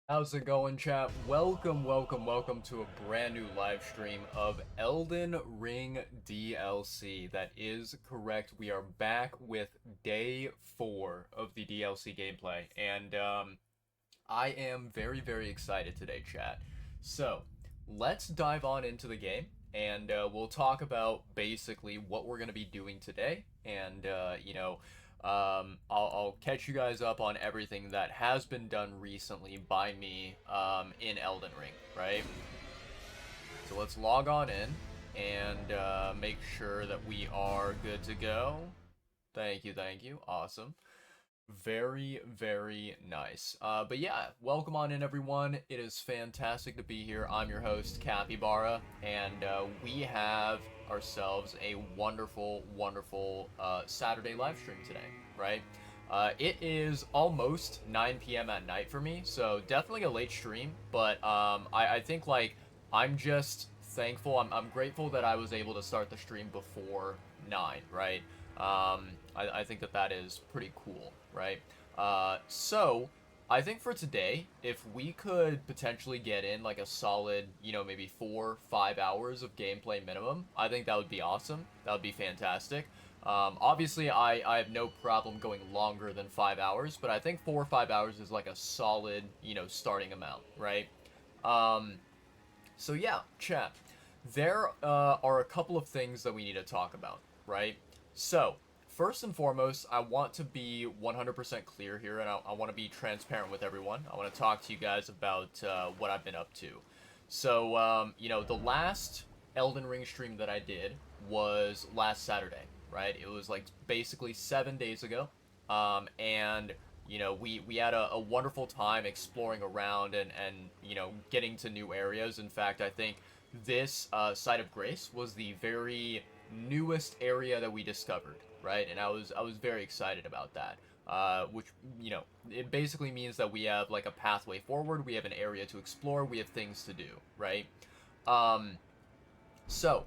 How's it going, chat? Welcome to a brand new live stream of Elden Ring DLC. That is correct. We are back with day 4 of the DLC gameplay, and I am very excited today, chat. So, let's dive on into the game, and we'll talk about basically what we're going to be doing today, and, I'll catch you guys up on everything that has been done recently by me in Elden Ring, right? So let's log on in and make sure that we are good to go. Thank you. Awesome. Very nice. But yeah, welcome on in, everyone. It is fantastic to be here. I'm your host, Capybara, and we have ourselves a wonderful Saturday live stream today, right? It is almost 9 p.m. at night for me, so definitely a late stream, but I think, like, I'm just thankful, I'm grateful that I was able to start the stream before 9, right? I think that is pretty cool, right? So I think for today, if we could potentially get in like a solid, maybe 4-5 hours of gameplay minimum, I think that would be awesome. That would be fantastic. Obviously, I have no problem going longer than 5 hours, but I think 4 or 5 hours is like a solid, starting amount, right? So yeah, chat. There are a couple of things that we need to talk about, right? So, first and foremost, I want to be 100% clear here, and I want to be transparent with everyone. I want to talk to you guys about what I've been up to. So, the last Elden Ring stream that I did was last Saturday, right? It was like basically 7 days ago. And we had a wonderful time exploring around and getting to new areas. In fact, I think this site of Grace was the very newest area that we discovered, right? And I was very excited about that. Which it basically means that we have like a pathway forward, we have an area to explore, we have things to do, right? Um, so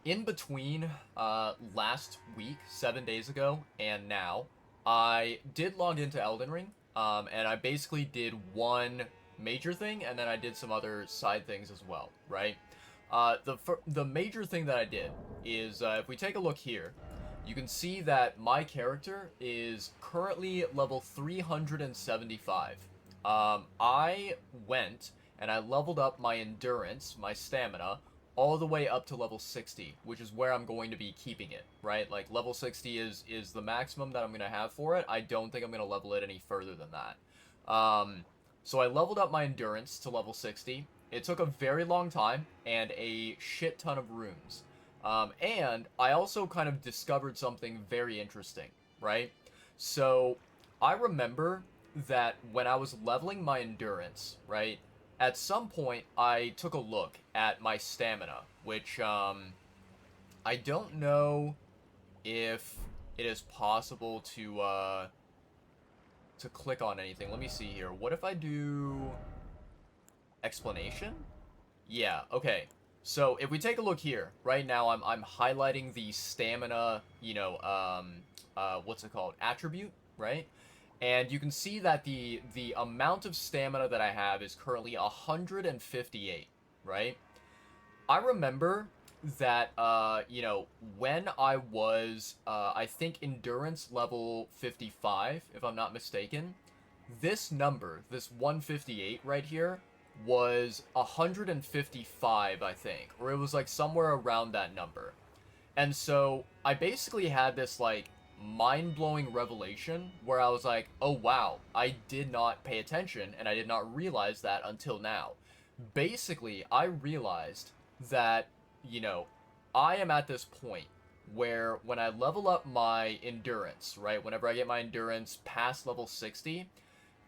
in between last week, 7 days ago, and now, I did log into Elden Ring, and I basically did one major thing, and then I did some other side things as well, right? The major thing that I did is, if we take a look here, you can see that my character is currently level 375. I went and I leveled up my endurance, my stamina, all the way up to level 60, which is where I'm going to be keeping it, right? Like, level 60 is the maximum that I'm going to have for it. I don't think I'm going to level it any further than that. So I leveled up my endurance to level 60. It took a very long time and a shit ton of runes. And I also kind of discovered something very interesting, right? So I remember that when I was leveling my endurance, right, at some point I took a look at my stamina, which I don't know if it is possible to click on anything. Let me see here. What if I do explanation? Yeah, okay. So if we take a look here, right now I'm highlighting the stamina, what's it called? Attribute, right? And you can see that the amount of stamina that I have is currently 158, right? I remember that when I was I think endurance level 55, if I'm not mistaken, this number, this 158 right here, was 155, I think, or it was like somewhere around that number. And so I basically had this like mind-blowing revelation where I was like, oh wow, I did not pay attention and I did not realize that until now. Basically, I realized that, you know, I am at this point where when I level up my endurance, right, whenever I get my endurance past level 60,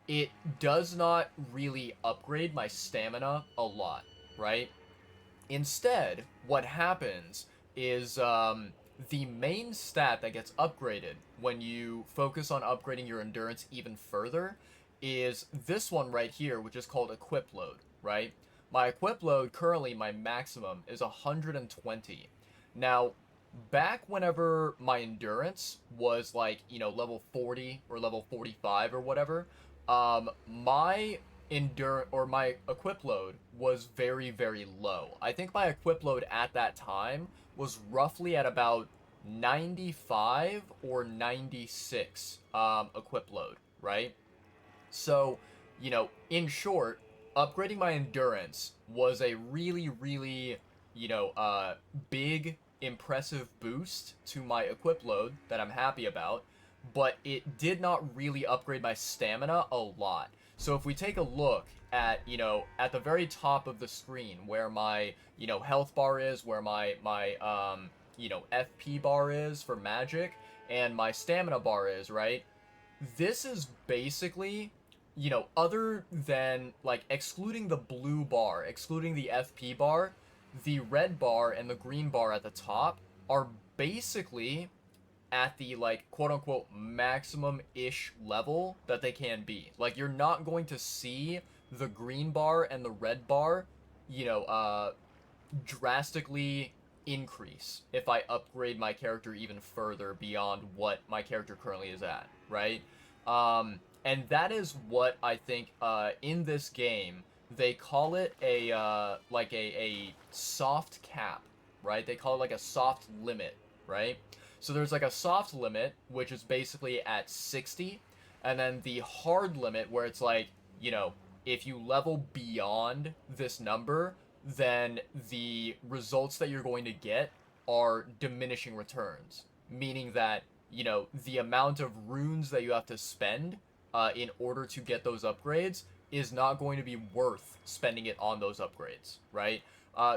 it does not really upgrade my stamina a lot, right? Instead, what happens is the main stat that gets upgraded when you focus on upgrading your endurance even further is this one right here, which is called equip load, right? My equip load currently, my maximum is 120. Now, back whenever my endurance was like, level 40 or level 45 or whatever, my my equip load was very, very low. I think my equip load at that time was roughly at about 95 or 96 equip load, right? So, in short, upgrading my endurance was a really, really, big, impressive boost to my equip load that I'm happy about, but it did not really upgrade my stamina a lot. So if we take a look at, at the very top of the screen where my, health bar is, where my FP bar is for magic, and my stamina bar is, right? This is basically, other than, like, excluding the blue bar, excluding the FP bar, the red bar and the green bar at the top are basically at the, like, quote unquote maximum ish level that they can be. Like, you're not going to see the green bar and the red bar, you know, uh, drastically increase if I upgrade my character even further beyond what my character currently is at, right? And that is what I think in this game they call it a soft cap, right? They call it like a soft limit, right? So there's like a soft limit which is basically at 60, and then the hard limit where it's like, if you level beyond this number, then the results that you're going to get are diminishing returns, meaning that, the amount of runes that you have to spend in order to get those upgrades is not going to be worth spending it on those upgrades, right?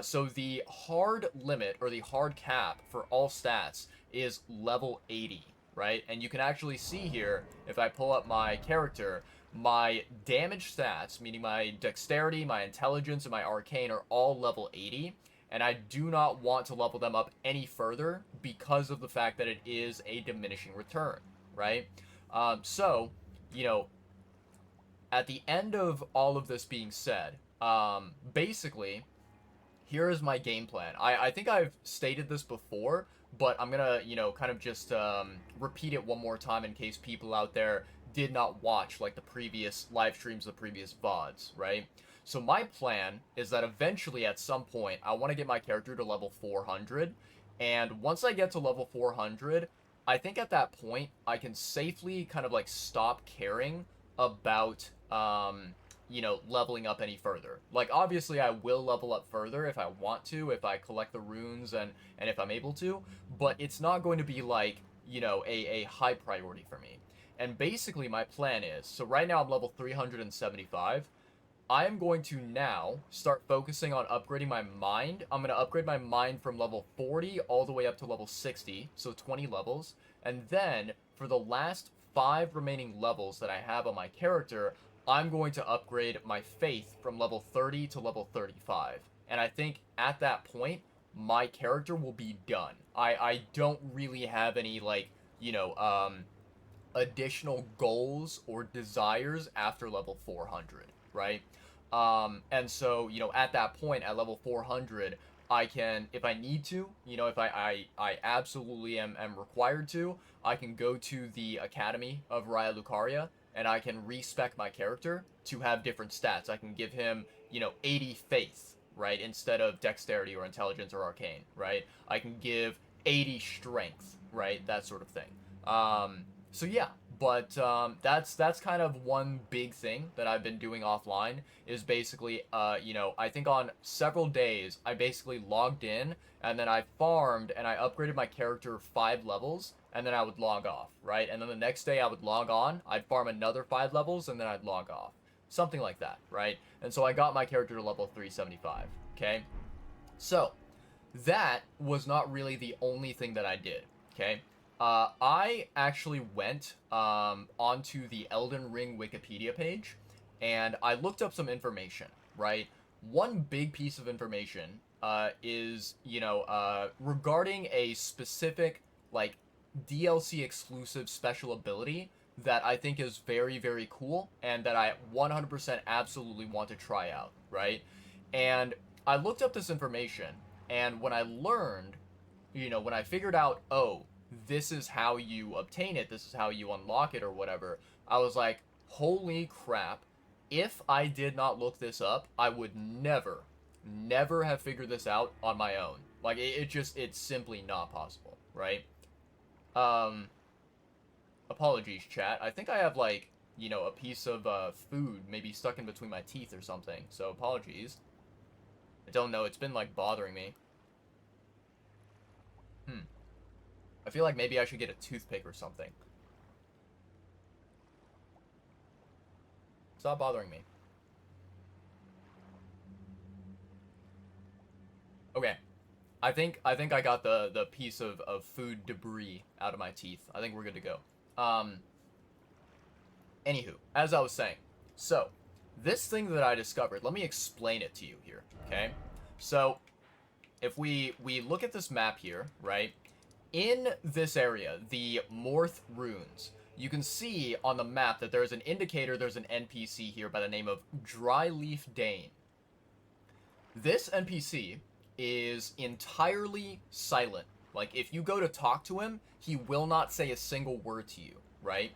So the hard limit or the hard cap for all stats is level 80, right? And you can actually see here, if I pull up my character, my damage stats, meaning my dexterity, my intelligence, and my arcane, are all level 80, and I do not want to level them up any further because of the fact that it is a diminishing return, right? So, you know, at the end of all of this being said, basically, here is my game plan. I think I've stated this before, but I'm gonna, kind of just repeat it one more time in case people out there did not watch, like, the previous live streams, the previous VODs, right? So my plan is that eventually, at some point, I want to get my character to level 400, and once I get to level 400, I think at that point, I can safely kind of, like, stop caring about, leveling up any further. Like, obviously, I will level up further if I want to, if I collect the runes and if I'm able to, but it's not going to be, like, a high priority for me. And basically, my plan is, so right now I'm level 375, I am going to now start focusing on upgrading my mind. I'm going to upgrade my mind from level 40 all the way up to level 60, so 20 levels. And then, for the last 5 remaining levels that I have on my character, I'm going to upgrade my faith from level 30 to level 35. And I think at that point, my character will be done. I don't really have any, like, additional goals or desires after level 400, right? And so, at that point, at level 400, I can, if I need to, if I absolutely am required to, I can go to the Academy of Raya Lucaria, and I can respec my character to have different stats. I can give him, 80 faith, right, instead of dexterity or intelligence or arcane, right? I can give 80 strength, right, that sort of thing. So yeah, but that's kind of one big thing that I've been doing offline is basically, I think on several days I basically logged in and then I farmed and I upgraded my character 5 levels and then I would log off, right? And then the next day I would log on, I'd farm another 5 levels and then I'd log off. Something like that, right? And so I got my character to level 375, okay? So, that was not really the only thing that I did, okay? I actually went onto the Elden Ring Wikipedia page, and I looked up some information, right? One big piece of information is, regarding a specific, like, DLC exclusive special ability that I think is very, very cool, and that I 100% absolutely want to try out, right? And I looked up this information, and when I learned, when I figured out, oh, this is how you obtain it, this is how you unlock it or whatever, I was like, holy crap, if I did not look this up, I would never have figured this out on my own. Like, it's simply not possible, right? Um, Apologies, chat. I think I have, like, a piece of food maybe stuck in between my teeth or something. So apologies. I don't know. It's been, like, bothering me. I feel like maybe I should get a toothpick or something. Stop bothering me. Okay. I think I got the piece of food debris out of my teeth. I think we're good to go. Anywho, as I was saying, so this thing that I discovered, let me explain it to you here, okay? So if we look at this map here, right? In this area, the Morth Runes, you can see on the map that there's an indicator, there's an NPC here by the name of Dryleaf Dane. This NPC is entirely silent. Like, if you go to talk to him, he will not say a single word to you, right?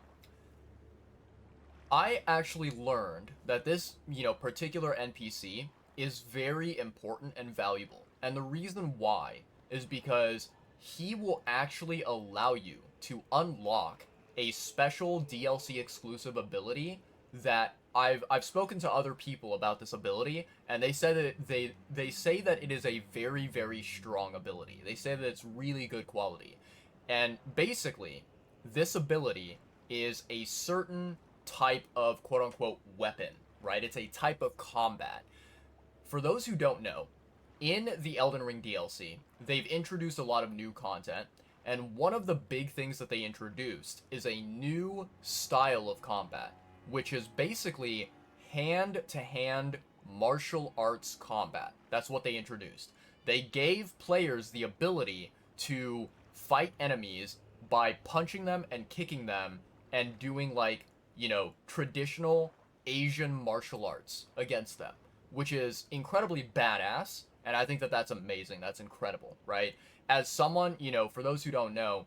I actually learned that this, particular NPC is very important and valuable. And the reason why is because he will actually allow you to unlock a special DLC exclusive ability that I've spoken to other people about this ability, and they said that they say that it is a very, very strong ability. They say that it's really good quality. And basically, this ability is a certain type of quote-unquote weapon, right? It's a type of combat. For those who don't know, in the Elden Ring DLC, they've introduced a lot of new content, and one of the big things that they introduced is a new style of combat, which is basically hand-to-hand martial arts combat. That's what they introduced. They gave players the ability to fight enemies by punching them and kicking them and doing, like, traditional Asian martial arts against them, which is incredibly badass, and I think that that's amazing. That's incredible, right? As someone, for those who don't know,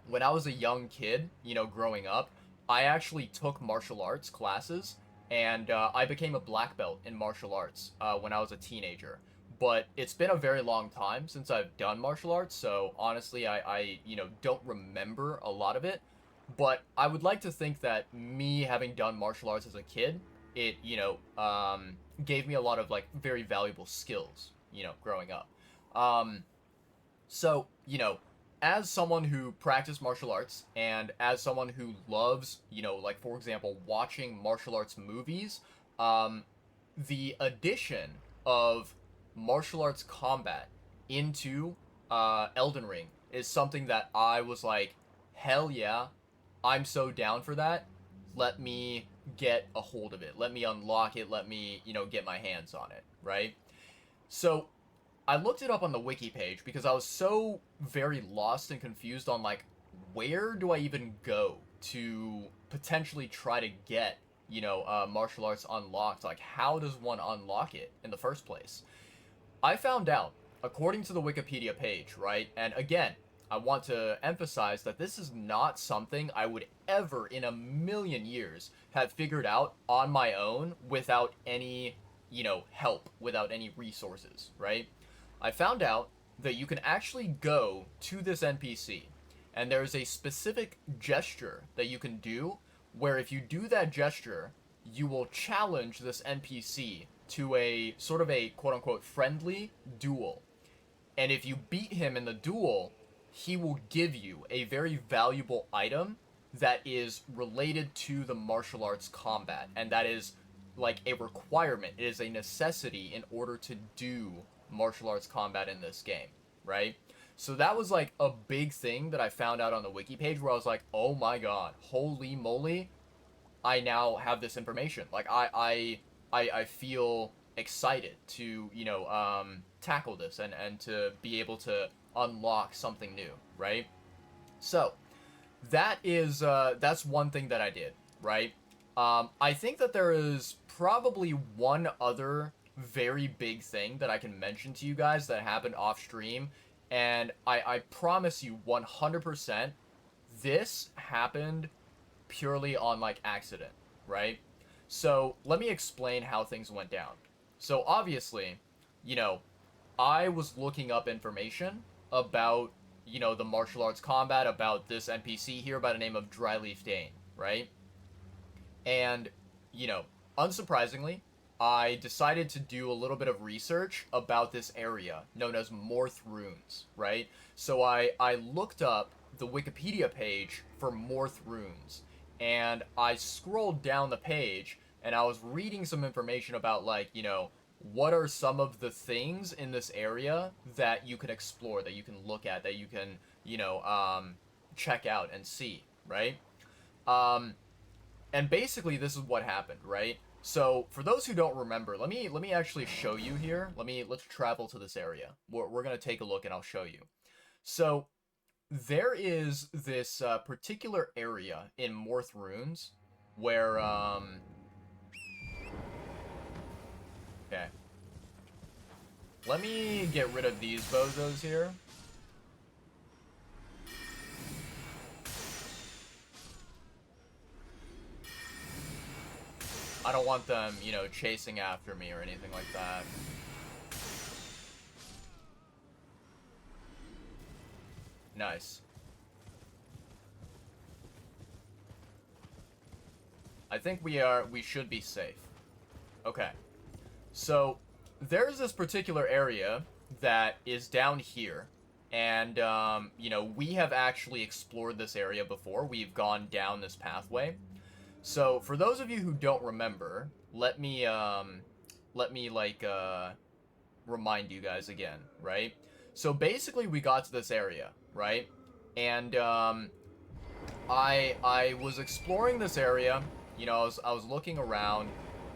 when I was a young kid, growing up, I actually took martial arts classes, and I became a black belt in martial arts when I was a teenager. But it's been a very long time since I've done martial arts, so honestly, I don't remember a lot of it. But I would like to think that me having done martial arts as a kid, it, gave me a lot of, like, very valuable skills, growing up. So, as someone who practiced martial arts and as someone who loves, like, for example, watching martial arts movies, the addition of martial arts combat into Elden Ring is something that I was like, hell yeah, I'm so down for that. Let me get a hold of it. Let me unlock it. Let me, get my hands on it, right? So I looked it up on the wiki page because I was so very lost and confused on, like, where do I even go to potentially try to get, martial arts unlocked? Like, how does one unlock it in the first place? I found out, according to the Wikipedia page, right? And again, I want to emphasize that this is not something I would ever in a million years have figured out on my own without any, help, without any resources, right? I found out that you can actually go to this NPC, and there's a specific gesture that you can do where if you do that gesture, you will challenge this NPC to a sort of a quote-unquote friendly duel. And if you beat him in the duel, he will give you a very valuable item that is related to the martial arts combat, and that is like a requirement. It is a necessity in order to do martial arts combat in this game, right? So that was like a big thing that I found out on the wiki page where I was like, oh my god, holy moly, I now have this information. Like, I feel excited to, tackle this and to be able to unlock something new, right? So that is that's one thing that I did, right? I think that there is probably one other very big thing that I can mention to you guys that happened off stream, and I promise you 100% this happened purely on, like, accident, right? So let me explain how things went down. So obviously, you know, I was looking up information about, the martial arts combat, about this NPC here by the name of Dryleaf Dane, right? And, you know, unsurprisingly, I decided to do a little bit of research about this area known as Morth Runes, right? So I looked up the Wikipedia page for Morth Runes, and I scrolled down the page and I was reading some information about, like, what are some of the things in this area that you can explore, that you can look at, that you can, check out and see, right? Um, and basically this is what happened, right? So for those who don't remember, let me actually show you here. Let's travel to this area. We're gonna take a look and I'll show you. So there is this particular area in Morth Runes where okay, let me get rid of these bozos here. I don't want them, chasing after me or anything like that. Nice. I think we should be safe. Okay. So, there's this particular area that is down here. And, we have actually explored this area before. We've gone down this pathway. So, for those of you who don't remember, let me remind you guys again, right? So, basically, we got to this area, right? And, I was exploring this area, I was looking around,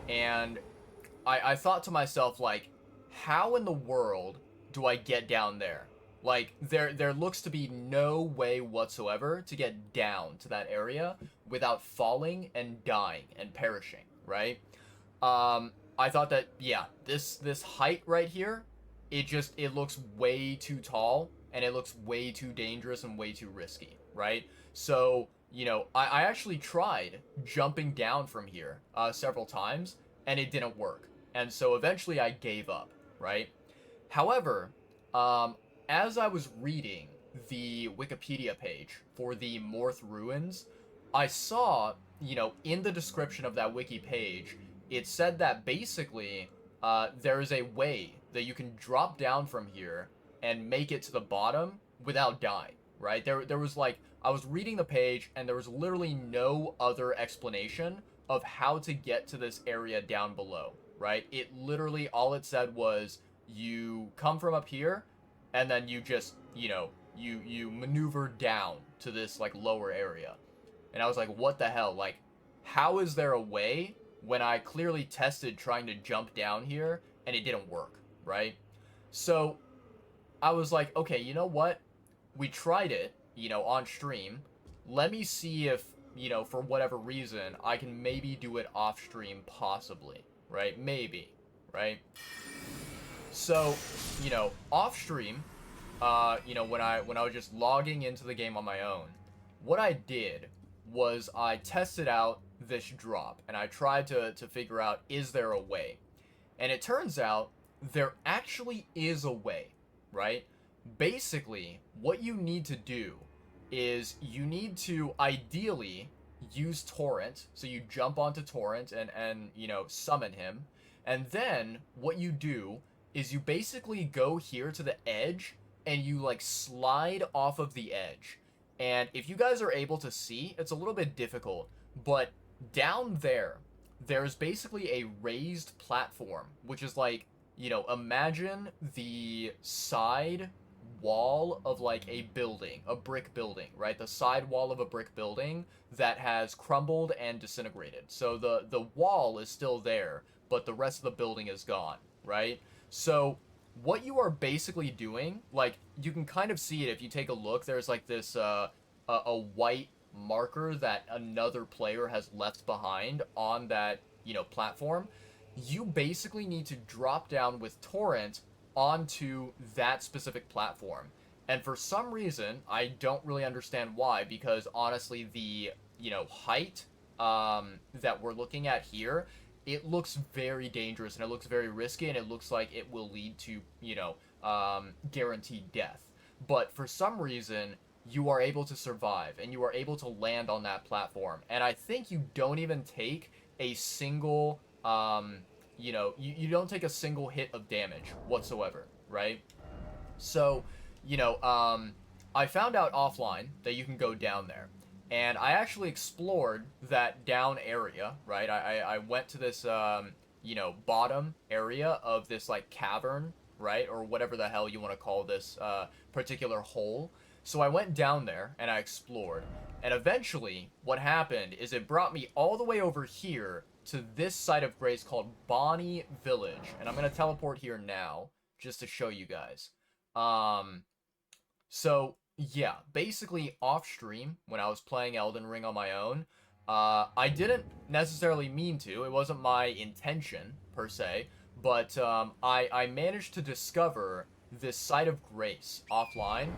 and I thought to myself, like, how in the world do I get down there? Like, there looks to be no way whatsoever to get down to that area without falling and dying and perishing, right? I thought that, yeah, this height right here, it looks way too tall, and it looks way too dangerous and way too risky, right? So, I actually tried jumping down from here several times, and it didn't work. And so eventually I gave up, right? However, as I was reading the Wikipedia page for the Morth Ruins, I saw, in the description of that wiki page, it said that basically there is a way that you can drop down from here and make it to the bottom without dying, right? There was like, I was reading the page and there was literally no other explanation of how to get to this area down below, right? It literally, all it said was, you come from up here and then you just, you maneuver down to this, like, lower area. And I was like, what the hell? Like, how is there a way when I clearly tested trying to jump down here and it didn't work, right? So I was like, okay, you know what? We tried it, on stream. Let me see if, for whatever reason, I can maybe do it off stream, possibly, right? Maybe, right? So, off stream, when I was just logging into the game on my own, what I did was I tested out this drop, and I tried to figure out, is there a way? And it turns out there actually is a way, right? Basically, what you need to do is you need to ideally use Torrent. So you jump onto Torrent and summon him. And then what you do is you basically go here to the edge and you, like, slide off of the edge. And if you guys are able to see, it's a little bit difficult, but down there, there's basically a raised platform, which is like, imagine the side wall of, like, a building, a brick building, right? The side wall of a brick building that has crumbled and disintegrated. So the wall is still there, but the rest of the building is gone, right? So what you are basically doing, like, you can kind of see it if you take a look. There's, like, this a white marker that another player has left behind on that, platform. You basically need to drop down with Torrent onto that specific platform. And for some reason, I don't really understand why, because honestly, the, height that we're looking at here, it looks very dangerous and it looks very risky and it looks like it will lead to, guaranteed death. But for some reason, you are able to survive and you are able to land on that platform. And I think you don't even take a single, you don't take a single hit of damage whatsoever, right? So, I found out offline that you can go down there. And I actually explored that down area, right? I went to this, bottom area of this, like, cavern, right? Or whatever the hell you want to call this particular hole. So I went down there and I explored. And eventually, what happened is it brought me all the way over here to this site of grace called Bonnie Village. And I'm going to teleport here now just to show you guys. So yeah, basically off stream when I was playing Elden Ring on my own, I didn't necessarily mean to. It wasn't my intention per se, but I managed to discover this site of grace offline,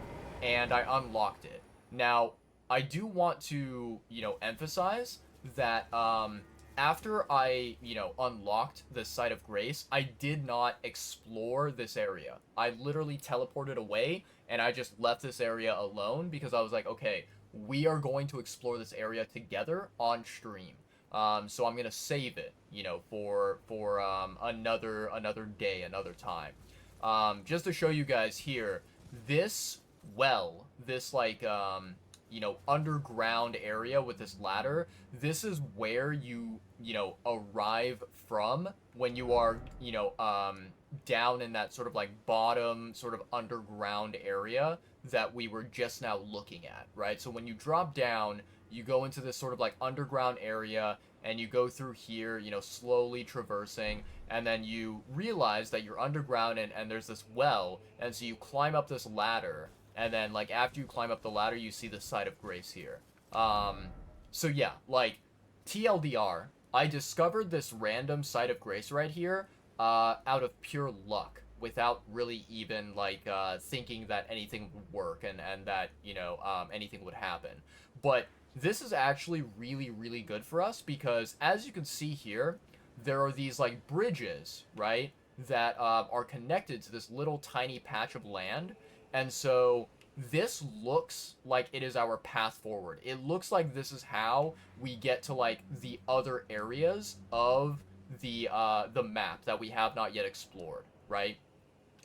and I unlocked it. Now, I do want to, emphasize that after I, unlocked this site of grace, I did not explore this area. I literally teleported away and I just left this area alone because I was like, okay, we are going to explore this area together on stream. So I'm gonna save it, for another day, another time. Just to show you guys here, this well, this like underground area with this ladder, this is where you arrive from when you are down in that sort of like bottom sort of underground area that we were just now looking at, right? So when you drop down, you go into this sort of like underground area and you go through here, slowly traversing, and then you realize that you're underground and there's this well, and so you climb up this ladder, and then like after you climb up the ladder, you see the site of grace here. So yeah, like TLDR, I discovered this random site of grace right here out of pure luck, without really even like thinking that anything would work and that anything would happen. But this is actually really, really good for us because as you can see here, there are these like bridges, right, that are connected to this little tiny patch of land. And so this looks like it is our path forward. It looks like this is how we get to like the other areas of the map that we have not yet explored, right?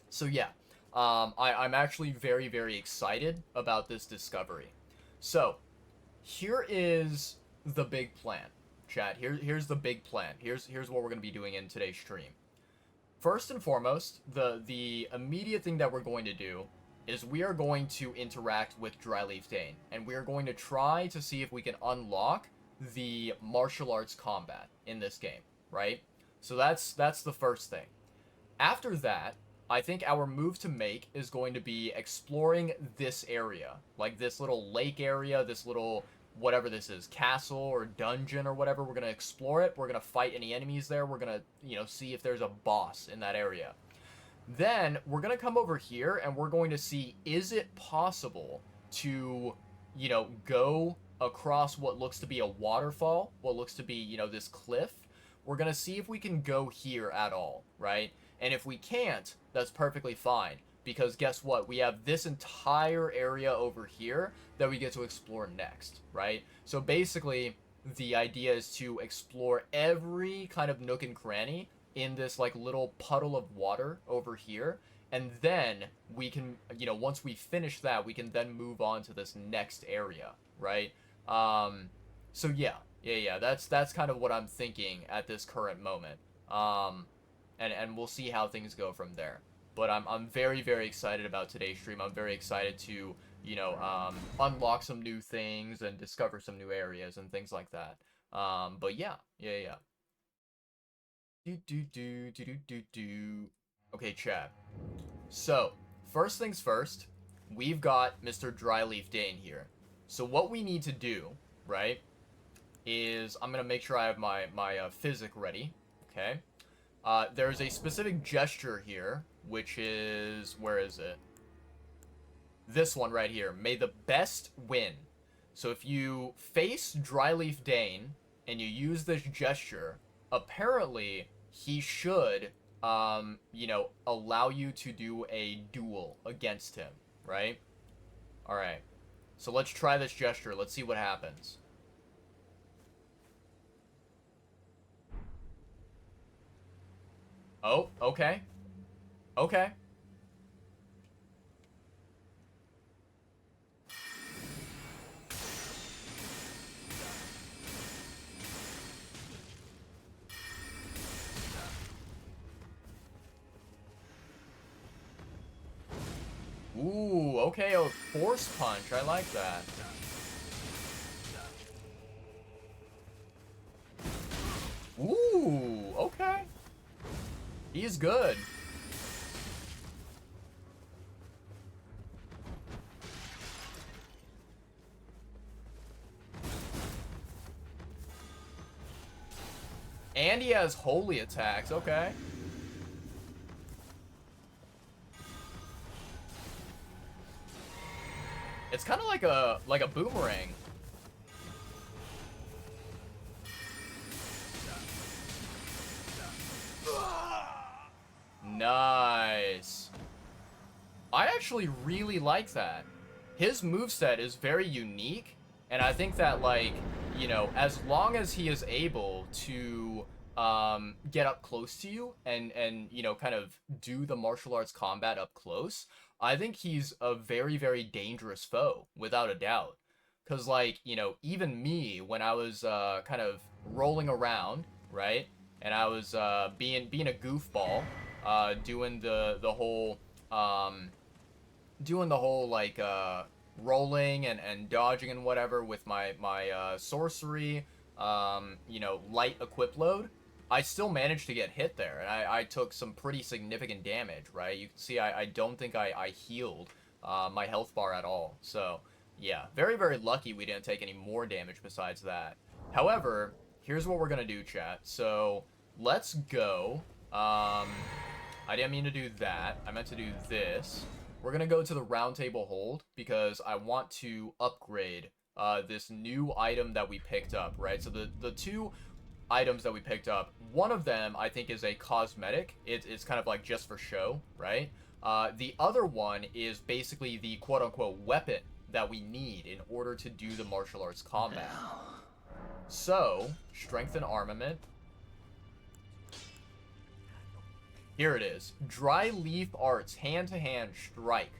So yeah, I'm actually very, very excited about this discovery. So here is the big plan, chat. Here's the big plan. Here's what we're gonna be doing in today's stream. First and foremost, the immediate thing that we're going to do is we are going to interact with Dryleaf Dane, and we are going to try to see if we can unlock the martial arts combat in this game, right? So that's the first thing. After that, I think our move to make is going to be exploring this area, like this little lake area, this little whatever this is, castle or dungeon or whatever. We're going to explore it. We're going to fight any enemies there. We're going to, see if there's a boss in that area. Then we're going to come over here and we're going to see, is it possible to, go across what looks to be a waterfall, what looks to be, this cliff. We're going to see if we can go here at all, right? And if we can't, that's perfectly fine. Because guess what? We have this entire area over here that we get to explore next, right? So basically, the idea is to explore every kind of nook and cranny in this like little puddle of water over here, and then we can, once we finish that, we can then move on to this next area, right? So yeah, that's kind of what I'm thinking at this current moment. And we'll see how things go from there. But I'm very, very excited about today's stream. I'm very excited to, unlock some new things and discover some new areas and things like that. But yeah. Okay, chat. So, first things first, we've got Mr. Dryleaf Dane here. So what we need to do, right, is I'm gonna make sure I have my physic ready, okay? There's a specific gesture here, which is, where is it? This one right here. May the best win. So if you face Dryleaf Dane and you use this gesture, apparently he should, you know, allow you to do a duel against him, right? Alright. So let's try this gesture. Let's see what happens. Oh, okay. Okay. Ooh, okay, a force punch. I like that. Ooh, okay. He's good. And he has holy attacks, okay. It's kind of like a boomerang. Nice. I actually really like that. His moveset is very unique, and I think that, like, you know, as long as he is able to get up close to you and you know, kind of do the martial arts combat up close, I think he's a very, very dangerous foe, without a doubt. Because, like, you know, even me, when I was kind of rolling around, right, and I was being a goofball, doing the whole like rolling and dodging and whatever with my sorcery, you know, light equip load, I still managed to get hit there, and I took some pretty significant damage, right? You can see I don't think I healed my health bar at all. So yeah, very, very lucky we didn't take any more damage besides that. However, here's what we're gonna do, chat. So let's go. I didn't mean to do that. I meant to do this. We're gonna go to the round table hold because I want to upgrade this new item that we picked up, right? So the two items that we picked up, one of them I think is a cosmetic. It's kind of like just for show, right? The other one is basically the quote-unquote weapon that we need in order to do the martial arts combat. So, strength and armament. Here it is. Dry leaf arts, hand-to-hand strike.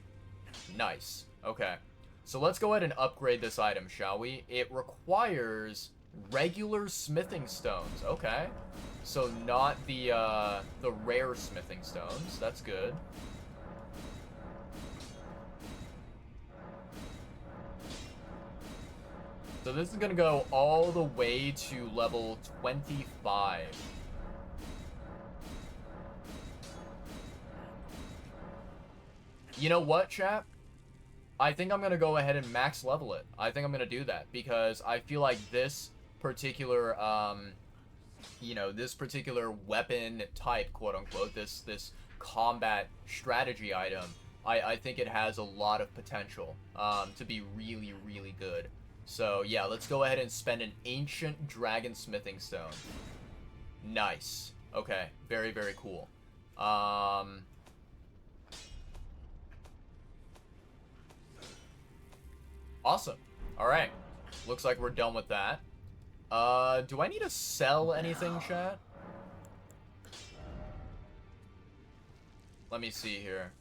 Nice. Okay. So let's go ahead and upgrade this item, shall we? It requires regular smithing stones. Okay. So not the rare smithing stones. That's good. So this is gonna go all the way to level 25. You know what, chat? I think I'm gonna go ahead and max level it. I think I'm gonna do that because I feel like this particular, you know, this particular weapon type, quote unquote, this combat strategy item, I think it has a lot of potential to be really, really good. So yeah, let's go ahead and spend an ancient dragon smithing stone. Nice. Okay, very, very cool. Awesome. Alright. Looks like we're done with that. Do I need to sell anything, chat? Let me see here.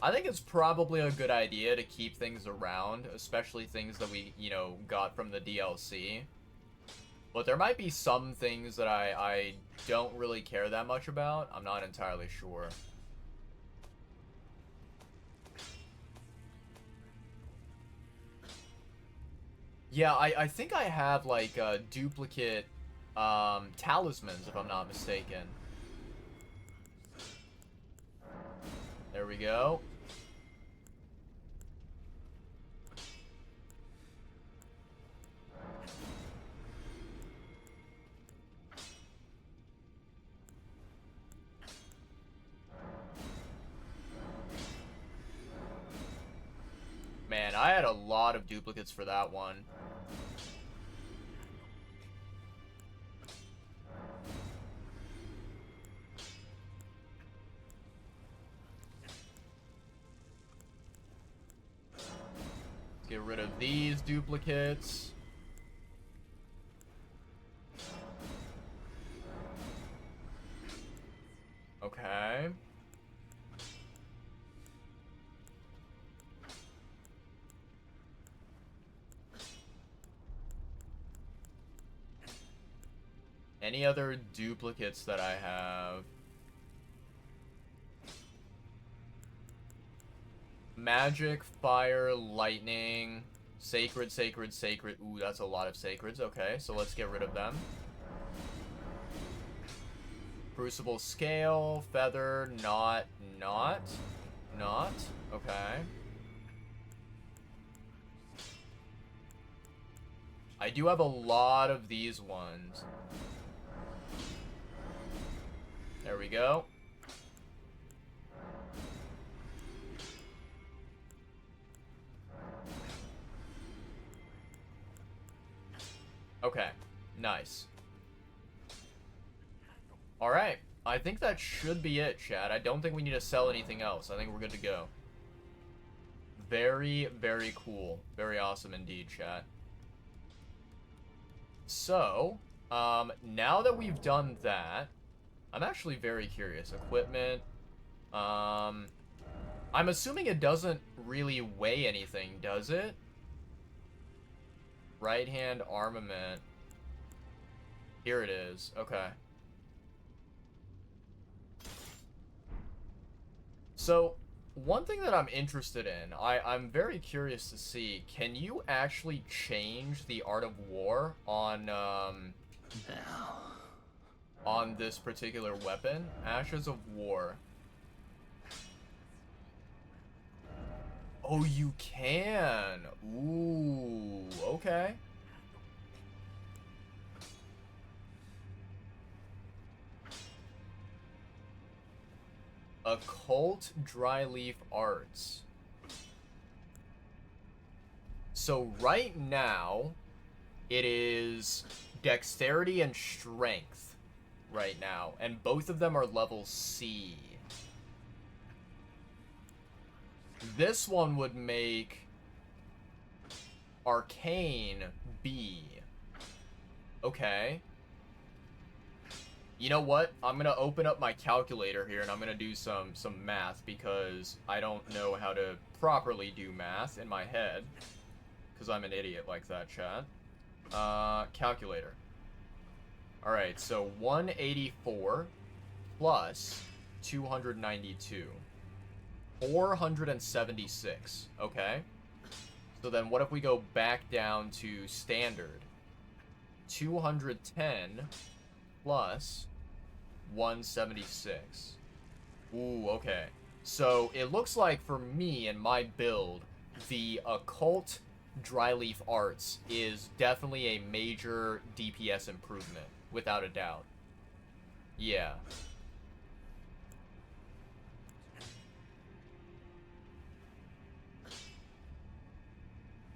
I think it's probably a good idea to keep things around, especially things that we, you know, got from the DLC. But there might be some things that I don't really care that much about. I'm not entirely sure. Yeah, I think I have, like, duplicate talismans, if I'm not mistaken. There we go. Man, I had a lot of duplicates for that one. Get rid of these duplicates. Okay. Any other duplicates that I have? Magic, fire, lightning, sacred, sacred, sacred. Ooh, that's a lot of sacreds. Okay, so let's get rid of them. Crucible, scale, feather, not. Okay. I do have a lot of these ones. There we go. Okay, nice. Alright, I think that should be it, chat. I don't think we need to sell anything else. I think we're good to go. Very, very cool. Very awesome indeed, chat. So, now that we've done that, I'm actually very curious. Equipment. I'm assuming it doesn't really weigh anything, does it? Right hand armament. Here it is. Okay. So, one thing that I'm interested in, I'm very curious to see, can you actually change the art of war on this particular weapon? Ashes of War. Oh, you can. Ooh, okay. Occult Dryleaf Arts. So right now, it is dexterity and strength right now, and both of them are level C. This one would make Arcane B. Okay. You know what? I'm gonna open up my calculator here and I'm gonna do some math because I don't know how to properly do math in my head. Because I'm an idiot like that, chat. Calculator. Alright, so 184 plus 292. 476. Okay. So then what if we go back down to standard? 210 plus 176. Ooh, okay. So it looks like for me and my build, the Occult Dryleaf Arts is definitely a major DPS improvement, without a doubt. Yeah.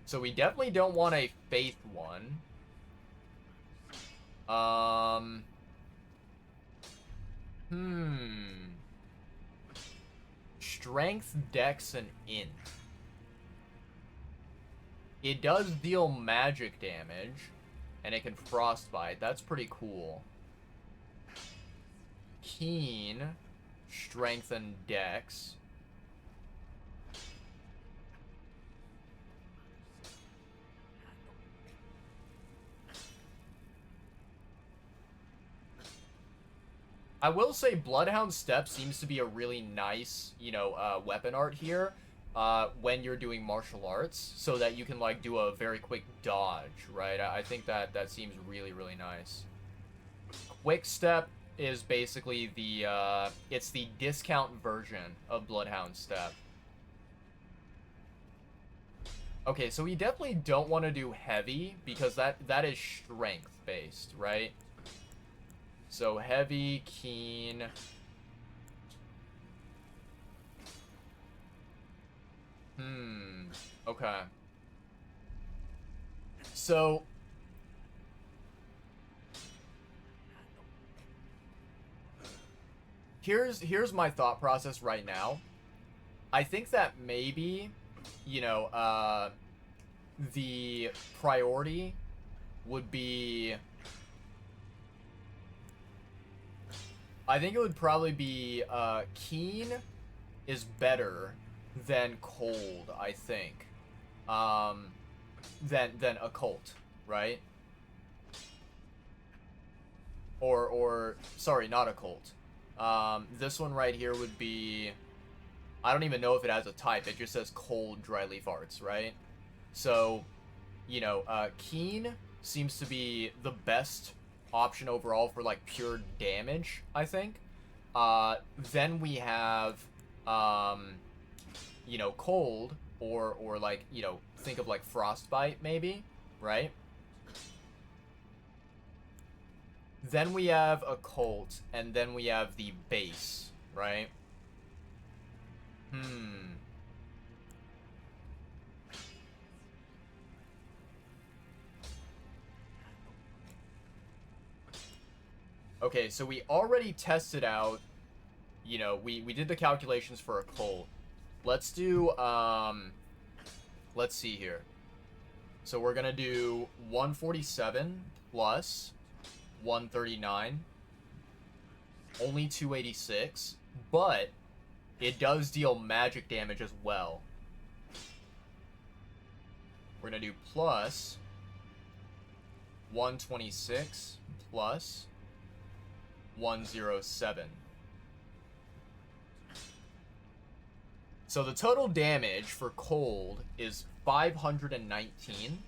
So we definitely don't want a Faith one. Strength, Dex, and Int. It does deal magic damage, and it can frostbite. That's pretty cool. Keen, Strength, and Dex. I will say Bloodhound Step seems to be a really nice, weapon art here when you're doing martial arts, so that you can, like, do a very quick dodge, right? I think that seems really, really nice. Quick Step is basically it's the discount version of Bloodhound Step. Okay, so we definitely don't want to do heavy, because that is strength-based, right? So heavy, keen. Okay. So here's my thought process right now. I think that maybe, you know, the priority would be, I think it would probably be keen is better than cold, I think. Um than occult, right? Or sorry, not occult. This one right here would be, I don't even know if it has a type. It just says cold dry leaf arts, right? So, you know, keen seems to be the best option overall for like pure damage, I think. Then we have, um, you know, cold or like, you know, think of like frostbite maybe, right? Then we have occult, and then we have the base, right? Hmm. Okay, so we already tested out, you know, we did the calculations for occult. Let's do, let's see here. So we're gonna do 147 plus 139, only 286, but it does deal magic damage as well. We're gonna do plus 126 plus 107. So the total damage for cold is 519.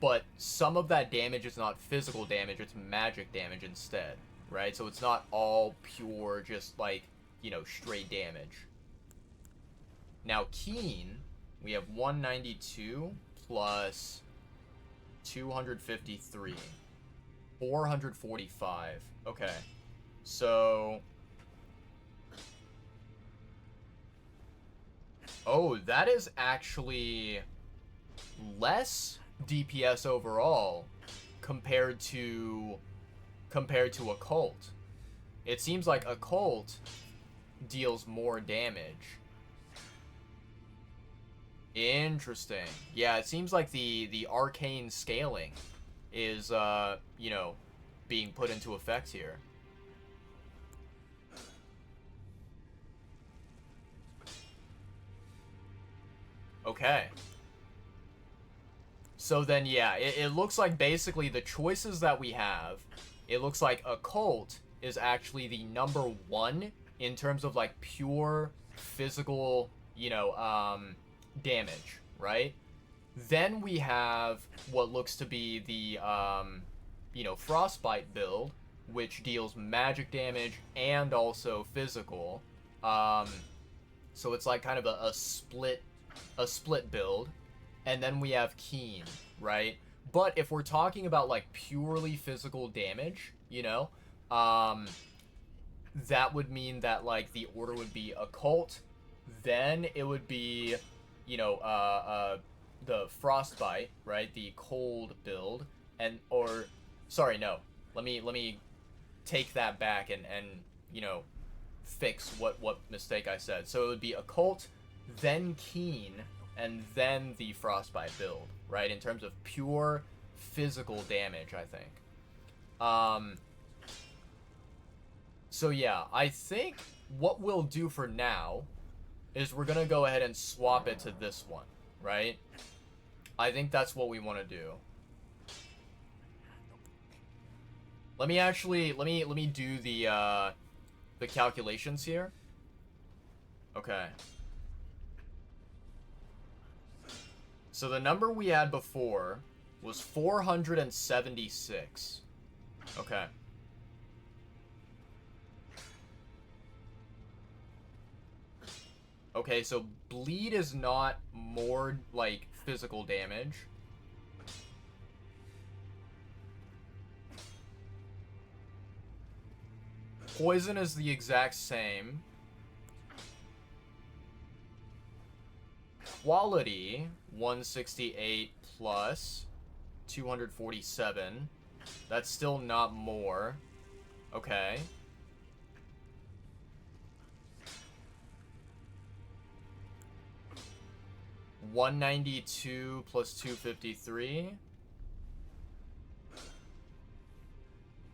But some of that damage is not physical damage, it's magic damage instead, right? So it's not all pure, just like, you know, straight damage. Now, keen, we have 192 plus 253. 445. Okay. So... oh, that is actually less DPS overall compared to occult. It seems like occult deals more damage. Interesting. Yeah, it seems like the arcane scaling is you know, being put into effect here. Okay. So then, yeah, it looks like basically the choices that we have, it looks like occult is actually the number one in terms of like pure physical, you know, damage, right? Then we have what looks to be the, you know, frostbite build, which deals magic damage and also physical. Um, so it's like kind of a split build. And then we have keen, right? But if we're talking about like purely physical damage, you know, that would mean that like the order would be occult, then it would be, you know, the frostbite, right? The cold build, and or sorry, no. Let me take that back and you know, fix what mistake I said. So it would be occult, then keen, and then the frostbite build, right? In terms of pure physical damage, I think. So yeah, I think what we'll do for now is we're gonna go ahead and swap it to this one, right? I think that's what we want to do. Let me actually let me do the calculations here. Okay. So the number we had before was 476. Okay. Okay, so bleed is not more, like, physical damage. Poison is the exact same. quality, 168 plus 247. That's still not more. Okay. $192 plus 253.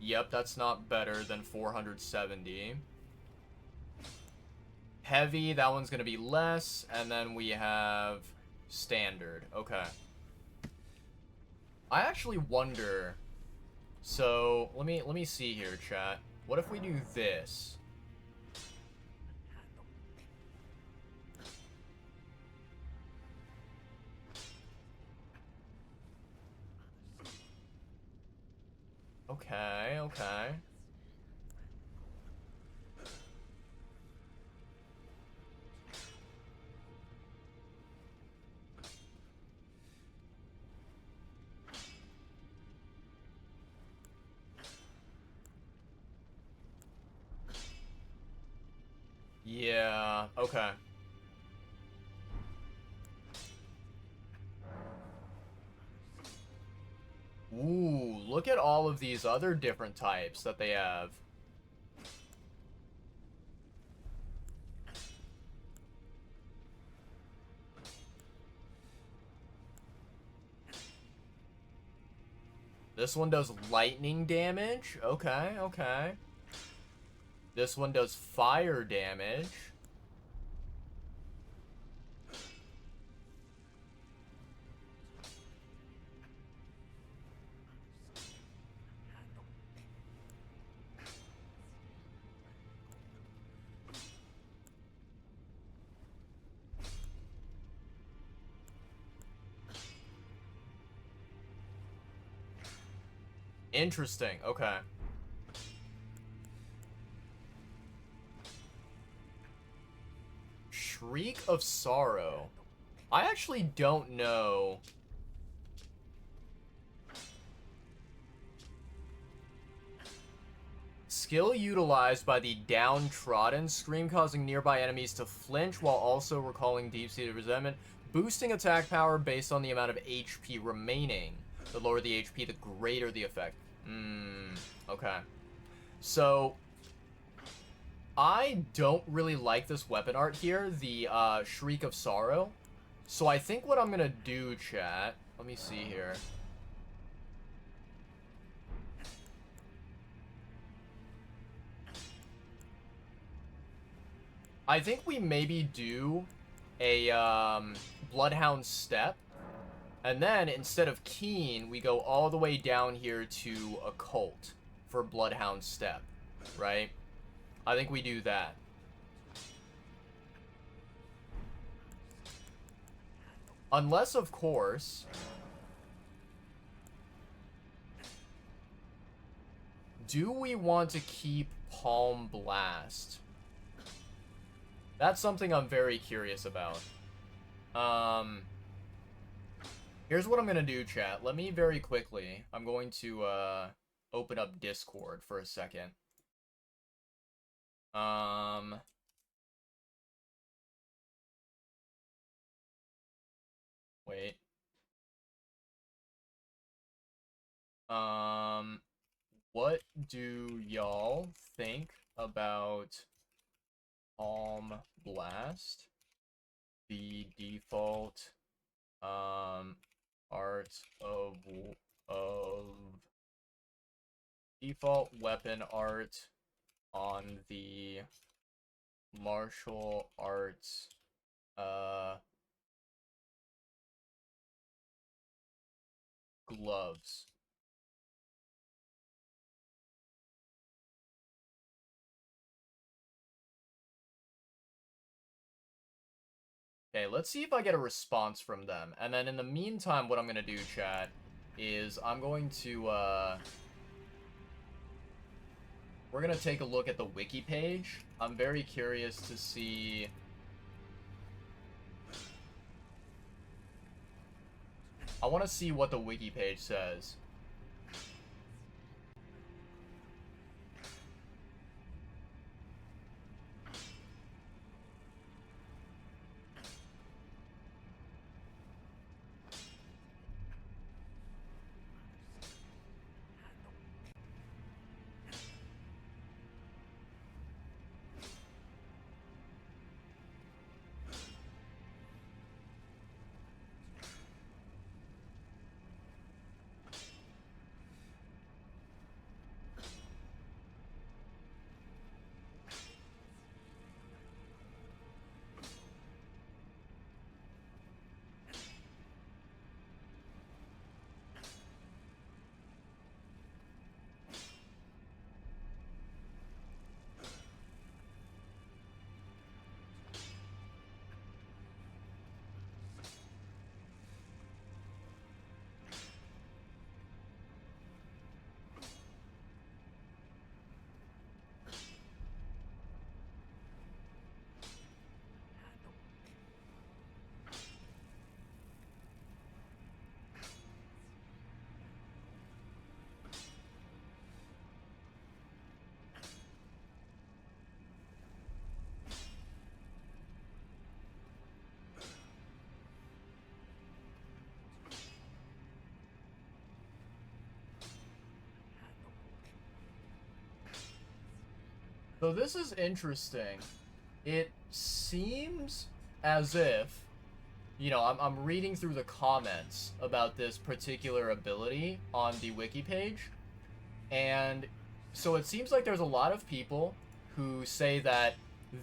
Yep, that's not better than 470. Heavy, that one's gonna be less, and then we have standard. Okay. I actually wonder. So let me see here, chat. What if we do this? Okay, okay. Yeah, okay. Ooh, look at all of these other different types that they have. This one does lightning damage. Okay, okay. This one does fire damage. Interesting, okay. Shriek of Sorrow. I actually don't know. Skill utilized by the downtrodden. Scream causing nearby enemies to flinch while also recalling deep-seated resentment. Boosting attack power based on the amount of HP remaining. The lower the HP, the greater the effect. Okay. So, I don't really like this weapon art here, the Shriek of Sorrow. So I think what I'm gonna do, chat, let me see here. I think we maybe do a Bloodhound Step. And then, instead of Keen, we go all the way down here to Occult for Bloodhound Step, right? I think we do that. Unless, of course, do we want to keep Palm Blast? That's something I'm very curious about. Here's what I'm gonna do, chat. Let me very quickly, I'm going to open up Discord for a second. Wait. What do y'all think about Palm Blast? The default art of default weapon art on the martial arts gloves. Okay, let's see if I get a response from them. And then in the meantime, what I'm gonna do, chat, is I'm going to, we're gonna take a look at the wiki page. I'm very curious to see... I want to see what the wiki page says. So this is interesting. It seems as if, you know, I'm reading through the comments about this particular ability on the wiki page, and so it seems like there's a lot of people who say that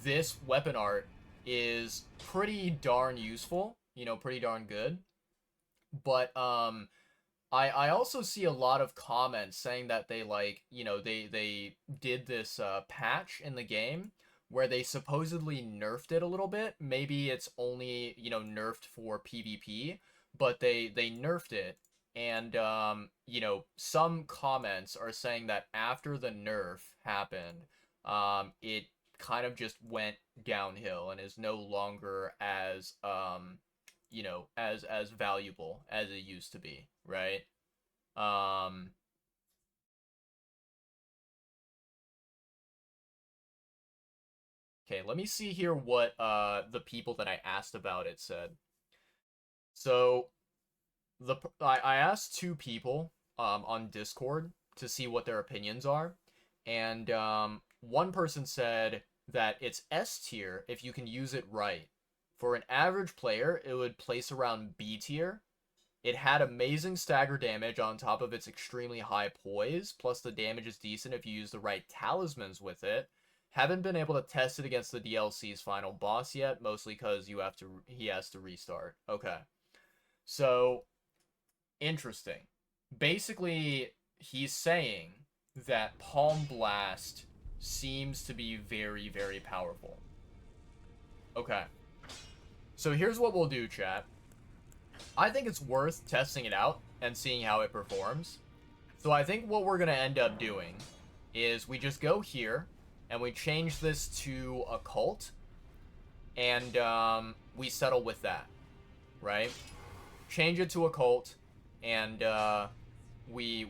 this weapon art is pretty darn useful, you know, pretty darn good. But I also see a lot of comments saying that they like, you know, they did this patch in the game where they supposedly nerfed it a little bit. Maybe it's only, you know, nerfed for PvP, but they nerfed it. And you know, some comments are saying that after the nerf happened, it kind of just went downhill and is no longer as you know, as valuable as it used to be, right? Um okay, let me see here what the people that I asked about it said. So I asked two people on Discord to see what their opinions are, and one person said that it's S tier if you can use it right. For an average player, it would place around B tier. It had amazing stagger damage on top of its extremely high poise, plus the damage is decent if you use the right talismans with it. Haven't been able to test it against the DLC's final boss yet, mostly because he has to restart. Okay. So, interesting. Basically, he's saying that Palm Blast seems to be very, very powerful. Okay. So here's what we'll do, chat. I think it's worth testing it out and seeing how it performs. So I think what we're going to end up doing is we just go here and we change this to Occult, and we settle with that, right? Change it to Occult, and we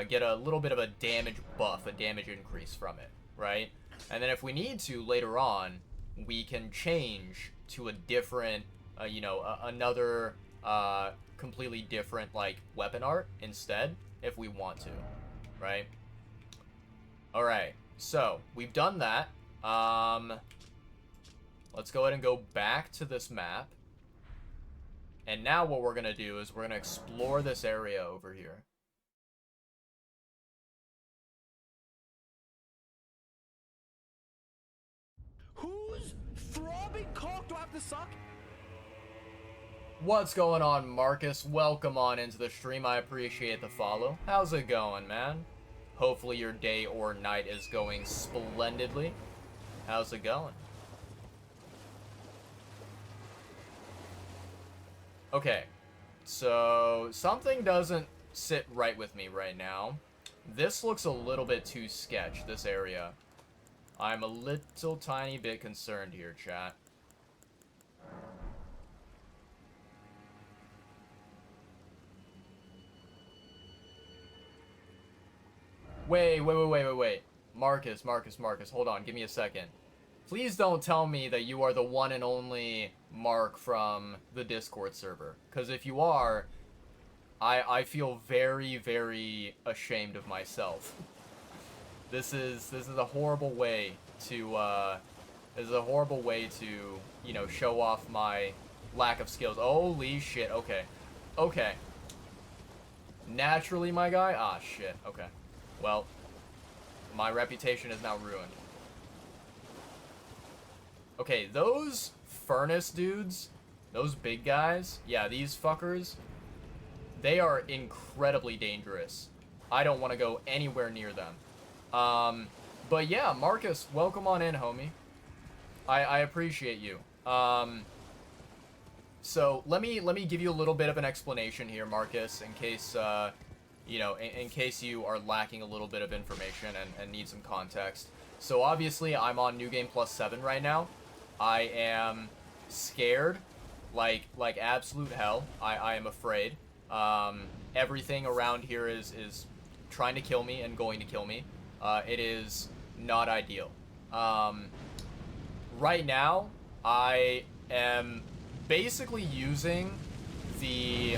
get a little bit of a damage buff, a damage increase from it, right? And then if we need to later on, we can change to a different, you know, another completely different like weapon art instead if we want to, right? All right, so we've done that. Let's go ahead and go back to this map. And now what we're gonna do is we're gonna explore this area over here. Whose throbbing cock do I have to suck? What's going on, Marcus? Welcome on into the stream. I appreciate the follow. How's it going, man? Hopefully your day or night is going splendidly. How's it going? Okay, so something doesn't sit right with me right now. This looks a little bit too sketch, this area. I'm a little tiny bit concerned here, chat. Wait. Marcus, hold on, give me a second. Please don't tell me that you are the one and only Mark from the Discord server. Because if you are, I feel very, very ashamed of myself. This is a horrible way to, you know, show off my lack of skills. Holy shit, okay. Okay. Naturally, my guy? Ah, shit, okay. Well, my reputation is now ruined. Okay, those furnace dudes, those big guys, yeah, these fuckers, they are incredibly dangerous. I don't want to go anywhere near them. But yeah, Marcus, welcome on in, homie. I appreciate you. So let me give you a little bit of an explanation here, Marcus, in case, you know, in case you are lacking a little bit of information and need some context. So obviously, I'm on New Game Plus 7 right now. I am scared, like absolute hell. I am afraid. Everything around here is trying to kill me and going to kill me. It is not ideal. Right now, I am basically using the...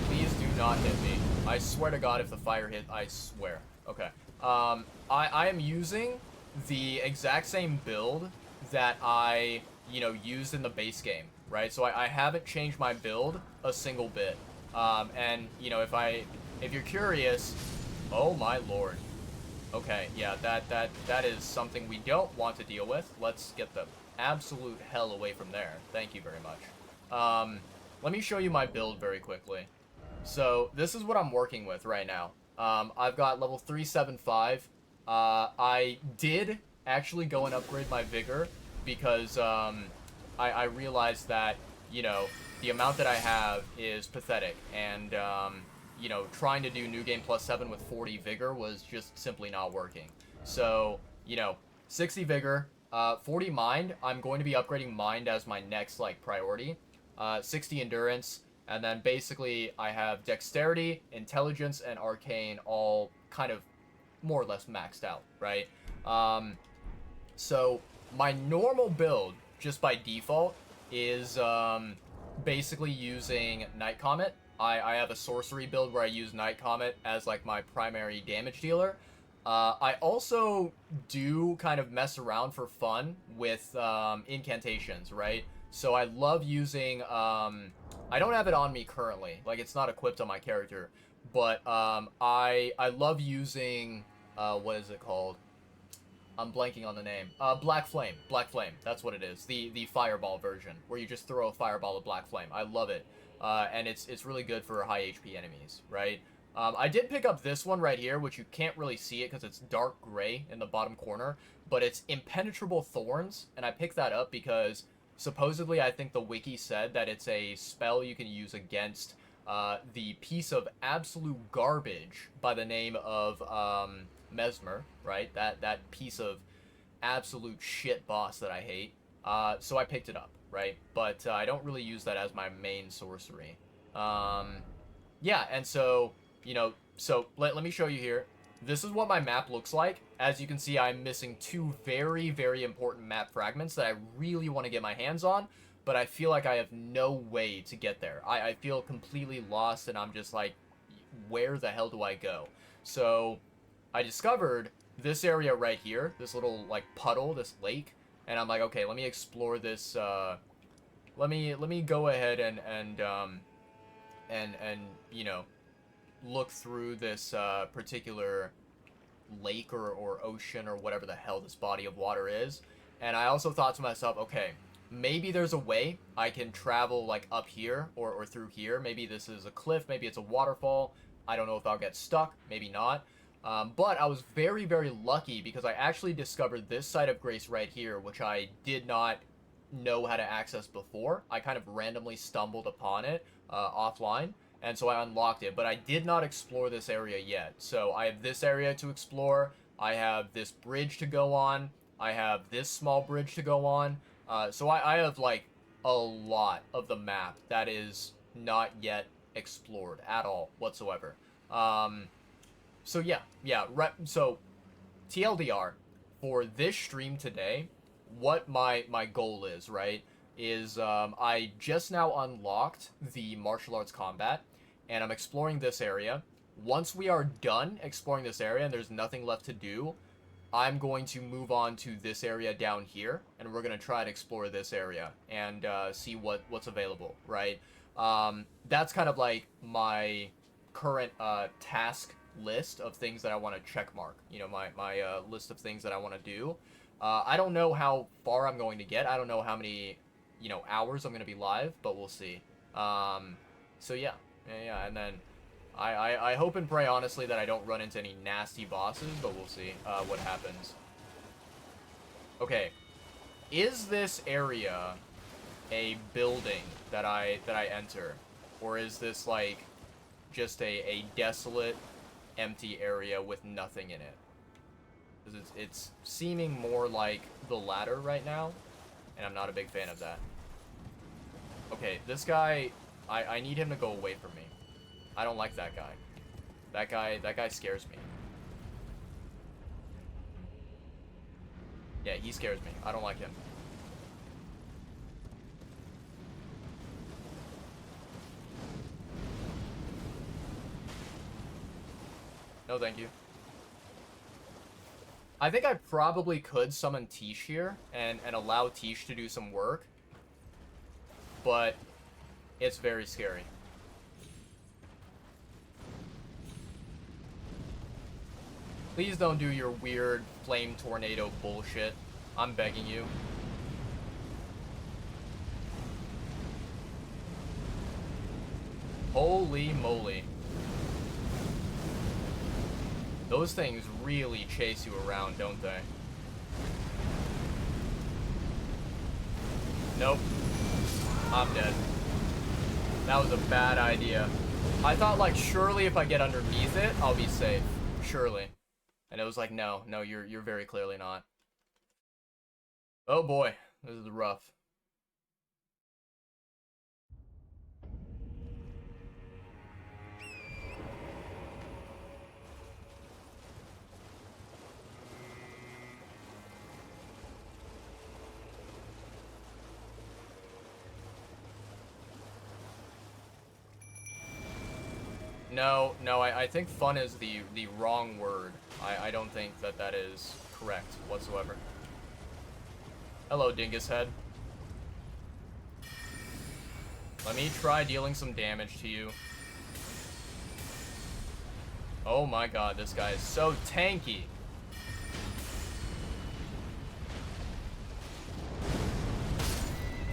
Please do not hit me. I swear to God, if the fire hit, I swear. Okay. I am using the exact same build that I, used in the base game, right? So I haven't changed my build a single bit. And, if you're curious, oh my lord. Okay, yeah, that is something we don't want to deal with. Let's get the absolute hell away from there. Thank you very much. Let me show you my build very quickly. So this is what I'm working with right now. I've got level 375. I did actually go and upgrade my vigor because I realized that, the amount that I have is pathetic. And, trying to do New Game plus 7 with 40 vigor was just simply not working. So, 60 vigor, 40 mind. I'm going to be upgrading mind as my next, priority. 60 endurance. And then basically I have dexterity, intelligence, and arcane all kind of more or less maxed out, right? So my normal build, just by default, is basically using Night Comet. I have a sorcery build where I use Night Comet as like my primary damage dealer. I also do kind of mess around for fun with incantations, right? So I love using I don't have it on me currently, like it's not equipped on my character, but I love using what is it called? I'm blanking on the name. Black Flame. Black Flame. That's what it is. The fireball version, where you just throw a fireball of Black Flame. I love it. And it's really good for high HP enemies, right? I did pick up this one right here, which you can't really see it because it's dark gray in the bottom corner, but it's Impenetrable Thorns, and I picked that up because supposedly I think the wiki said that it's a spell you can use against the piece of absolute garbage by the name of Mesmer, right? That piece of absolute shit boss that I hate. So I picked it up, right? But I don't really use that as my main sorcery. Yeah, and so, so let me show you here. This is what my map looks like. As you can see, I'm missing two very, very important map fragments that I really want to get my hands on, but I feel like I have no way to get there. I feel completely lost, and I'm just like, where the hell do I go? So I discovered this area right here, this little like puddle, this lake, and I'm like, okay, let me explore this. Let me go ahead and look through this particular lake or ocean or whatever the hell this body of water is. And I also thought to myself, okay, maybe there's a way I can travel like up here or through here. Maybe this is a cliff, maybe it's a waterfall. I don't know if I'll get stuck, maybe not. But I was very, very lucky because I actually discovered this site of grace right here, which I did not know how to access before. I kind of randomly stumbled upon it offline, and so I unlocked it, but I did not explore this area yet. So I have this area to explore, I have this bridge to go on, I have this small bridge to go on, so I have like a lot of the map that is not yet explored at all whatsoever. So yeah, so TLDR, for this stream today, what my goal is, right, is I just now unlocked the martial arts combat, and I'm exploring this area. Once we are done exploring this area and there's nothing left to do, I'm going to move on to this area down here, and we're going to try to explore this area and see what's available, right? That's kind of like my current task list of things that I want to check mark, my list of things that I want to do. I don't know how far I'm going to get. I don't know how many, hours I'm going to be live, but we'll see. So yeah, and then I hope and pray honestly that I don't run into any nasty bosses, but we'll see what happens. Okay, is this area a building that I enter, or is this like just a desolate, empty area with nothing in it? Because it's seeming more like the latter right now, and I'm not a big fan of that. Okay, this guy, I need him to go away from me. I don't like that guy. That guy scares me. Yeah, he scares me. I don't like him. No, thank you. I think I probably could summon Tish here and allow Tish to do some work. But it's very scary. Please don't do your weird flame tornado bullshit. I'm begging you. Holy moly. Those things really chase you around, don't they? Nope. I'm dead. That was a bad idea. I thought, like, surely if I get underneath it, I'll be safe. Surely. And it was like, no, you're very clearly not. Oh boy, this is rough. No, I think fun is the wrong word. I don't think that is correct whatsoever. Hello, Dingus Head. Let me try dealing some damage to you. Oh my god, this guy is so tanky.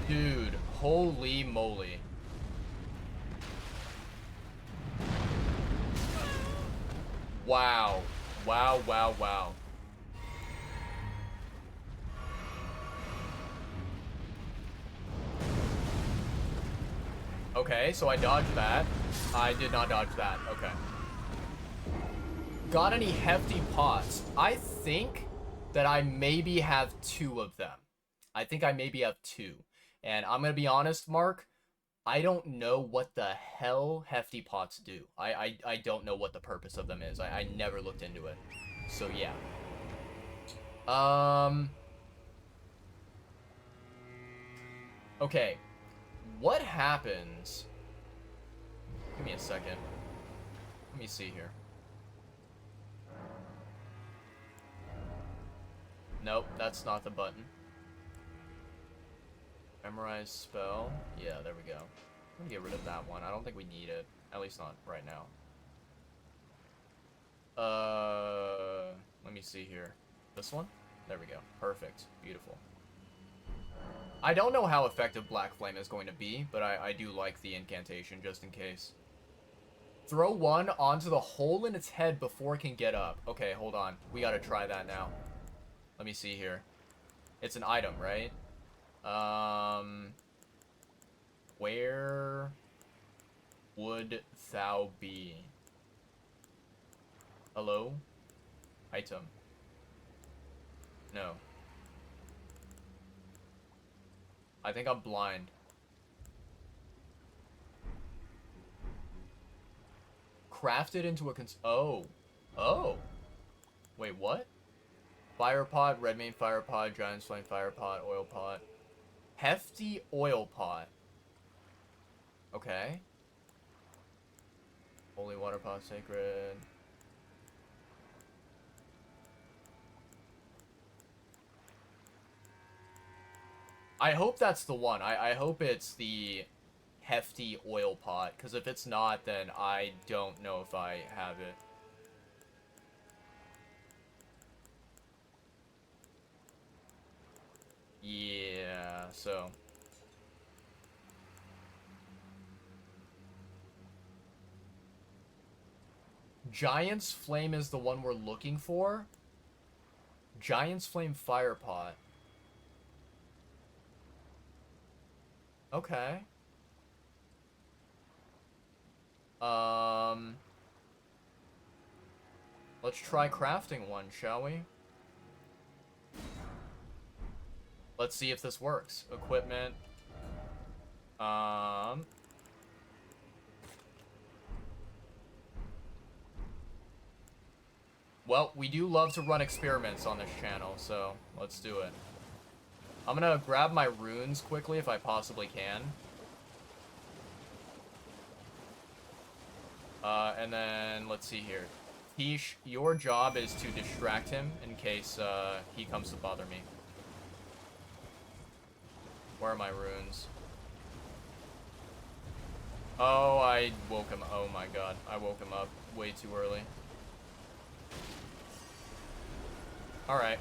Dude, holy moly. Wow. Wow. Okay, so I dodged that. I did not dodge that. Okay. Got any hefty pots? I think that I maybe have 2 of them. I think I maybe have 2. And I'm gonna be honest, Mark, I don't know what the hell hefty pots do. I don't know what the purpose of them is. I never looked into it. So yeah. Okay. What happens? Give me a second. Let me see here. Nope, that's not the button. Memorize spell. Yeah, there we go. I'm gonna get rid of that one. I don't think we need it. At least not right now. Let me see here. This one? There we go. Perfect. Beautiful. I don't know how effective Black Flame is going to be, but I do like the incantation just in case. Throw 1 onto the hole in its head before it can get up. Okay, hold on. We gotta try that now. Let me see here. It's an item, right? Where would thou be? Hello? Item. No. I think I'm blind. Crafted into a oh. Wait, what? Fire pot, red main fire pot, giant's flame fire pot, oil pot. Hefty oil pot. Okay. Holy water pot, sacred. I hope that's the one. I hope it's the hefty oil pot, because if it's not, then I don't know if I have it. Yeah, so. Giant's Flame is the one we're looking for. Giant's Flame Fire Pot. Okay. Let's try crafting one, shall we? Let's see if this works. Equipment. Well, we do love to run experiments on this channel, so let's do it. I'm gonna grab my runes quickly if I possibly can. And then, let's see here. Your job is to distract him in case he comes to bother me. Where are my runes? Oh, I woke him. Oh my god, I woke him up way too early. All right.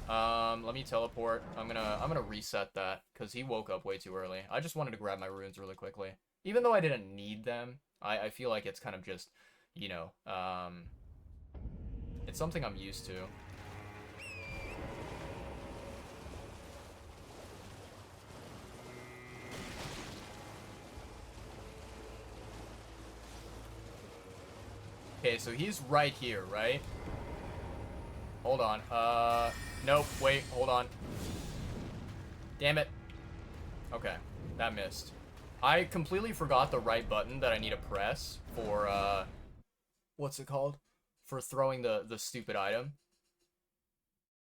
Let me teleport. I'm gonna reset that because he woke up way too early. I just wanted to grab my runes really quickly, even though I didn't need them. I feel like it's kind of just, you know, it's something I'm used to. Okay, so he's right here, right? Hold on. Nope. Wait, hold on. Damn it. Okay, that missed. I completely forgot the right button that I need to press for, what's it called? For throwing the stupid item.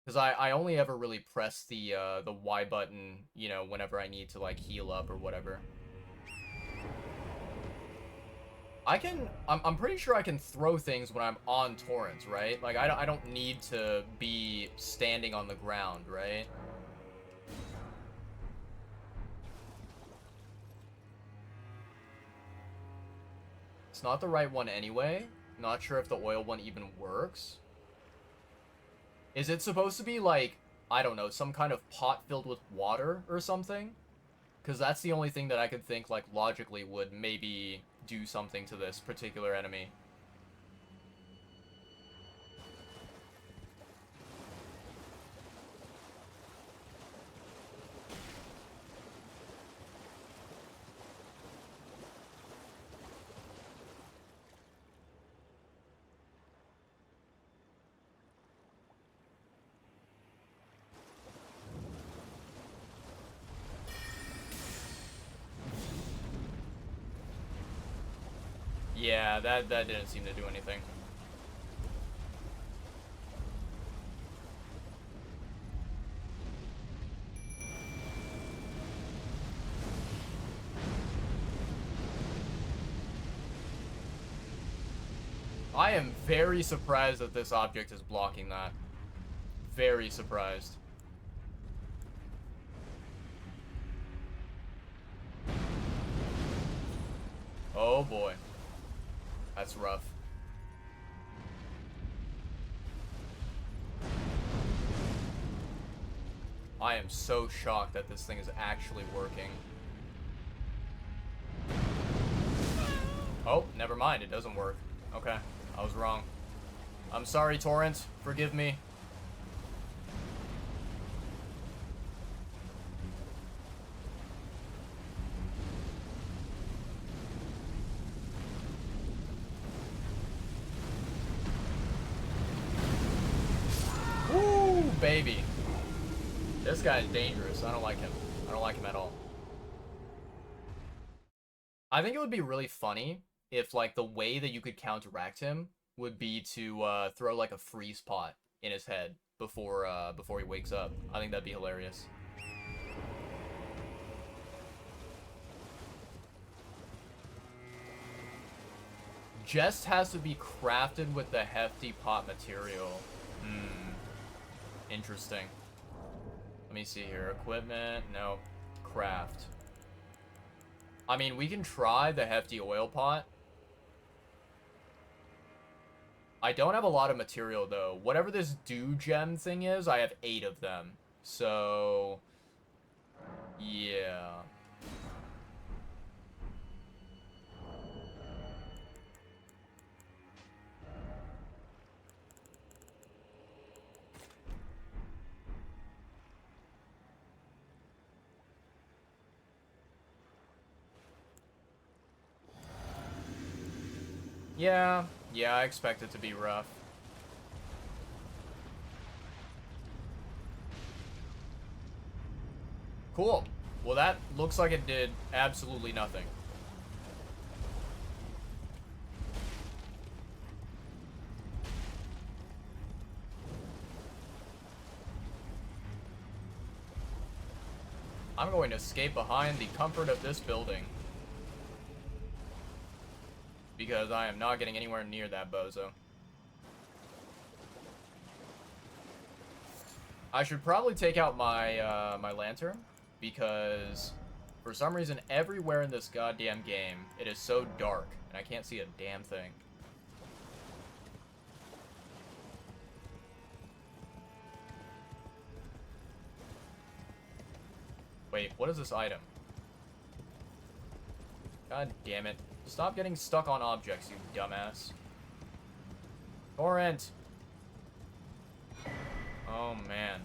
Because I only ever really press the Y button, you know, whenever I need to, like, heal up or whatever. I'm pretty sure I can throw things when I'm on torrents, right? Like, I don't need to be standing on the ground, right? It's not the right one anyway. Not sure if the oil one even works. Is it supposed to be, like, I don't know, some kind of pot filled with water or something? Because that's the only thing that I could think, like, logically would maybe do something to this particular enemy. Yeah, that didn't seem to do anything. I am very surprised that this object is blocking that. Very surprised. Oh boy. That's rough. I am so shocked that this thing is actually working. Oh, never mind. It doesn't work. Okay. I was wrong. I'm sorry, Torrent. Forgive me. Woo, baby. This guy's dangerous. I don't like him. I don't like him at all. I think it would be really funny if, like, the way that you could counteract him would be to throw, like, a freeze pot in his head before he wakes up. I think that'd be hilarious. Just has to be crafted with the hefty pot material. Interesting. Let me see here. Equipment. No. Craft. I mean, we can try the hefty oil pot. I don't have a lot of material, though. Whatever this dew gem thing is, I have 8 of them. So, yeah. Yeah, I expect it to be rough. Cool. Well, that looks like it did absolutely nothing. I'm going to escape behind the comfort of this building. Because I am not getting anywhere near that bozo. I should probably take out my my lantern, because for some reason everywhere in this goddamn game it is so dark and I can't see a damn thing. Wait, what is this item? God damn it. Stop getting stuck on objects, you dumbass. Torrent! Oh, man.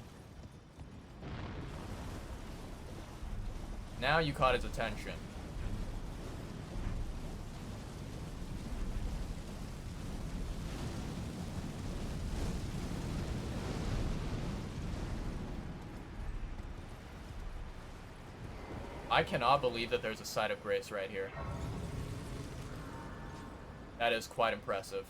Now you caught his attention. I cannot believe that there's a site of grace right here. That is quite impressive.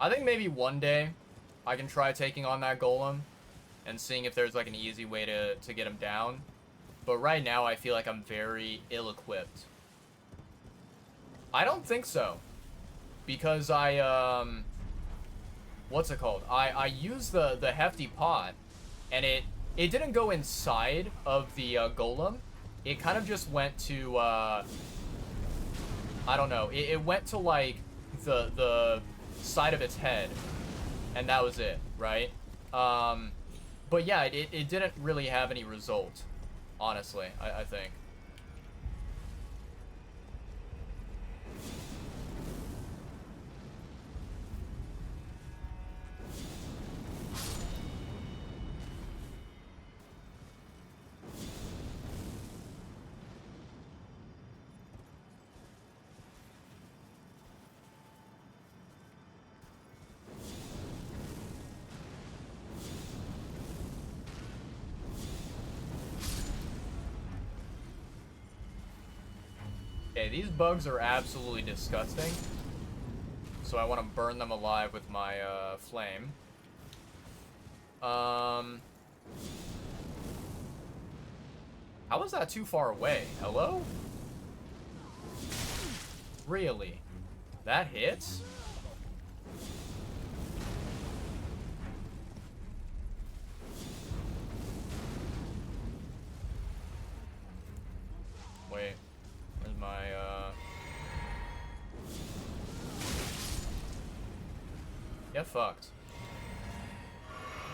I think maybe one day I can try taking on that golem and seeing if there's like an easy way to get him down. But right now I feel like I'm very ill-equipped. I don't think so. Because I, what's it called? I used the hefty pot, and it didn't go inside of the golem. It kind of just went to, I don't know. It went to, like, the side of its head, and that was it, right? But yeah, it didn't really have any result, honestly, I think. Okay, these bugs are absolutely disgusting. So I want to burn them alive with my flame. How was that too far away? Hello? Really? That hits? Wait. Where's my, Get fucked.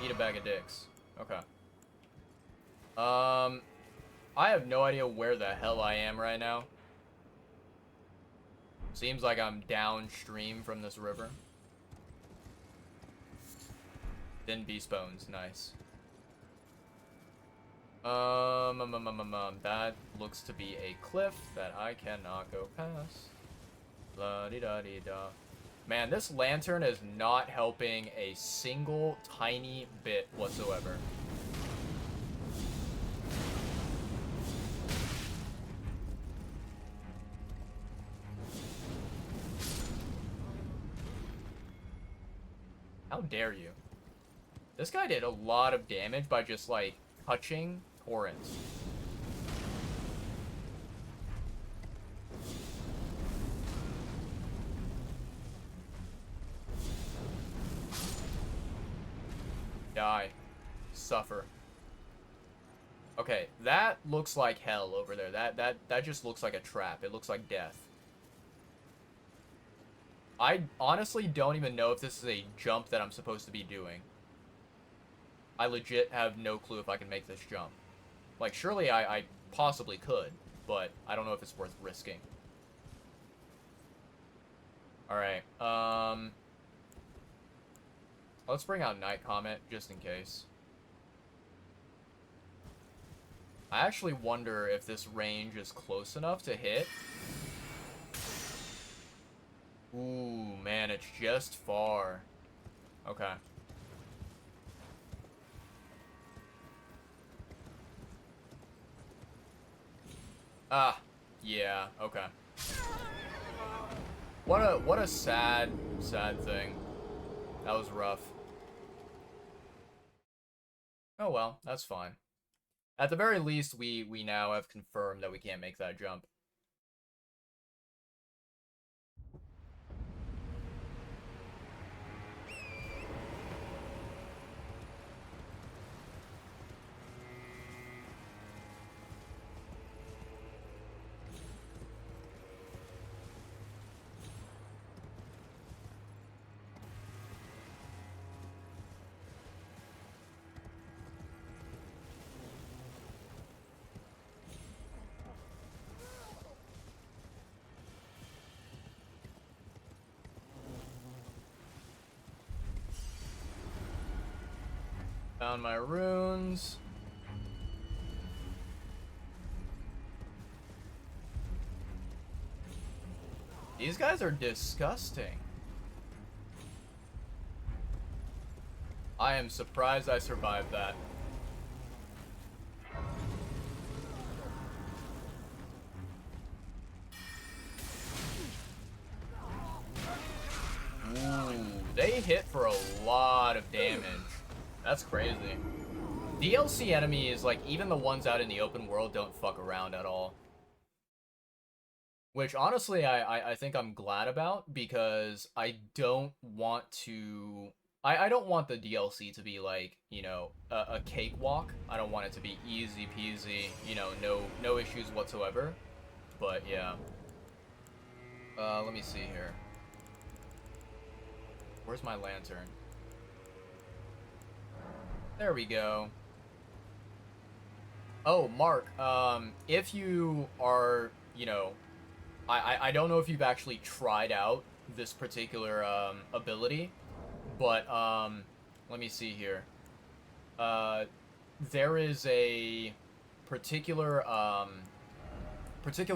Eat a bag of dicks. Okay. I have no idea where the hell I am right now. Seems like I'm downstream from this river. Thin beast bones, nice. That looks to be a cliff that I cannot go past. La-di-da-di-da. Man, this lantern is not helping a single tiny bit whatsoever. How dare you? This guy did a lot of damage by just, like, touching torrents. Die. Suffer. Okay, that looks like hell over there. That just looks like a trap. It looks like death. I honestly don't even know if this is a jump that I'm supposed to be doing. I legit have no clue if I can make this jump. Like, surely I possibly could, but I don't know if it's worth risking. Alright, let's bring out Night Comet, just in case. I actually wonder if this range is close enough to hit. Ooh, man, it's just far. Okay. Ah, yeah, okay. What a sad thing. That was rough. Oh well, that's fine. At the very least, we now have confirmed that we can't make that jump. Found my runes. These guys are disgusting. I am surprised I survived that. Ooh, they hit for a lot of damage. That's crazy. DLC enemies, like, even the ones out in the open world, don't fuck around at all. Which, honestly, I think I'm glad about, because I don't want to... I don't want the DLC to be, like, you know, a cakewalk. I don't want it to be easy peasy, you know, no issues whatsoever. But, yeah. Let me see here. Where's my lantern? There we go. Oh, Mark, if you are, you know... I don't know if you've actually tried out this particular ability, but let me see here. There is a particular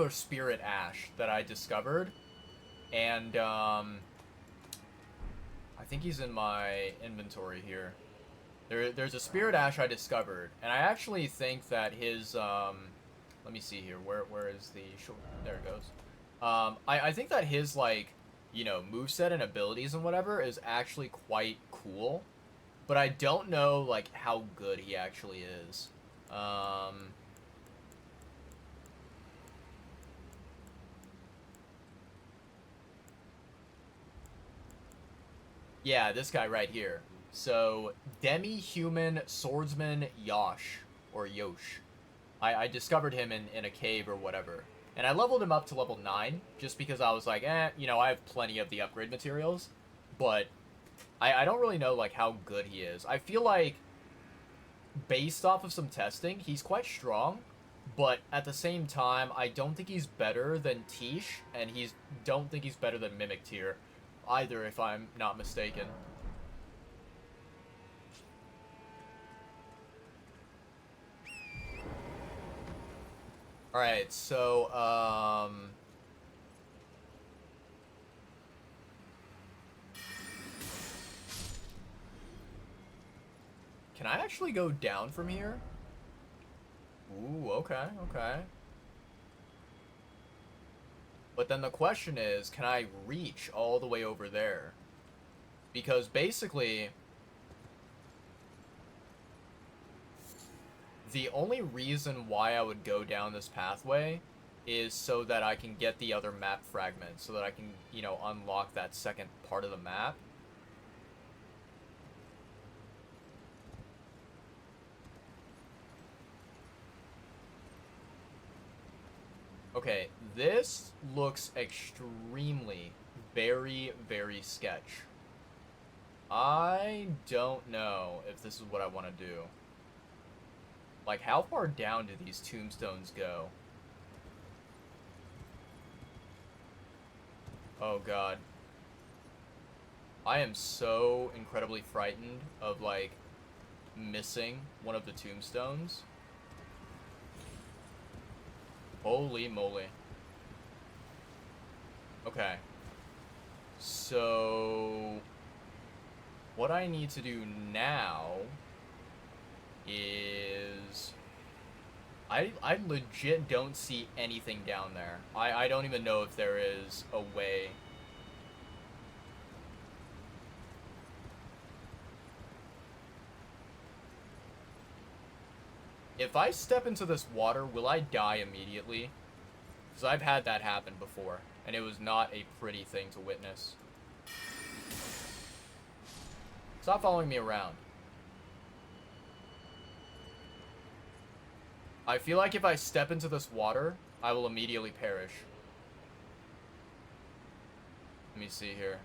spirit ash that I discovered, and I think he's in my inventory here. There's a spirit ash I discovered, and I actually think that his let me see here. Where is the short? There it goes. I think that his, like, you know, moveset and abilities and whatever is actually quite cool, but I don't know, like, how good he actually is. Yeah, this guy right here. So, Demi-Human Swordsman Yosh, or Yosh. I discovered him in a cave or whatever. And I leveled him up to level 9, just because I was like, you know, I have plenty of the upgrade materials. But I don't really know, like, how good he is. I feel like, based off of some testing, he's quite strong. But at the same time, I don't think he's better than Tish, and don't think he's better than Mimic Tier either, if I'm not mistaken. Alright, so, can I actually go down from here? Ooh, okay, okay. But then the question is, can I reach all the way over there? Because basically, the only reason why I would go down this pathway is so that I can get the other map fragment, so that I can, you know, unlock that second part of the map. Okay, this looks extremely, very, very sketch. I don't know if this is what I want to do. Like, how far down do these tombstones go? Oh, God. I am so incredibly frightened of, like, missing one of the tombstones. Holy moly. Okay. So, what I need to do now is... I legit don't see anything down there. I don't even know if there is a way. If I step into this water, will I die immediately? Because I've had that happen before, and it was not a pretty thing to witness. Stop following me around. I feel like if I step into this water, I will immediately perish. Let me see here.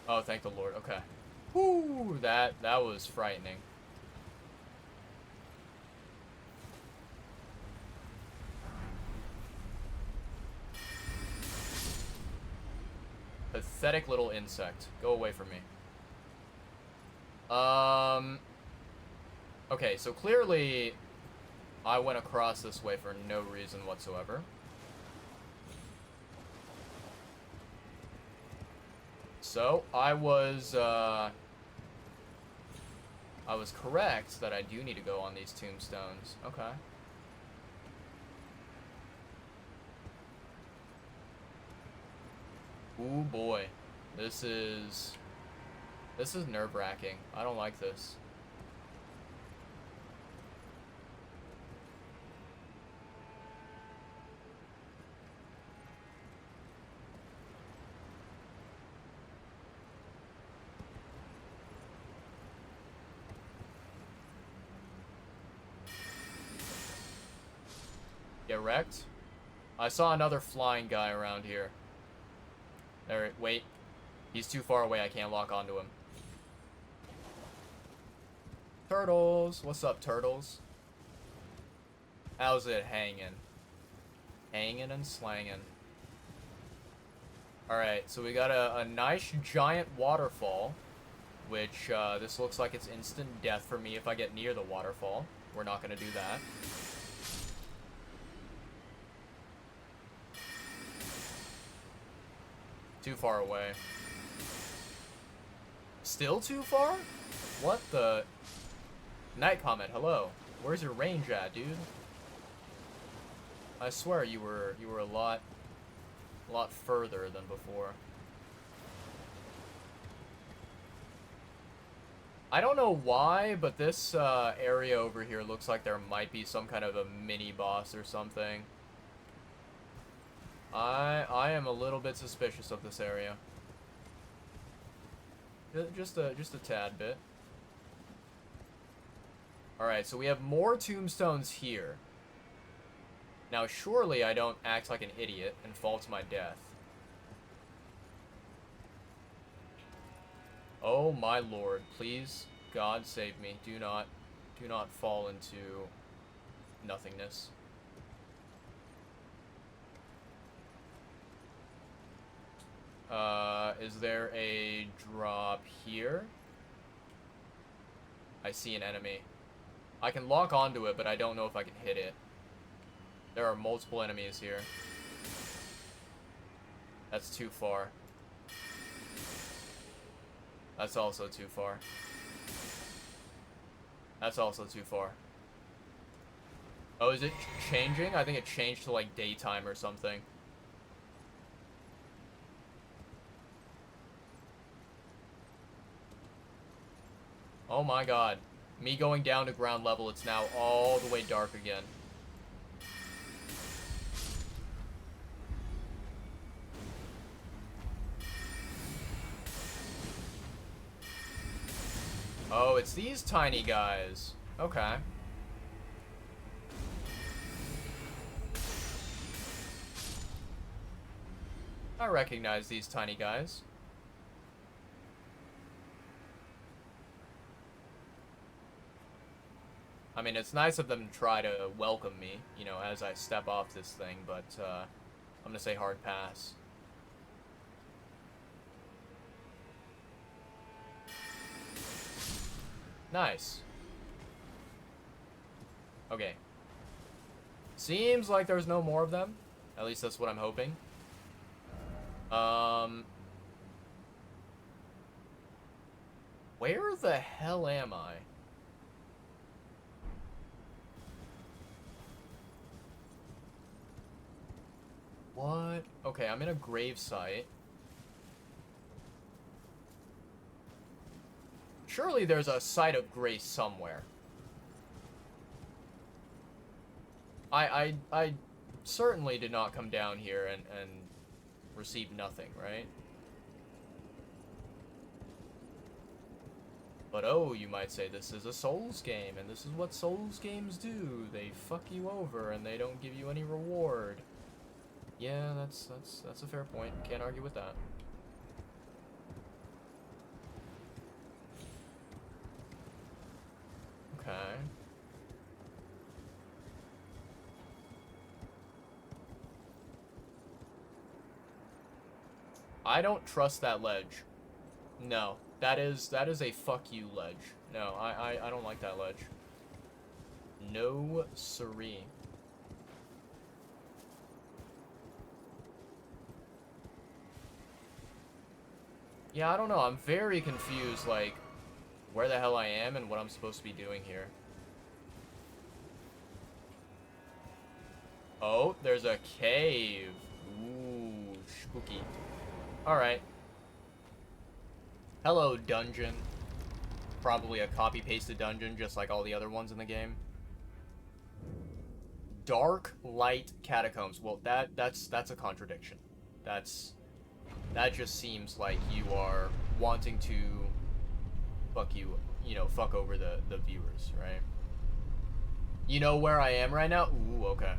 Oh, thank the Lord. Okay. Whoo, that was frightening. Pathetic little insect. Go away from me. Okay, so clearly I went across this way for no reason whatsoever. So, I was correct that I do need to go on these tombstones. Okay. Ooh, boy. This is nerve-wracking. I don't like this. Get wrecked? I saw another flying guy around here. There, wait. He's too far away, I can't lock onto him. Turtles! What's up, turtles? How's it hanging? Hanging and slanging. Alright, so we got a nice giant waterfall, which this looks like it's instant death for me if I get near the waterfall. We're not going to do that. Too far away. Still too far? What the? Night Comet, hello. Where's your range at, dude? I swear you were a lot further than before. I don't know why, but this area over here looks like there might be some kind of a mini boss or something. I am a little bit suspicious of this area. Just a tad bit. Alright, so we have more tombstones here. Now, surely I don't act like an idiot and fall to my death. Oh my lord, please, God save me. Do not fall into nothingness. Is there a drop here? I see an enemy. I can lock onto it, but I don't know if I can hit it. There are multiple enemies here. That's too far. That's also too far. That's also too far. Oh, is it changing? I think it changed to, like, daytime or something. Oh my god. Me going down to ground level, it's now all the way dark again. Oh, it's these tiny guys. Okay. I recognize these tiny guys. I mean, it's nice of them to try to welcome me, you know, as I step off this thing, but I'm gonna say hard pass. Nice. Okay. Seems like there's no more of them. At least that's what I'm hoping. Where the hell am I? What? Okay, I'm in a grave site. Surely there's a site of grace somewhere. I certainly did not come down here and receive nothing, right? But oh, you might say this is a Souls game, and this is what Souls games do. They fuck you over, and they don't give you any reward. Yeah, that's a fair point. Can't argue with that. Okay. I don't trust that ledge. No. That is a fuck you ledge. No, I don't like that ledge. No siree. Yeah, I don't know. I'm very confused, like, where the hell I am and what I'm supposed to be doing here. Oh, there's a cave. Ooh, spooky. Alright. Hello, dungeon. Probably a copy-pasted dungeon, just like all the other ones in the game. Dark light catacombs. Well, that's a contradiction. That just seems like you are wanting to fuck over the viewers, right? You know where I am right now? Ooh, okay.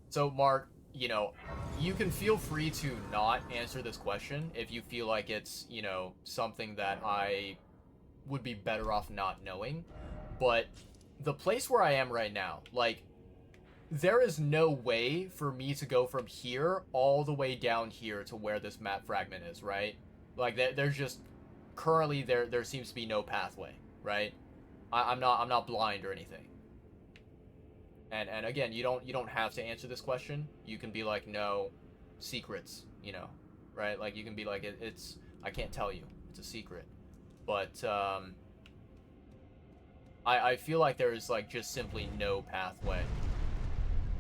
So, Mark, you can feel free to not answer this question if you feel like it's, something that I would be better off not knowing. But the place where I am right now, like, there is no way for me to go from here all the way down here to where this map fragment is, right? Like, there's just currently there seems to be no pathway, right? I'm not blind or anything. And again, you don't have to answer this question. You can be like, no, secrets, right? Like, you can be like, it's I can't tell you, it's a secret. But I feel like there is, like, just simply no pathway.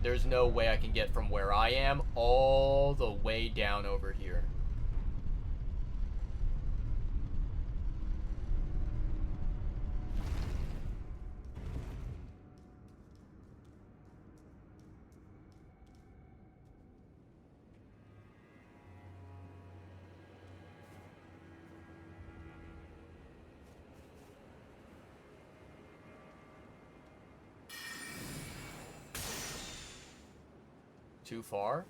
There's no way I can get from where I am all the way down over here. Too far?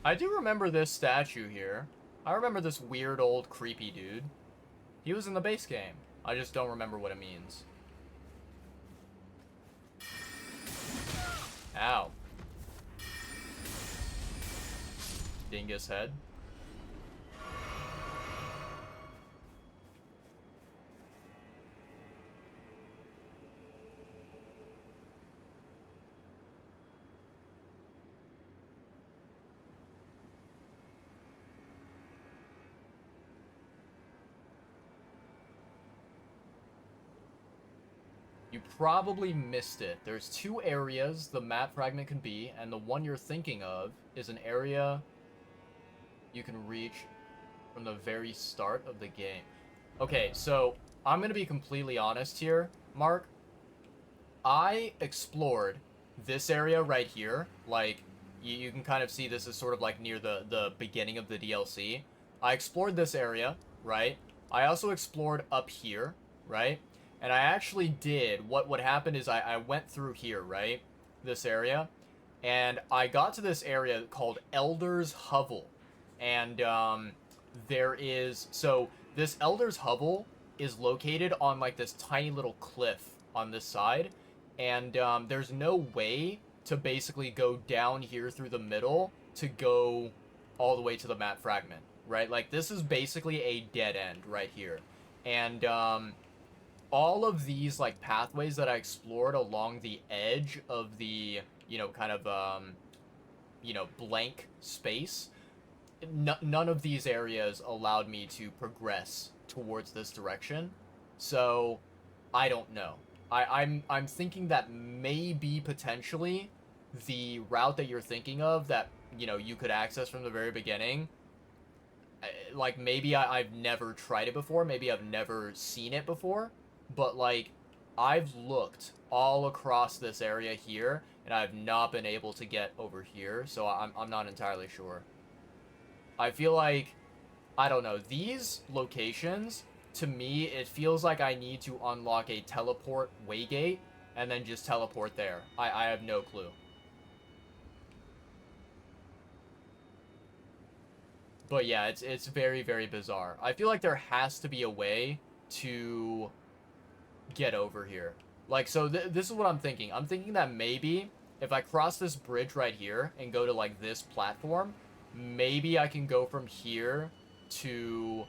I do remember this statue here. I remember this weird old creepy dude. He was in the base game. I just don't remember what it means. Ow. Dingus head. You probably missed it. There's two areas the map fragment can be, and the one you're thinking of is an area you can reach from the very start of the game. Okay, so I'm going to be completely honest here, Mark. I explored this area right here. Like, you can kind of see this is sort of like near the beginning of the DLC. I explored this area, right? I also explored up here, right? And I actually did, what happened is I went through here, right? This area. And I got to this area called Elder's Hovel. And so this Elder's Hovel is located on like this tiny little cliff on this side. And there's no way to basically go down here through the middle to go all the way to the map fragment, right? Like, this is basically a dead end right here. And all of these, like, pathways that I explored along the edge of the, kind of, blank space, none of these areas allowed me to progress towards this direction. So, I don't know. I'm thinking that maybe, potentially, the route that you're thinking of that, you could access from the very beginning, like, maybe I've never tried it before, maybe I've never seen it before, but, like, I've looked all across this area here, and I've not been able to get over here, so I'm not entirely sure. I feel like, I don't know, these locations to me, it feels like I need to unlock a teleport waygate and then just teleport there. I have no clue. But yeah, it's very, very bizarre. I feel like there has to be a way to get over here. Like, so this is what I'm thinking. I'm thinking that maybe if I cross this bridge right here and go to, like, this platform, maybe I can go from here to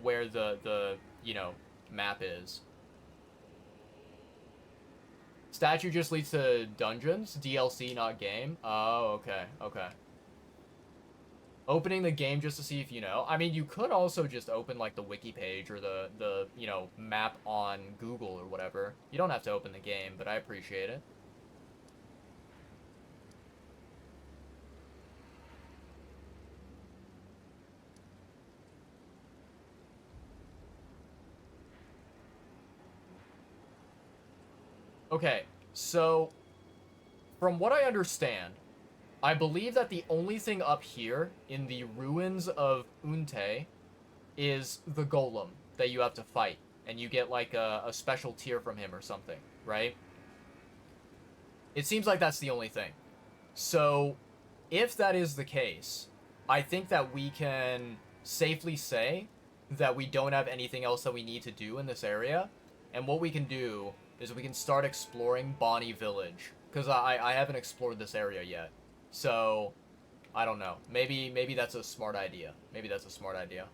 where the you know, map is. Statue just leads to dungeons? DLC, not game? Oh, okay, okay. Opening the game just to see if you know. I mean, you could also just open, like, the wiki page or the you know, map on Google or whatever. You don't have to open the game, but I appreciate it. Okay, so from what I understand, I believe that the only thing up here in the ruins of Unte is the golem that you have to fight, and you get like a special tier from him or something, right? It seems like that's the only thing. So, if that is the case, I think that we can safely say that we don't have anything else that we need to do in this area, and what we can do is we can start exploring Bonnie Village, because I haven't explored this area yet. So, I don't know. Maybe that's a smart idea. Maybe that's a smart idea.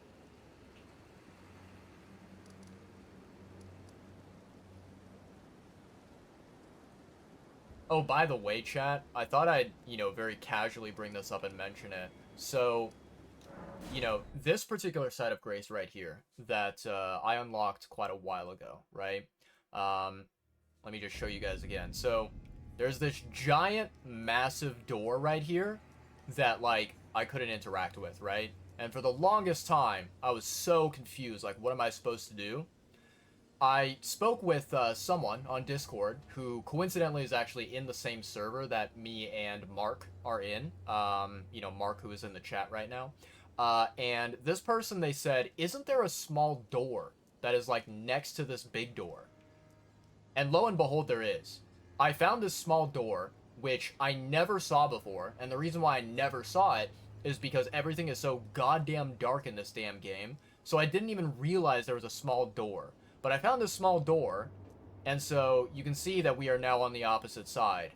Oh, by the way, chat, I thought I'd, you know, very casually bring this up and mention it. So, you know, this particular site of grace right here that I unlocked quite a while ago, right? Let me just show you guys again. So, there's this giant, massive door right here that, like, I couldn't interact with, right? And for the longest time, I was so confused, like, what am I supposed to do? I spoke with someone on Discord who coincidentally is actually in the same server that me and Mark are in. You know, Mark, who is in the chat right now. And this person, they said, isn't there a small door that is, like, next to this big door? And lo and behold, there is. I found this small door, which I never saw before, and the reason why I never saw it is because everything is so goddamn dark in this damn game, so I didn't even realize there was a small door. But I found this small door, and so you can see that we are now on the opposite side.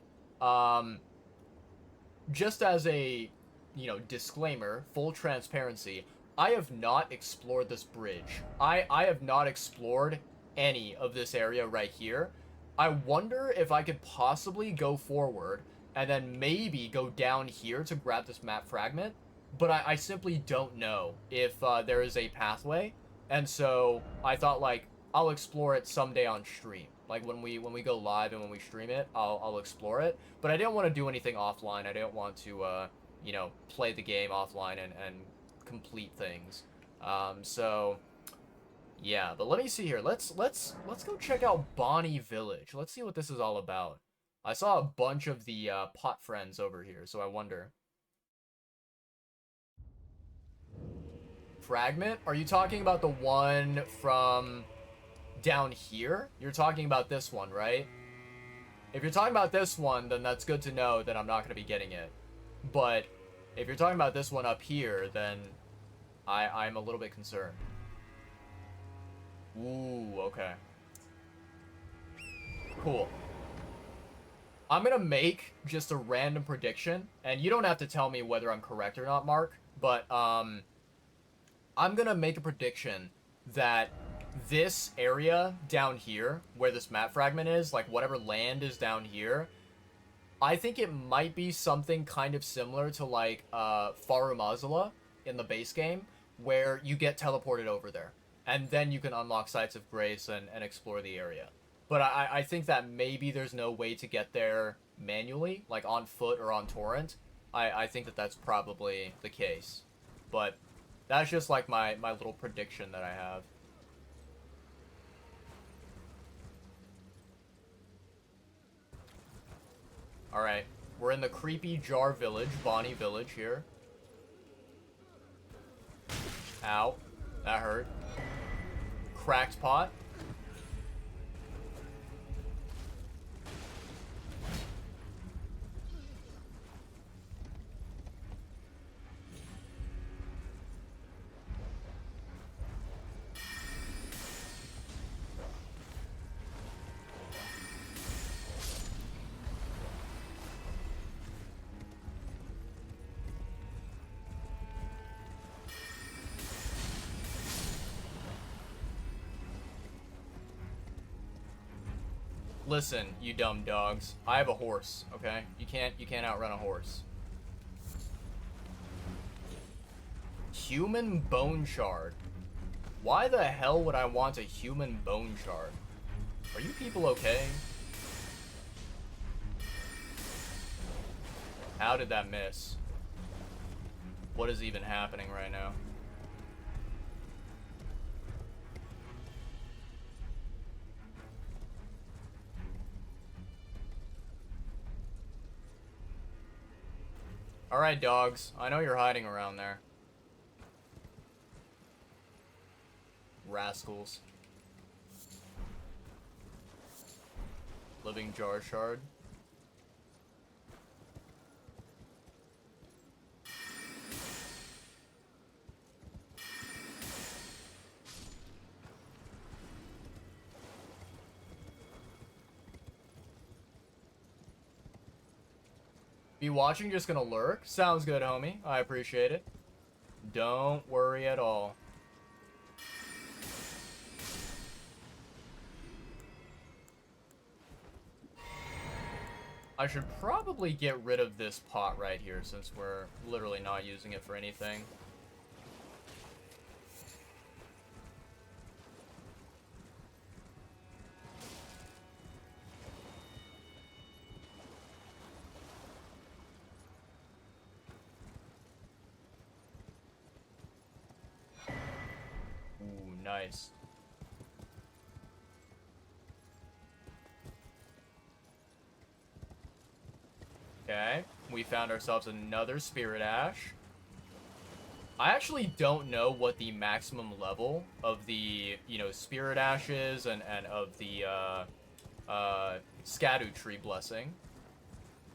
Just as a, you know, disclaimer, full transparency, I have not explored this bridge. I have not explored any of this area right here. I wonder if I could possibly go forward and then maybe go down here to grab this map fragment, but I simply don't know if there is a pathway, and so I thought, like, I'll explore it someday on stream. Like, when we go live and when we stream it, I'll explore it. But I didn't want to do anything offline. I didn't want to, you know, play the game offline and complete things. So, yeah. But let me see here. Let's go check out Bonnie Village. Let's see what this is all about. I saw a bunch of the pot friends over here, so I wonder. Fragment? Are you talking about the one from down here? You're talking about this one, right? If you're talking about this one, then that's good to know that I'm not going to be getting it. But if you're talking about this one up here, then I'm a little bit concerned. Ooh, okay. Cool. I'm going to make just a random prediction, and you don't have to tell me whether I'm correct or not, Mark, but I'm going to make a prediction that this area down here, where this map fragment is, like whatever land is down here, I think it might be something kind of similar to, like, Farumazala in the base game, where you get teleported over there, and then you can unlock Sites of Grace and explore the area. But I think that maybe there's no way to get there manually, like on foot or on torrent. I think that that's probably the case. But that's just like my little prediction that I have. Alright, we're in the creepy jar village, Bonnie Village here. Ow. That hurt. cracked pot. Listen, you dumb dogs. I have a horse, okay? You can't outrun a horse. Human bone shard. Why the hell would I want a human bone shard? Are you people okay? How did that miss? What is even happening right now? Alright, dogs. I know you're hiding around there. Rascals. Living jar shard. Be watching, just gonna lurk? Sounds good, homie. I appreciate it. Don't worry at all. I should probably get rid of this pot right here since we're literally not using it for anything. Ooh, nice. Okay, we found ourselves another Spirit Ash. I actually don't know what the maximum level of the, Spirit Ash is and of the, Scadu Tree Blessing.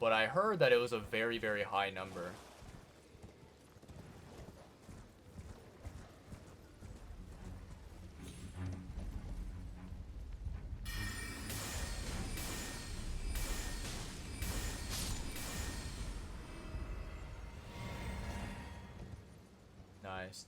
But I heard that it was a very, very high number. Nice.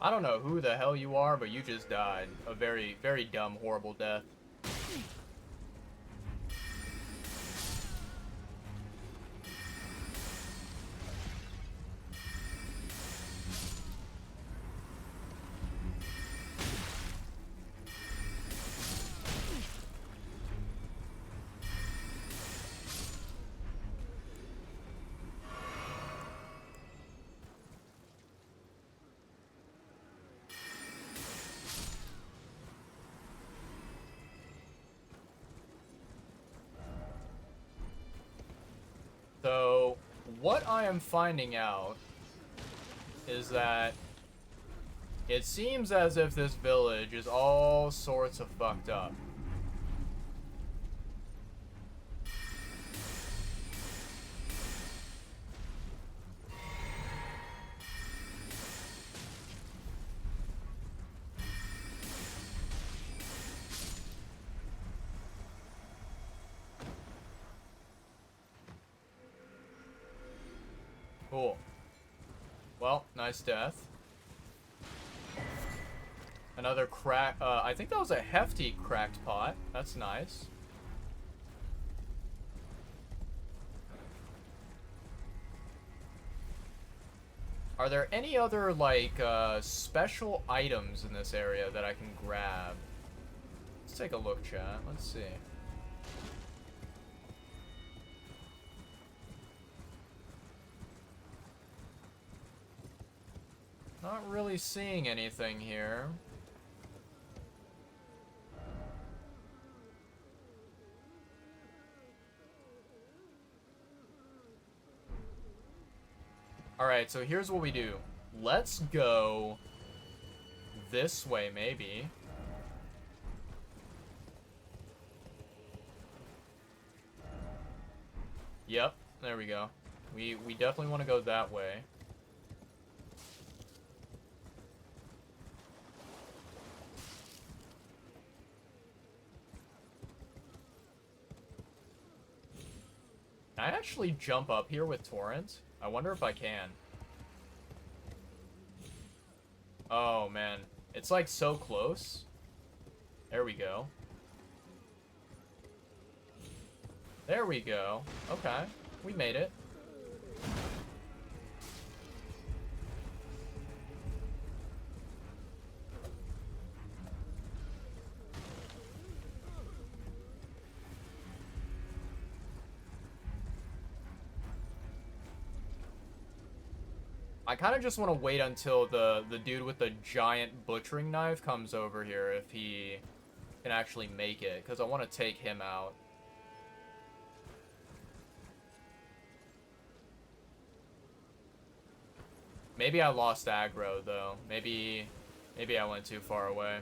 I don't know who the hell you are, but you just died. A very, very dumb, horrible death. So, what I am finding out is that it seems as if this village is all sorts of fucked up. Cool. Well, nice death. Another crack. I think that was a hefty cracked pot. That's nice. Are there any other, like, special items in this area that I can grab? Let's take a look, chat. Let's see. Not really seeing anything here. Alright, so here's what we do. Let's go this way, maybe. Yep, there we go. We definitely want to go that way. Can I actually jump up here with Torrent? I wonder if I can. Oh, man. It's, like, so close. There we go. There we go. Okay. We made it. I kind of just want to wait until the dude with the giant butchering knife comes over here if he can actually make it, because I want to take him out. Maybe I lost aggro, though. Maybe I went too far away.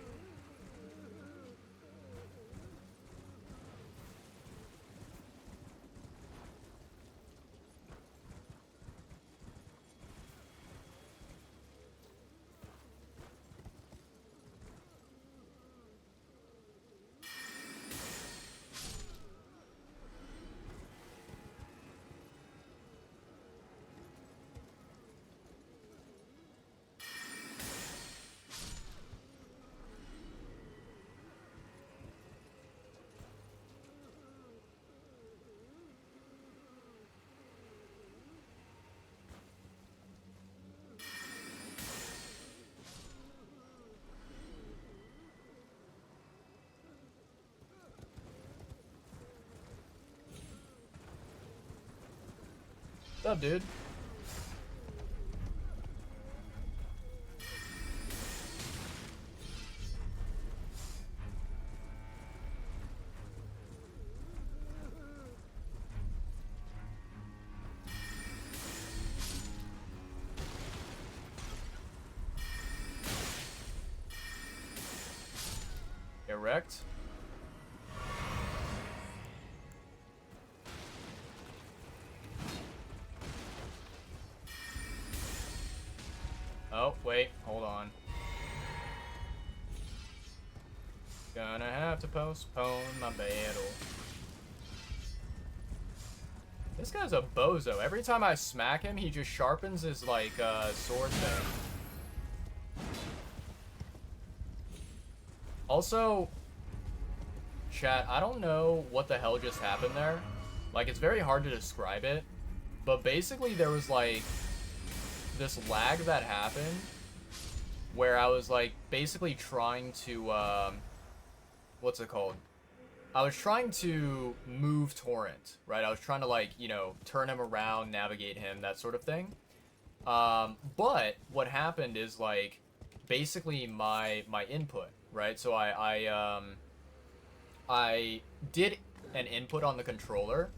What's up, dude? Erect. Oh, wait, hold on. Gonna have to postpone my battle. This guy's a bozo. Every time I smack him, he just sharpens his, like, sword thing. Also, chat, I don't know what the hell just happened there. Like, it's very hard to describe it. But basically, there was, like, this lag that happened where I was, like, basically trying to, what's it called? I was trying to move Torrent, right? I was trying to, like, you know, turn him around, navigate him, that sort of thing. But what happened is, like, basically my input, right? So I did an input on the controller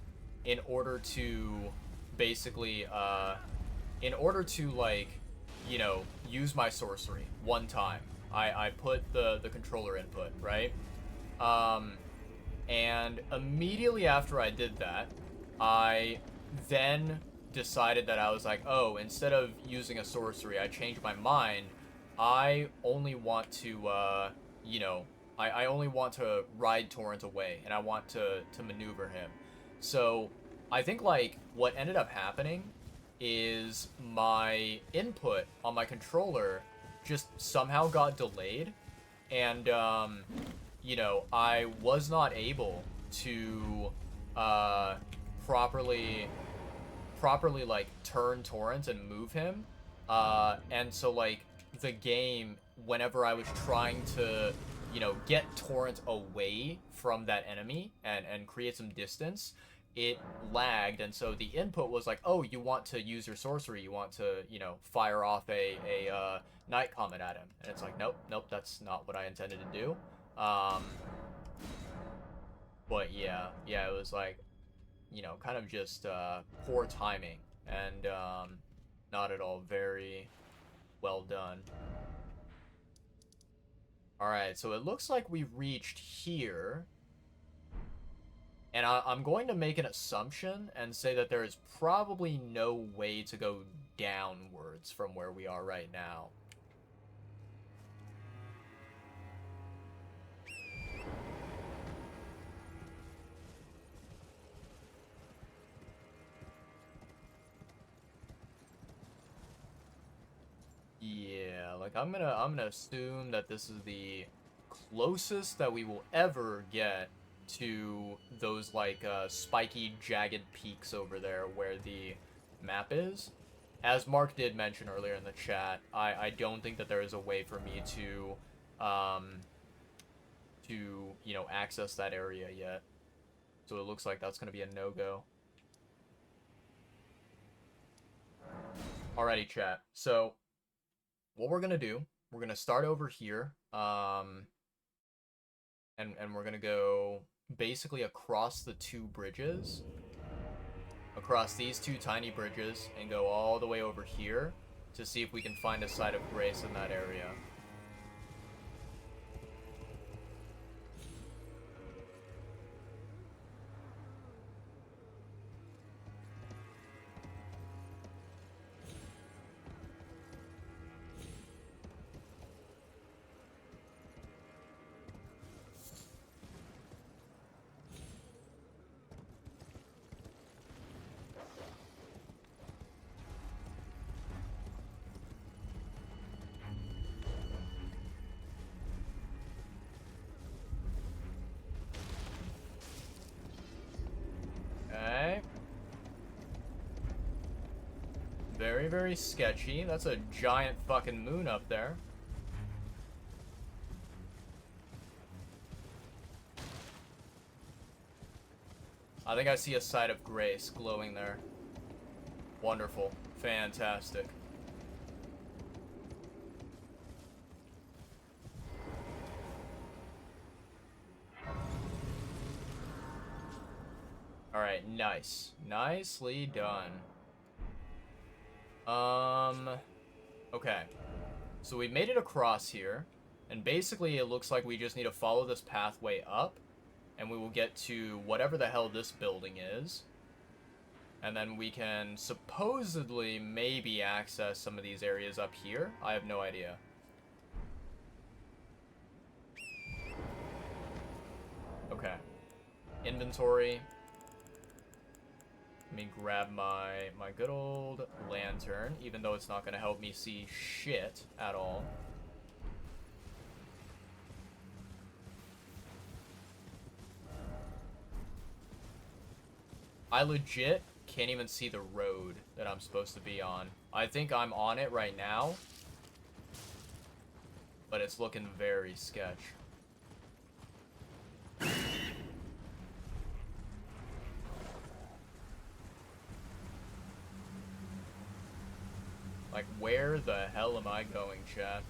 in order to basically, like, you know, use my sorcery one time. I put the controller input, right? And immediately after I did that, I then decided that I was like, oh, instead of using a sorcery, I changed my mind. I only want to, you know, I only want to ride Torrent away, and I want to maneuver him. So I think, like, what ended up happening is my input on my controller just somehow got delayed, and, you know, I was not able to, properly, like, turn Torrent and move him, And so, like, the game, whenever I was trying to, you know, get Torrent away from that enemy and create some distance, it lagged. And so the input was like, oh, you want to use your sorcery, you want to, you know, fire off a Night Comet at him. And it's like, nope, nope, that's not what I intended to do. But yeah, it was like, you know, kind of just poor timing and not at all very well done. Alright, so it looks like we've reached here. And I'm going to make an assumption and say that there is probably no way to go downwards from where we are right now. Yeah, like I'm gonna assume that this is the closest that we will ever get to those like spiky jagged peaks over there where the map is. As Mark did mention earlier in the chat, I don't think that there is a way for me to you know, access that area yet. So it looks like that's gonna be a no-go. Alrighty, chat. So what we're gonna do, we're gonna start over here, and we're gonna go basically across the two bridges, across these two tiny bridges, and go all the way over here to see if we can find a site of grace in that area. Okay. Very, very sketchy. That's a giant fucking moon up there. I think I see a site of grace glowing there. Wonderful. Fantastic. Alright, nice. Nicely done. Okay. So we made it across here, and basically it looks like we just need to follow this pathway up, and we will get to whatever the hell this building is. And then we can supposedly maybe access some of these areas up here. I have no idea. Okay. Inventory. Let me grab my good old lantern, even though it's not going to help me see shit at all. I legit can't even see the road that I'm supposed to be on. I think I'm on it right now, but it's looking very sketch. Like, where the hell am I going, chat?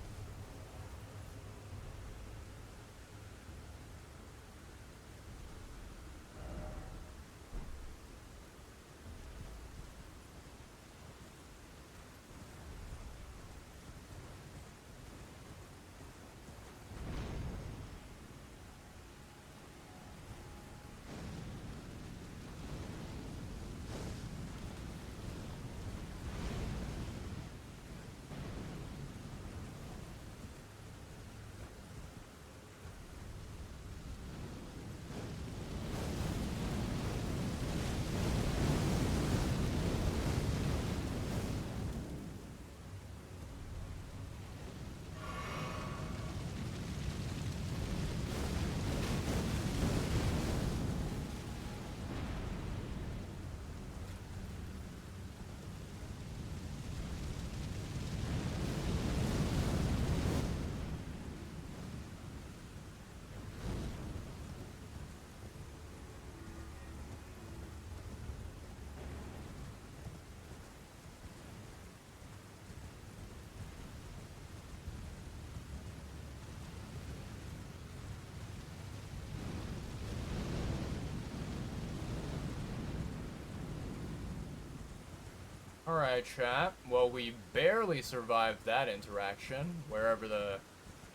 Alright, chat. Well, we barely survived that interaction, wherever the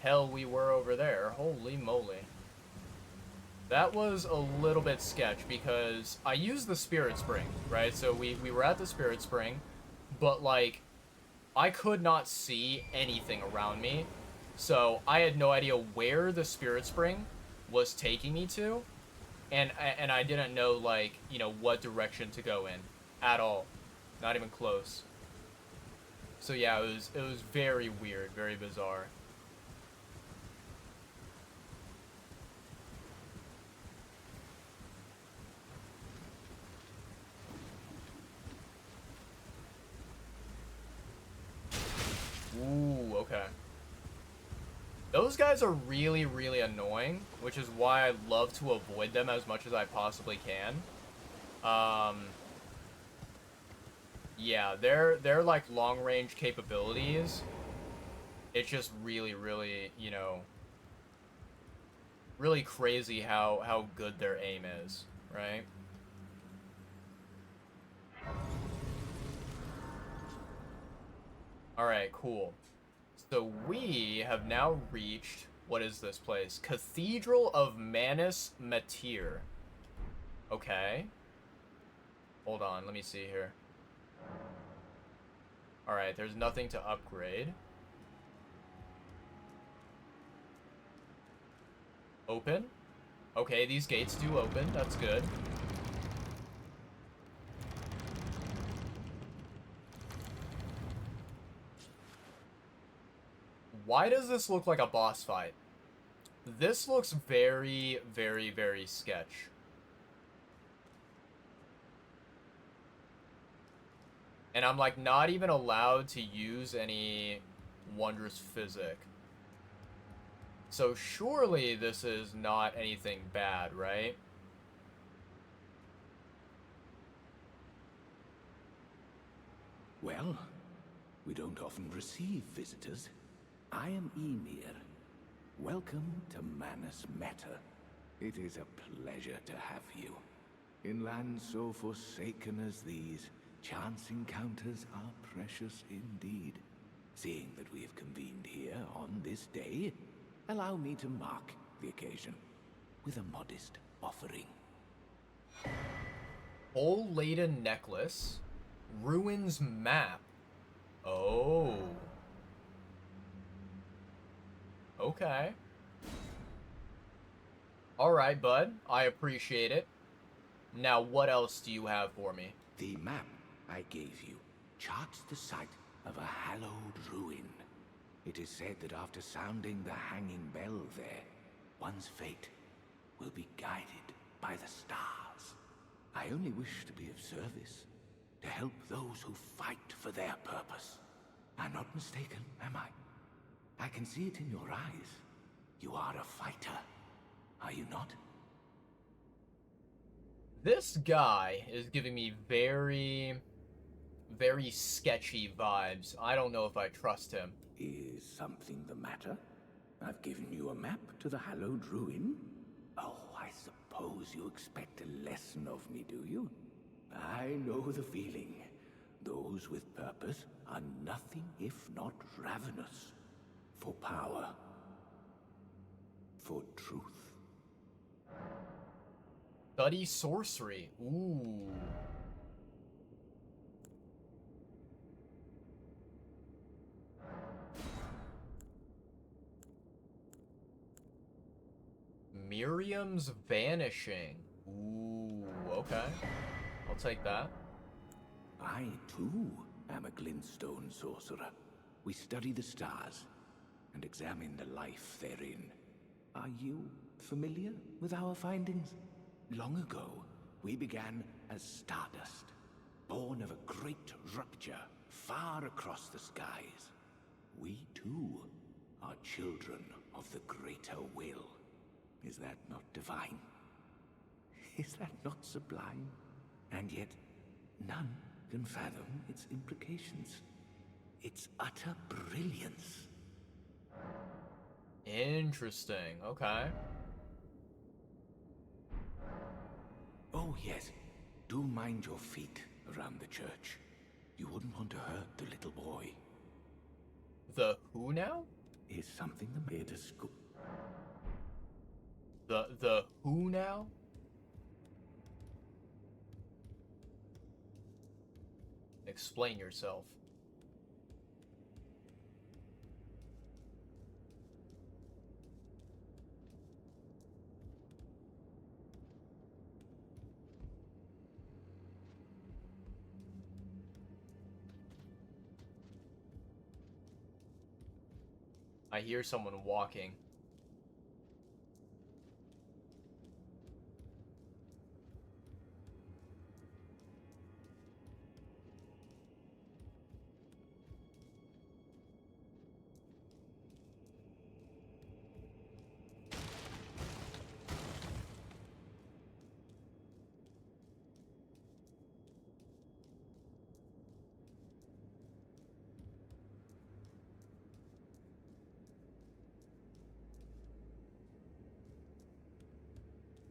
hell we were over there. Holy moly. That was a little bit sketch, because I used the Spirit Spring, right? So we were at the Spirit Spring, but, like, I could not see anything around me. So I had no idea where the Spirit Spring was taking me to, and I didn't know, like, you know, what direction to go in at all. Not even close. So yeah, it was very weird, very bizarre. Ooh, okay. Those guys are really, really annoying, which is why I love to avoid them as much as I possibly can. Yeah, they're like long-range capabilities. It's just really, really, you know, really crazy how good their aim is, right? Alright, cool. So we have now reached, what is this place? Cathedral of Manus Matir. Okay. Hold on, let me see here. Alright, there's nothing to upgrade. Open. Okay, these gates do open, that's good. Why does this look like a boss fight? This looks very, very, very sketch. And I'm like not even allowed to use any wondrous physic. So surely this is not anything bad, right? Well, we don't often receive visitors. I am Emir. Welcome to Manus Meta. It is a pleasure to have you. In lands so forsaken as these, chance encounters are precious indeed. Seeing that we have convened here on this day, allow me to mark the occasion with a modest offering. Hole-laden necklace. Ruins map. Oh. Okay. Alright, bud. I appreciate it. Now, what else do you have for me? The map I gave you charts the site of a hallowed ruin. It is said that after sounding the hanging bell there, one's fate will be guided by the stars. I only wish to be of service, to help those who fight for their purpose. I'm not mistaken, am I? I can see it in your eyes. You are a fighter, are you not? This guy is giving me very, very sketchy vibes. I don't know if I trust him. Is something the matter? I've given you a map to the hallowed ruin. Oh, I suppose you expect a lesson of me, do you? I know the feeling. Those with purpose are nothing if not ravenous. For power. For truth. Study sorcery. Ooh. Miriam's vanishing. Ooh, okay. I'll take that. I, too, am a glintstone sorcerer. We study the stars and examine the life therein. Are you familiar with our findings? Long ago, we began as stardust, born of a great rupture far across the skies. We, too, are children of the greater will. Is that not divine? Is that not sublime? And yet, none can fathom its implications. Its utter brilliance. Interesting. Okay. Oh yes, do mind your feet around the church. You wouldn't want to hurt the little boy. The who now? Is something the matter to school? The who now? Explain yourself. I hear someone walking.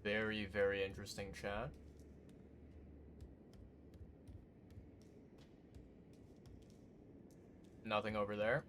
Very, very interesting, chat. Nothing over there.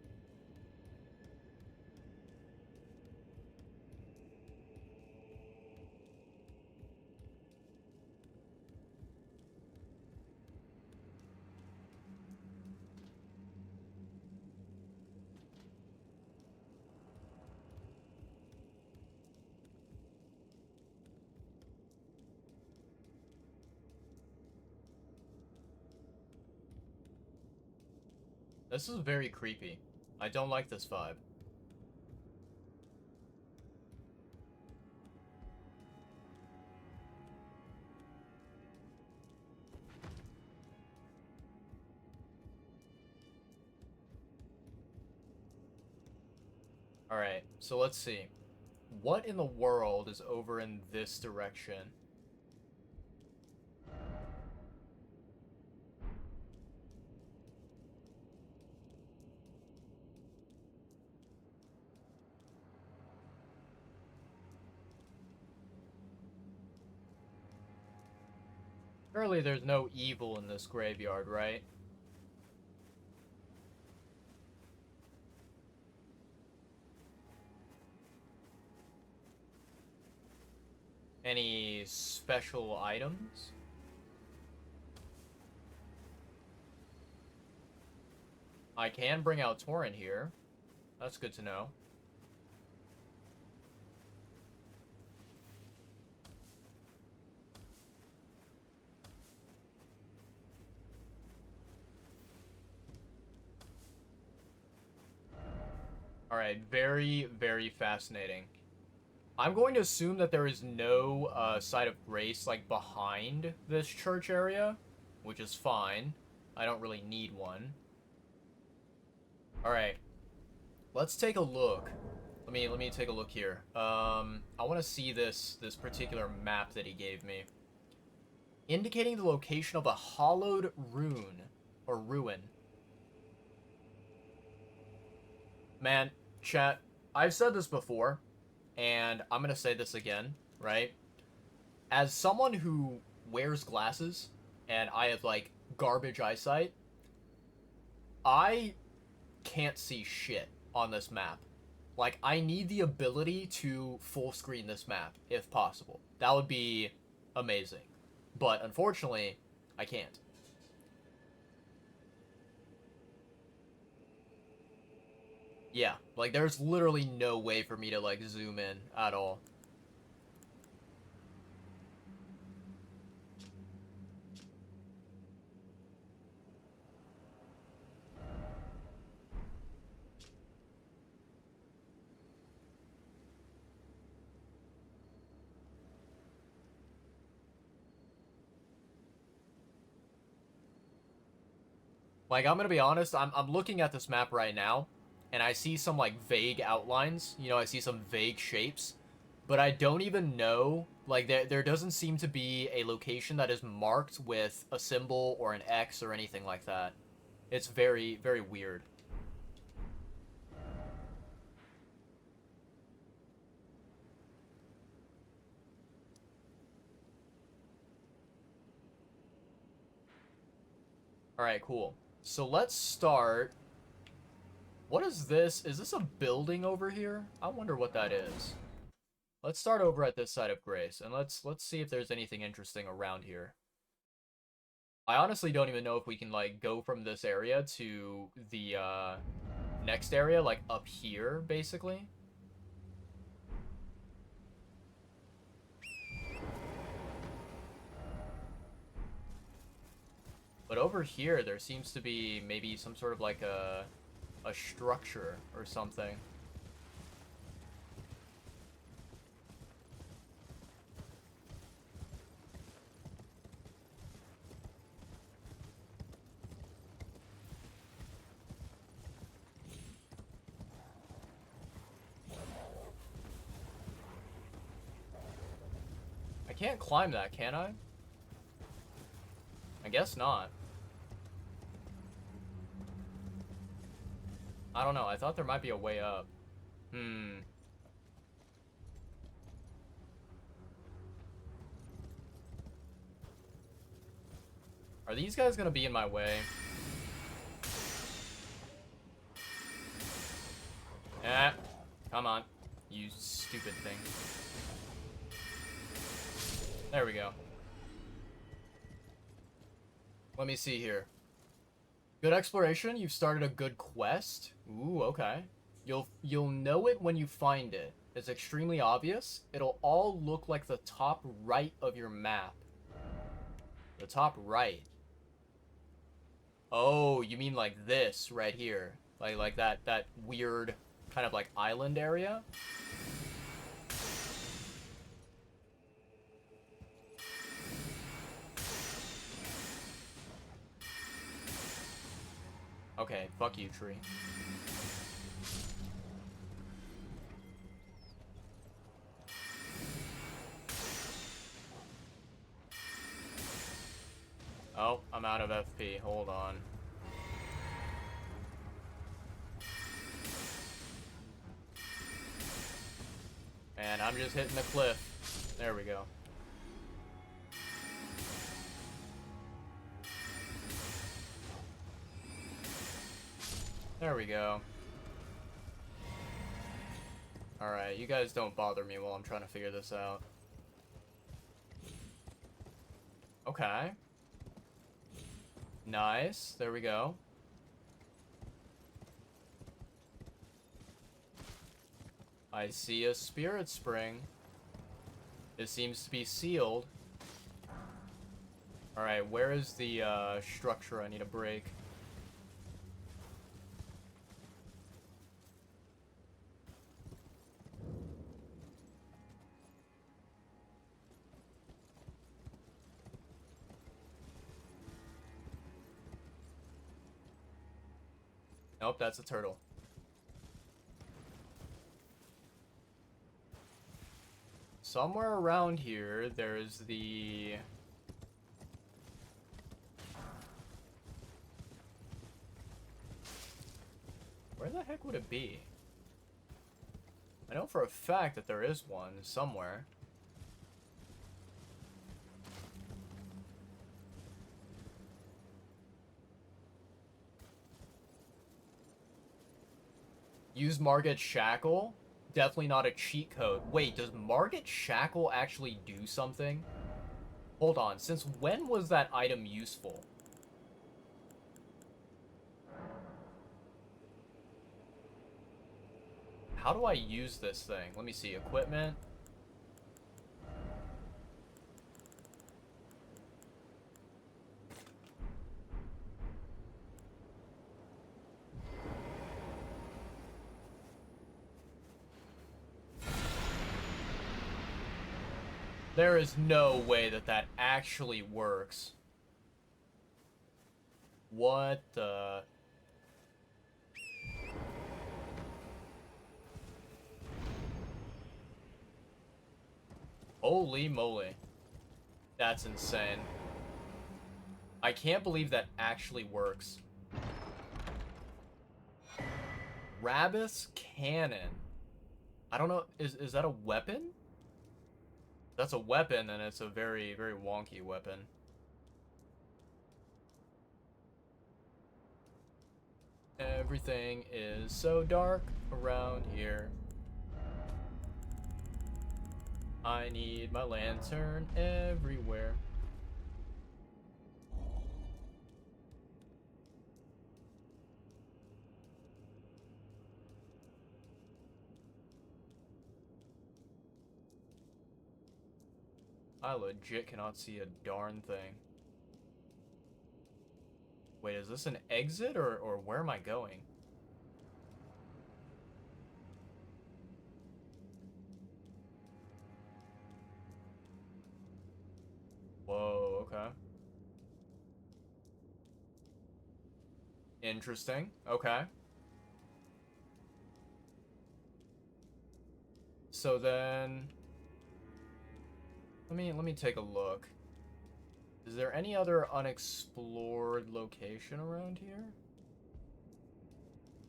This is very creepy. I don't like this vibe. Alright, so let's see. What in the world is over in this direction? Surely there's no evil in this graveyard, right? Any special items? I can bring out Torrent here. That's good to know. Alright, very, very fascinating. I'm going to assume that there is no site of grace, like, behind this church area, which is fine. I don't really need one. Alright. Let's take a look. Let me take a look here. I want to see this particular map that he gave me. Indicating the location of a hollowed rune, or ruin. Man, chat, I've said this before, and I'm gonna say this again, right? As someone who wears glasses, and I have, like, garbage eyesight, I can't see shit on this map. Like, I need the ability to full screen this map, if possible. That would be amazing. But, unfortunately, I can't. Yeah, like, there's literally no way for me to, like, zoom in at all. Like, I'm gonna be honest, I'm looking at this map right now, and I see some, like, vague outlines. You know, I see some vague shapes. But I don't even know, like, there doesn't seem to be a location that is marked with a symbol or an X or anything like that. It's very, very weird. Alright, cool. So let's start. What is this? Is this a building over here? I wonder what that is. Let's start over at this side of Grace, and let's see if there's anything interesting around here. I honestly don't even know if we can, like, go from this area to the, next area, like, up here, basically. But over here, there seems to be maybe some sort of, like, a structure or something. I can't climb that, can I? I guess not. I don't know. I thought there might be a way up. Are these guys gonna be in my way? Eh. Come on. You stupid thing. There we go. Let me see here. Good exploration. You've started a good quest. Ooh, okay. You'll know it when you find it. It's extremely obvious. It'll all look like the top right of your map. The top right. Oh, you mean like this right here. Like that weird kind of like island area? Okay, fuck you, tree. Oh, I'm out of FP. Hold on. Man, I'm just hitting the cliff. There we go. There we go. Alright, you guys don't bother me while I'm trying to figure this out. Okay. Nice. There we go. I see a spirit spring. It seems to be sealed. Alright, where is the structure I need to break? Nope, that's a turtle. Somewhere around here, there's the... Where the heck would it be? I know for a fact that there is one somewhere. Use Margit Shackle? Definitely not a cheat code. Wait, does Margit Shackle actually do something? Hold on, since when was that item useful? How do I use this thing? Let me see, equipment. There is no way that that actually works. What the... Holy moly. That's insane. I can't believe that actually works. Rabus Cannon. I don't know, is that a weapon? That's a weapon, and it's a very, very wonky weapon. Everything is so dark around here. I need my lantern everywhere. I legit cannot see a darn thing. Wait, is this an exit or where am I going? Whoa, okay. Interesting. Okay. So then let me take a look. Is there any other unexplored location around here?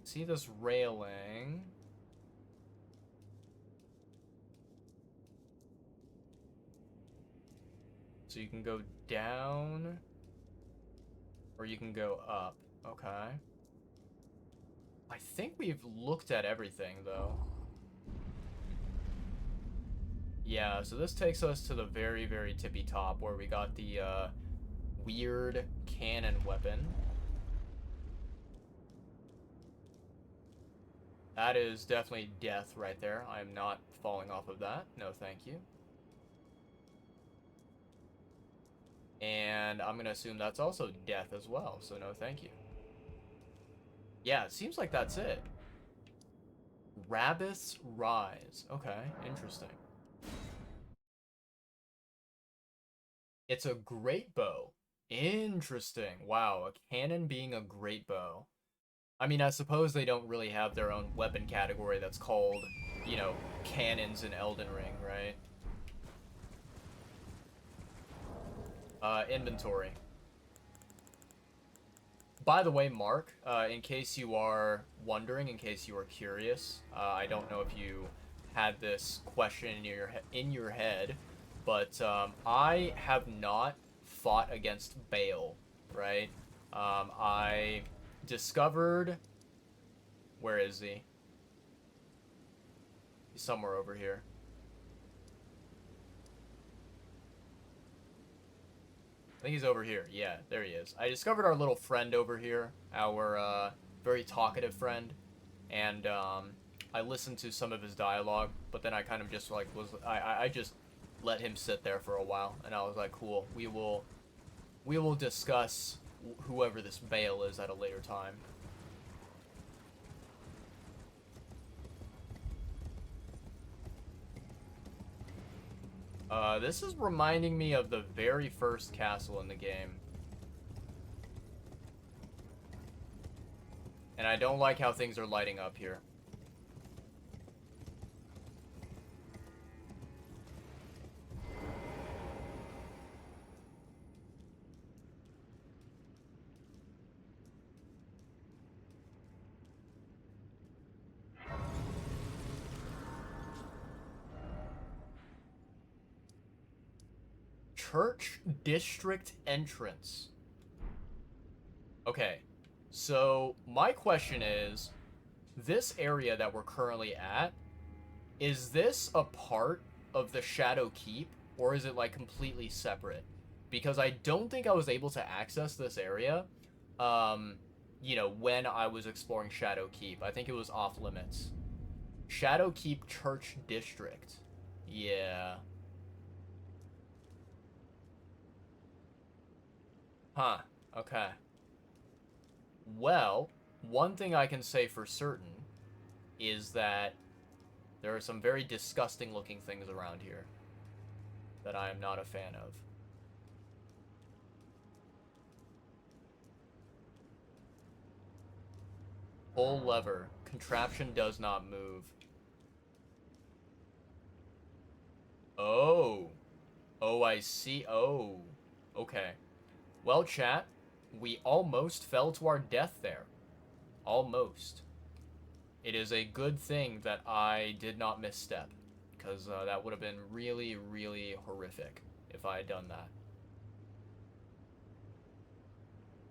See this railing. So you can go down or you can go up. Okay. I think we've looked at everything though. Yeah, so this takes us to the very, very tippy top where we got the weird cannon weapon. That is definitely death right there. I am not falling off of that. No, thank you. And I'm going to assume that's also death as well, so no thank you. Yeah, it seems like that's it. Rabbith's Rise. Okay, interesting. It's a great bow. Interesting. Wow, a cannon being a great bow. I mean, I suppose they don't really have their own weapon category that's called, you know, cannons in Elden Ring, right? Inventory. By the way, Mark, in case you are wondering, in case you are curious, I don't know if you had this question in your head, but I have not fought against Bale, right? I discovered. Where is he? He's somewhere over here. I think he's over here. Yeah, there he is. I discovered our little friend over here, our very talkative friend, and I listened to some of his dialogue, but then I kind of just like I just let him sit there for a while, and I was like, cool, we will discuss whoever this Bale is at a later time. This is reminding me of the very first castle in the game. And I don't like how things are lighting up here. Church District entrance. Okay, so my question is, this area that we're currently at, is this a part of the Shadow Keep, or is it like completely separate? Because I don't think I was able to access this area, you know, when I was exploring Shadow Keep. I think it was off limits. Shadow Keep Church District. Yeah. Huh. Okay. Well, one thing I can say for certain is that there are some very disgusting looking things around here that I am not a fan of. Pull lever. Contraption does not move. Oh. Oh, I see. Oh. Okay. Well, chat, we almost fell to our death there. Almost. It is a good thing that I did not misstep, because that would have been really, really horrific if I had done that.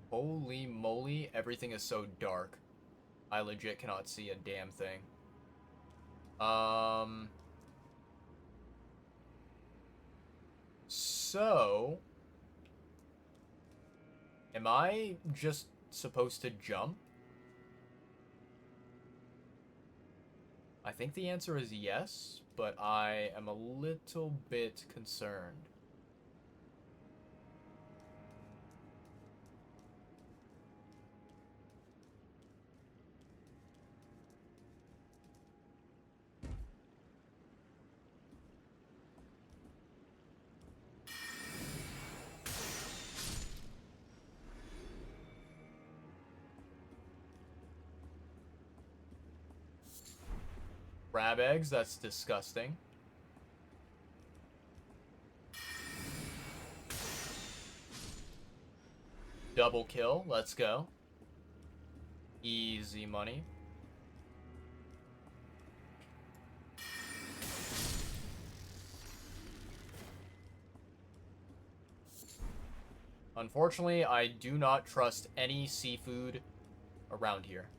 Holy moly, everything is so dark. I legit cannot see a damn thing. So... Am I just supposed to jump? I think the answer is yes, but I am a little bit concerned. Crab eggs, that's disgusting. Double kill, let's go. Easy money. Unfortunately, I do not trust any seafood around here.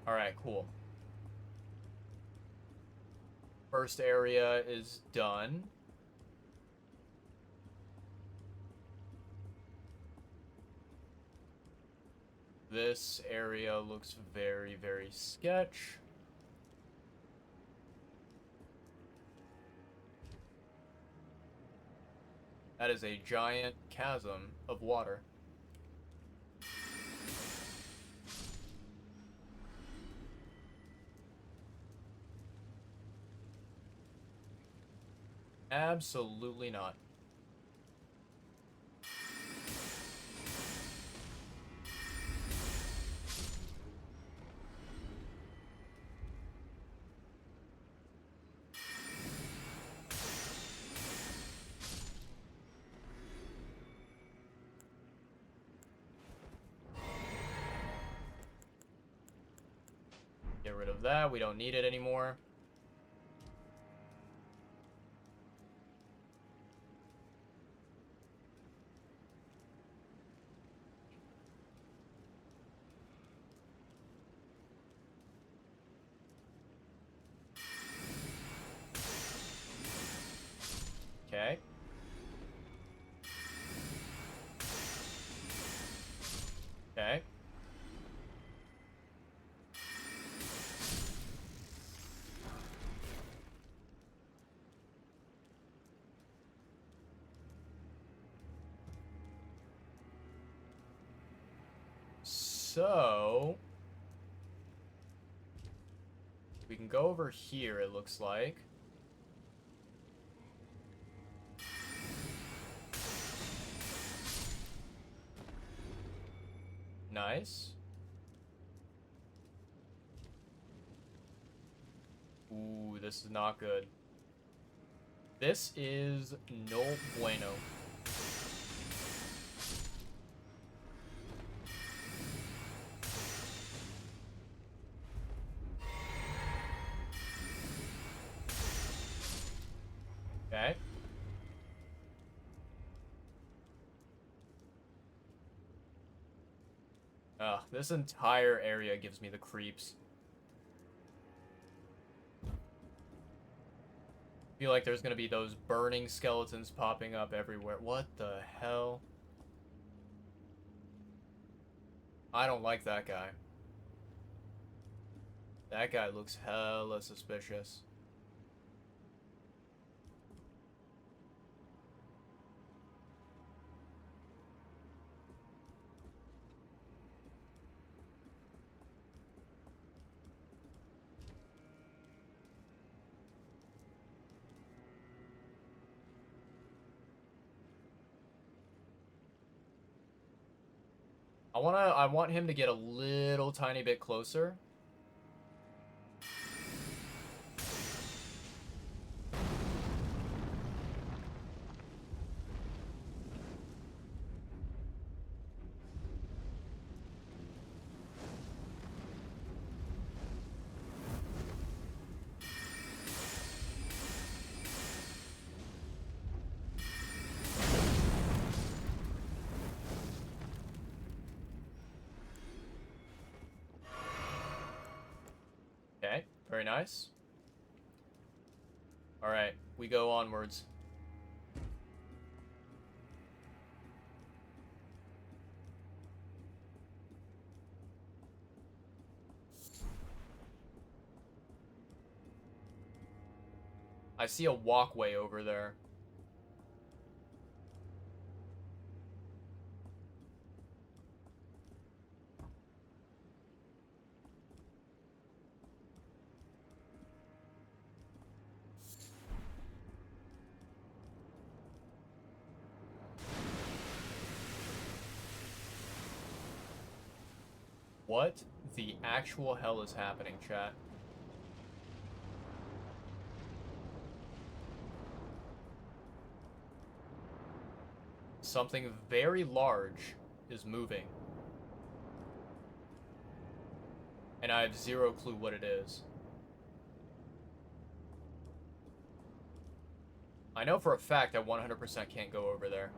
Alright, cool. First area is done. This area looks very, very sketch. That is a giant chasm of water. Absolutely not. Get rid of that. We don't need it anymore. Okay. Okay. So... we can go over here, it looks like. Nice. Ooh, this is not good. This is no bueno. Okay. Ugh, this entire area gives me the creeps. Feel like there's gonna be those burning skeletons popping up everywhere. What the hell? I don't like that guy. That guy looks hella suspicious. I want him to get a little tiny bit closer. Very nice. Alright, we go onwards. I see a walkway over there. What the actual hell is happening, chat? Something very large is moving. And I have zero clue what it is. I know for a fact I 100% can't go over there.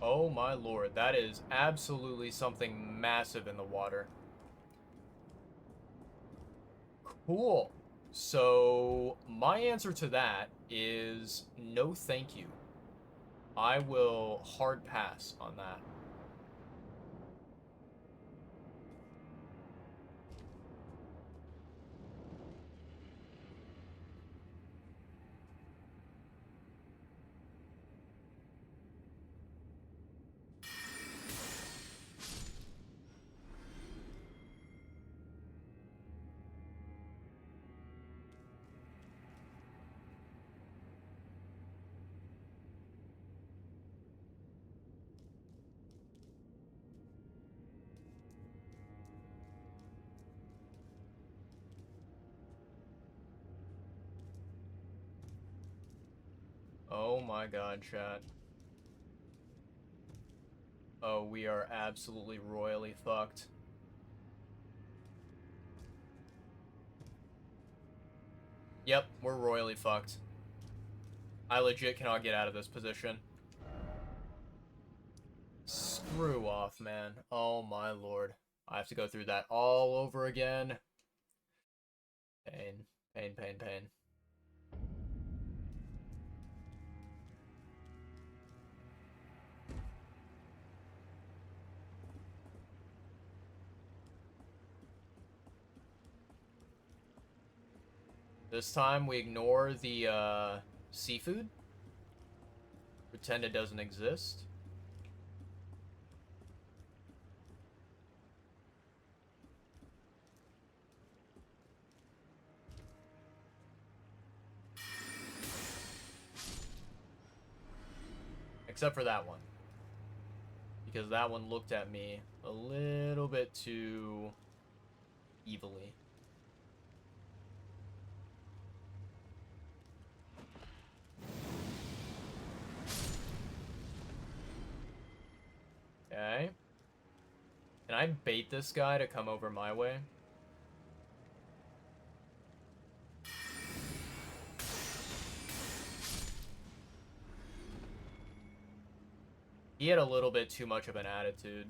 Oh my lord, that is absolutely something massive in the water. Cool. So, my answer to that is no thank you. I will hard pass on that. Oh my god, chat. Oh, we are absolutely royally fucked. Yep, we're royally fucked. I legit cannot get out of this position. Screw off, man. Oh my lord. I have to go through that all over again. Pain. Pain, pain, pain. This time we ignore the seafood. Pretend it doesn't exist. Except for that one. Because that one looked at me a little bit too evilly. Okay. Can I bait this guy to come over my way? He had a little bit too much of an attitude.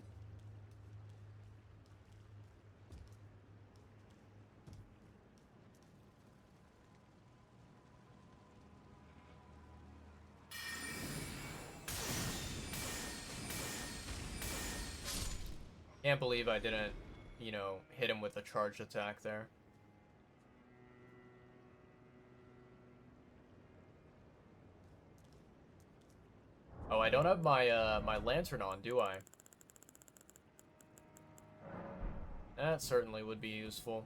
Can't believe I didn't, you know, hit him with a charged attack there. Oh, I don't have my my lantern on, do I? That certainly would be useful.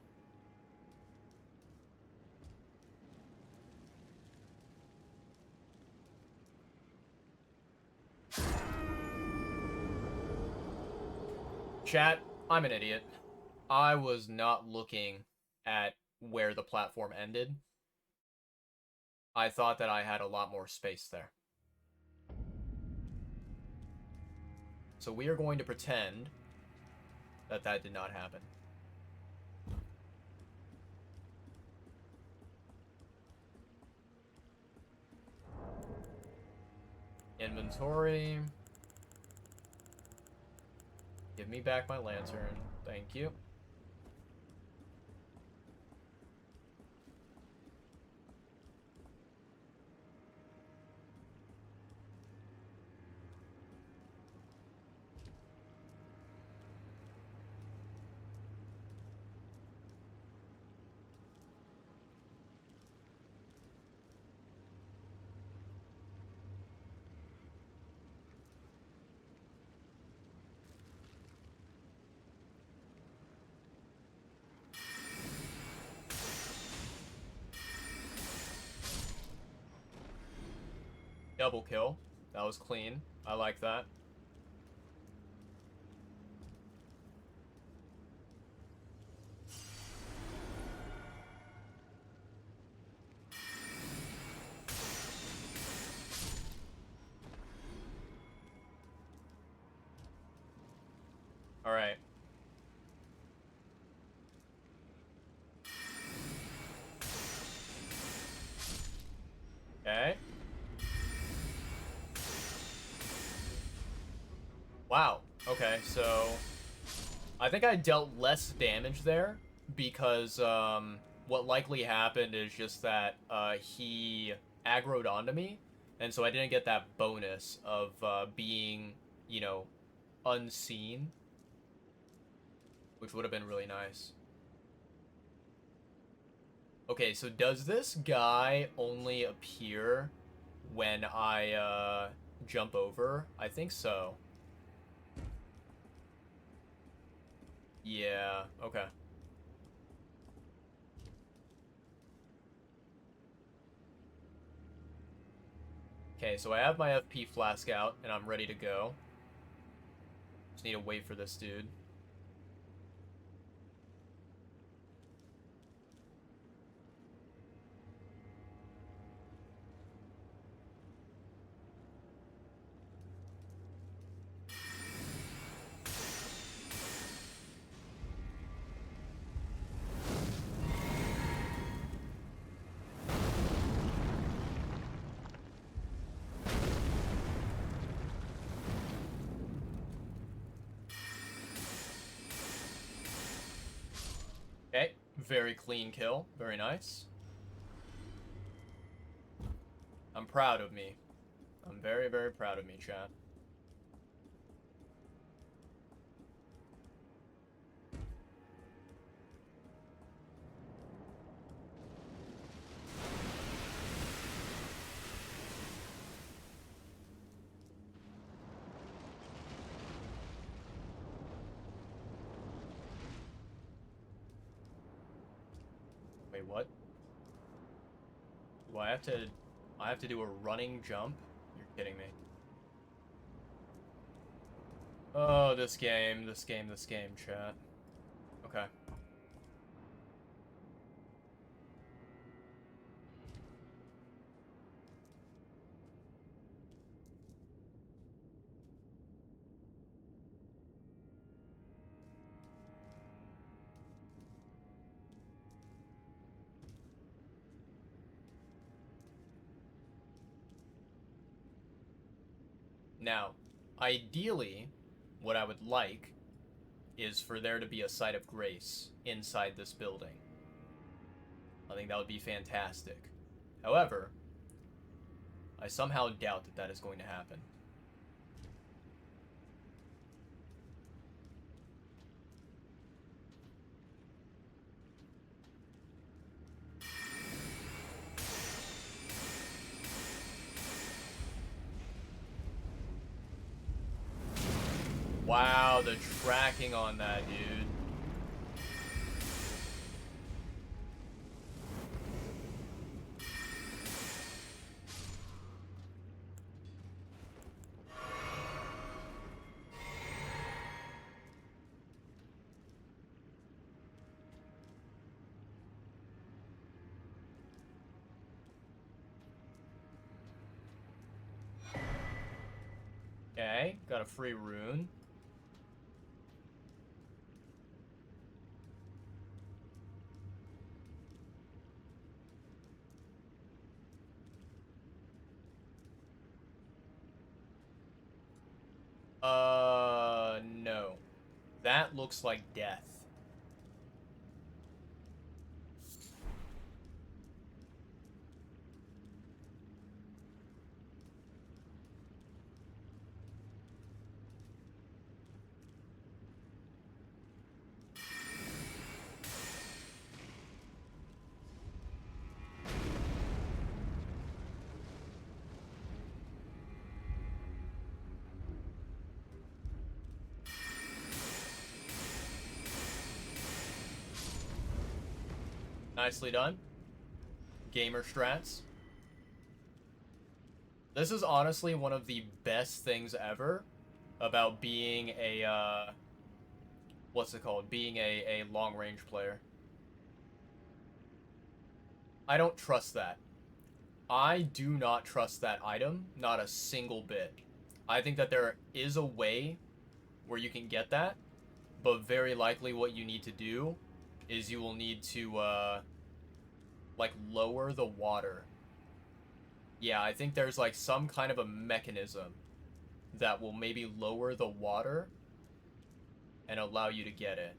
Chat, I'm an idiot. I was not looking at where the platform ended. I thought that I had a lot more space there. So we are going to pretend that that did not happen. Inventory. Give me back my lantern. Thank you. Double kill. That was clean. I like that. Alright. Okay. Wow. Okay, so I think I dealt less damage there because what likely happened is just that he aggroed onto me, and so I didn't get that bonus of being, you know, unseen, which would have been really nice. Okay, so does this guy only appear when I jump over? I think so. Yeah, okay. Okay, so I have my FP flask out, and I'm ready to go. Just need to wait for this dude. Okay, very clean kill. Very nice. I'm proud of me. I'm very, very proud of me, chat. Wait, what? Do I have to... I have to do a running jump? You're kidding me. Oh, this game, chat. Okay. Now, ideally, what I would like is for there to be a site of grace inside this building. I think that would be fantastic. However, I somehow doubt that that is going to happen. Wow, the tracking on that, dude. Okay, got a free rune. No. That looks like death. Nicely done. Gamer strats. This is honestly one of the best things ever about being a, what's it called? Being a long-range player. I don't trust that. I do not trust that item, not a single bit. I think that there is a way where you can get that, but very likely what you need to do is you will need to, like, lower the water. Yeah, I think there's, like, some kind of a mechanism that will maybe lower the water and allow you to get it.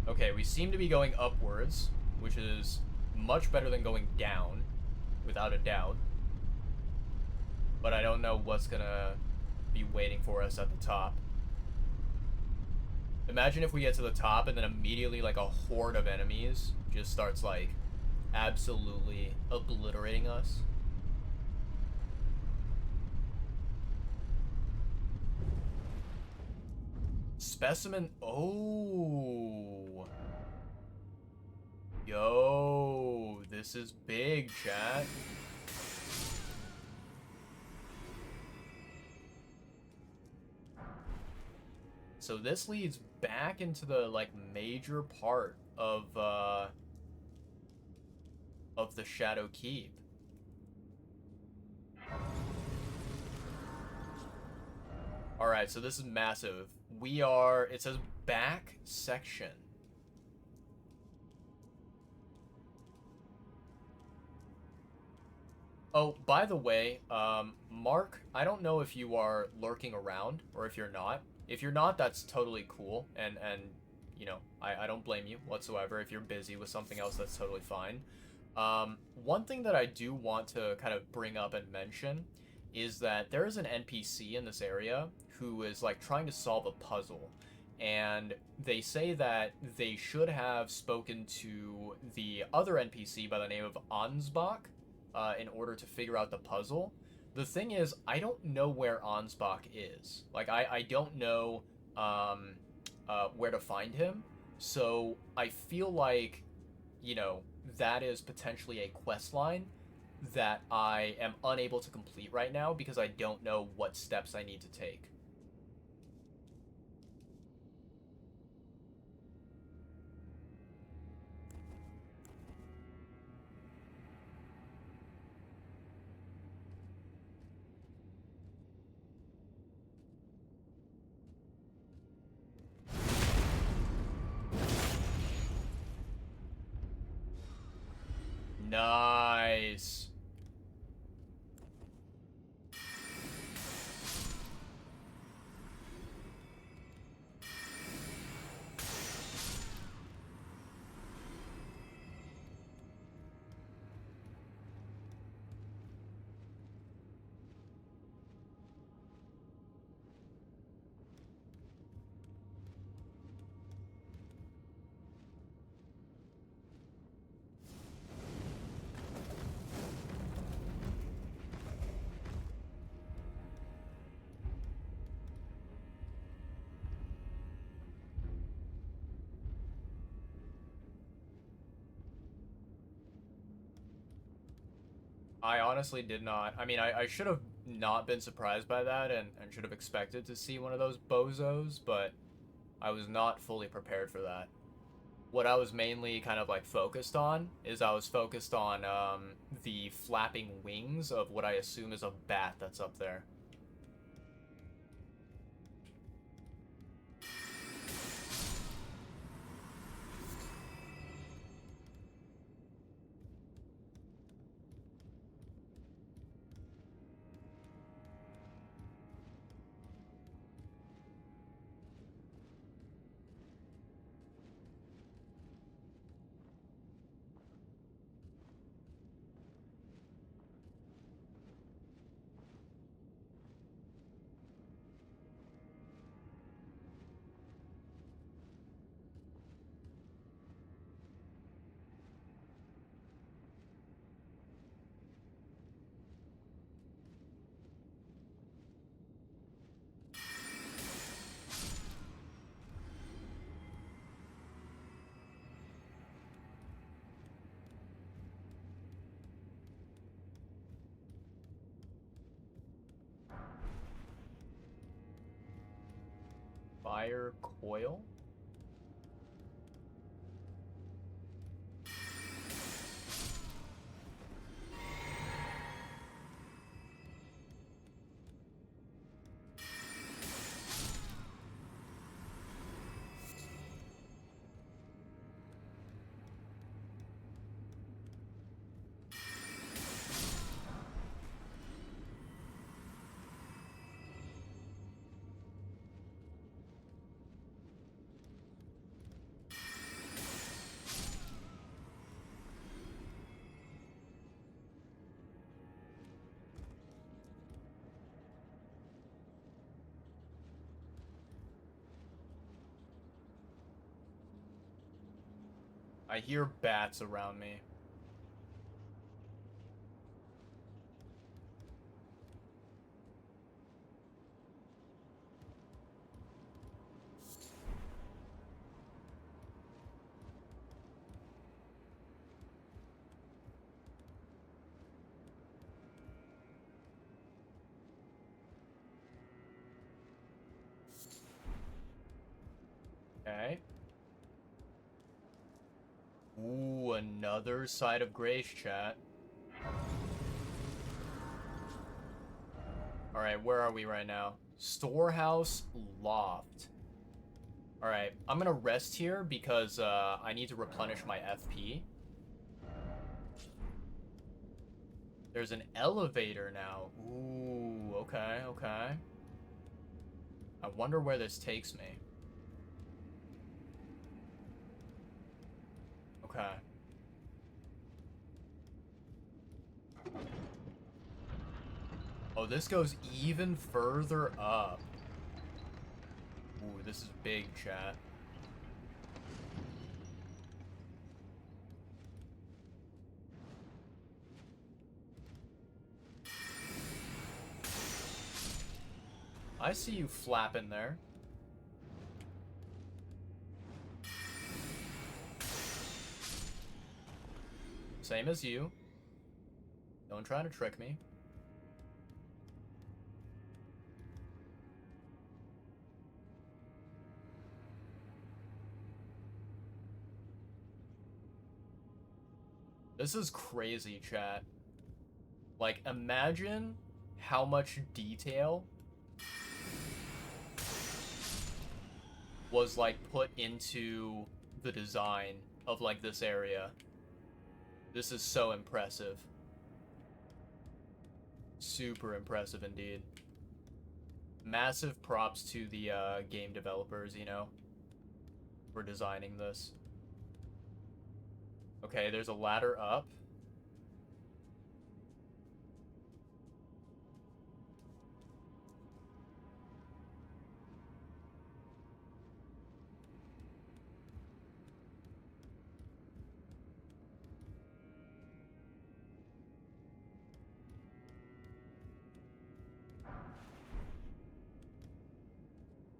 Okay, we seem to be going upwards, which is much better than going down, without a doubt. But I don't know what's gonna be waiting for us at the top. Imagine if we get to the top and then immediately, like, a horde of enemies just starts, like, absolutely obliterating us. Specimen. Oh. Yo, this is big, chat. So this leads back into the, like, major part of the Shadow Keep. Alright, so this is massive. We are, it says back section. Oh, by the way, Mark, I don't know if you are lurking around or if you're not. If you're not, that's totally cool, and you know, I don't blame you whatsoever. If you're busy with something else, that's totally fine. One thing that I do want to kind of bring up and mention is that there is an NPC in this area who is, like, trying to solve a puzzle, and they say that they should have spoken to the other NPC by the name of Ansbach in order to figure out the puzzle. The thing is, I don't know where Ansbach is. Like, I don't know where to find him. So I feel like, you know, that is potentially a quest line that I am unable to complete right now because I don't know what steps I need to take. Nice. I honestly did not. I mean, I should have not been surprised by that and should have expected to see one of those bozos, but I was not fully prepared for that. What I was mainly kind of like focused on is I was focused on the flapping wings of what I assume is a bat that's up there. Fire coil? I hear bats around me. Okay. Ooh, another side of Grace, chat. Alright, where are we right now? Storehouse Loft. Alright, I'm gonna rest here because I need to replenish my FP. There's an elevator now. Ooh, okay, okay. I wonder where this takes me. Okay. Oh, this goes even further up. Ooh, this is big, chat. I see you flapping there. Same as you. Don't try to trick me. This is crazy, chat. Like, imagine how much detail was, like, put into the design of, like, this area. This is so impressive. Super impressive indeed. Massive props to the game developers, you know, for designing this. Okay, there's a ladder up.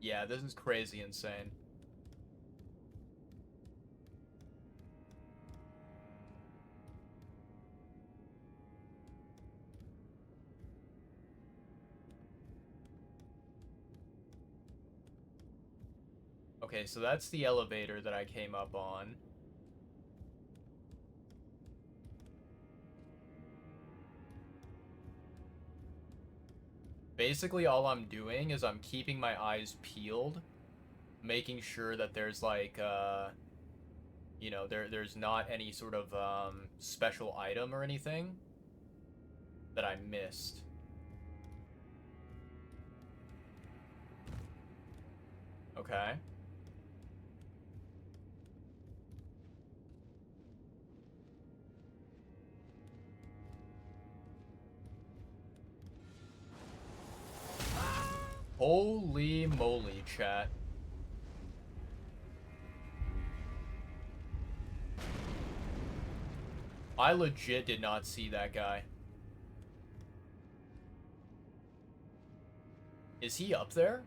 Yeah, this is crazy insane. Okay, so that's the elevator that I came up on. Basically, all I'm doing is I'm keeping my eyes peeled, making sure that there's like, you know, there's not any sort of special item or anything that I missed. Okay. Holy moly, chat. I legit did not see that guy. Is he up there?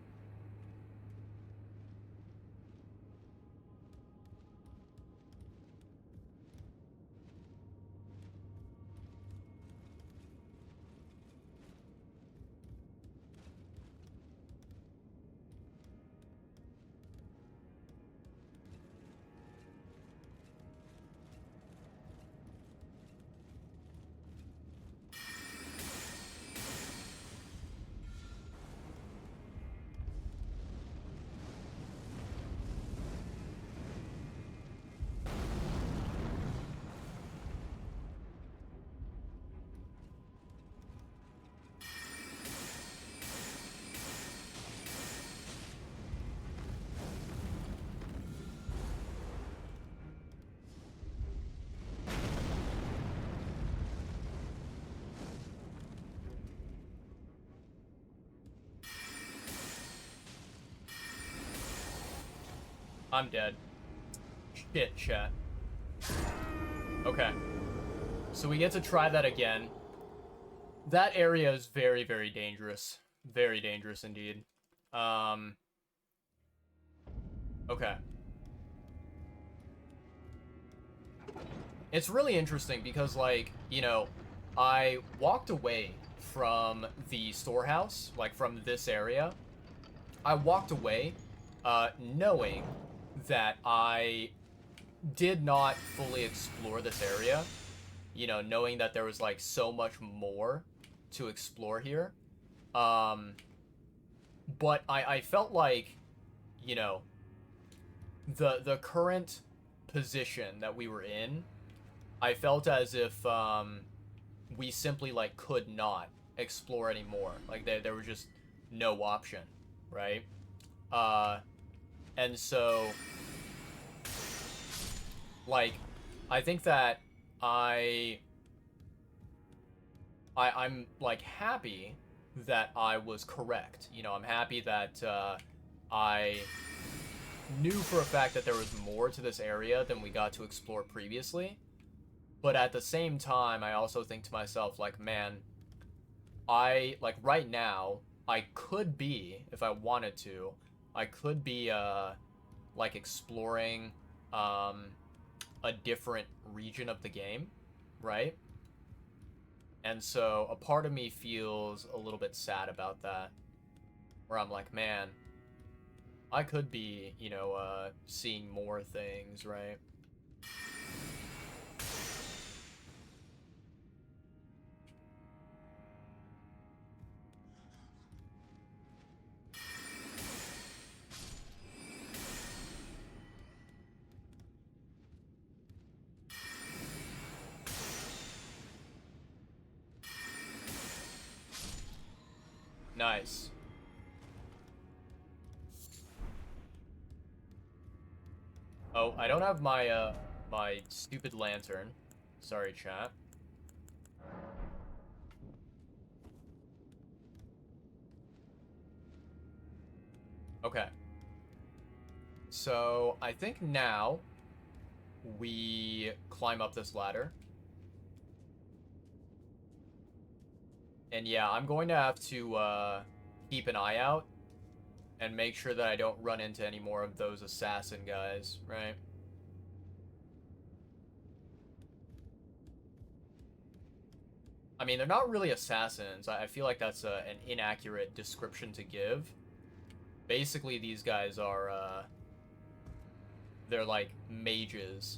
I'm dead. Shit, chat. Okay. So we get to try that again. That area is very, very dangerous. Very dangerous indeed. Okay. It's really interesting because, like, you know, I walked away from the storehouse, like, from this area. I walked away knowing that I did not fully explore this area. You know, knowing that there was, like, so much more to explore here. But I felt like, you know, the current position that we were in, I felt as if we simply like could not explore anymore. Like there was just no option, right? And so like I think that I'm like happy that I was correct. You know, I'm happy that I knew for a fact that there was more to this area than we got to explore previously. But at the same time, I also think to myself, like, man, like, right now, I could be, if I wanted to, I could be, like, exploring, a different region of the game, right? And so a part of me feels a little bit sad about that, where I'm like, man, I could be, you know, seeing more things, right? Nice. Oh, I don't have my, my stupid lantern. Sorry, chat. Okay. So, I think now we climb up this ladder. And yeah, I'm going to have to, keep an eye out and make sure that I don't run into any more of those assassin guys, right? I mean, they're not really assassins. I feel like that's an inaccurate description to give. Basically, these guys are, they're like mages.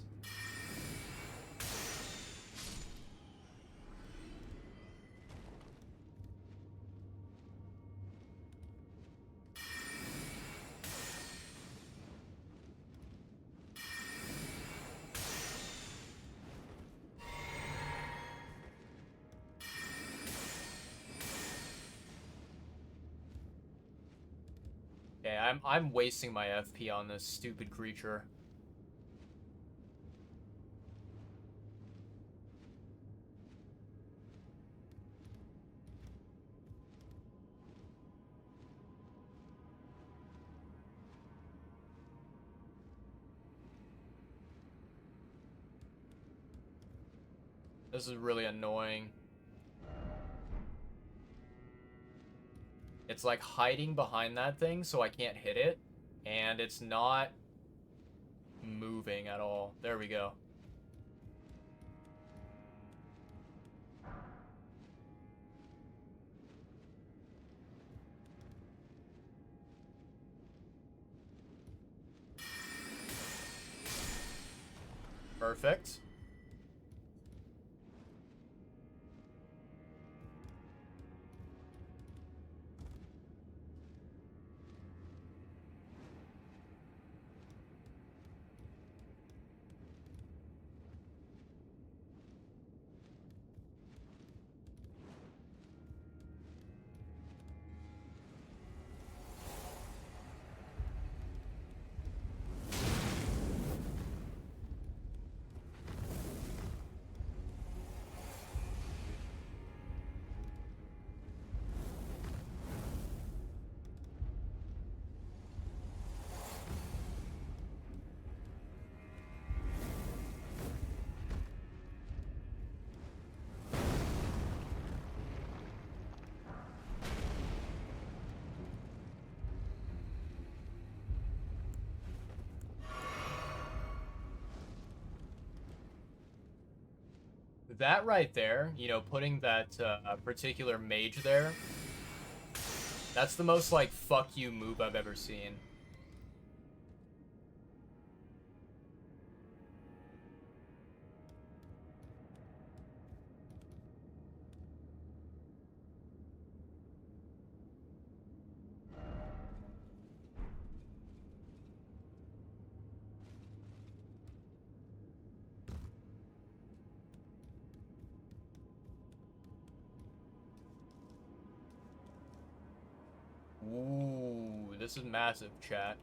Okay, I'm wasting my FP on this stupid creature. This is really annoying. It's like hiding behind that thing so I can't hit it, and it's not moving at all. There we go. Perfect. That right there, you know, putting that particular mage there, that's the most, like, fuck you move I've ever seen. Ooh, this is massive, chat.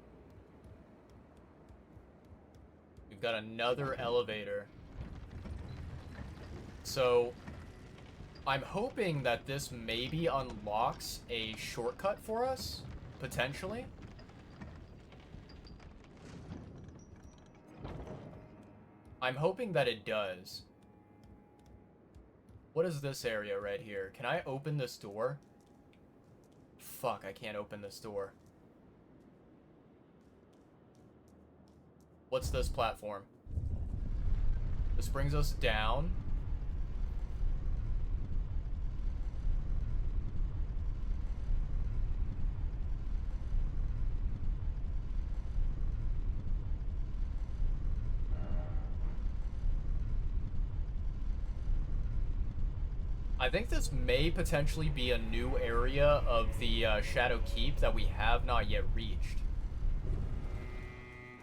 We've got another elevator. So, I'm hoping that this maybe unlocks a shortcut for us, potentially. I'm hoping that it does. What is this area right here? Can I open this door? Fuck, I can't open this door. What's this platform? This brings us down. I think this may potentially be a new area of the Shadow Keep that we have not yet reached.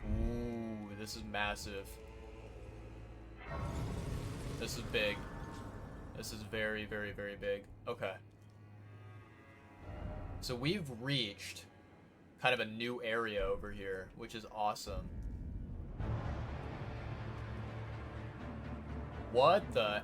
Ooh, this is massive. This is big. This is very, very, very big. Okay. So we've reached kind of a new area over here, which is awesome. What the...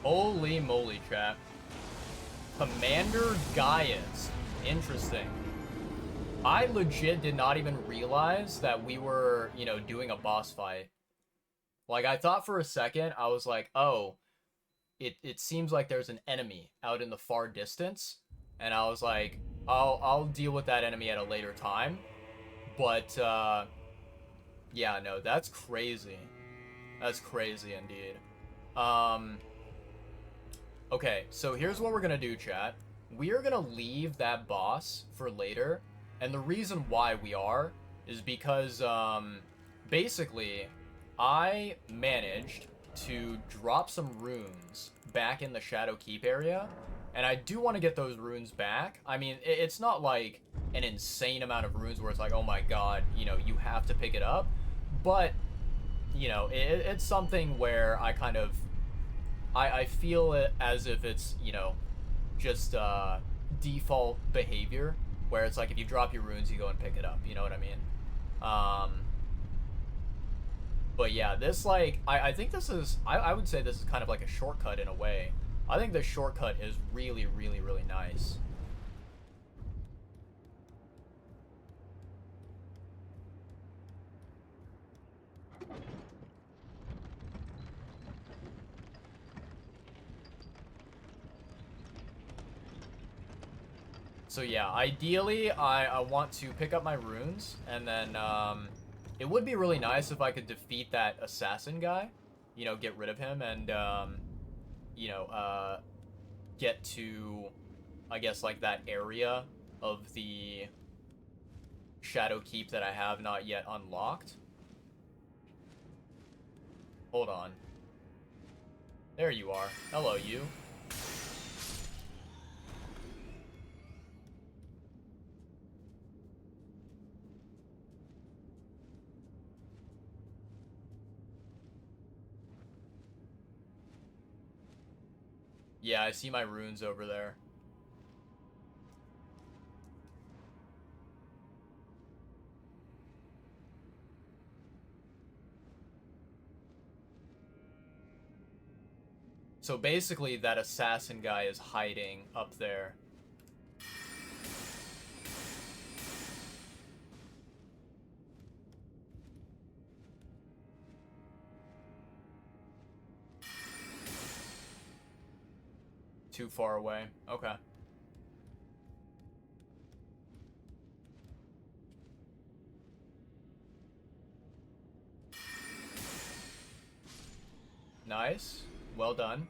Holy moly, chat. Commander Gaius. Interesting. I legit did not even realize that we were, you know, doing a boss fight. Like, I thought for a second, I was like, oh, it seems like there's an enemy out in the far distance. And I was like, I'll deal with that enemy at a later time. But, yeah, no, that's crazy. That's crazy indeed. Um, okay, so here's what we're gonna do, chat. We are gonna leave that boss for later. And the reason why we are is because, basically, I managed to drop some runes back in the Shadow Keep area. And I do want to get those runes back. I mean, it's not like an insane amount of runes where it's like, oh my god, you know, you have to pick it up. But, you know, it's something where I kind of, I feel it as if it's, you know, just default behavior where it's like if you drop your runes, you go and pick it up. You know what I mean? But yeah, this, like, I think this is, I would say this is kind of like a shortcut in a way. I think this shortcut is really, really, really nice. So yeah, ideally, I want to pick up my runes, and then, it would be really nice if I could defeat that assassin guy, you know, get rid of him, and, you know, get to, I guess, like, that area of the Shadow Keep that I have not yet unlocked. Hold on. There you are. Hello, you. Yeah, I see my runes over there. So basically, that assassin guy is hiding up there. Too far away. Okay. Nice. Well done.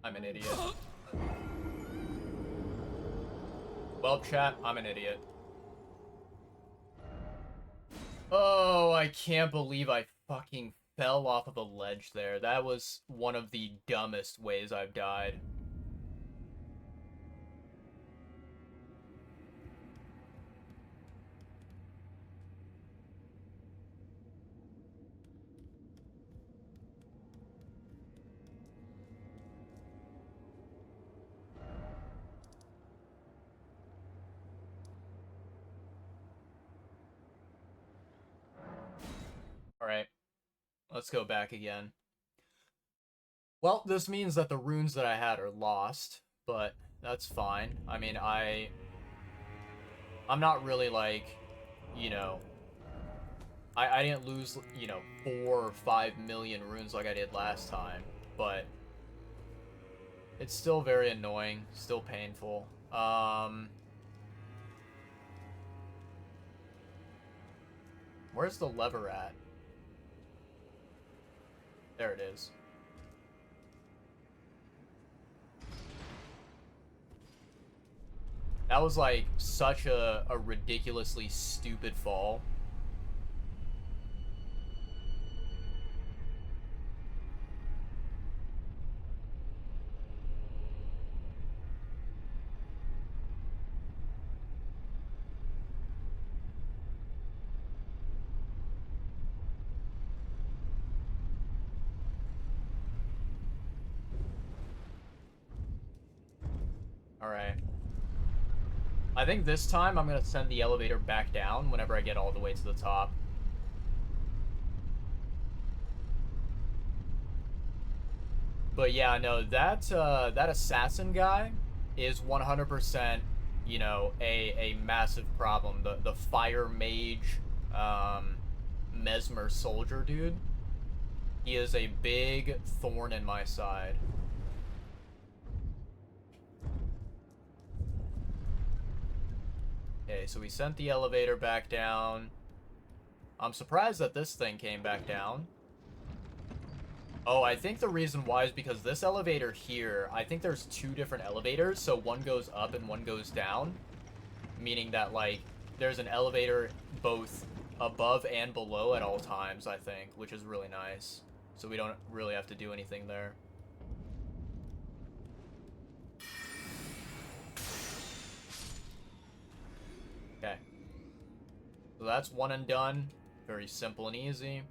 I'm an idiot. Well, chat, I'm an idiot. Oh, I can't believe I fucking fell off of a ledge there. That was one of the dumbest ways I've died. Alright, let's go back again. Well, this means that the runes that I had are lost, but that's fine. I mean, I'm not really like, you know, I didn't lose, you know, 4 or 5 million runes like I did last time, but it's still very annoying, still painful. Where's the lever at? There it is. That was like such a ridiculously stupid fall. Alright. I think this time I'm going to send the elevator back down whenever I get all the way to the top. But yeah, no, that assassin guy is 100%, you know, a massive problem. The fire mage, mesmer soldier dude. He is a big thorn in my side. Okay, so we sent the elevator back down. I'm surprised that this thing came back down. Oh, I think the reason why is because this elevator here, I think there's two different elevators, so one goes up and one goes down. Meaning that, like, there's an elevator both above and below at all times, I think, which is really nice. So we don't really have to do anything there. Okay. So that's one and done. Very simple and easy.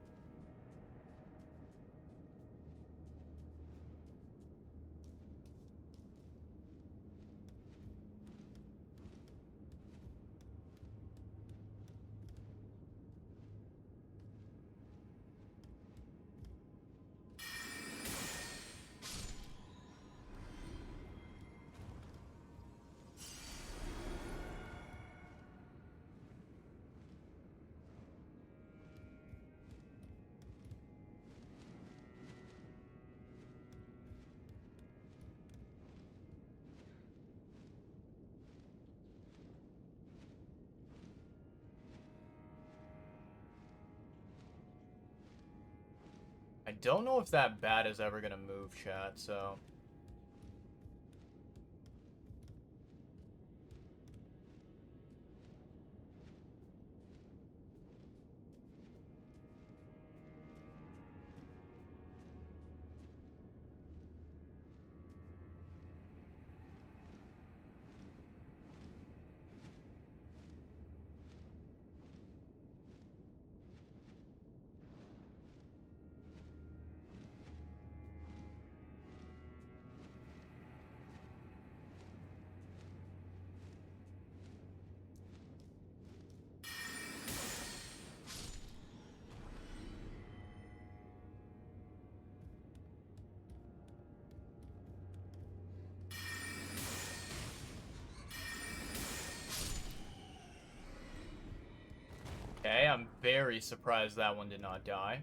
I don't know if that bat is ever gonna move, chat, so... Okay, I'm very surprised that one did not die.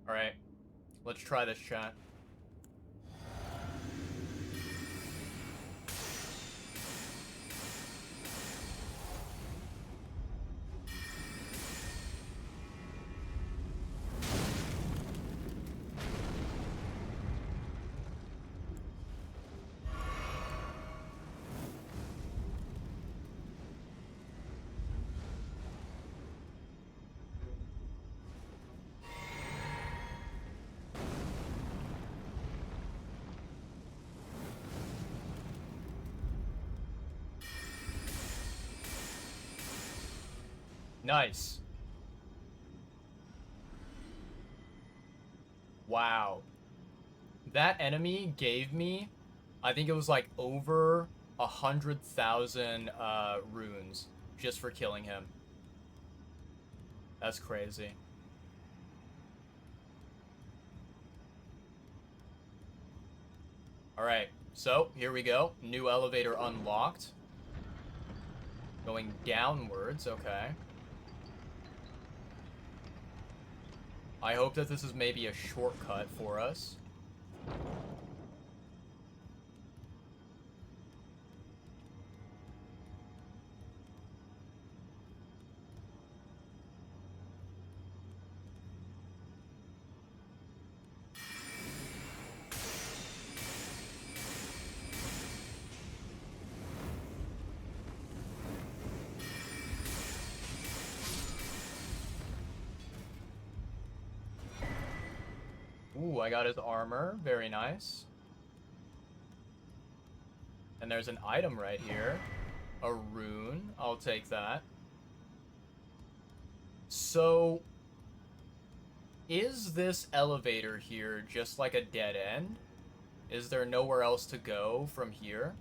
Alright, let's try this, chat. Nice. Wow. That enemy gave me, I think it was like over 100,000 runes just for killing him. That's crazy. Alright, so here we go. New elevator unlocked. Going downwards, okay. I hope that this is maybe a shortcut for us. I got his armor. Very nice. And there's an item right here. A rune. I'll take that. So, is this elevator here just like a dead end? Is there nowhere else to go from here?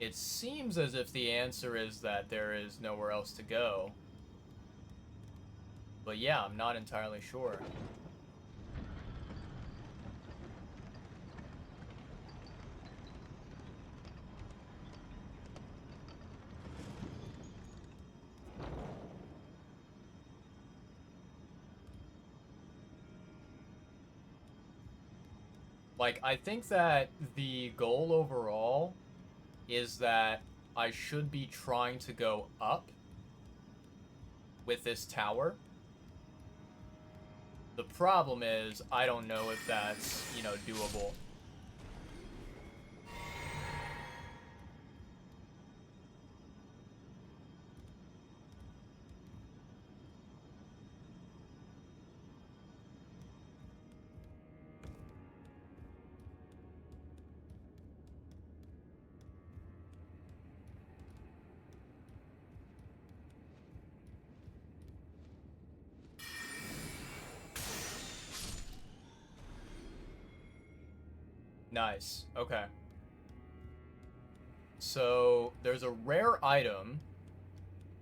It seems as if the answer is that there is nowhere else to go. But yeah, I'm not entirely sure. Like, I think that the goal overall is that I should be trying to go up with this tower. The problem is, I don't know if that's, you know, doable. Nice. Okay. So, there's a rare item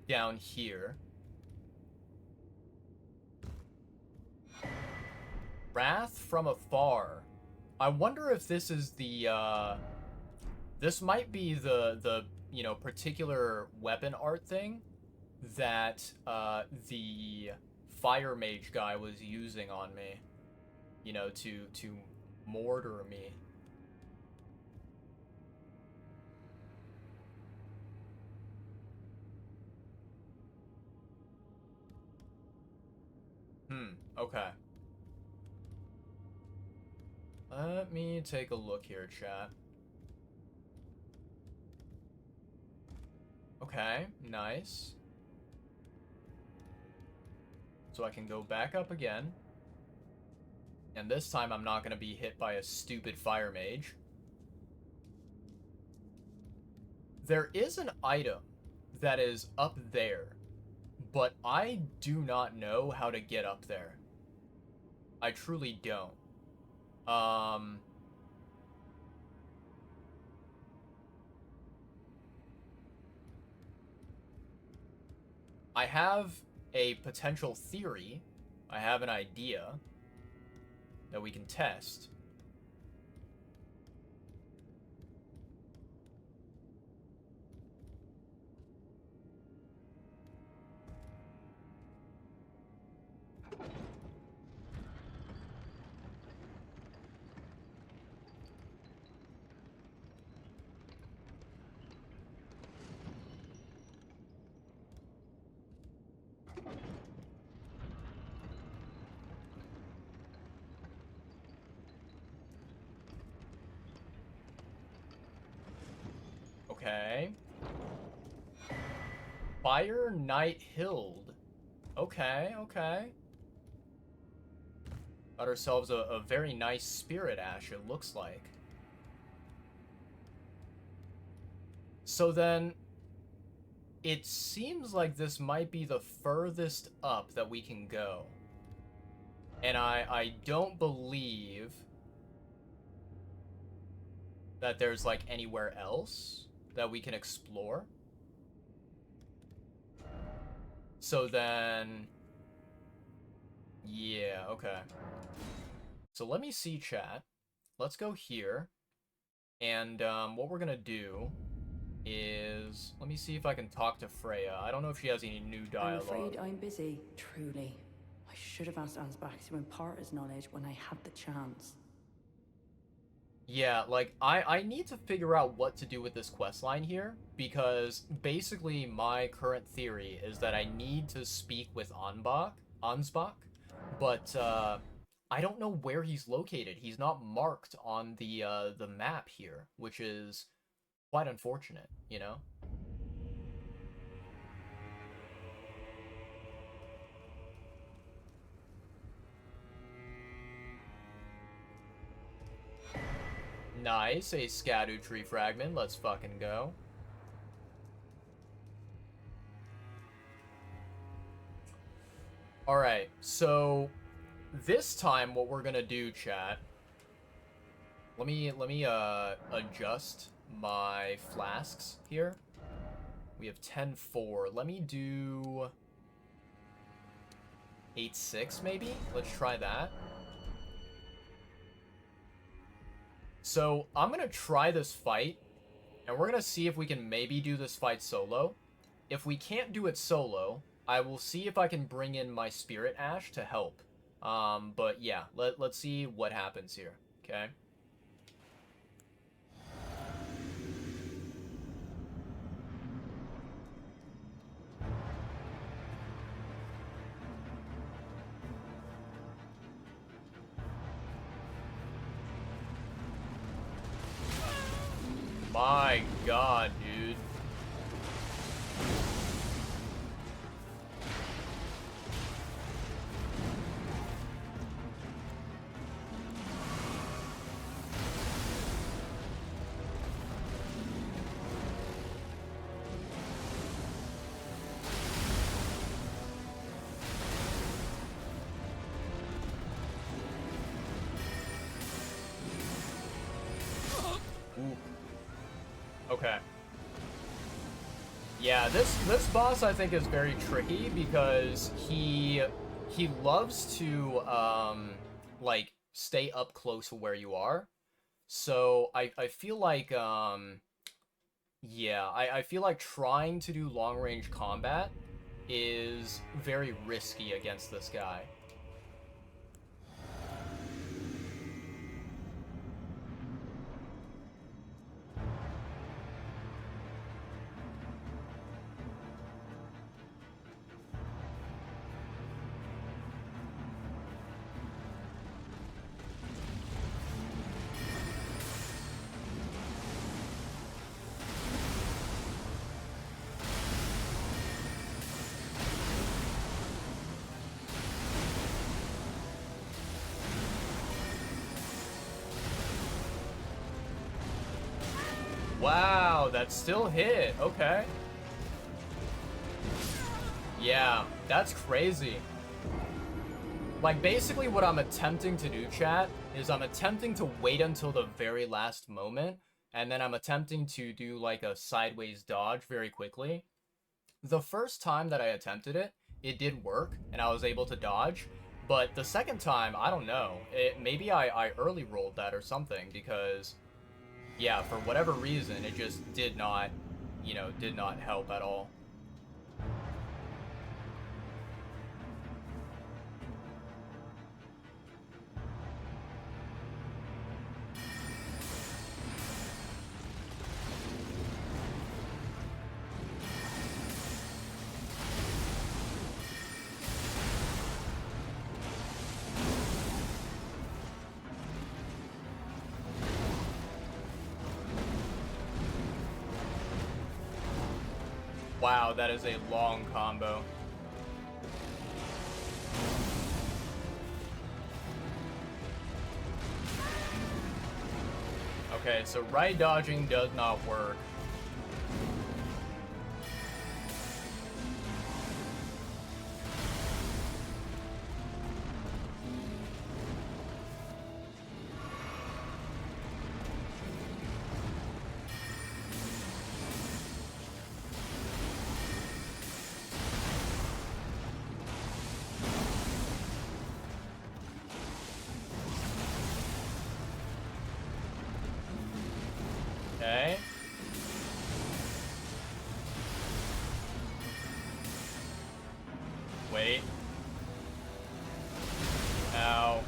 down here. Wrath from Afar. I wonder if this is the, this might be the you know, particular weapon art thing that, the fire mage guy was using on me. You know, to mortar me. Okay. Let me take a look here, chat. Okay, nice. So I can go back up again. And this time I'm not going to be hit by a stupid fire mage. There is an item that is up there, but I do not know how to get up there. I truly don't. I have a potential theory. I have an idea that we can test. Okay. Fire Knight Hild. Okay, okay. Got ourselves a very nice spirit ash, it looks like. So then, it seems like this might be the furthest up that we can go. And I don't believe that there's like anywhere else that we can explore. So then, yeah, okay. So let me see, chat. Let's go here. And what we're gonna do is, let me see if I can talk to Freya. I don't know if she has any new dialogue. I'm afraid I'm busy, truly. I should have asked Ansbach to impart his knowledge when I had the chance. Yeah, like, I need to figure out what to do with this questline here, because basically my current theory is that I need to speak with Ansbach, but I don't know where he's located. He's not marked on the map here, which is quite unfortunate, you know? Nice, a Erdtree fragment. Let's fucking go. Alright, so this time what we're gonna do, chat. Let me adjust my flasks here. We have 10-4. Let me do 8-6 maybe? Let's try that. So I'm gonna try this fight, and we're gonna see if we can maybe do this fight solo. If we can't do it solo, I will see if I can bring in my Spirit Ash to help. But yeah, let's see what happens here, okay? My god, dude. Okay. Yeah, this boss I think is very tricky because he loves to like stay up close to where you are. So I feel like yeah, I feel like trying to do long range combat is very risky against this guy. Wow, that still hit. Okay. Yeah, that's crazy. Like, basically what I'm attempting to do, chat, is I'm attempting to wait until the very last moment, and then I'm attempting to do, like, a sideways dodge very quickly. The first time that I attempted it, it did work, and I was able to dodge, but the second time, I don't know. Maybe I early rolled that or something, because... yeah, for whatever reason, it just did not, you know, did not help at all. Wow, that is a long combo. Okay, so right dodging does not work. Okay. Wait. Ow.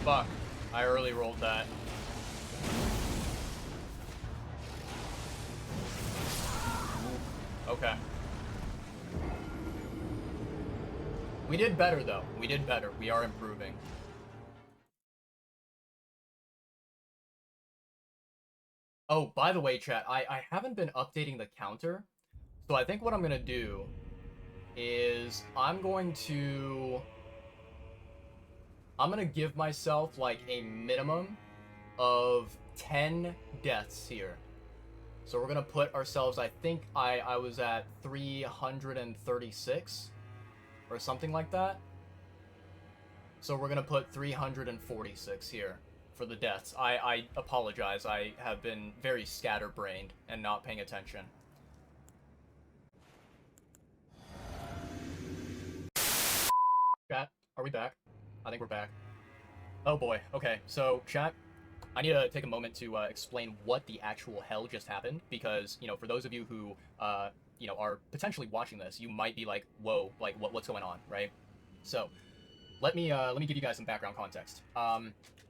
Fuck. I early rolled that. Okay. We did better, though. We did better. We are improving. Oh, by the way, chat, I haven't been updating the counter. So I think what I'm going to do is I'm going to give myself, like, a minimum of 10 deaths here. So we're going to put ourselves, I think I was at 336 or something like that. So we're going to put 346 here for the deaths. I apologize. I have been very scatterbrained and not paying attention. Chat, are we back? I think we're back. Oh boy. Okay, so chat, I need to take a moment to explain what the actual hell just happened, because, you know, for those of you who, you know, are potentially watching this, you might be like, whoa, like, what's going on, right? So, let me give you guys some background context.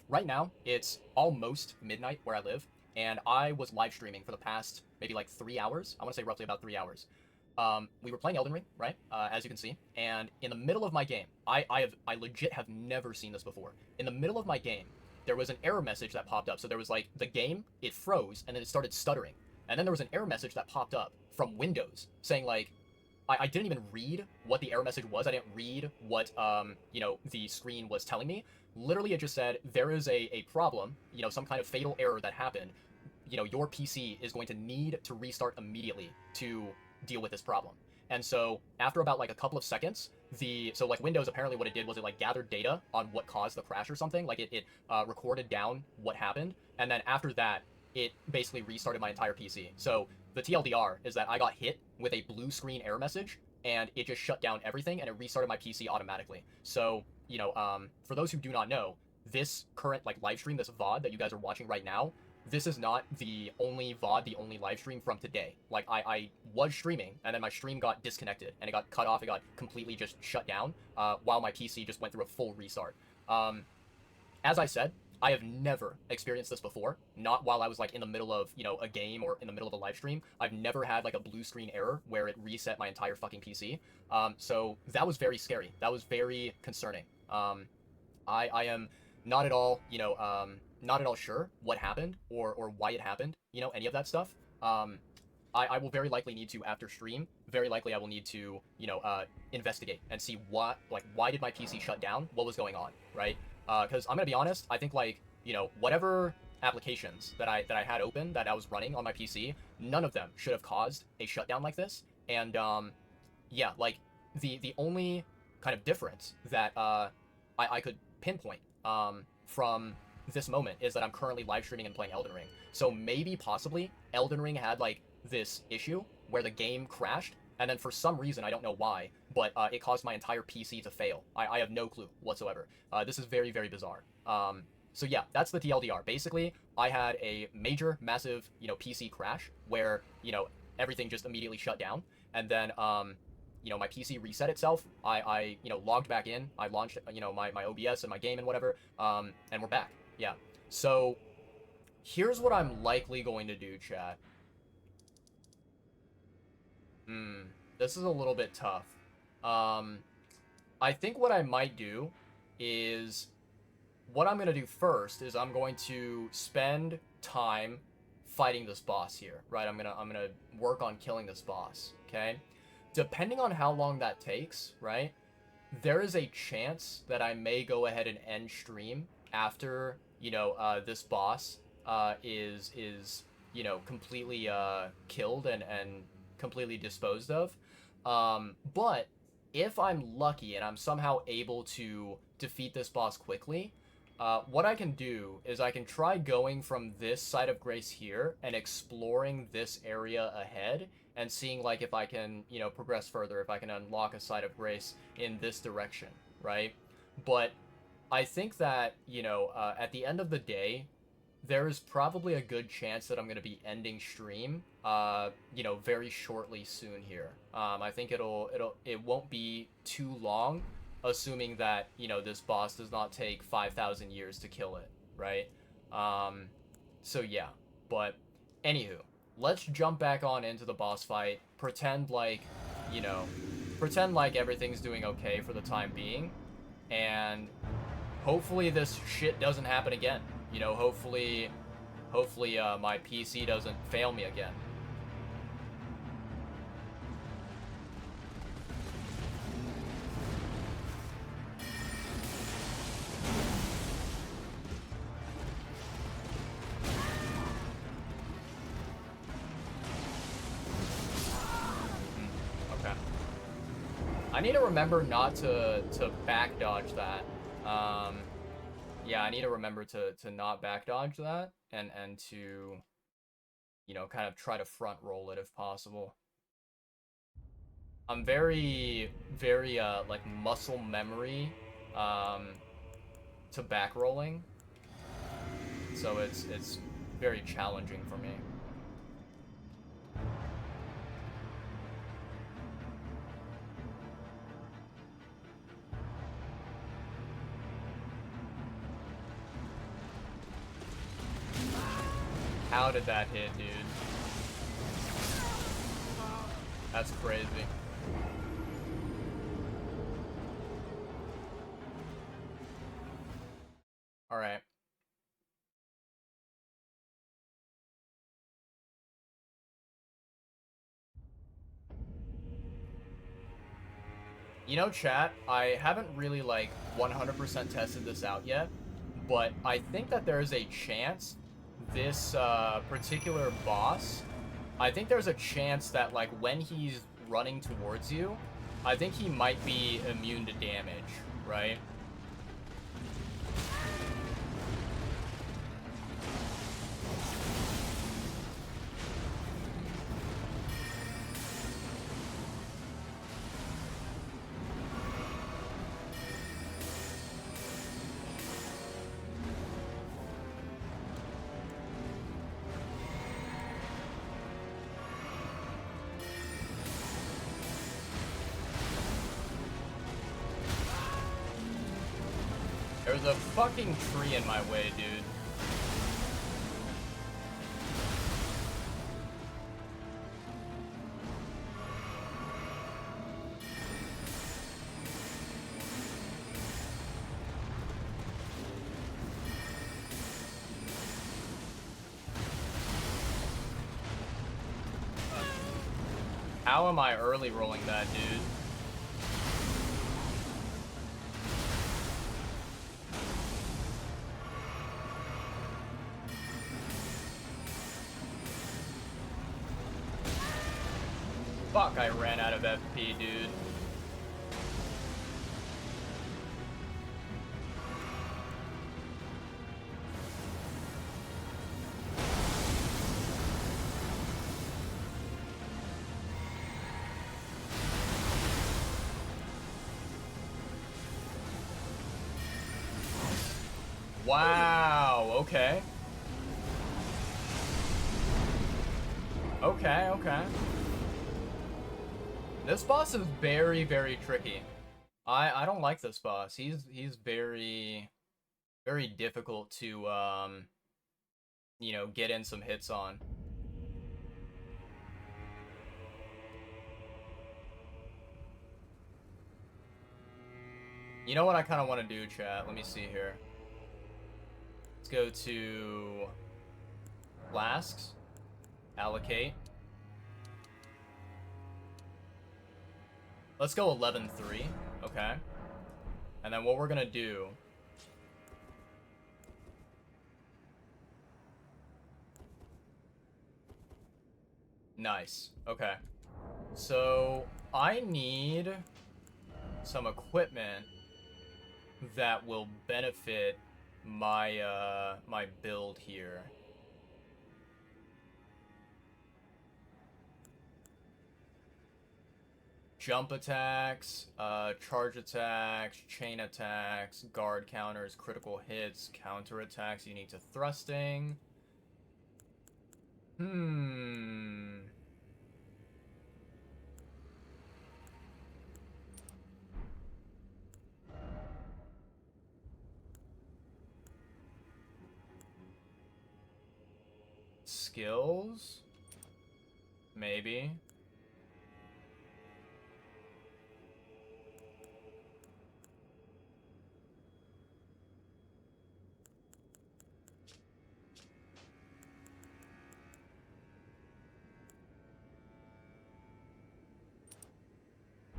Right now, it's almost midnight where I live, and I was live streaming for the past maybe like 3 hours. I want to say roughly about 3 hours. We were playing Elden Ring, right? As you can see, and in the middle of my game, I legit have never seen this before. In the middle of my game, there was an error message that popped up. So there was like the game, it froze, and then it started stuttering. And then there was an error message that popped up from Windows saying like, I didn't even read what the error message was. I didn't read what, you know, the screen was telling me. Literally, it just said, there is a problem, you know, some kind of fatal error that happened. You know, your PC is going to need to restart immediately to deal with this problem. And so after about like a couple of seconds, so like Windows, apparently what it did was it like gathered data on what caused the crash or something. Like it recorded down what happened. And then after that, it basically restarted my entire PC. So the TLDR is that I got hit with a blue screen error message, and it just shut down everything, and it restarted my PC automatically. So, you know, for those who do not know, this current like live stream, this VOD that you guys are watching right now, this is not the only VOD, the only live stream from today. Like, I was streaming, and then my stream got disconnected, and it got cut off, it got completely just shut down, while my PC just went through a full restart. As I said, I have never experienced this before, not while I was like in the middle of, you know, a game or in the middle of a live stream. I've never had like a blue screen error where it reset my entire fucking PC. So that was very scary. That was very concerning. I am not at all, you know, not at all sure what happened or why it happened, you know, any of that stuff. I will very likely need to, after stream, very likely I will need to, you know, investigate and see what, like, why did my PC shut down? What was going on, right? Because I'm gonna be honest, I think like, you know, whatever applications that I had open that I was running on my PC, none of them should have caused a shutdown like this. And yeah, like the only kind of difference that I could pinpoint from this moment is that I'm currently live streaming and playing Elden Ring. So maybe possibly Elden Ring had like this issue where the game crashed, and then for some reason, I don't know why, but it caused my entire PC to fail. I have no clue whatsoever. This is very, very bizarre. So yeah, that's the TLDR. Basically, I had a major, massive, you know, PC crash where, you know, everything just immediately shut down, and then, you know, my PC reset itself. I you know, logged back in. I launched, you know, my OBS and my game and whatever, and we're back. Yeah. So here's what I'm likely going to do, chat. This is a little bit tough. I think what I might do is, what I'm gonna do first is I'm going to spend time fighting this boss here, right? I'm gonna work on killing this boss, okay? Depending on how long that takes, right? There is a chance that I may go ahead and end stream after, you know, this boss is you know, completely killed and completely disposed of. But if I'm lucky and I'm somehow able to defeat this boss quickly, what I can do is I can try going from this side of Grace here and exploring this area ahead and seeing like if I can, you know, progress further, if I can unlock a side of Grace in this direction, right? But I think that, you know, at the end of the day, there is probably a good chance that I'm going to be ending stream, you know, very shortly soon here. I think it won't be too long, assuming that, you know, this boss does not take 5,000 years to kill it, right? So yeah, but anywho, let's jump back on into the boss fight, pretend like, you know, pretend like everything's doing okay for the time being, and hopefully this shit doesn't happen again. You know, hopefully my PC doesn't fail me again. Okay. I need to remember not to back dodge that. Yeah, I need to remember to not back dodge that and to, you know, kind of try to front roll it if possible. I'm very like muscle memory to back rolling. So it's very challenging for me. How did that hit, dude? That's crazy. All right. You know, chat, I haven't really, like, 100% tested this out yet, but I think that there is a chance this particular boss, I think there's a chance that, like, when he's running towards you, I think he might be immune to damage, right? There's a fucking tree in my way, dude. How am I early rolling that, dude? Fuck, I ran out of FP, dude. Wow, okay. Okay. This boss is very, very tricky. I don't like this boss. He's very difficult to you know, get in some hits on. You know what I kind of want to do, chat? Let me see here. Let's go to flasks, allocate. Let's go 11-3, okay? And then what we're gonna do... Nice, okay. So, I need some equipment that will benefit my, my build here. Jump attacks, charge attacks, chain attacks, guard counters, critical hits, counter attacks unique to thrusting. Skills? Maybe.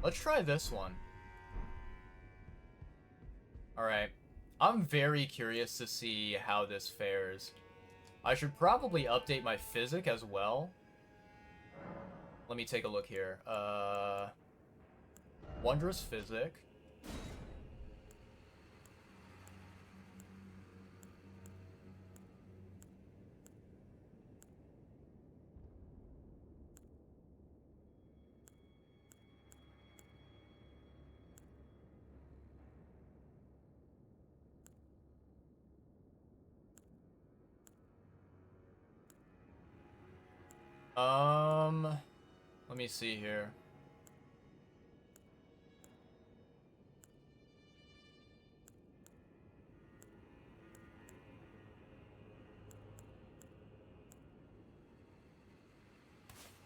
Let's try this one. Alright. I'm very curious to see how this fares. I should probably update my physic as well. Let me take a look here. Wondrous physic. Let me see here.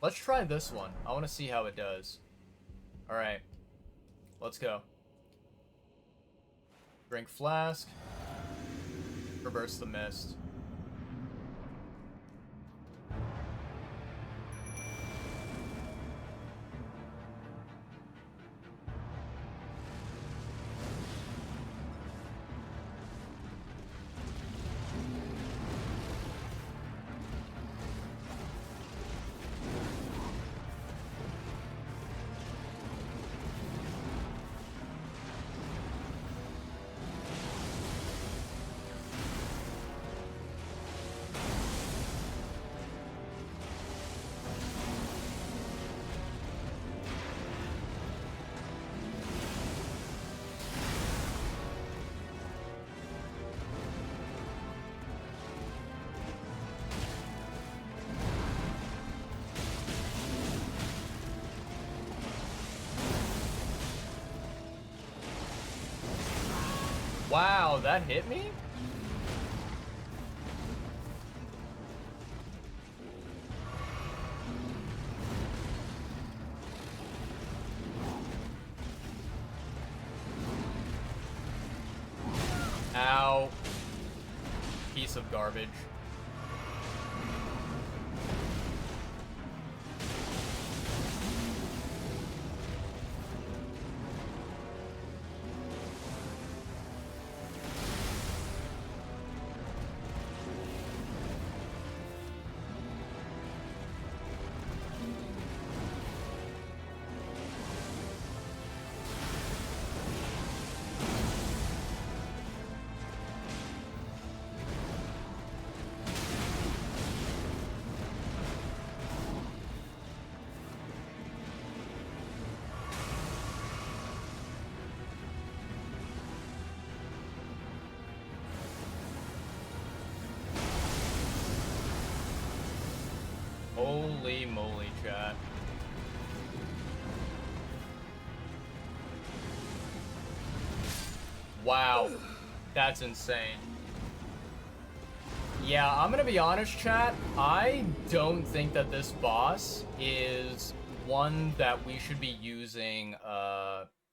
Let's try this one. I want to see how it does. Alright. Let's go. Drink flask. Reverse the mist. Wow, that hit me? Ow. Piece of garbage. Holy moly, chat. Wow. That's insane. Yeah, I'm gonna be honest, chat. I don't think that this boss is one that we should be using,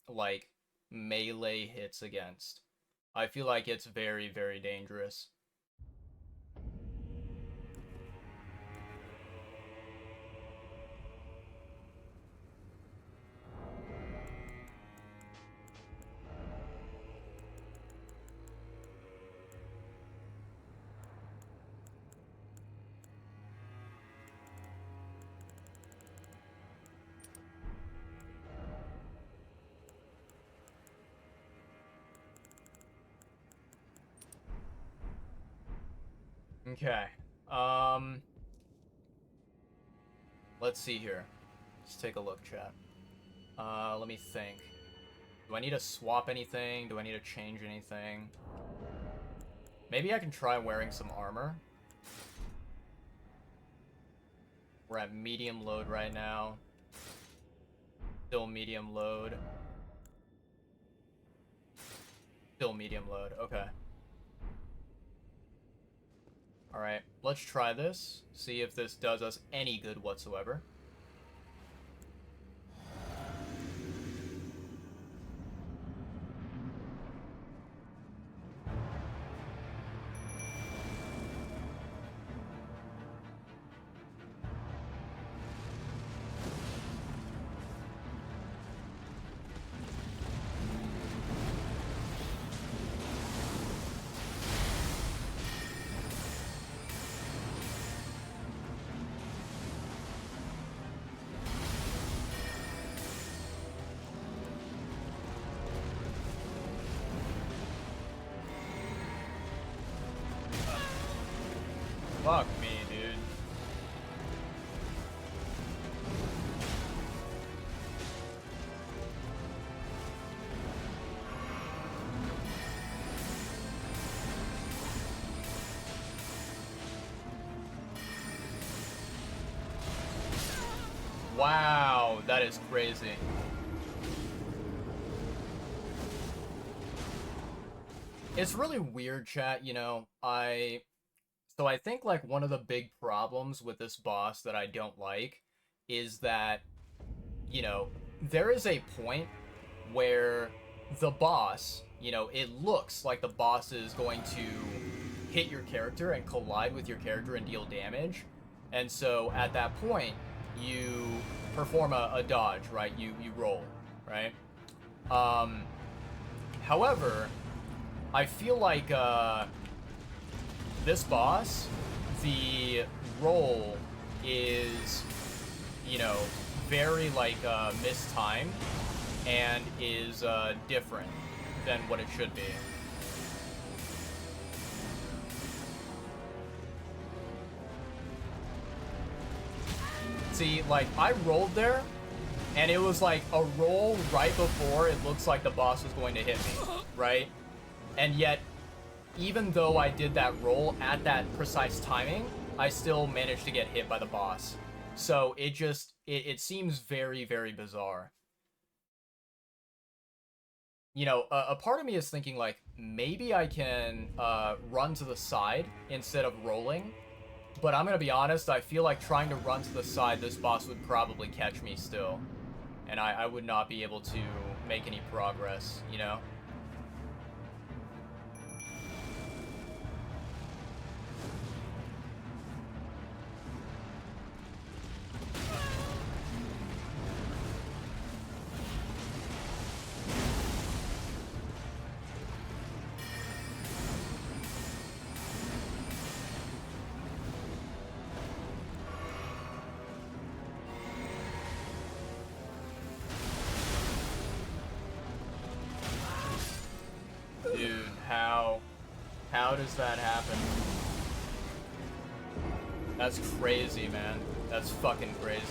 like, melee hits against. I feel like it's very, very dangerous. Okay. Let's see here. Let's take a look, chat. Let me think. Do I need to swap anything? Do I need to change anything? Maybe I can try wearing some armor. We're at medium load right now. Still medium load. Still medium load. Okay. Alright, let's try this. See if this does us any good whatsoever. Fuck me, dude. Wow, that is crazy. It's really weird, chat, you know. So I think like one of the big problems with this boss that I don't like is that, you know, there is a point where the boss, you know, it looks like the boss is going to hit your character and collide with your character and deal damage. And so at that point, you perform a dodge, right? You roll, right? However, I feel like this boss, the roll is, you know, very like mistimed and is different than what it should be. See, like, I rolled there, and it was like a roll right before it looks like the boss was going to hit me, right? And yet, even though I did that roll at that precise timing, I still managed to get hit by the boss. So it just, it seems very, very bizarre. You know, a part of me is thinking, like, maybe I can run to the side instead of rolling. But I'm gonna be honest, I feel like trying to run to the side, this boss would probably catch me still. And I would not be able to make any progress, you know? Dude, how does that happen? That's crazy, man. That's fucking crazy.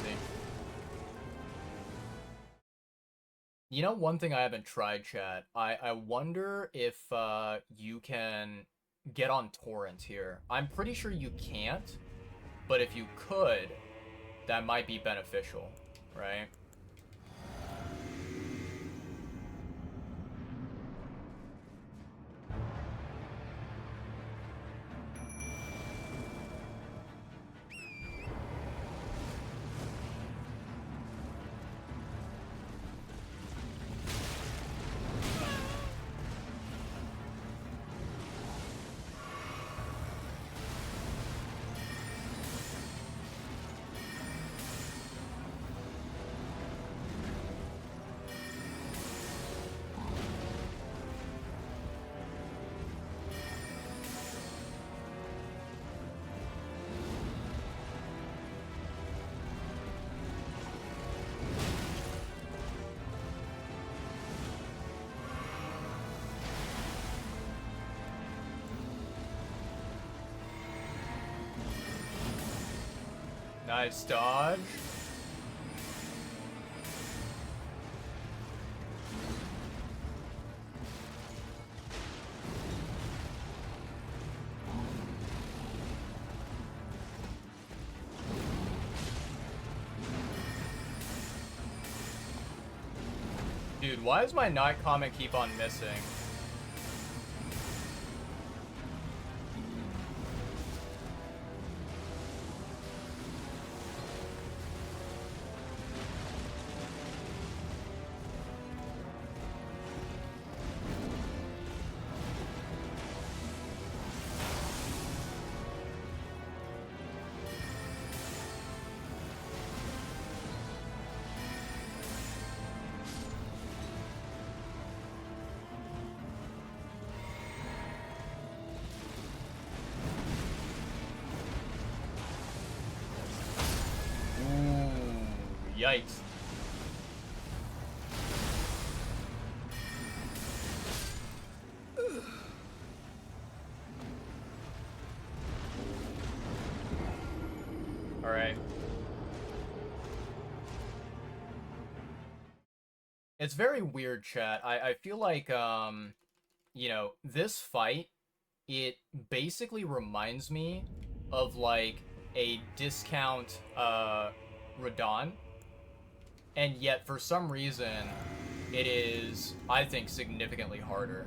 You know, one thing I haven't tried, chat. I wonder if you can get on torrent here. I'm pretty sure you can't, but if you could, that might be beneficial, right? Nice dodge. Dude, why does my night comment keep on missing? Yikes. It's very weird, chat. I feel like, you know, this fight, it basically reminds me of, like, a discount, Radon. And yet, for some reason, it is, I think, significantly harder.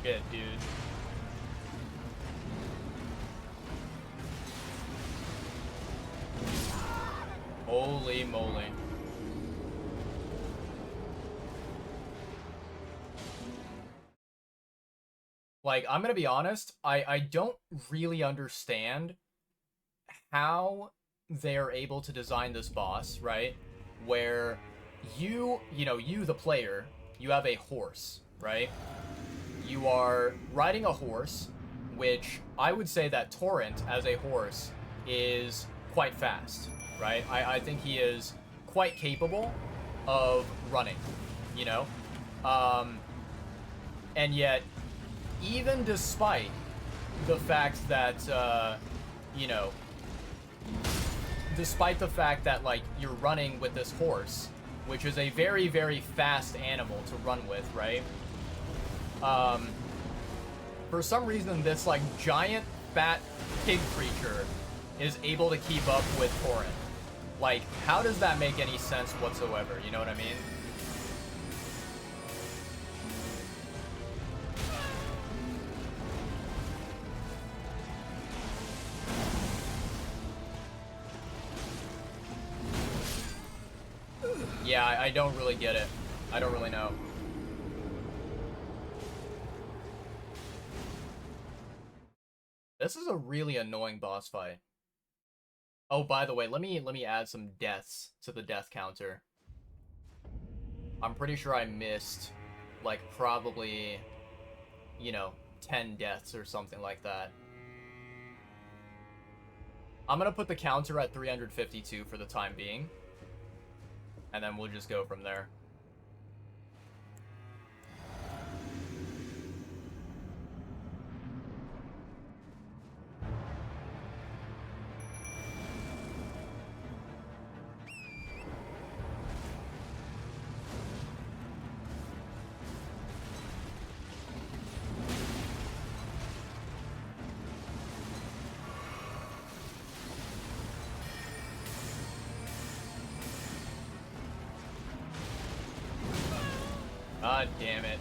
Shit, dude. Holy moly. Like, I'm gonna be honest, I don't really understand how they're able to design this boss, right? Where you know, you, the player, you have a horse, right? You are riding a horse, which I would say that Torrent, as a horse, is quite fast, right? I think he is quite capable of running, you know? And yet, even despite the fact that, you know, despite the fact that, like, you're running with this horse, which is a very, very fast animal to run with, right? For some reason, this, like, giant, fat pig creature is able to keep up with Torrent. Like, how does that make any sense whatsoever? You know what I mean? Yeah, I don't really get it. I don't really know. This is a really annoying boss fight. Oh, by the way, let me add some deaths to the death counter. I'm pretty sure I missed, like, probably, you know, 10 deaths or something like that. I'm gonna put the counter at 352 for the time being. And then we'll just go from there. God damn it.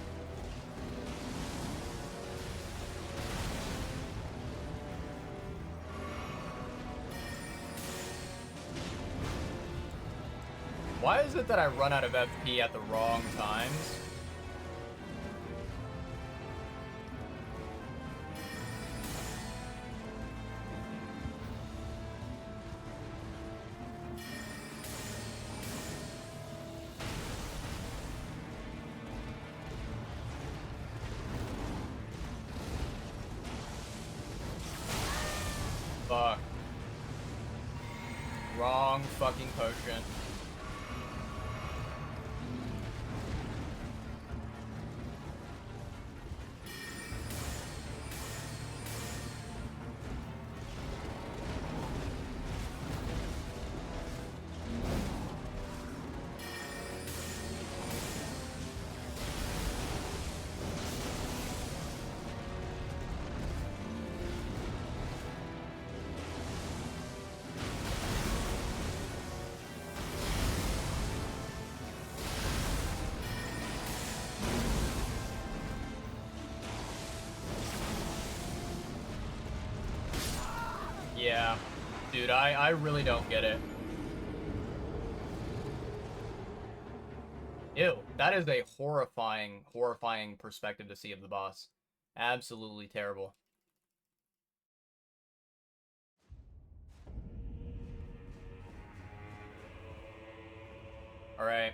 Why is it that I run out of FP at the wrong times? Fuck. Wrong fucking potion. Yeah. Dude, I really don't get it. Ew, that is a horrifying, horrifying perspective to see of the boss. Absolutely terrible. Alright.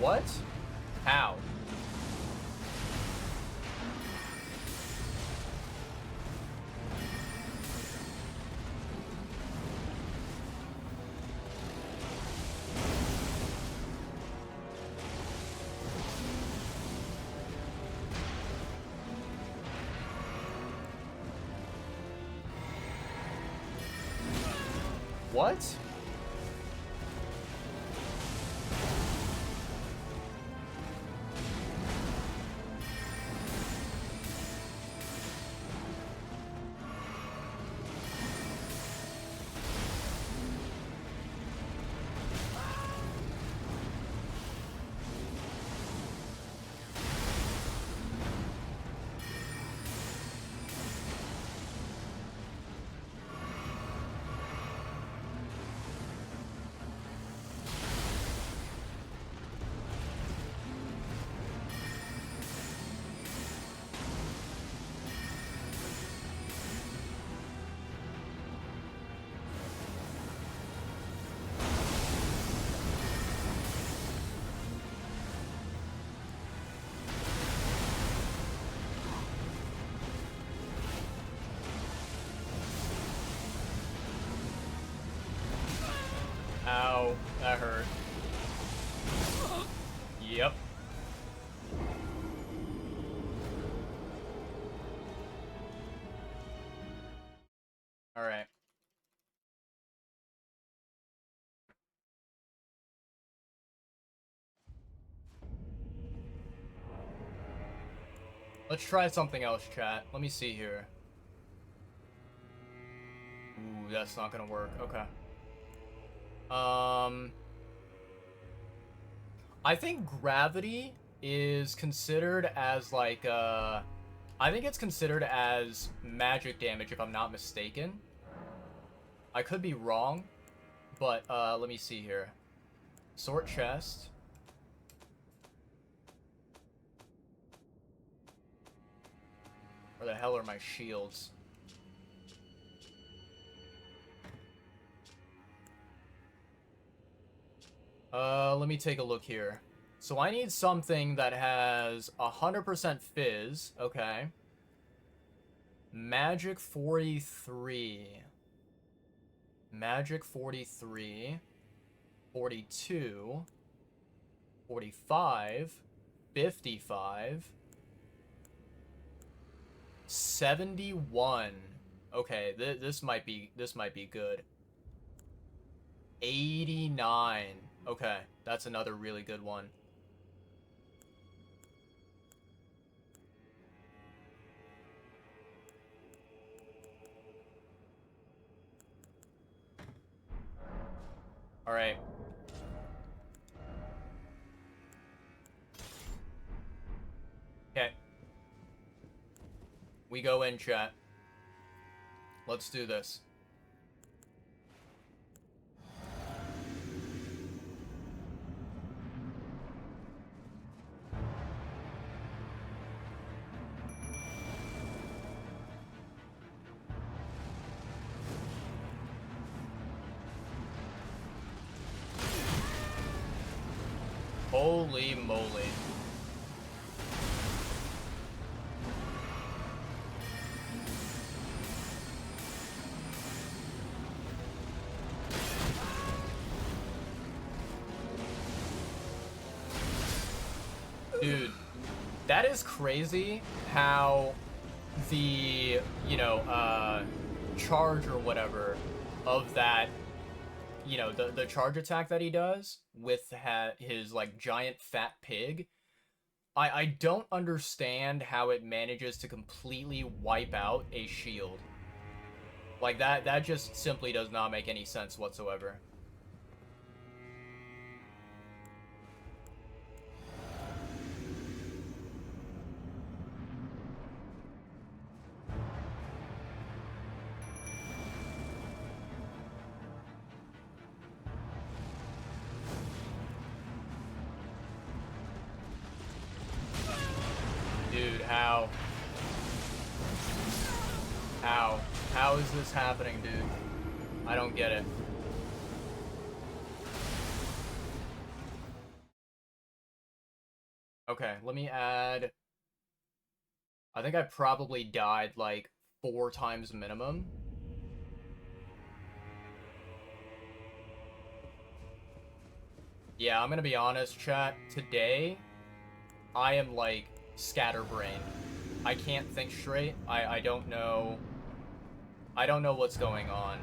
What? How? What? Ow, that hurt. Yep. All right. Let's try something else, chat. Let me see here. Ooh, that's not gonna work. Okay. I think gravity is considered as like I think it's considered as magic damage if I'm not mistaken. I could be wrong, but let me see here. Sort chest. Where the hell are my shields? Let me take a look here. So I need something that has 100% fizz. Okay. Magic 43. Magic 43. 42. 45. 55. 71. Okay, this might be good. 89. Okay, that's another really good one. All right. Okay. We go in, chat. Let's do this. Holy moly. Dude, that is crazy how the, you know, charge or whatever of that, you know, the charge attack that he does with his, like, giant fat pig. I don't understand how it manages to completely wipe out a shield. Like, that just simply does not make any sense whatsoever. Dude, how? How? How is this happening, dude? I don't get it. Okay, let me add... I think I probably died, like, 4 times minimum. Yeah, I'm gonna be honest, chat. Today, I am, like, scatterbrained. I can't think straight. I don't know... I don't know what's going on.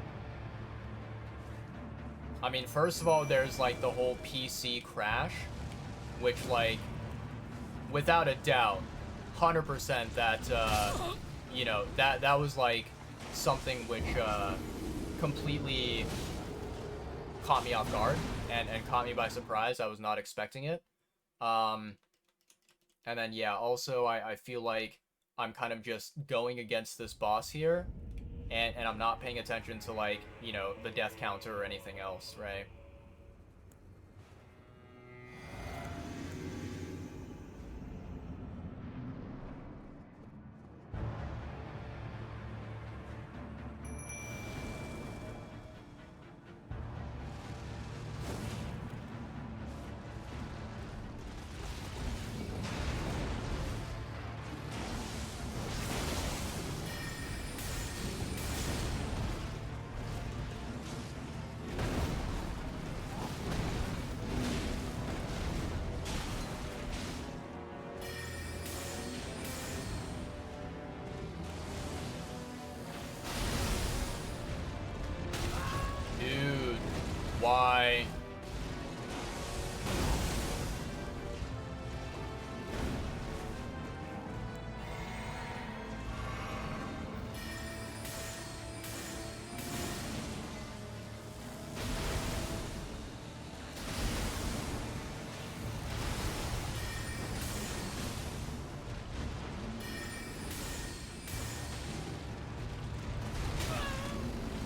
I mean, first of all, there's, like, the whole PC crash, which, like, without a doubt, 100% that, you know, that was, like, something which, completely caught me off guard and caught me by surprise. I was not expecting it. And then, yeah, also, I feel like I'm kind of just going against this boss here, and I'm not paying attention to, like, you know, the death counter or anything else, right? Dude, why?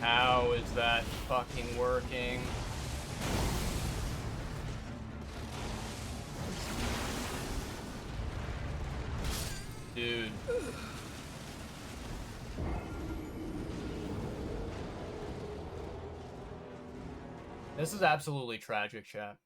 How is that fucking working? Dude. This is absolutely tragic, chat.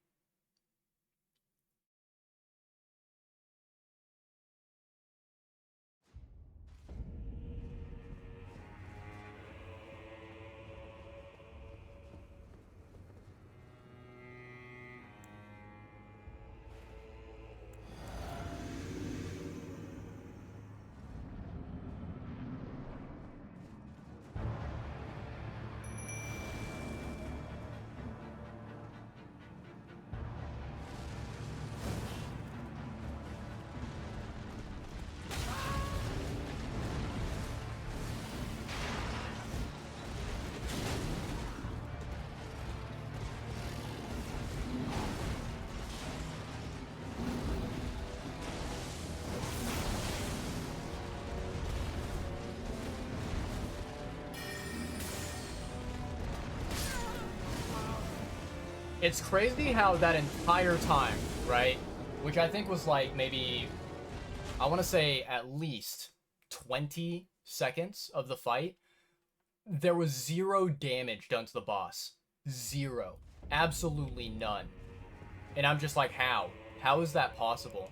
It's crazy how that entire time, right, which I think was like maybe, I want to say at least 20 seconds of the fight, there was 0 damage done to the boss. 0. Absolutely none. And I'm just like, how? How is that possible?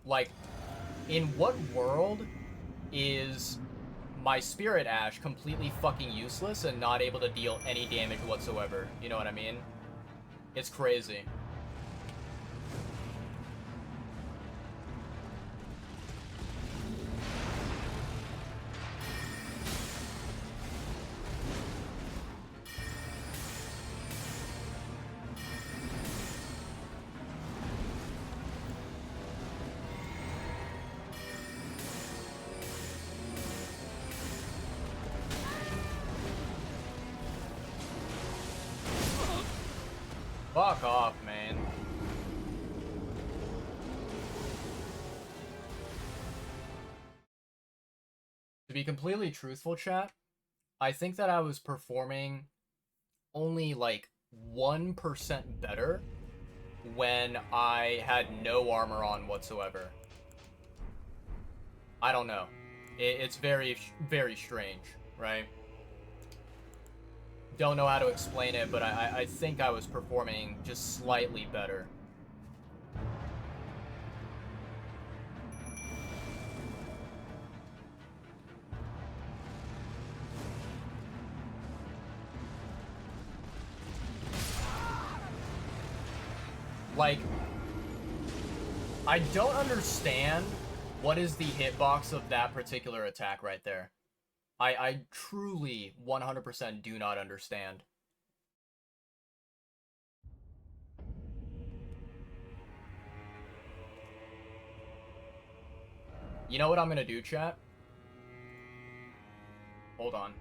Like, in what world is my Spirit Ash completely fucking useless and not able to deal any damage whatsoever? You know what I mean? It's crazy. Fuck off, man. To be completely truthful, chat, I think that I was performing only like 1% better when I had no armor on whatsoever. I don't know. It's very, very strange, right? Don't know how to explain it, but I think I was performing just slightly better. Like, I don't understand what is the hitbox of that particular attack right there. I truly 100% do not understand. You know what I'm gonna do, chat? Hold on.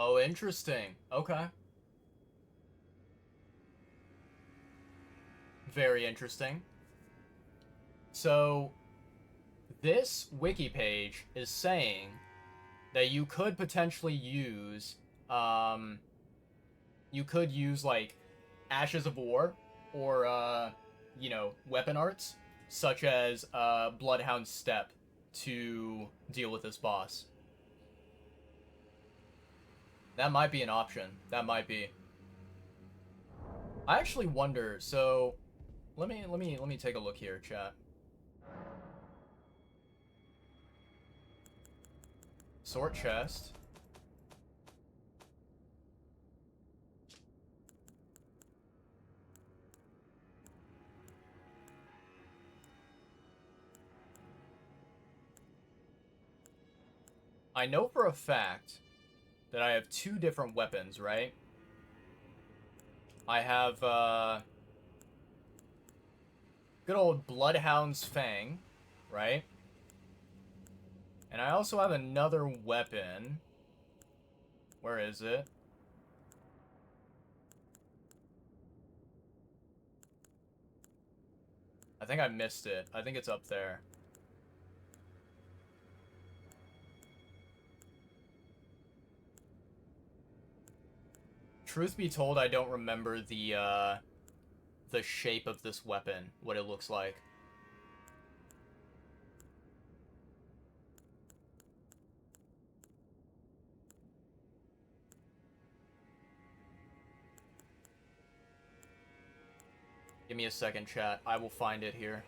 Oh, interesting. Okay. Very interesting. So, this wiki page is saying that you could potentially use, like, Ashes of War or, you know, weapon arts, such as, Bloodhound Step to deal with this boss. That might be an option. That might be. I actually wonder, so let me take a look here, chat. Sort chest. I know for a fact that I have two different weapons, right? I have, good old Bloodhound's Fang, right? And I also have another weapon. Where is it? I think I missed it. I think it's up there. Truth be told, I don't remember the shape of this weapon, what it looks like. Give me a second, chat. I will find it here.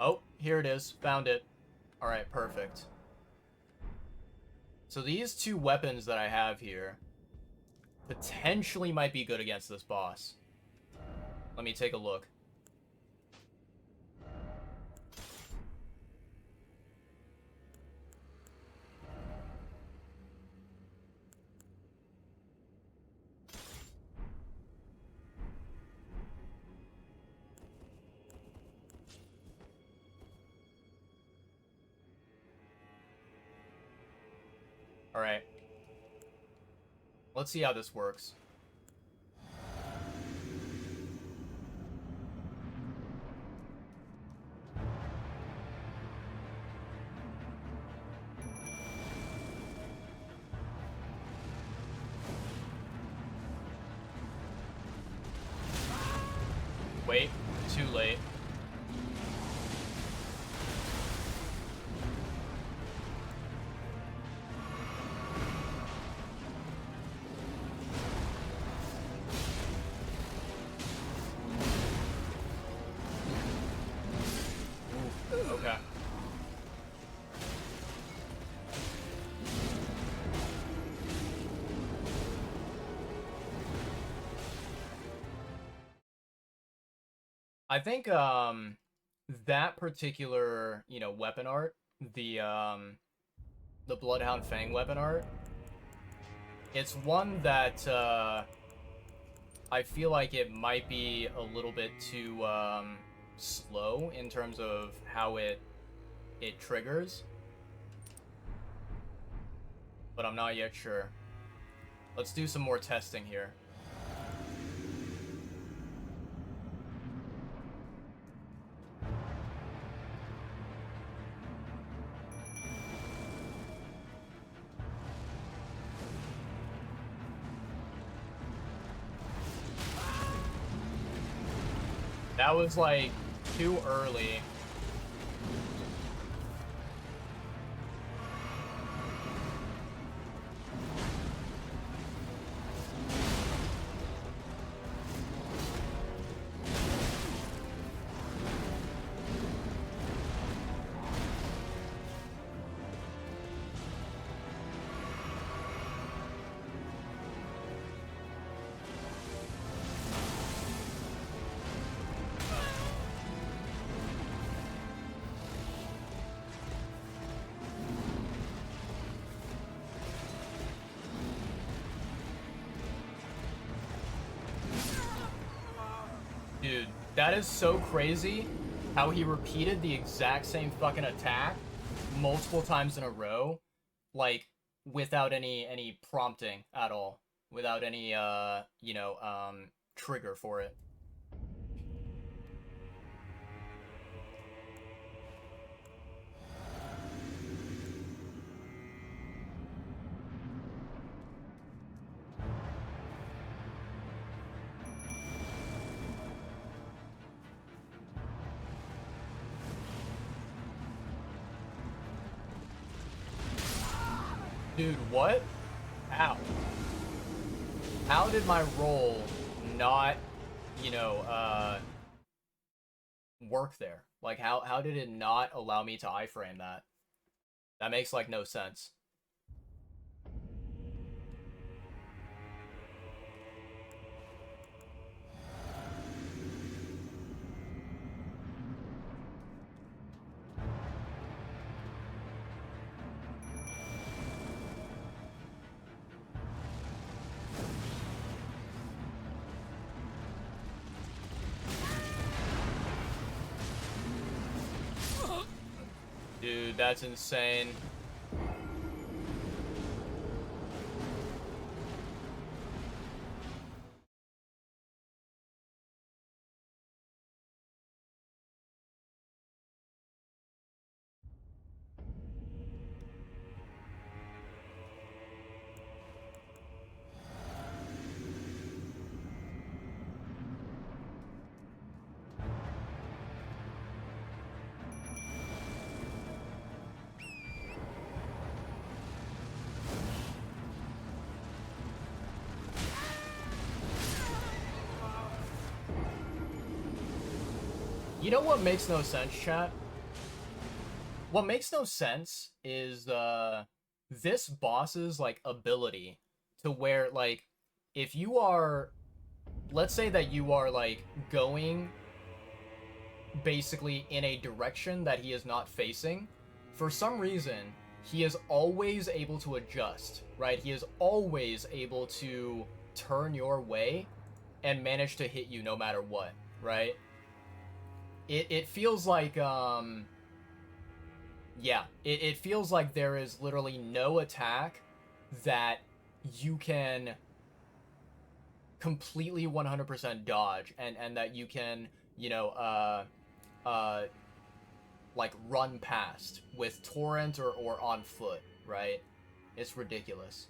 Oh, here it is. Found it. Alright, perfect. So these two weapons that I have here potentially might be good against this boss. Let me take a look. Alright. Let's see how this works. late. Okay. I think that particular, you know, weapon art, the Bloodhound Fang weapon art, it's one that I feel like it might be a little bit too slow in terms of how it triggers, but I'm not yet sure. Let's do some more testing here. That was like too early. Dude, that is so crazy how he repeated the exact same fucking attack multiple times in a row, like without any prompting at all, without any you know, trigger for it. Dude, what? How? How did my roll not, you know, work there? Like, how did it not allow me to iframe that? That makes, like, no sense. Dude, that's insane. You know what makes no sense, chat? What makes no sense is this boss's like ability to where like if you are, let's say that you are like going basically in a direction that he is not facing, for some reason he is always able to adjust, right? He is always able to turn your way and manage to hit you no matter what, right? It feels like yeah, it feels like there is literally no attack that you can completely 100% dodge and that you can, you know, uh like run past with torrent or on foot, right? It's ridiculous.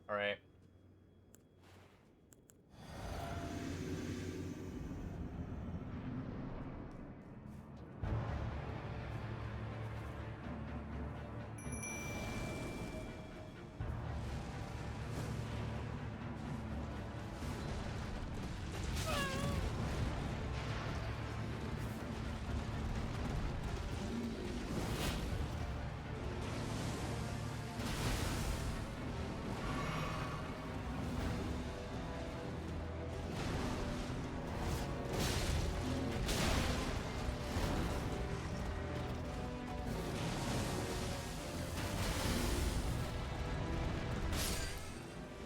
All right.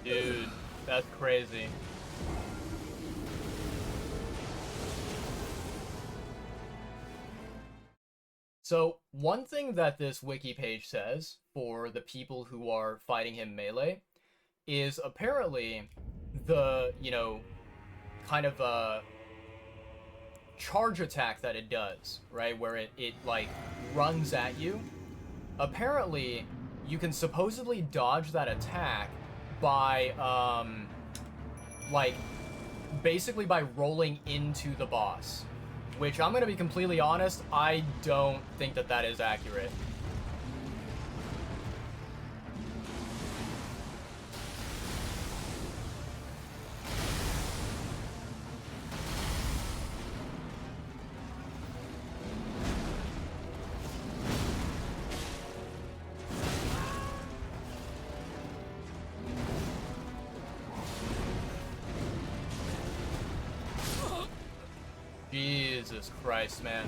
Dude, that's crazy. So, one thing that this wiki page says for the people who are fighting him melee is apparently the, kind of charge attack that it does, right? Where it like runs at you. Apparently, you can supposedly dodge that attack by like basically by rolling into the boss, which I'm gonna be completely honest, I don't think that that is accurate. Jesus Christ, man.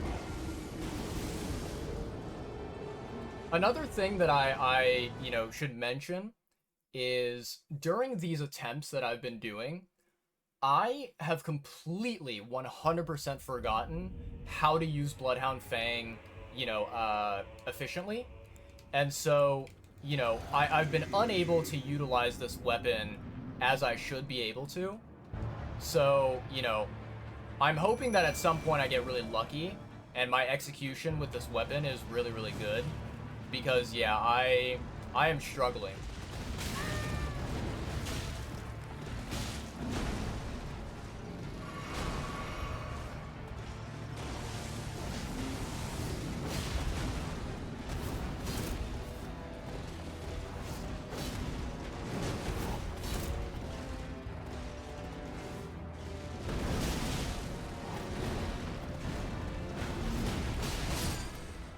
Another thing that I should mention is during these attempts that I've been doing, I have completely 100% forgotten how to use Bloodhound Fang, efficiently. And so, I've been unable to utilize this weapon as I should be able to. So, I'm hoping that at some point I get really lucky and my execution with this weapon is really, really good. Because, yeah, I am struggling.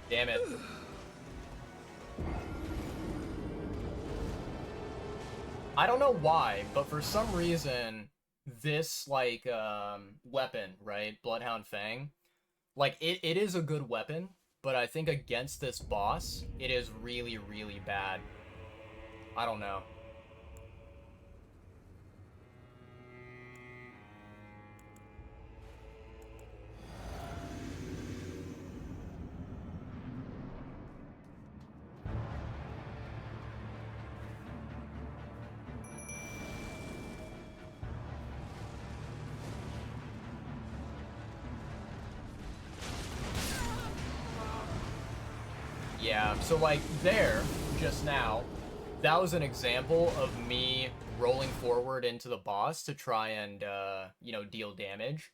Damn it. I don't know why, but for some reason, this, like, weapon, right? Bloodhound Fang, like, it is a good weapon, but I think against this boss, it is really, really bad. I don't know. Yeah, so like there, just now, that was an example of me rolling forward into the boss to try and, deal damage.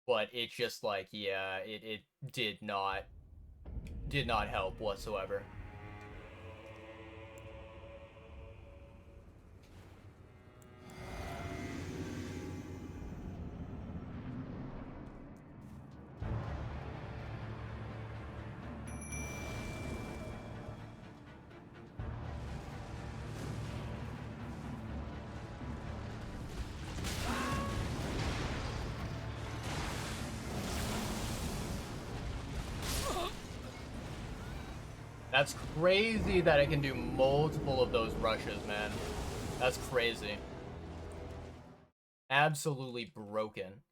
But it just like, yeah, it did not help whatsoever. That's crazy that it can do multiple of those rushes, man. That's crazy. Absolutely broken.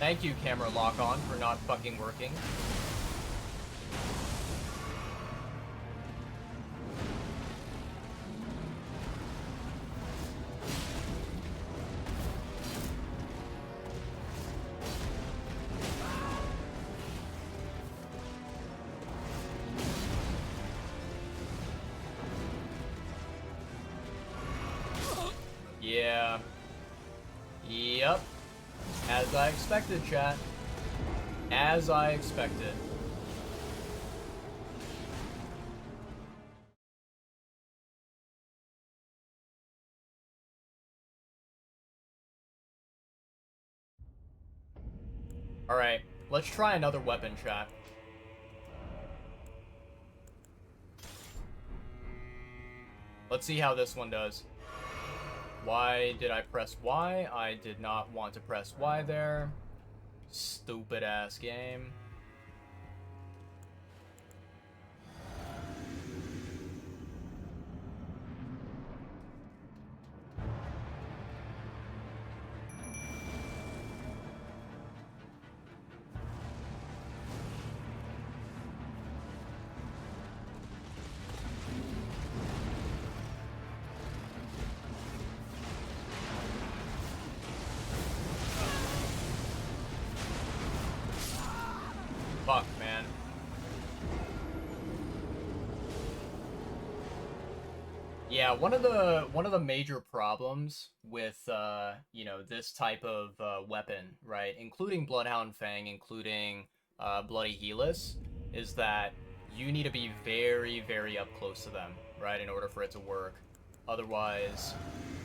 Thank you, camera lock on, for not fucking working. Yeah. Yep. As I expected, chat. As I expected. Alright, let's try another weapon, chat. Let's see how this one does. Why did I press Y? I did not want to press Y there. Stupid ass game. Fuck, man. Yeah, one of the major problems with you know, this type of weapon, right, including Bloodhound Fang, including Bloody Helix, is that you need to be very, very up close to them, right, in order for it to work. Otherwise,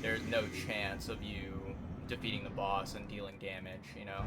there's no chance of you defeating the boss and dealing damage, you know?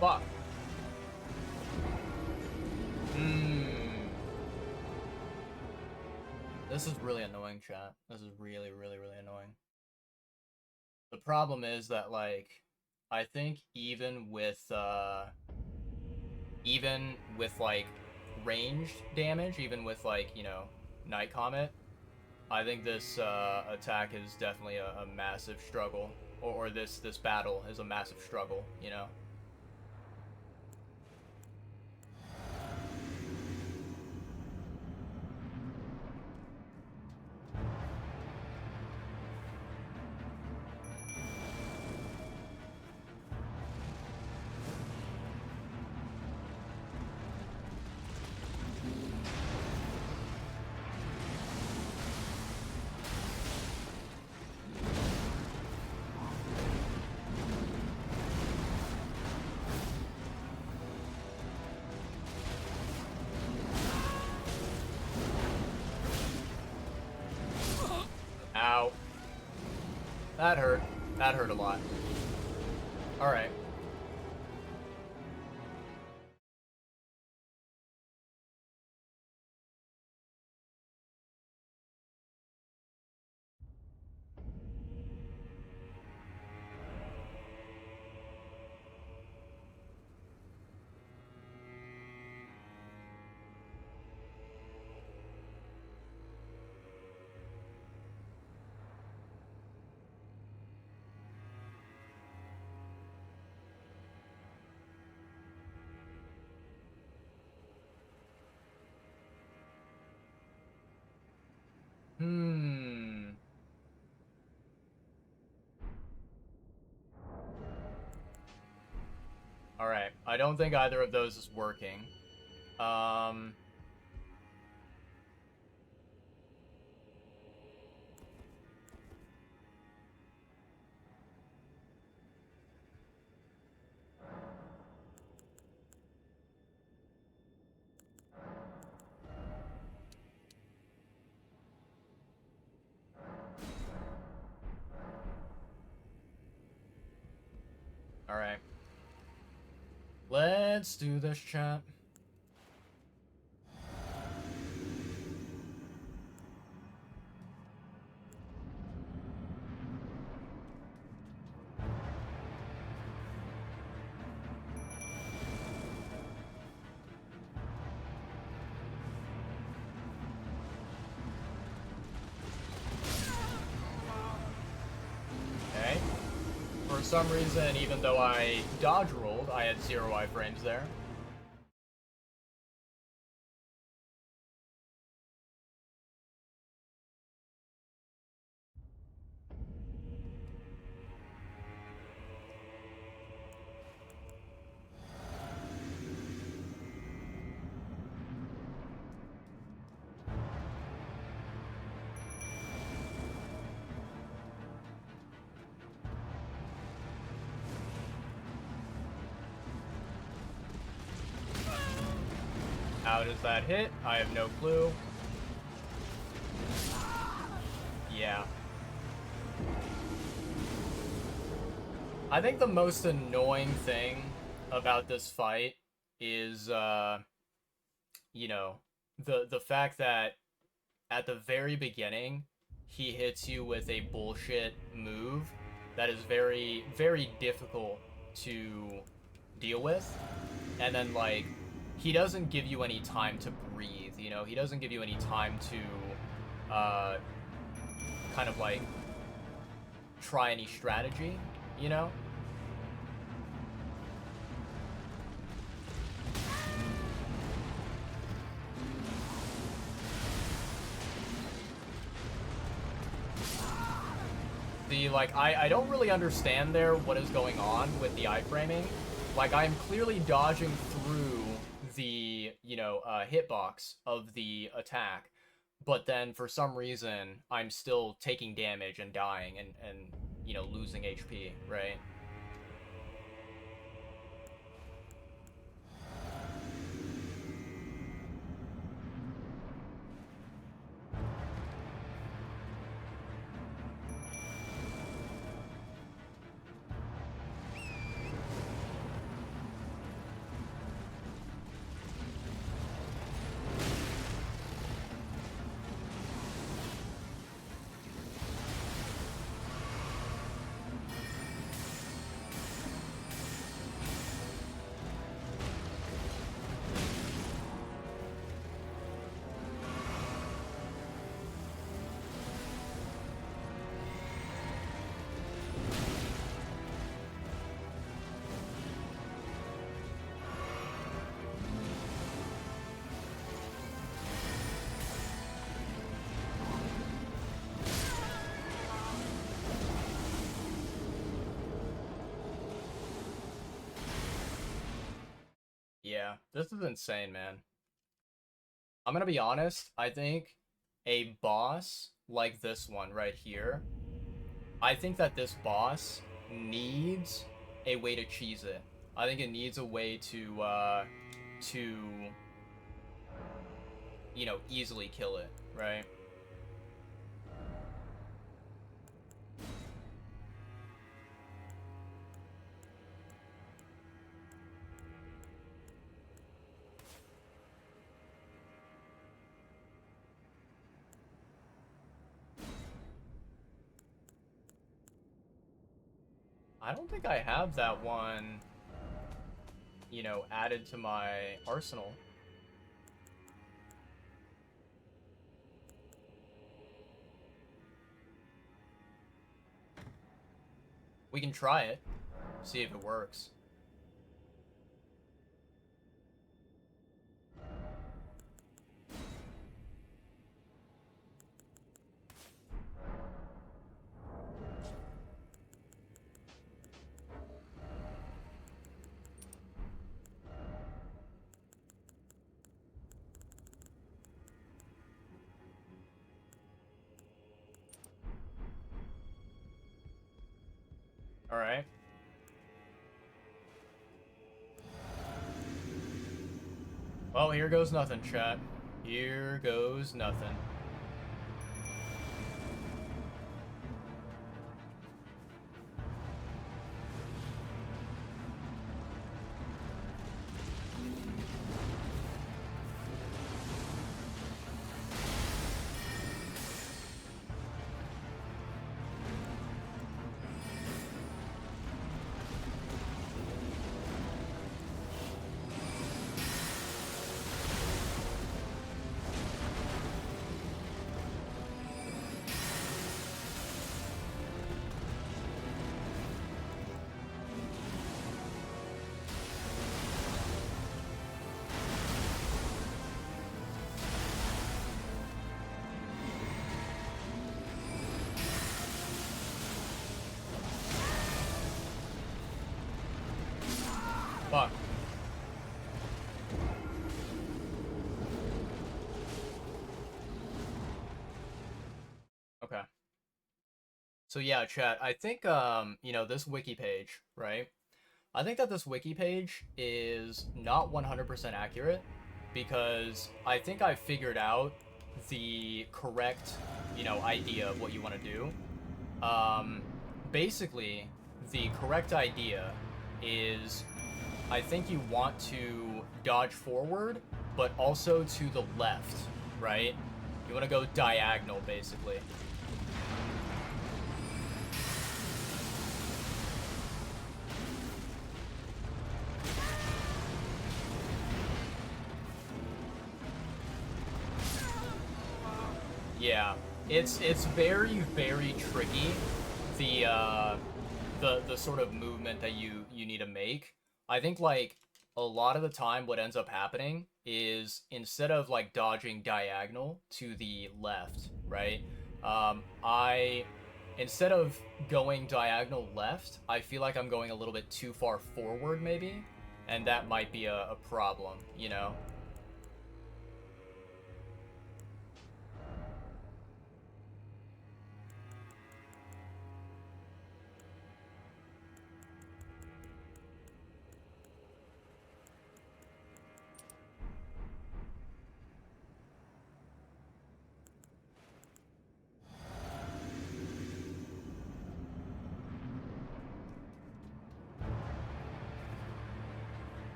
Fuck. This is really annoying, chat. This is really, really, really annoying. The problem is that, like, I think even with like, ranged damage, even with, like, you know, Night Comet, I think this attack is definitely a massive struggle. Or this battle is a massive struggle, you know? Ow. That hurt. That hurt a lot. Alright. Alright. I don't think either of those is working. Alright. Let's do this, chat. Okay. For some reason, even though I dodge rolled, I had 0 iframes there. How does that hit? I have no clue. Yeah. I think the most annoying thing about this fight is, you know, the fact that at the very beginning, he hits you with a bullshit move that is very, very difficult to deal with. And then, like, he doesn't give you any time to breathe, you know? He doesn't give you any time to, kind of, like, try any strategy, you know? Like, I don't really understand there what is going on with the iframing. Like, I am clearly dodging through the, you know, hitbox of the attack, but then for some reason, I'm still taking damage and dying and you know, losing HP, right? Yeah, this is insane, man. I'm gonna be honest, I think a boss like this one right here, I think that this boss needs a way to cheese it. I think it needs a way to, you know, easily kill it, right? I don't think I have that one, you know, added to my arsenal. We can try it, see if it works. All right. Well, here goes nothing, chat. Here goes nothing. So yeah, chat, I think, you know, this wiki page, right? I think that this wiki page is not 100% accurate because I think I figured out the correct, you know, idea of what you want to do. Um, Basically, the correct idea is I think you want to dodge forward, but also to the left, right? You want to go diagonal, basically. Yeah, it's very very tricky. The sort of movement that you need to make. I think like a lot of the time, what ends up happening is instead of like dodging diagonal to the left, right? I instead of going diagonal left, I feel like I'm going a little bit too far forward, maybe, and that might be a problem, you know.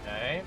Okay.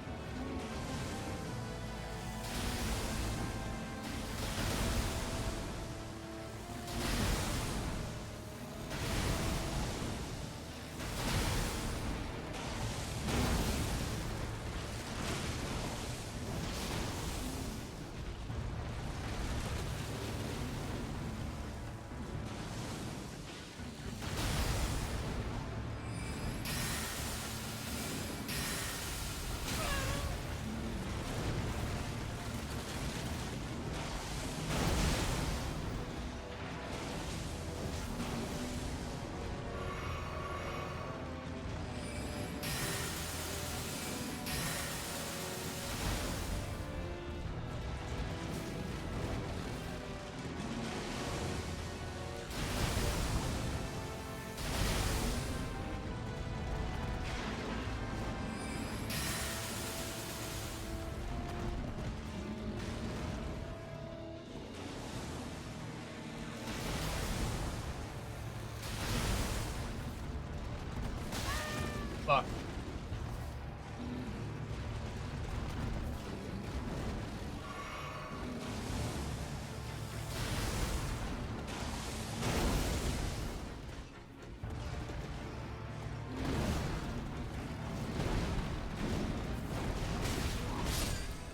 Fuck.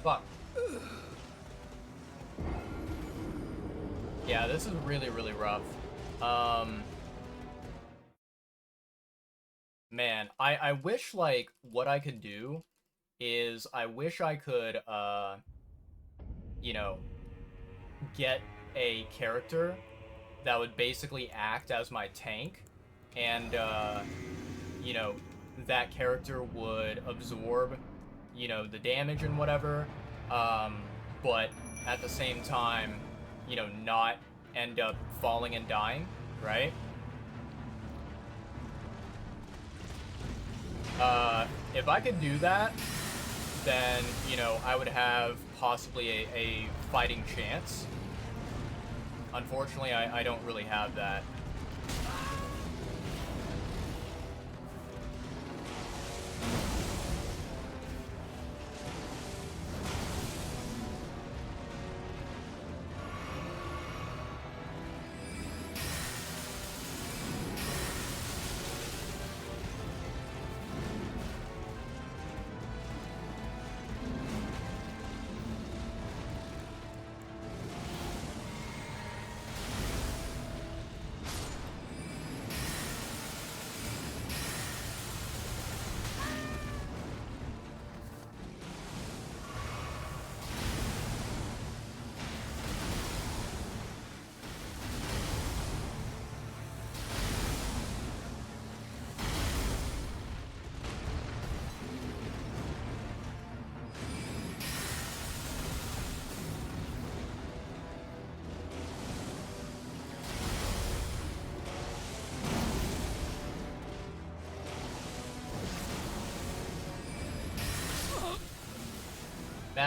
Fuck. Yeah, this is really, really rough. Man, I wish, like, what I could do is I wish I could, you know, get a character that would basically act as my tank, and, you know, that character would absorb, you know, the damage and whatever, but at the same time, you know, not end up falling and dying, right? If I could do that, then, you know, I would have possibly a fighting chance. Unfortunately, I don't really have that.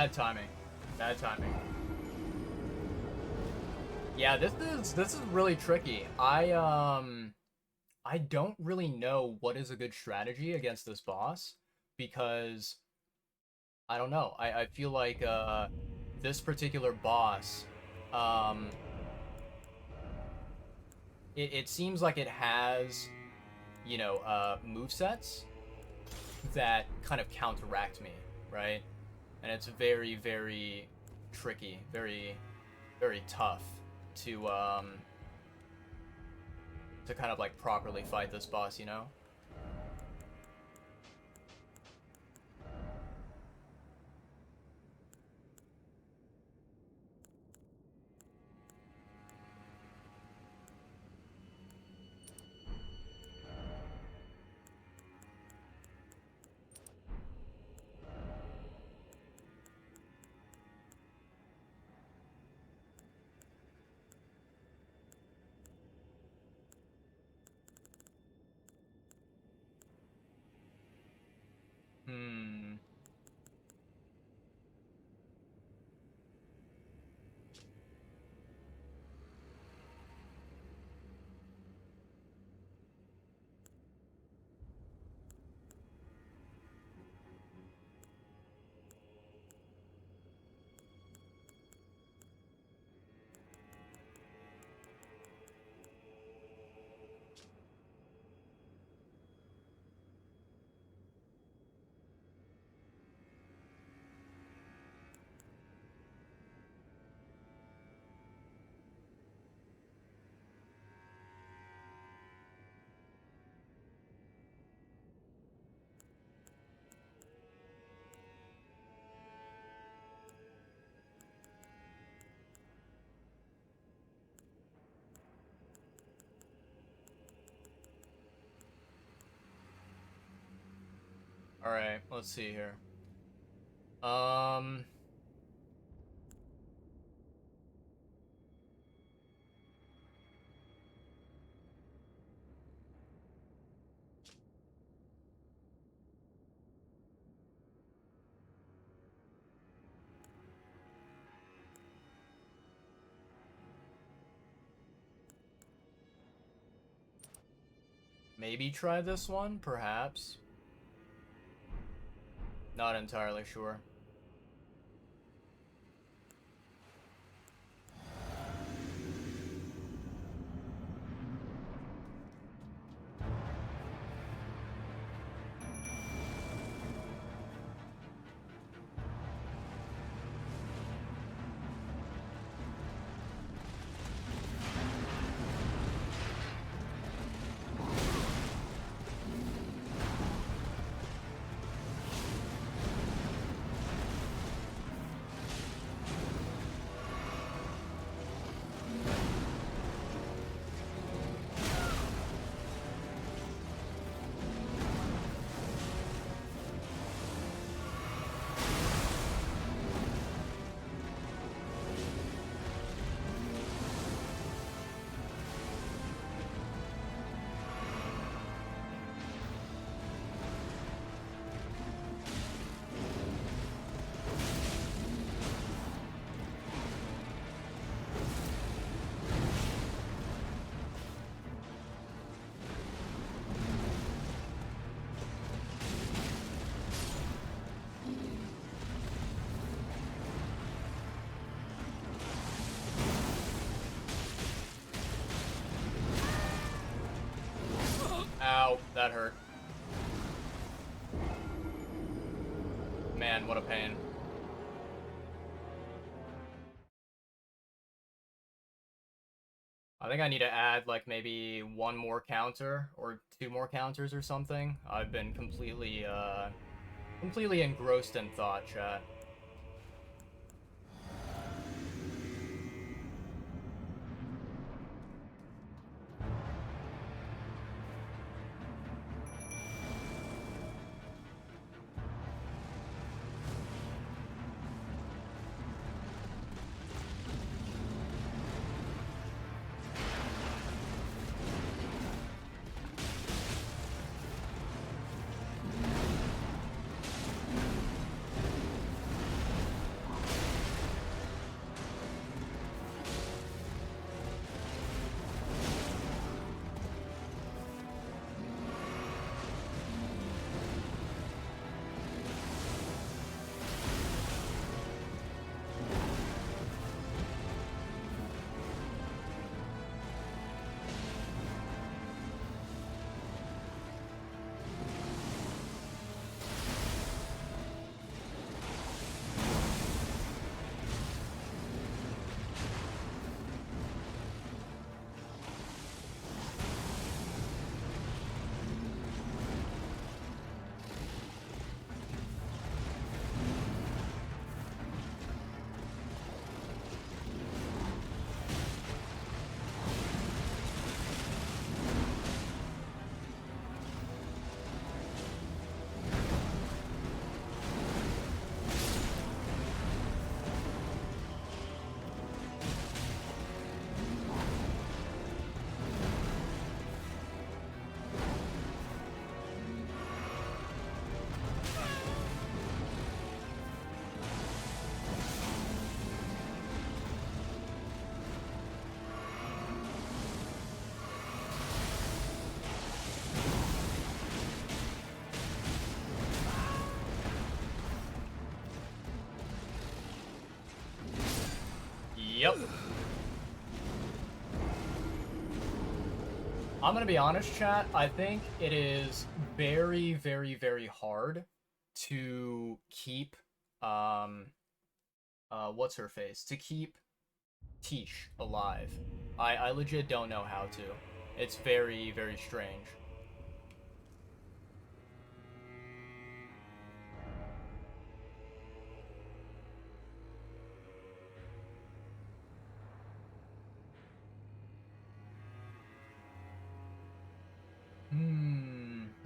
Bad timing. Bad timing. Yeah, this is really tricky. I don't really know what is a good strategy against this boss because I don't know. I feel like this particular boss, um, it seems like it has, you know, movesets that kind of counteract me, right? And it's very, very tricky, very, very tough to kind of like properly fight this boss, you know? Hmm. All right, let's see here. Um, maybe try this one, perhaps. Not entirely sure. Ow, that hurt. Man, what a pain. I think I need to add like maybe one more counter or two more counters or something. I've been completely engrossed in thought, chat. I'm gonna be honest, chat. I think it is very, very, very hard to keep, what's her face? To keep Tish alive. I legit don't know how to. It's very, very strange.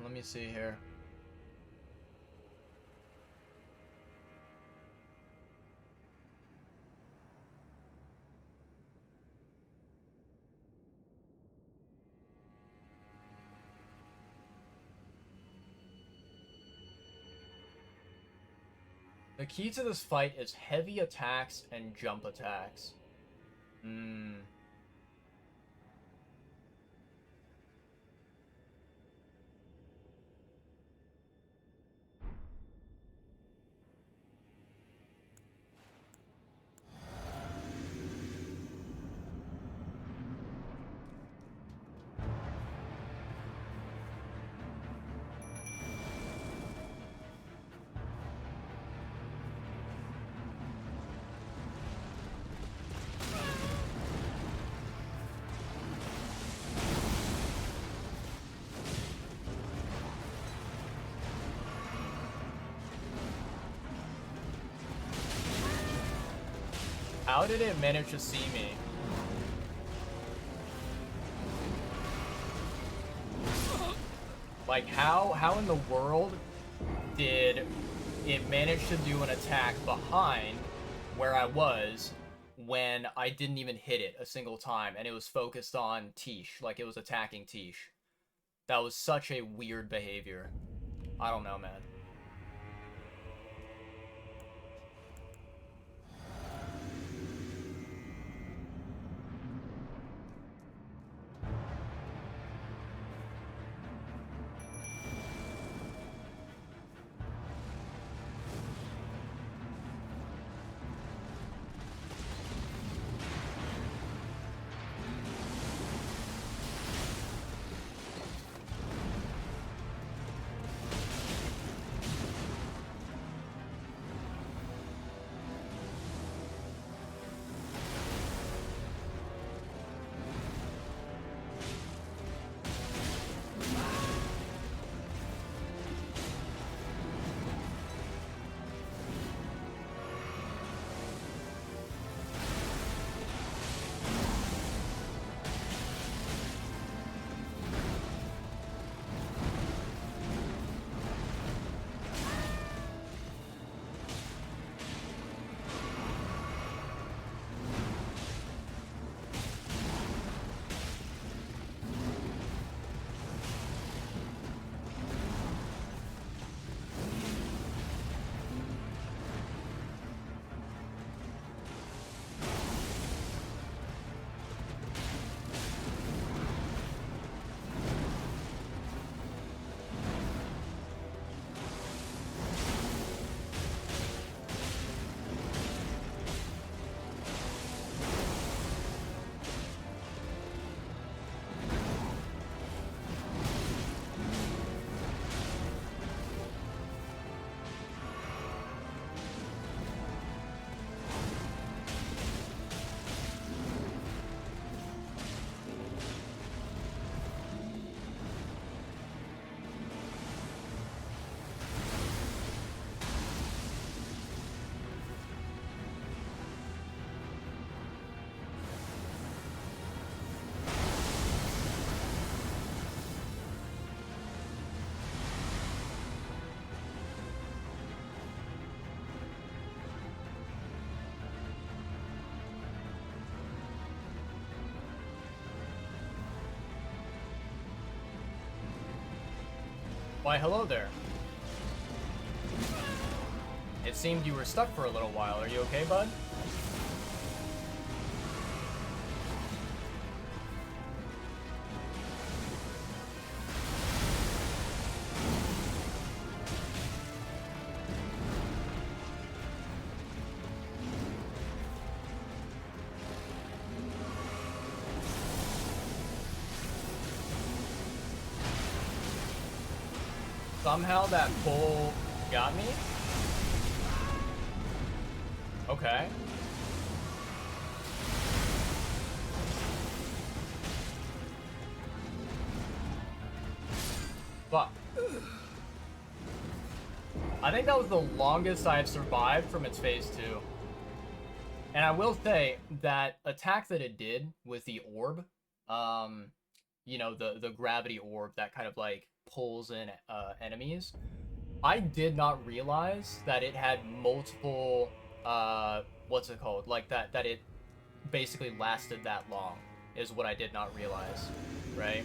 Let me see here. The key to this fight is heavy attacks and jump attacks. How did it manage to see me? Like, how in the world did it manage to do an attack behind where I was when I didn't even hit it a single time and it was focused on Tish, like it was attacking Tish? That was such a weird behavior. I don't know, man. Why, hello there. It seemed you were stuck for a little while. Are you okay, bud? Somehow that pull got me? Okay. Fuck. I think that was the longest I've survived from its phase 2. And I will say that attack that it did with the orb, you know, the gravity orb that kind of like pulls in enemies, I did not realize that it had multiple, what's it called? Like that it basically lasted that long is what I did not realize, right?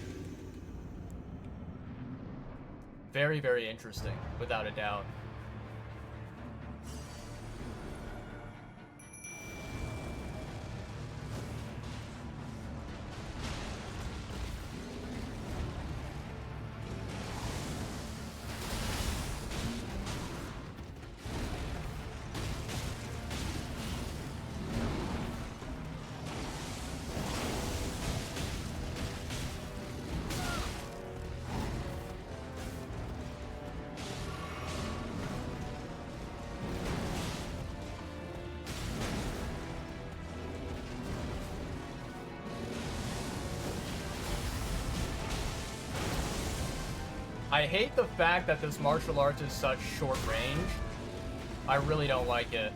Very, very interesting, without a doubt. I hate the fact that this martial arts is such short range. I really don't like it.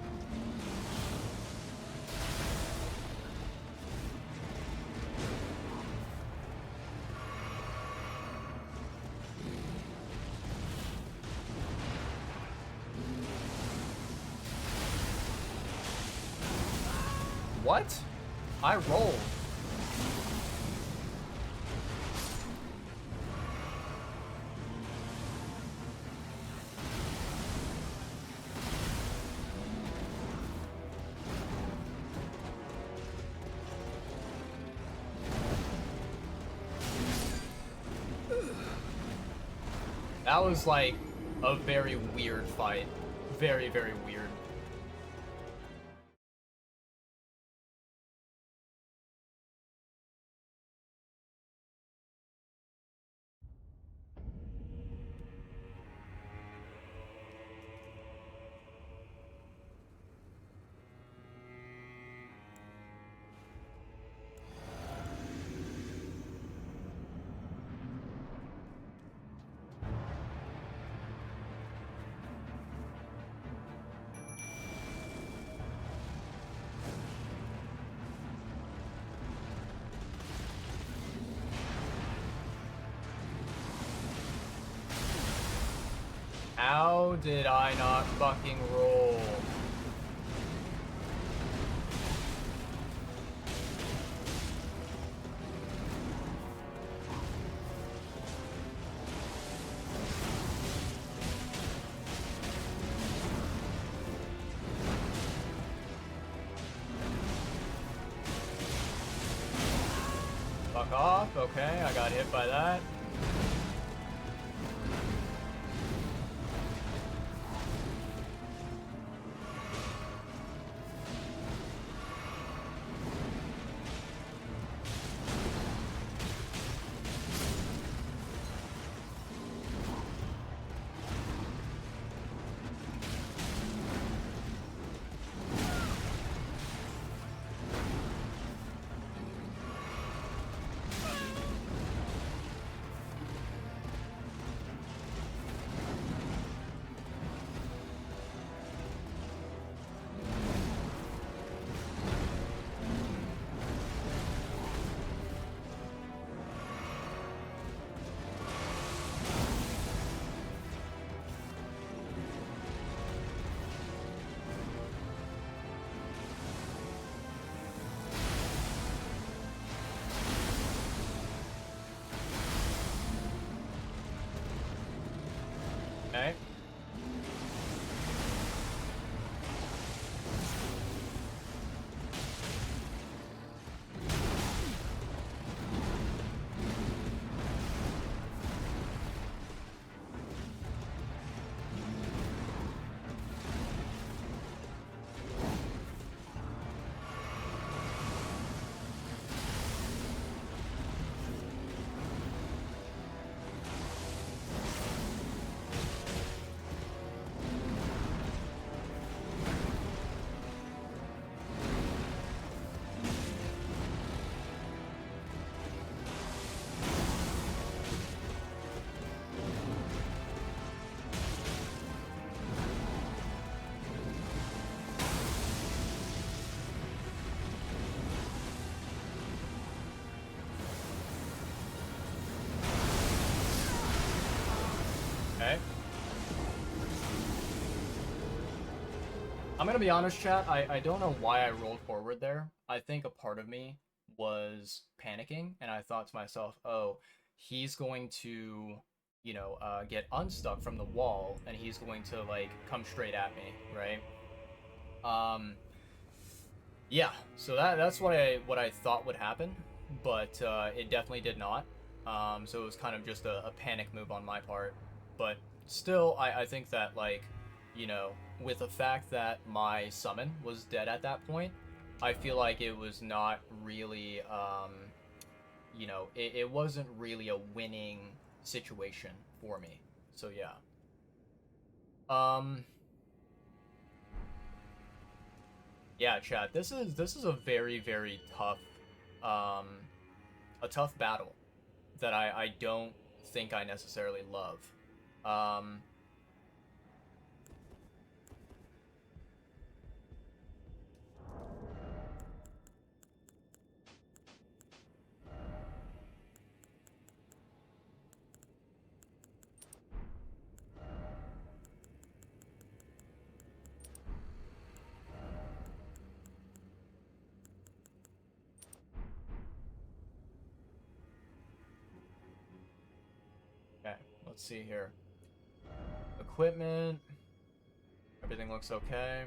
What? I rolled. That was like a very weird fight. Very, very weird. How did I not fucking roll? Fuck off. Okay, I got hit by that. I'm gonna be honest, chat. I don't know why I rolled forward there. I think a part of me was panicking, and I thought to myself, oh, he's going to, get unstuck from the wall, and he's going to, like, come straight at me, right? Yeah, so that's what I thought would happen, but it definitely did not. So it was kind of just a panic move on my part. But still, I think that, like, with the fact that my summon was dead at that point, I feel like it was not really, it wasn't really a winning situation for me. So yeah. Yeah, chat. This is a very, very tough, a tough battle that I don't think I necessarily love. Okay, let's see here. Equipment. Everything looks okay.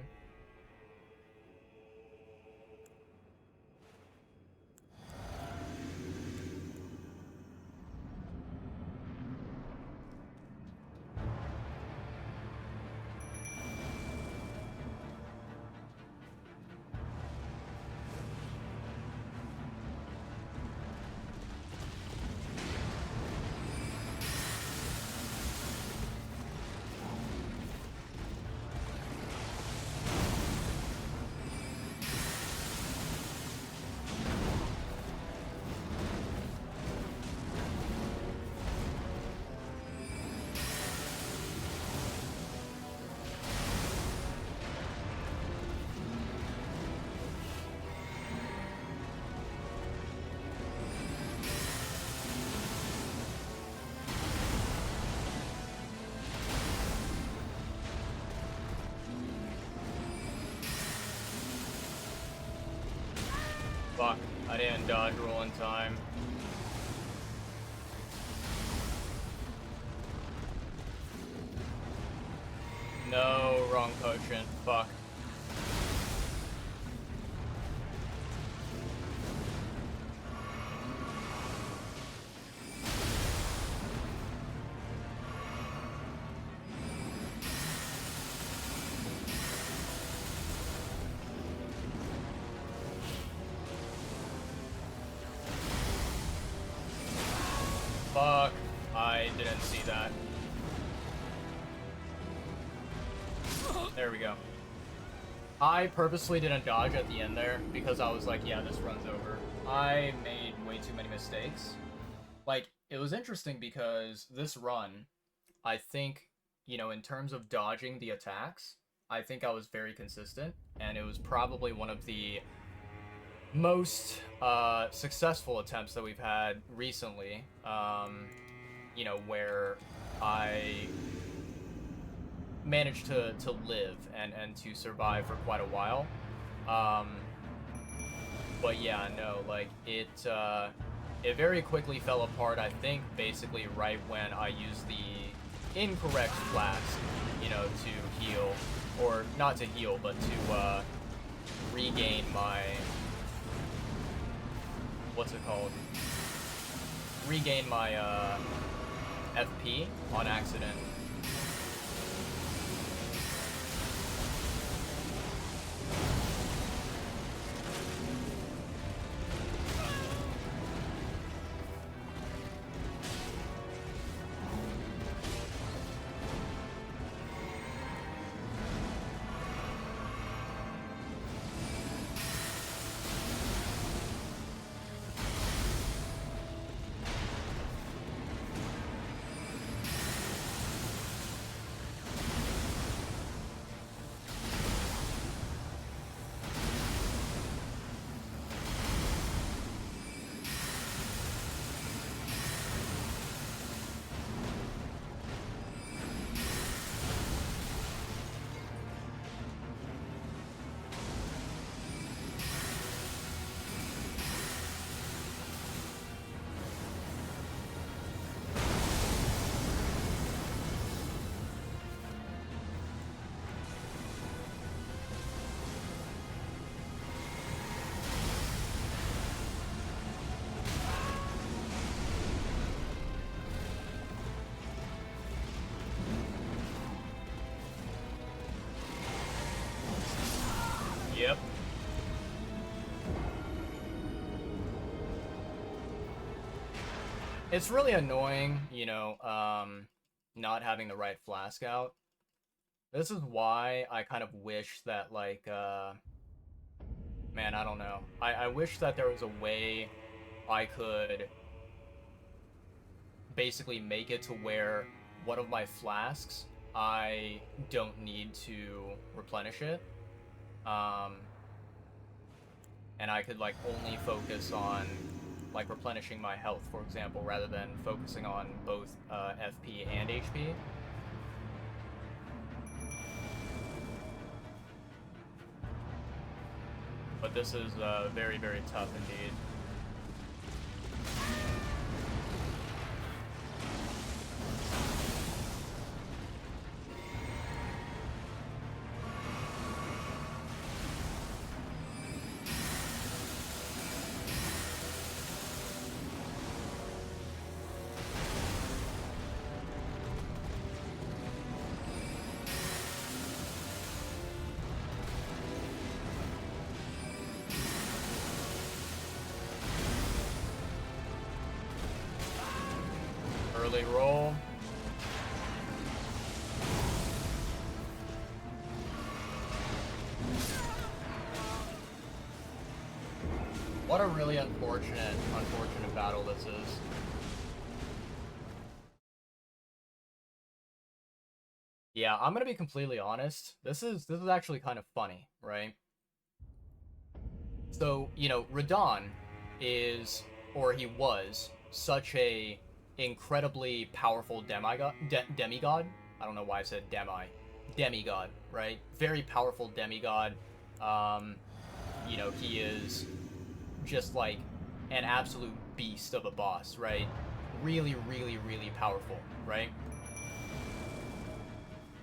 Fuck, I didn't dodge roll in time. No, wrong potion. Fuck. Fuck, I didn't see that. There we go. I purposely didn't dodge at the end there because I was like, yeah, this runs over. I made way too many mistakes. Like, it was interesting because this run, I think, in terms of dodging the attacks, I think I was very consistent, and it was probably one of the most successful attempts that we've had recently, where I managed to live and to survive for quite a while. But yeah, no, like, it very quickly fell apart, I think, basically right when I used the incorrect flask, to heal, or not to heal, but to regain my, what's it called? Regain my FP on accident. It's really annoying, you know, not having the right flask out. This is why I kind of wish that, like, man, I don't know. I wish that there was a way I could basically make it to where one of my flasks, I don't need to replenish it. Um, and I could, like, only focus on, like, replenishing my health, for example, rather than focusing on both FP and HP. But this is very, very tough indeed. Early roll. What a really unfortunate battle this is. Yeah, I'm gonna be completely honest. This is actually kind of funny, right? So, you know, Radon is, or he was, such a incredibly powerful demigod. I don't know why I said demigod, right? Very powerful demigod. Um, you know, he is just like an absolute beast of a boss, right? Really, really, really powerful, right?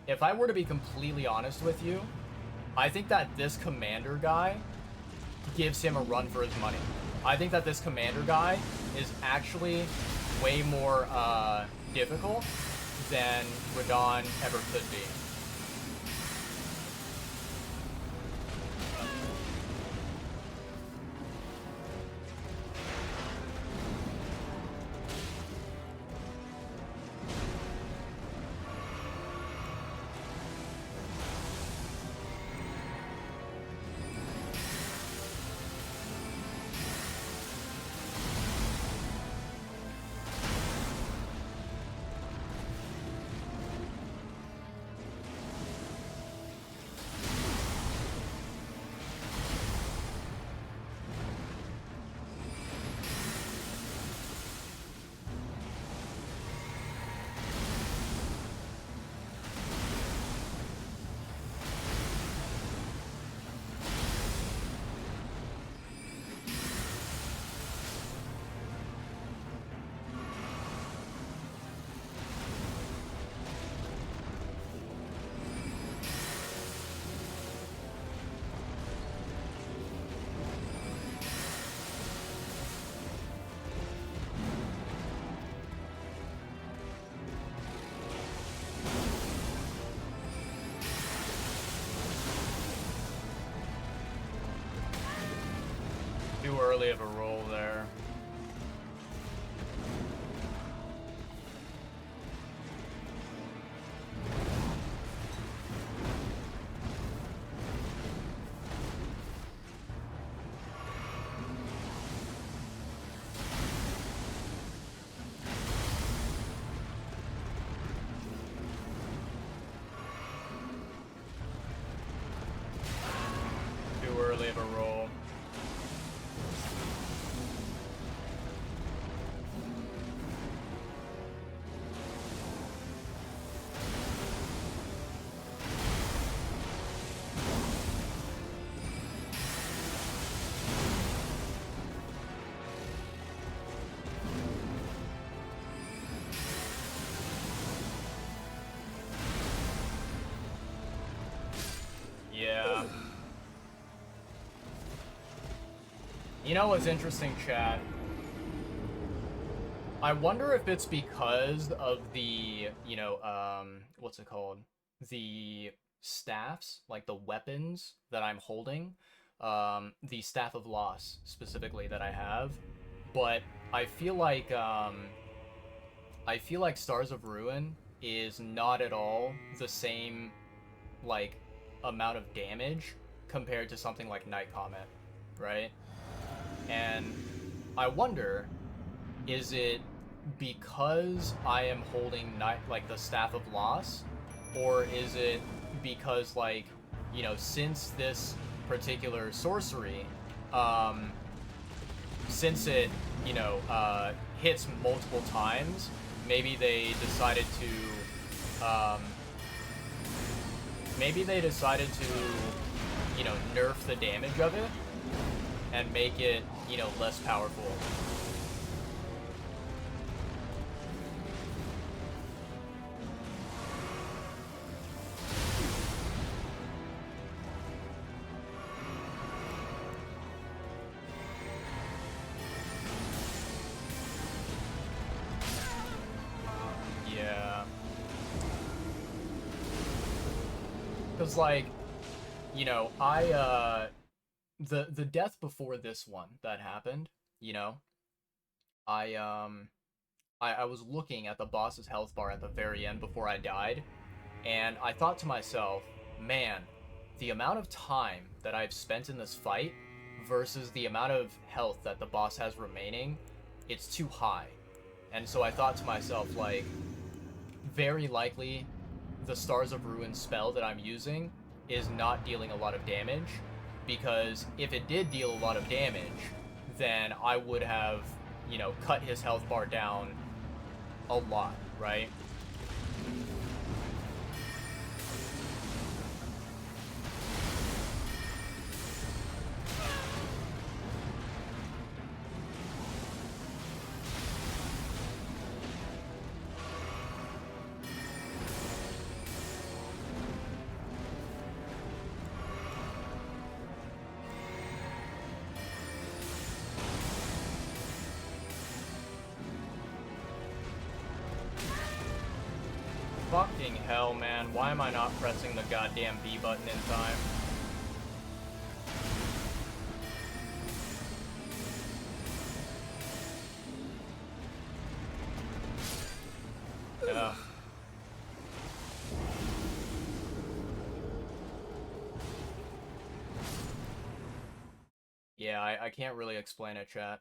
If I were to be completely honest with you, I think that this commander guy gives him a run for his money. I think that this commander guy is actually way more difficult than Radon ever could be. Too early of a roll there. Too early of a roll. Yeah. You know what's interesting, chat? I wonder if it's because of the, you know, what's it called? The staffs, like the weapons that I'm holding, the Staff of Loss specifically that I have. But I feel like, I feel like Stars of Ruin is not at all the same, like, amount of damage compared to something like Night Comet, right? And I wonder, is it because I am holding the Staff of Loss, or is it because, like, you know, since this particular sorcery, since it, you know, hits multiple times, maybe they decided to, you know, nerf the damage of it and make it, you know, less powerful. Yeah. Because, like, you know, the death before this one that happened, you know, I was looking at the boss's health bar at the very end before I died, and I thought to myself, man, the amount of time that I've spent in this fight versus the amount of health that the boss has remaining, it's too high. And so I thought to myself, like, very likely the Stars of Ruin spell that I'm using is not dealing a lot of damage, because if it did deal a lot of damage, then I would have, you know, cut his health bar down a lot, right? Fucking hell, man. Why am I not pressing the goddamn B button in time? Ugh. Yeah, I can't really explain it, chat.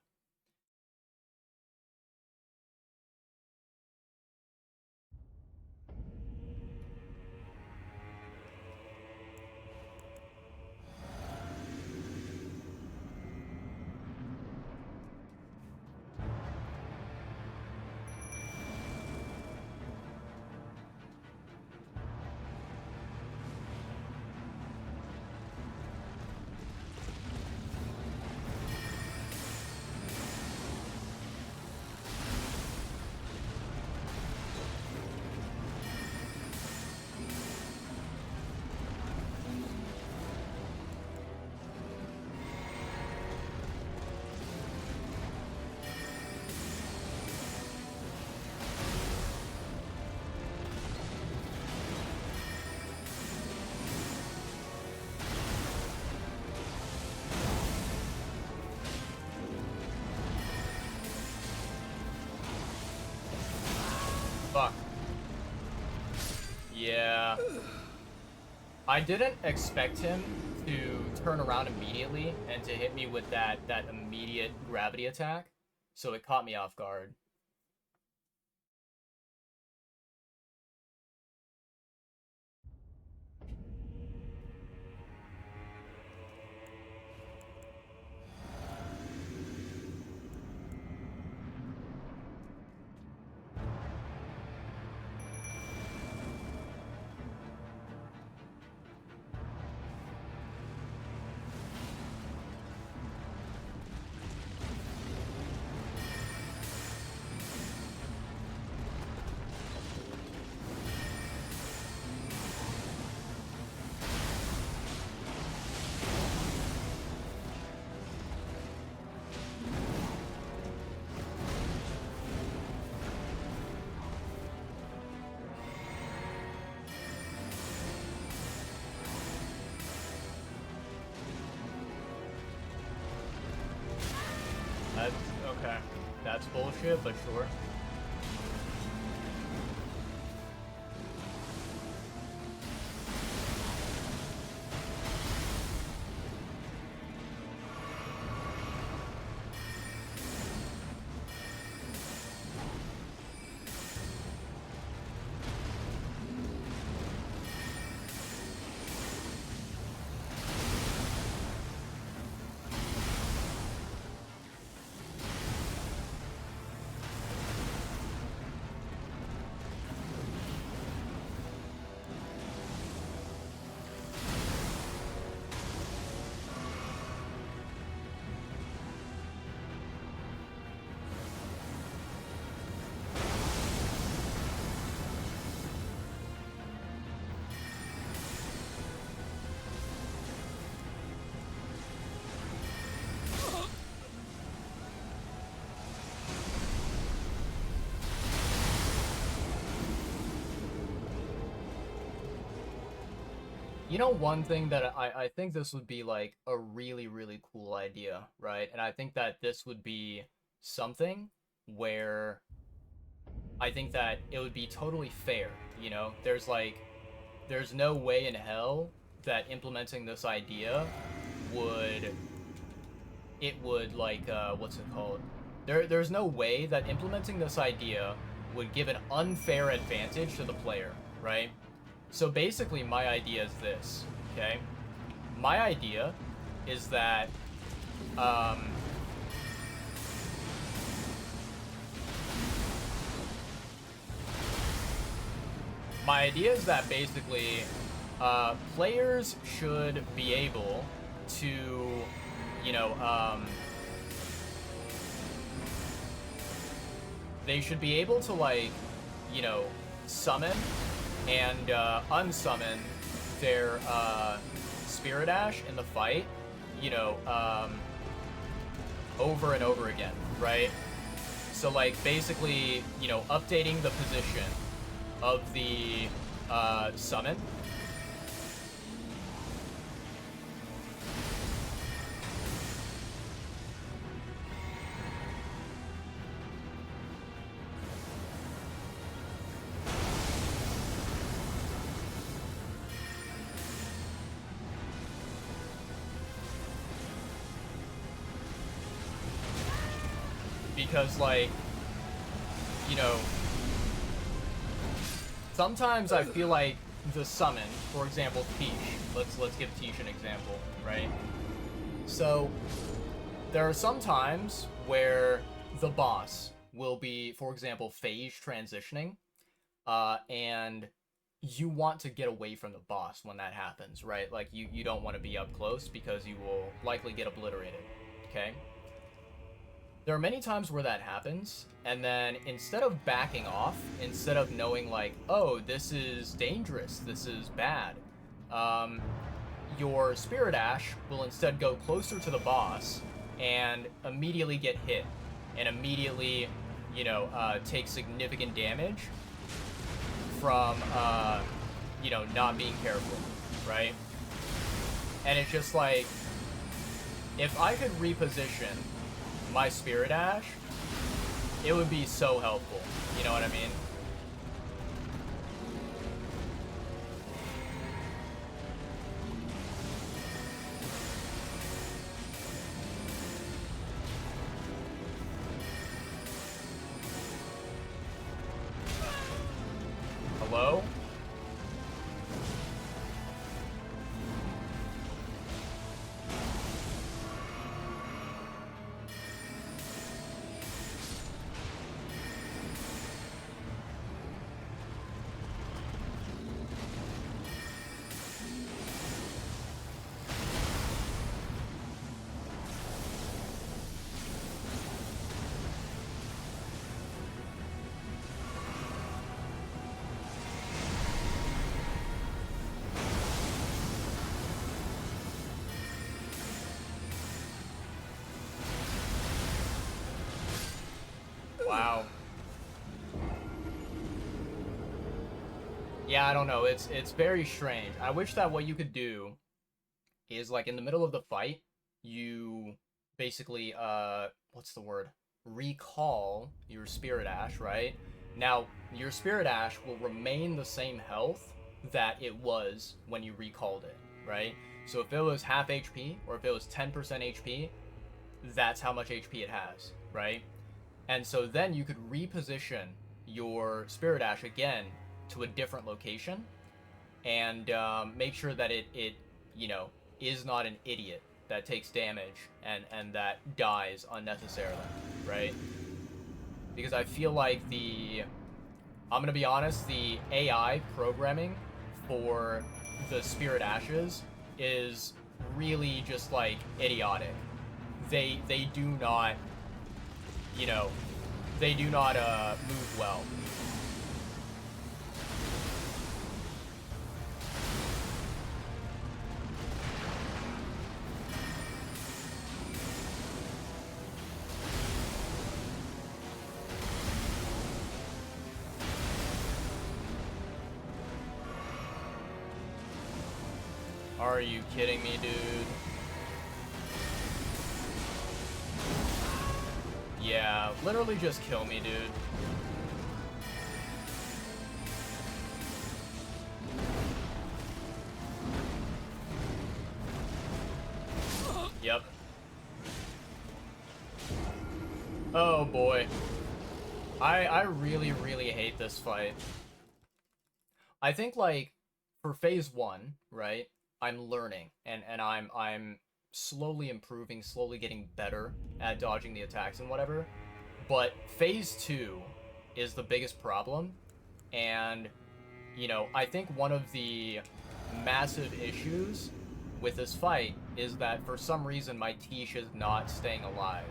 Fuck. Yeah. I didn't expect him to turn around immediately and to hit me with that immediate gravity attack, so it caught me off guard. That's okay. That's bullshit, but sure. You know, one thing that I think this would be like a really, really cool idea, right? And I think that this would be something where I think that it would be totally fair, you know? There's no way in hell that implementing this idea would, it would like, what's it called? There's no way that implementing this idea would give an unfair advantage to the player, right? So basically, my idea is this, okay? My idea is that, basically, players should be able to, you know, they should be able to, like, you know, summon and unsummon their Spirit Ash in the fight, you know, over and over again, right? So, like, basically, you know, updating the position of the summon. Because, like, you know, sometimes I feel like the summon, for example, Tish. Let's give Tish an example, right? So there are some times where the boss will be, for example, phase transitioning, and you want to get away from the boss when that happens, right? Like, you don't want to be up close because you will likely get obliterated, okay? There are many times where that happens, and then instead of backing off, instead of knowing like, oh, this is dangerous, this is bad, your Spirit Ash will instead go closer to the boss and immediately get hit, and immediately, you know, take significant damage from, you know, not being careful, right? And it's just like, if I could reposition my Spirit Ash, it would be so helpful. You know what I mean? Hello? Wow. Yeah, I don't know. It's very strange. I wish that what you could do is, like, in the middle of the fight, you basically, what's the word? Recall your Spirit Ash, right? Now, your Spirit Ash will remain the same health that it was when you recalled it, right? So if it was half HP, or if it was 10% HP, that's how much HP it has, right? And so then you could reposition your Spirit Ash again to a different location, and make sure that it you know, is not an idiot that takes damage and that dies unnecessarily, right? Because I feel like I'm gonna be honest, the AI programming for the Spirit Ashes is really just, like, idiotic. They do not, you know, they do not move well. Are you kidding me, dude? Yeah, literally just kill me, dude. Yep. Oh boy. I really, really hate this fight. I think, like, for phase 1, right, I'm learning, and I'm slowly improving, slowly getting better at dodging the attacks and whatever. But phase 2 is the biggest problem, and, you know, I think one of the massive issues with this fight is that for some reason my Tish is not staying alive,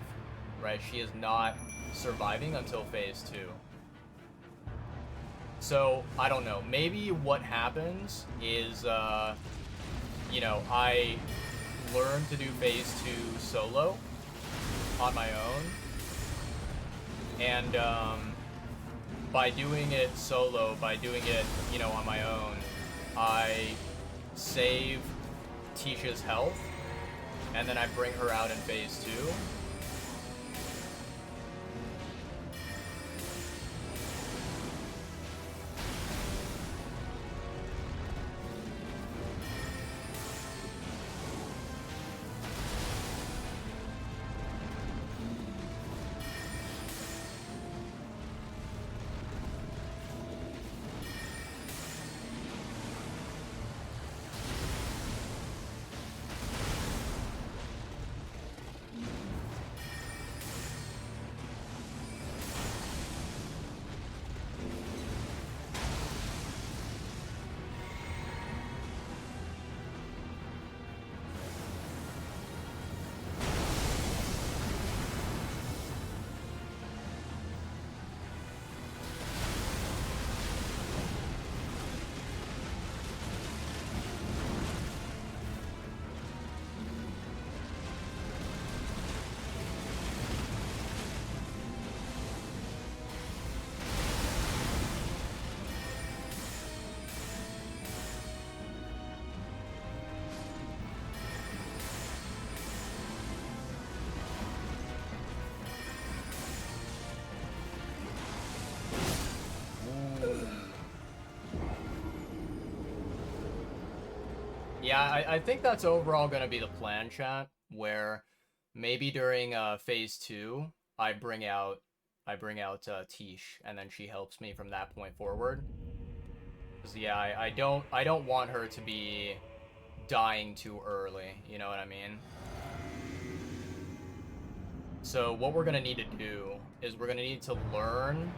right? She is not surviving until phase 2. So, I don't know. Maybe what happens is, you know, I learn to do phase 2 solo on my own. And, by doing it solo, by doing it, you know, on my own, I save Tisha's health, and then I bring her out in phase 2. Yeah, I think that's overall going to be the plan, chat, where maybe during phase 2, I bring out Tish, and then she helps me from that point forward. Cuz yeah, I don't want her to be dying too early, you know what I mean? So what we're going to need to do is we're going to need to learn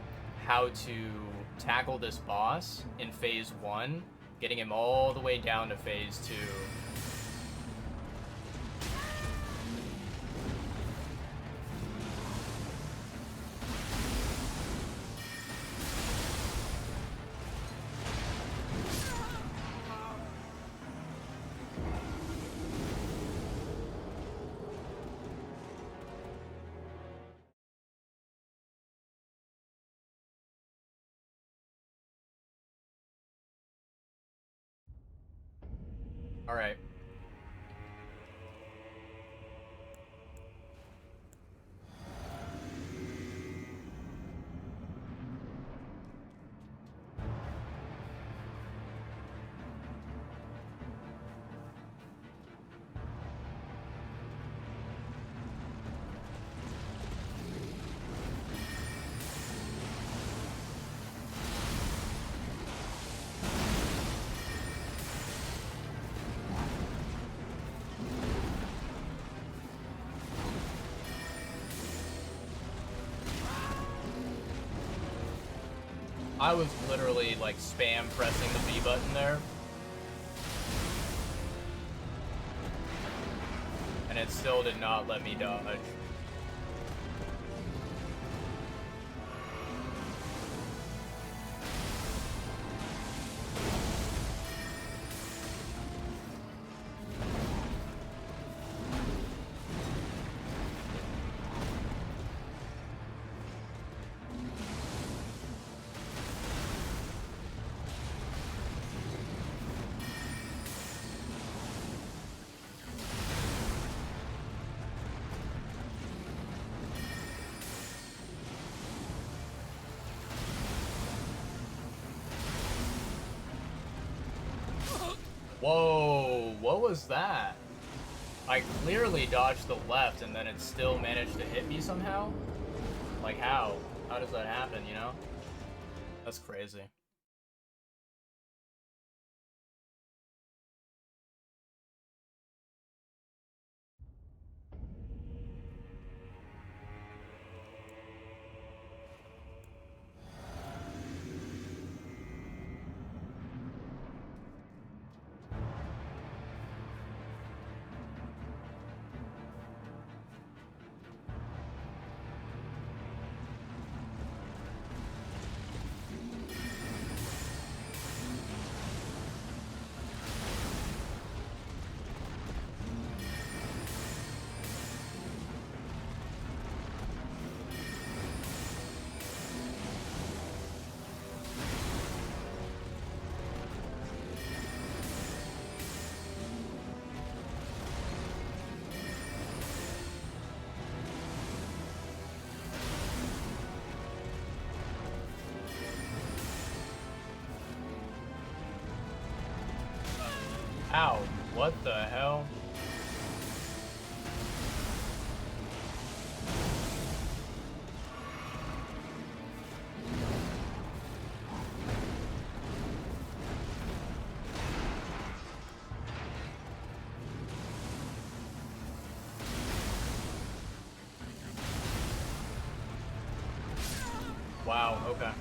how to tackle this boss in phase 1, getting him all the way down to phase 2. All right. I was literally, like, spam pressing the B button there. And it still did not let me dodge. Whoa, what was that? I clearly dodged the left and then it still managed to hit me somehow? Like how? How does that happen, you know? That's crazy. Ow, what the hell? Wow, okay.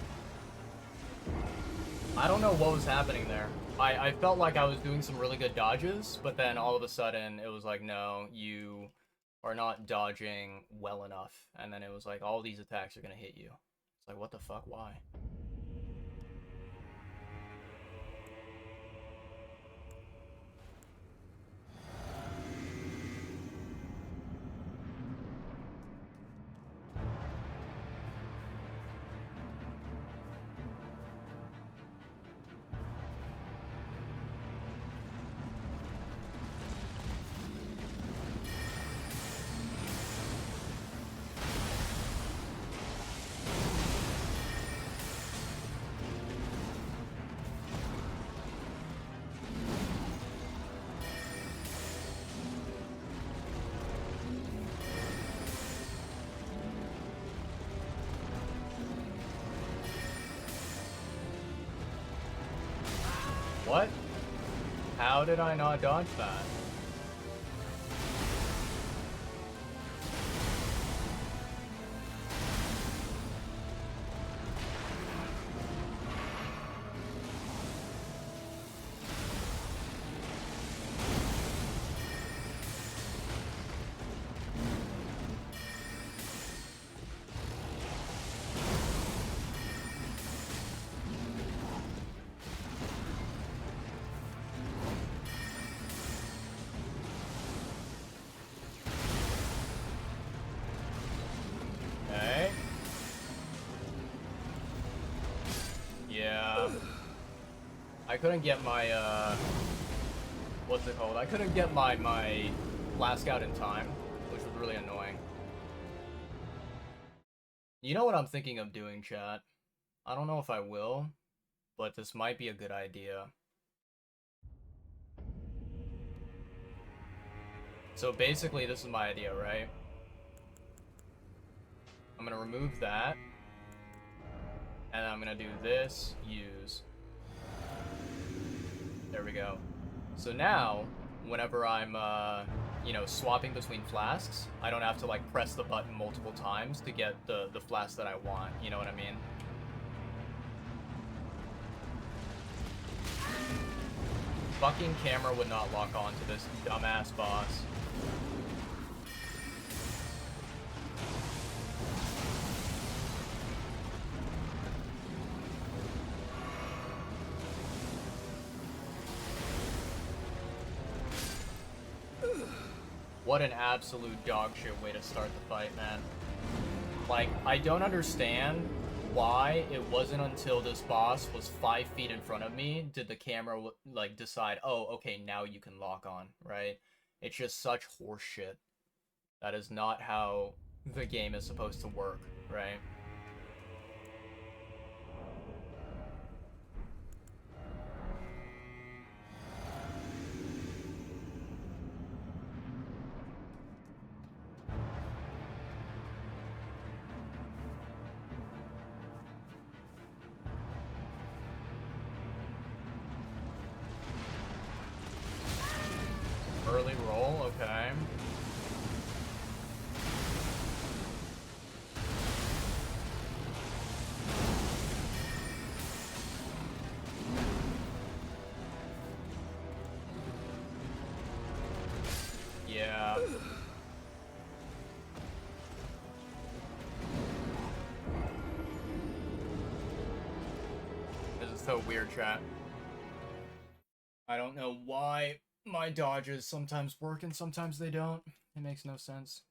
I don't know what was happening there. I felt like I was doing some really good dodges, but then all of a sudden it was like, no, you are not dodging well enough. And then it was like, all these attacks are gonna hit you. It's like, what the fuck, why? What? How did I not dodge that? Okay. Yeah. I couldn't get my, what's it called? I couldn't get my flask out in time, which was really annoying. You know what I'm thinking of doing, chat? I don't know if I will, but this might be a good idea. So basically, this is my idea, right? I'm gonna remove that, and I'm gonna do this, use. There we go. So now, whenever I'm, you know, swapping between flasks, I don't have to, like, press the button multiple times to get the flask that I want, you know what I mean? Fucking camera would not lock on to this dumbass boss. What an absolute dog shit way to start the fight, man. Like, I don't understand why it wasn't until this boss was 5 feet in front of me did the camera, like, decide, oh, okay, now you can lock on, right? It's just such horseshit. That is not how the game is supposed to work, right? early roll, okay. Yeah. This is so weird, chat. I don't know why my dodges sometimes work and sometimes they don't. It makes no sense.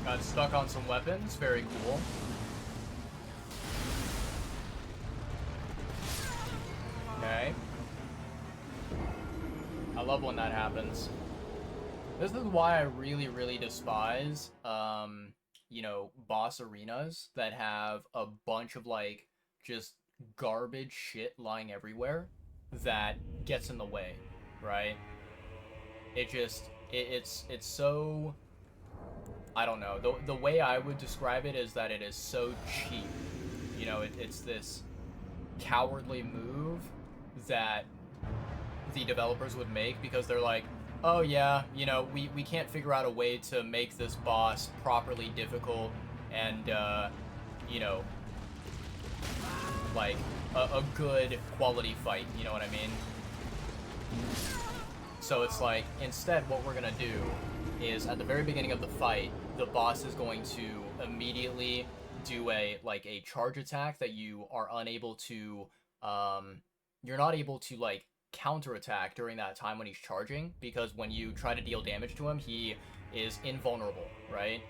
Got stuck on some weapons, very cool. Okay. I love when that happens. This is why I really, really despise, you know, boss arenas that have a bunch of, like, just garbage shit lying everywhere that gets in the way, right? It's so... I don't know. The way I would describe it is that it is so cheap. You know, it's this cowardly move that the developers would make because they're like, oh yeah, you know, we can't figure out a way to make this boss properly difficult and, you know, like, a good quality fight, you know what I mean? So it's like, instead what we're gonna do is, at the very beginning of the fight, the boss is going to immediately do a charge attack that you are unable to, you're not able to, like, counterattack during that time when he's charging, because when you try to deal damage to him, he is invulnerable, right?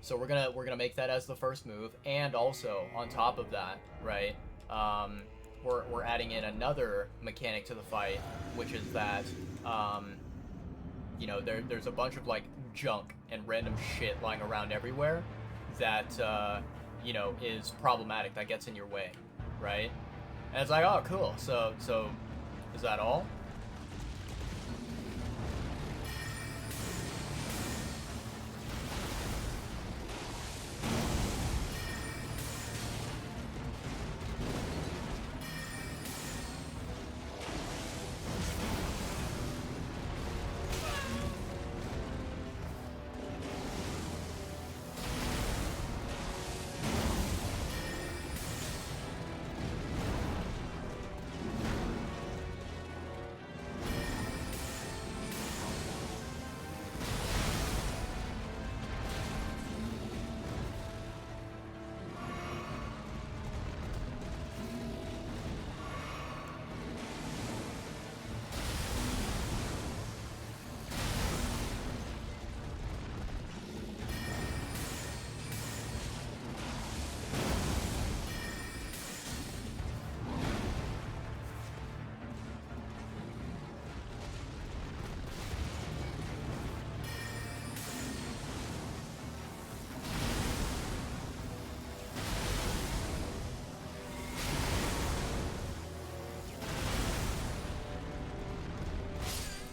So we're gonna make that as the first move, and also on top of that, right? We're adding in another mechanic to the fight, which is that, you know, there's a bunch of, like, junk and random shit lying around everywhere that, you know, is problematic, that gets in your way, right? And it's like, oh, cool. So is that all?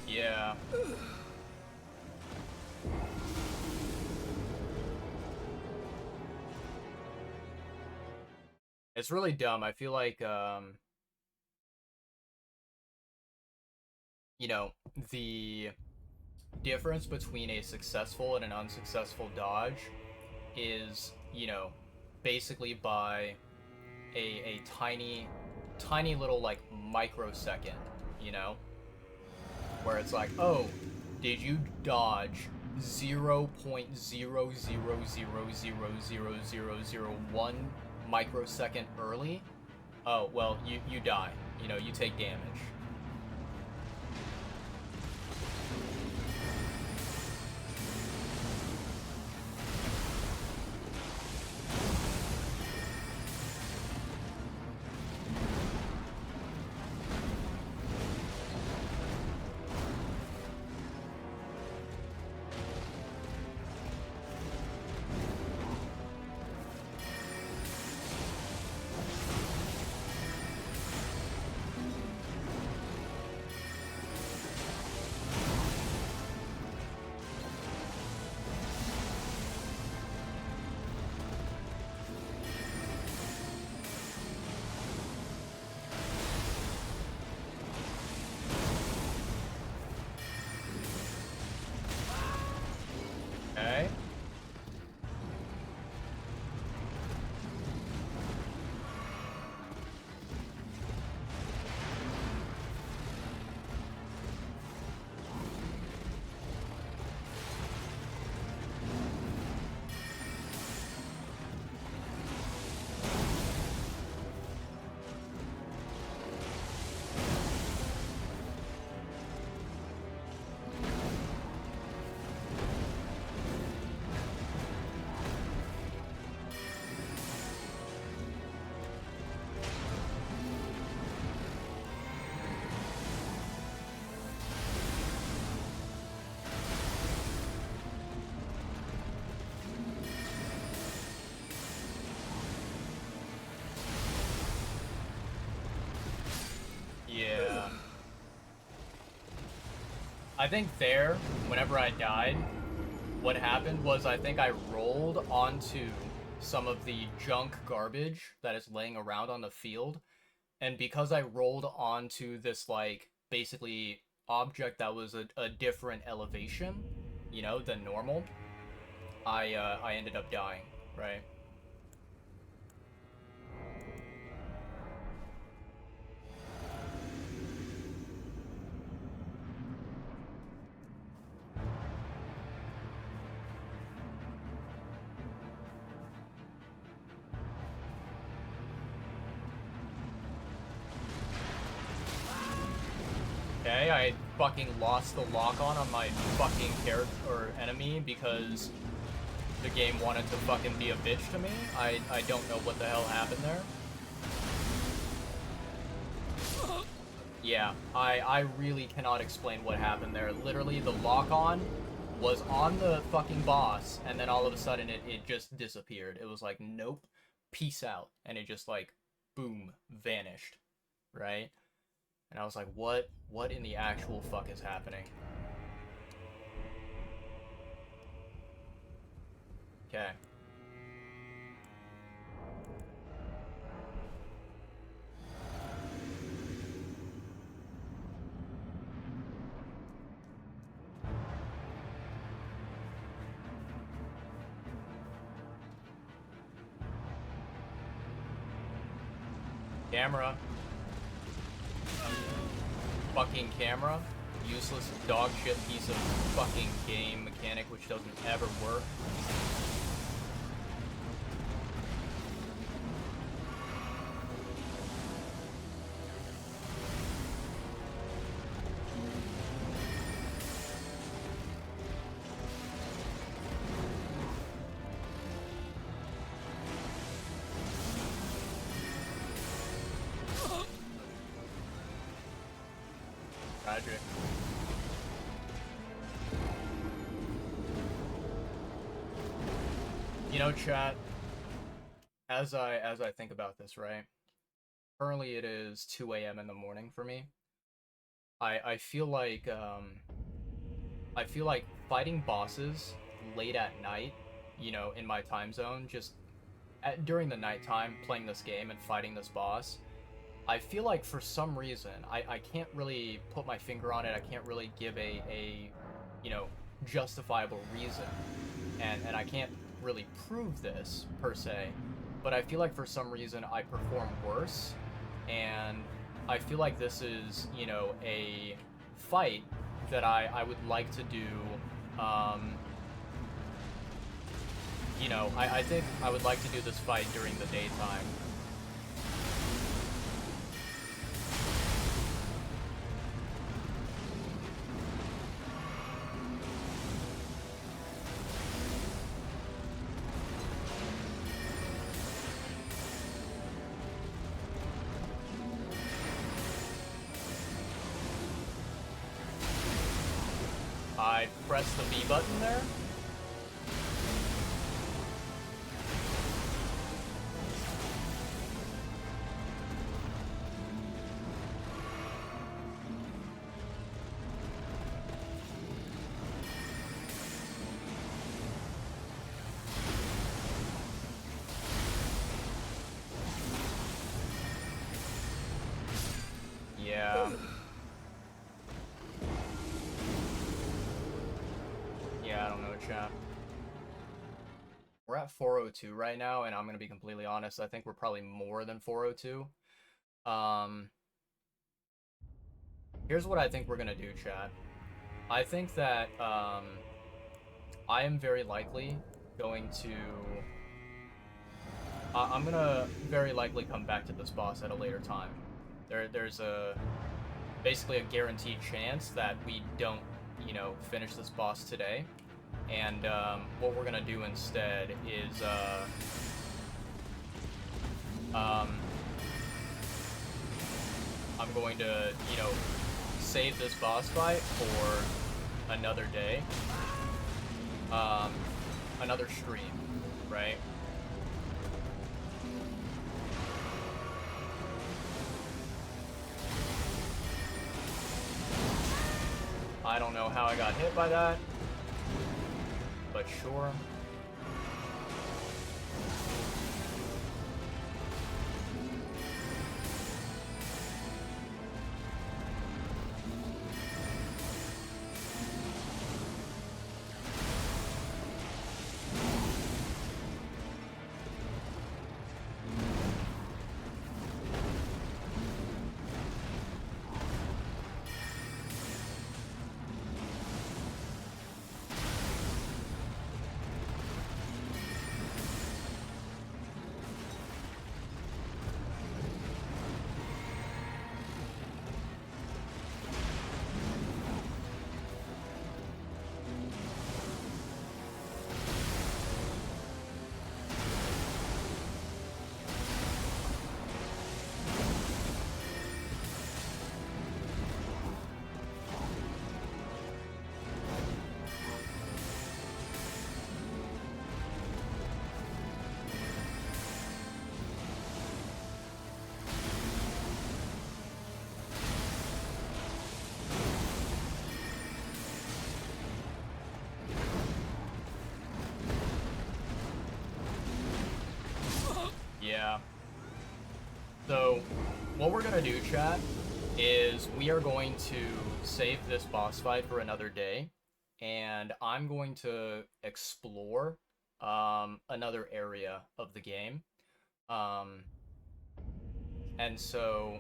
Yeah. It's really dumb. I feel like, you know, the difference between a successful and an unsuccessful dodge is, you know, basically by a tiny little, like, microsecond, you know? Where it's like, oh, did you dodge 0.000000001 microsecond early? Oh, well, you die. You know, you take damage. I think there, whenever I died, what happened was I think I rolled onto some of the junk garbage that is laying around on the field, and because I rolled onto this, like, basically object that was a different elevation, you know, than normal, I ended up dying, right? Okay, I fucking lost the lock-on my fucking character or enemy because the game wanted to fucking be a bitch to me. I don't know what the hell happened there. Yeah, I really cannot explain what happened there. Literally, the lock-on was on the fucking boss, and then all of a sudden it just disappeared. It was like, nope, peace out. And it just, like, boom, vanished, right? And I was like, what in the actual fuck is happening? Okay. Camera. Fucking camera. Useless dog shit piece of fucking game mechanic which doesn't ever work. Tragic. You know, chat, as I think about this, right? Currently it is 2 a.m. in the morning for me. I feel like fighting bosses late at night, you know, in my time zone, just during the nighttime playing this game and fighting this boss, I feel like for some reason, I can't really put my finger on it, I can't really give a you know, justifiable reason, and I can't really prove this, per se, but I feel like for some reason I perform worse, and I feel like this is, you know, a fight that I would like to do, you know, I think I would like to do this fight during the daytime. I press the B button there. Yeah. Yeah, I don't know, chat. We're at 402 right now, and I'm gonna be completely honest, I think we're probably more than 402. Here's what I think we're gonna do, chat. I think that, I am very likely going to... I'm gonna very likely come back to this boss at a later time. There's basically a guaranteed chance that we don't, you know, finish this boss today. And what we're gonna do instead is I'm going to, you know, save this boss fight for another day, another stream, right? I don't know how I got hit by that, but sure. Yeah. So, what we're gonna do, chat, is we are going to save this boss fight for another day, and I'm going to explore another area of the game. And so,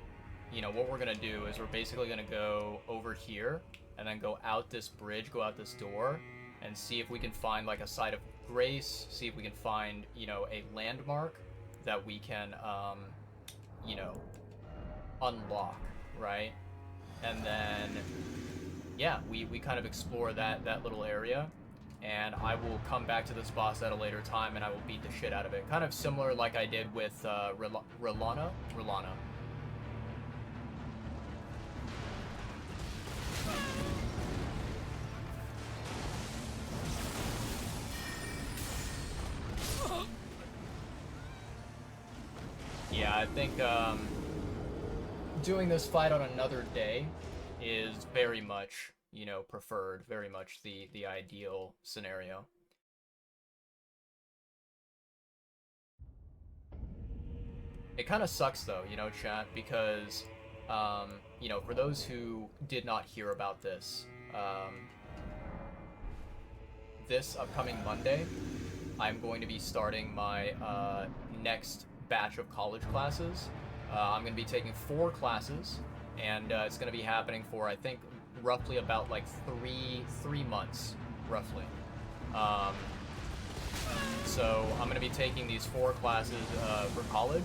you know, what we're gonna do is we're basically gonna go over here and then go out this bridge, go out this door, and see if we can find like a site of grace, see if we can find, you know, a landmark that we can, you know, unlock, right? And then, yeah, we kind of explore that little area, and I will come back to this boss at a later time, and I will beat the shit out of it. Kind of similar like I did with Rilana. Yeah, I think doing this fight on another day is very much, you know, preferred, very much the ideal scenario. It kind of sucks though, you know, chat, because, you know, for those who did not hear about this, this upcoming Monday, I'm going to be starting my next batch of college classes. I'm going to be taking 4 classes, and it's going to be happening for, I think, roughly about like three months, roughly. So I'm going to be taking these 4 classes for college,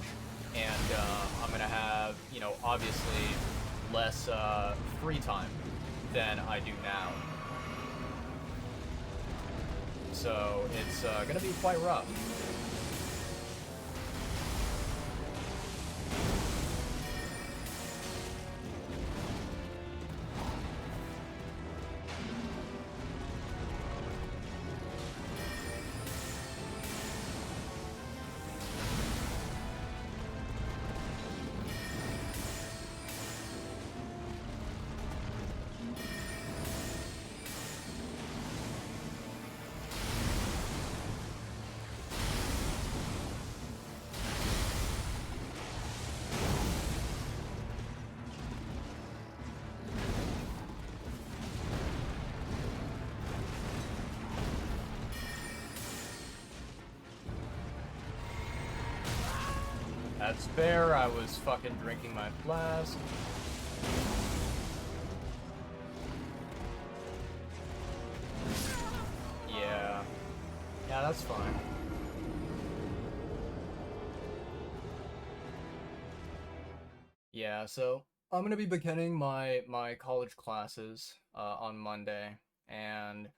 and I'm going to have, you know, obviously less free time than I do now. So it's going to be quite rough. That's fair, I was fucking drinking my flask. Yeah. Yeah, that's fine. Yeah, so I'm gonna be beginning my college classes on Monday, and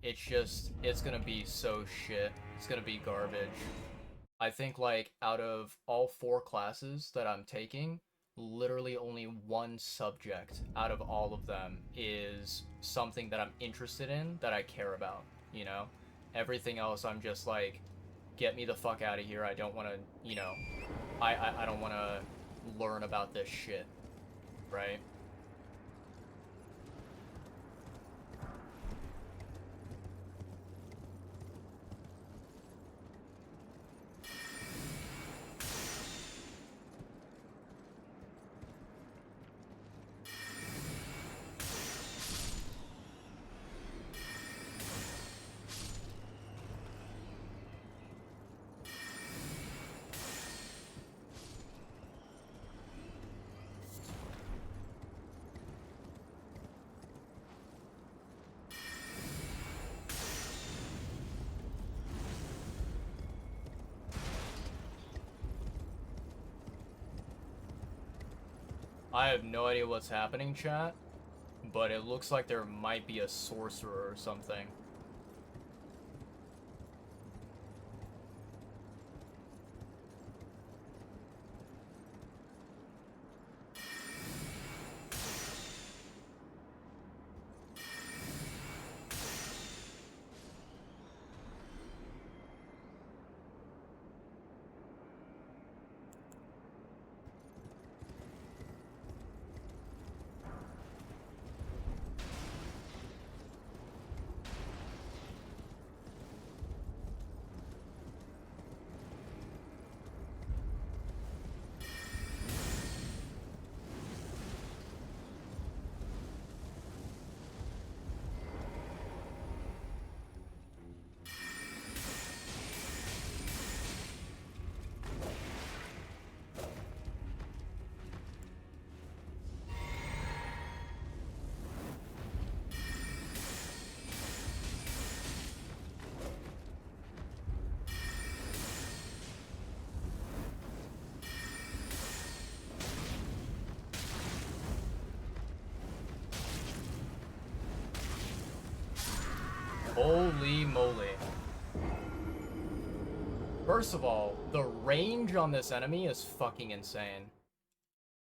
it's gonna be so shit. It's gonna be garbage. I think like out of all 4 classes that I'm taking, literally only one subject out of all of them is something that I'm interested in, that I care about, you know? Everything else I'm just like, get me the fuck out of here. I don't want to, you know, I don't want to learn about this shit, right? I have no idea what's happening, chat, but it looks like there might be a sorcerer or something. Holy moly. First of all, the range on this enemy is fucking insane.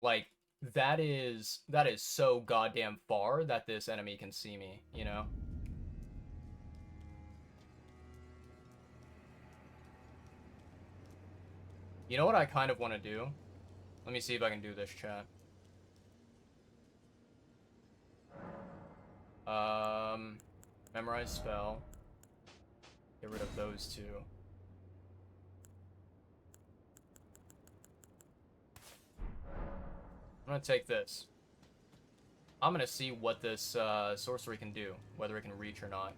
Like, that is so goddamn far that this enemy can see me, you know? You know what I kind of want to do? Let me see if I can do this, chat. Memorize spell. Get rid of those two. I'm gonna take this. I'm gonna see what this sorcery can do, whether it can reach or not.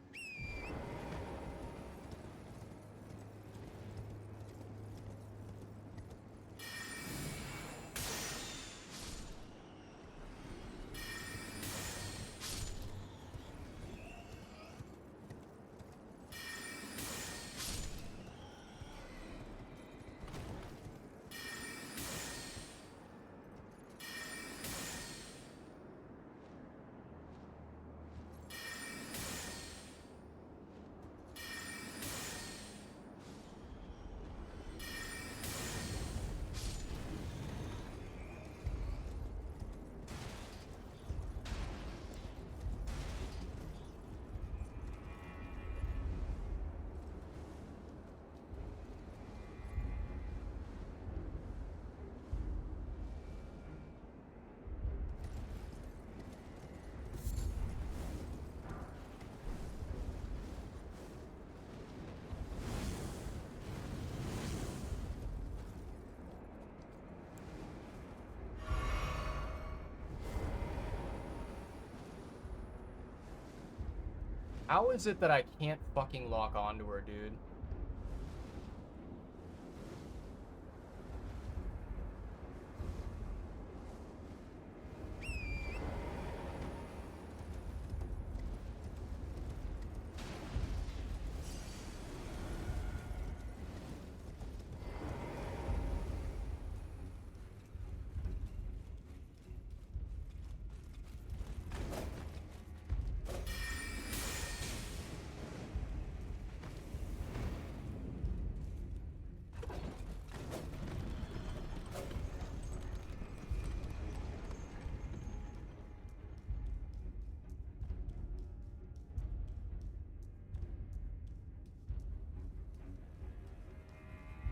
How is it that I can't fucking lock onto her, dude?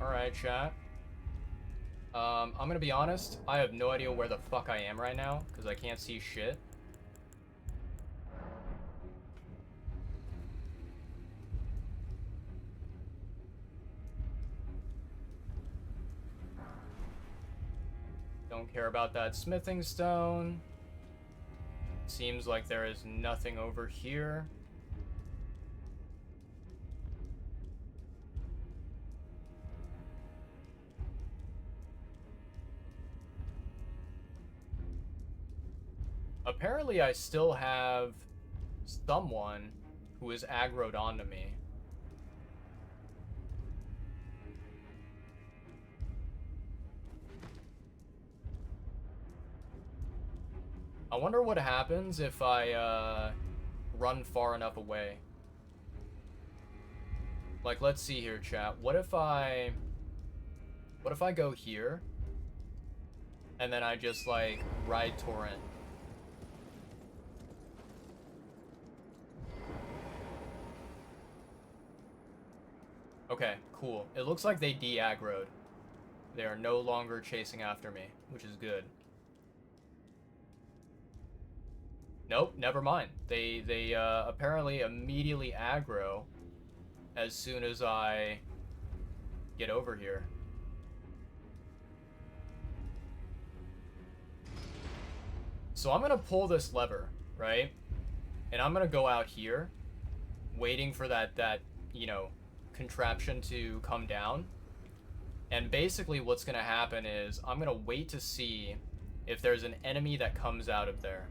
Alright, chat. I'm gonna be honest, I have no idea where the fuck I am right now, because I can't see shit. Don't care about that smithing stone. Seems like there is nothing over here. Apparently I still have someone who is aggroed onto me. I wonder what happens if I run far enough away. Like, let's see here, chat. What if I go here and then I just like ride torrent? Okay, cool. It looks like they de-aggroed. They are no longer chasing after me, which is good. Nope, never mind. They apparently immediately aggro as soon as I get over here. So I'm gonna pull this lever, right? And I'm gonna go out here, waiting for that you know, contraption to come down. And basically what's gonna happen is I'm gonna wait to see if there's an enemy that comes out of there.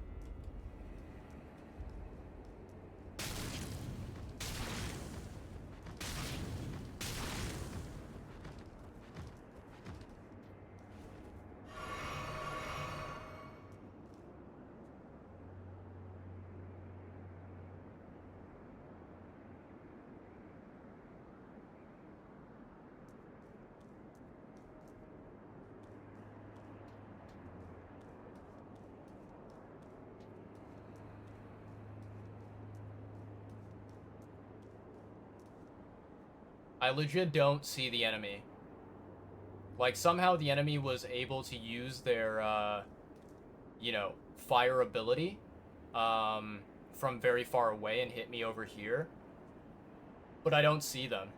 I legit don't see the enemy. Like, somehow the enemy was able to use their, you know, fire ability, from very far away and hit me over here. But I don't see them.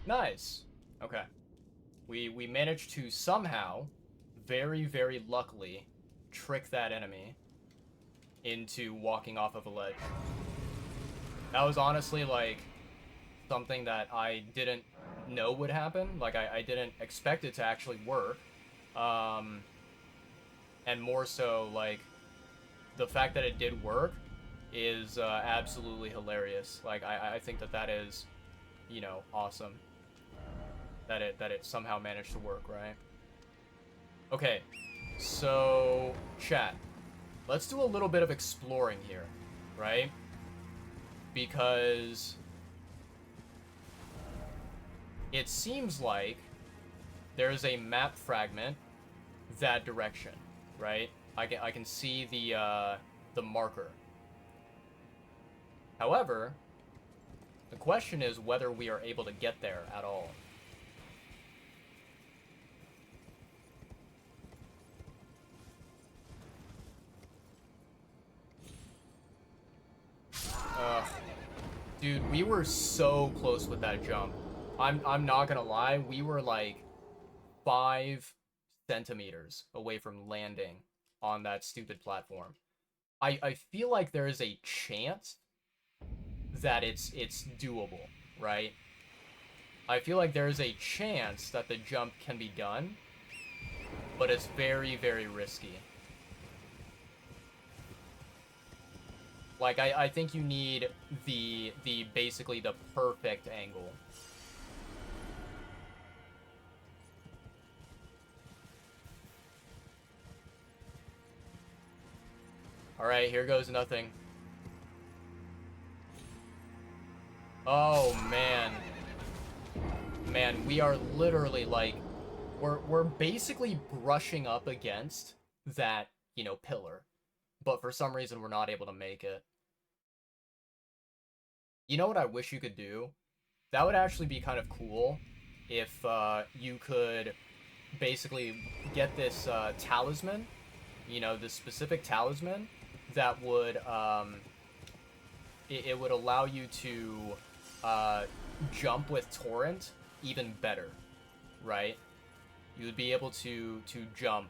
Nice. Okay. We managed to somehow, very, very luckily, trick that enemy into walking off of a ledge. That was honestly, like, something that I didn't know would happen. Like, I didn't expect it to actually work. And more so, like, the fact that it did work is absolutely hilarious. Like, I think that is, you know, awesome. That it somehow managed to work, right? Okay, so chat, let's do a little bit of exploring here, right? Because it seems like there's a map fragment that direction, right? I can see the marker. However, the question is whether we are able to get there at all. Dude, we were so close with that jump. I'm not gonna lie, we were like 5 centimeters away from landing on that stupid platform. I feel like there is a chance that it's doable, right? I feel like there is a chance that the jump can be done, but it's very, very risky. Like, I think you need the basically the perfect angle Alright, here goes nothing. Oh, man. Man, we are literally, like... We're basically brushing up against that, you know, pillar. But for some reason, we're not able to make it. You know what I wish you could do? That would actually be kind of cool if you could basically get this talisman, you know, this specific talisman that would it would allow you to jump with torrent even better, right? You would be able to jump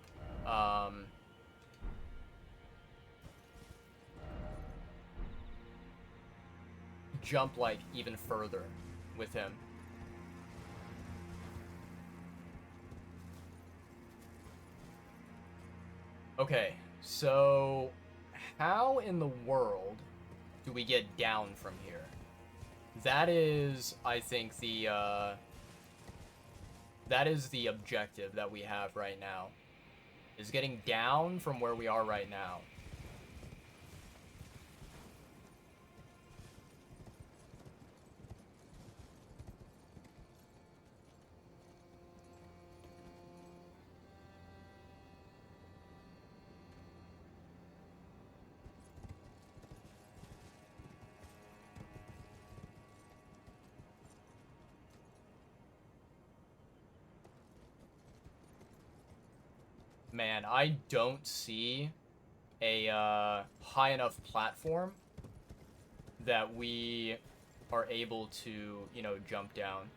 jump like even further with him. Okay, so how in the world do we get down from here? That is, I think, that is the objective that we have right now. Is getting down from where we are right now. Man, I don't see a high enough platform that we are able to, you know, jump down.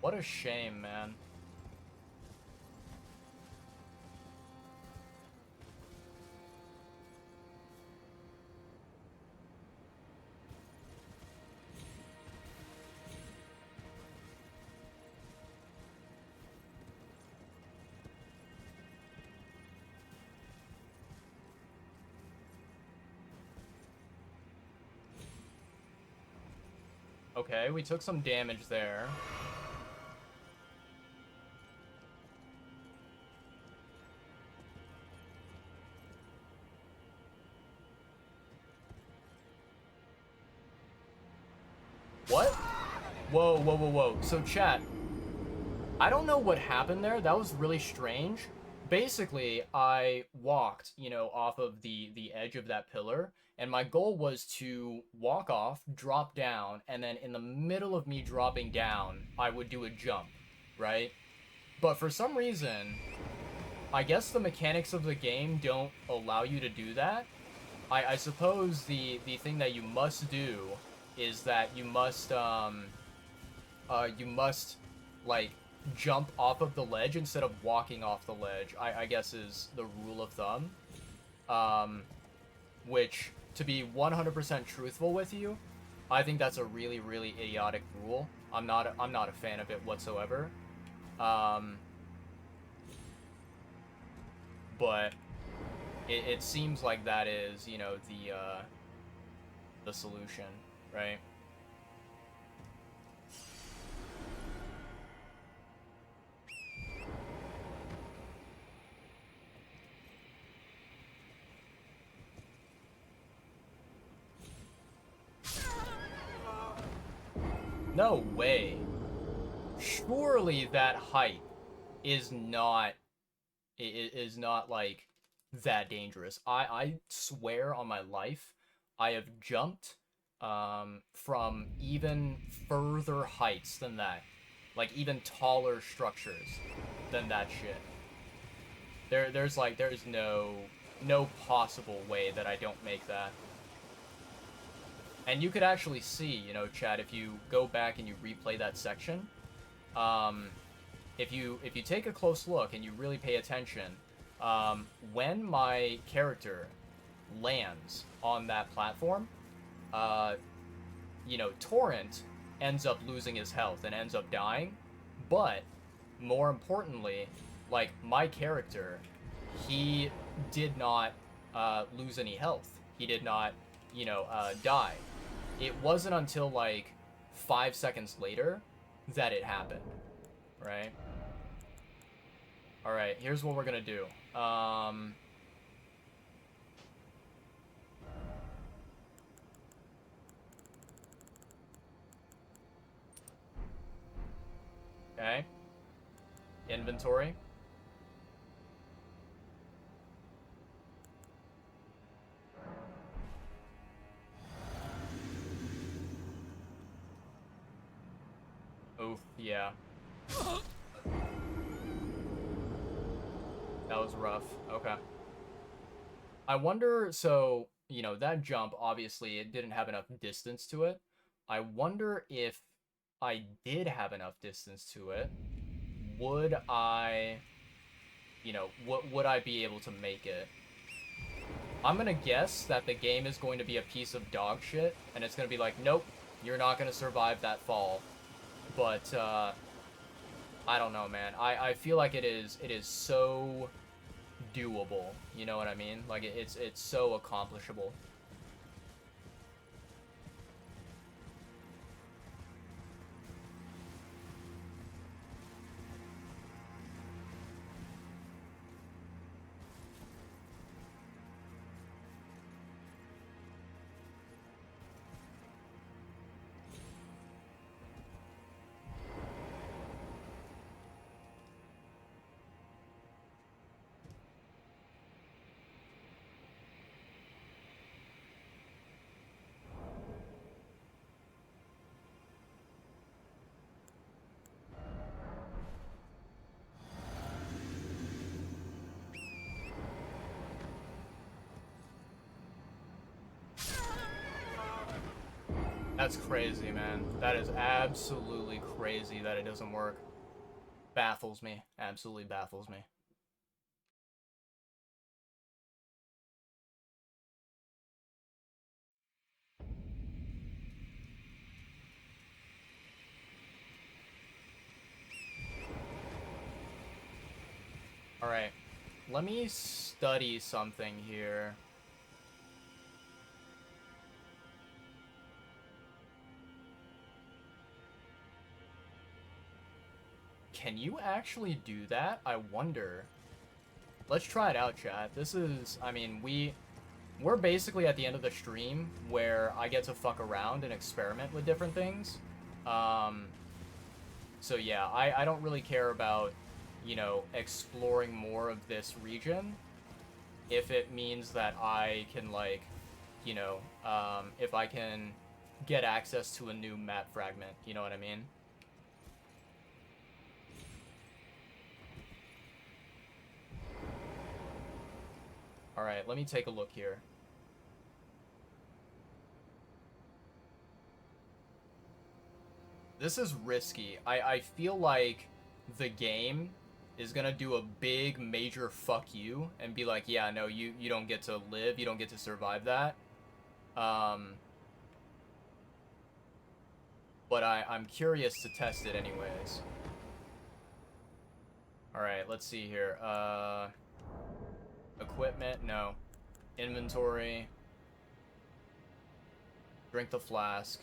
What a shame, man. Okay, we took some damage there. What? Whoa, whoa, whoa, whoa. So, chat, I don't know what happened there. That was really strange. Basically, I walked, you know, off of the edge of that pillar, and my goal was to walk off, drop down, and then in the middle of me dropping down, I would do a jump, right? But for some reason, I guess the mechanics of the game don't allow you to do that. I suppose the thing that you must do is that you must like jump off of the ledge instead of walking off the ledge. I guess is the rule of thumb. Which, to be 100% truthful with you, I think that's a really, really idiotic rule. I'm not a fan of it whatsoever. But it seems like that is, you know, the solution, right? No way. Surely that height is not like that dangerous. I swear on my life, I have jumped from even further heights than that. Like even taller structures than that shit. There's no possible way that I don't make that. And you could actually see, you know, chat, if you go back and you replay that section, if you take a close look and you really pay attention, when my character lands on that platform, you know, Torrent ends up losing his health and ends up dying. But more importantly, like, my character, he did not lose any health. He did not, you know, die. It wasn't until like 5 seconds later that it happened, right? All right, here's what we're gonna do. Okay. Inventory. Oof, yeah. That was rough. Okay. I wonder, so, you know, that jump, obviously, it didn't have enough distance to it. I wonder if I did have enough distance to it, would I, you know, would I be able to make it? I'm gonna guess that the game is going to be a piece of dog shit, and it's gonna be like, nope, you're not gonna survive that fall. But, I don't know, man. I feel like it is so doable, you know what I mean? Like, it's so accomplishable. That's crazy, man. That is absolutely crazy that it doesn't work. Baffles me. Absolutely baffles me. Alright. Let me study something here. Can you actually do that? I wonder. Let's try it out, chat. This is, I mean, we're basically at the end of the stream where I get to fuck around and experiment with different things. So yeah, I don't really care about, you know, exploring more of this region if it means that I can, like, you know, if I can get access to a new map fragment, you know what I mean? Alright, let me take a look here. This is risky. I feel like the game is gonna do a big major fuck you and be like, yeah, no, you don't get to live, you don't get to survive that. But I'm curious to test it anyways. Alright, let's see here. Equipment, no. Inventory. Drink the flask.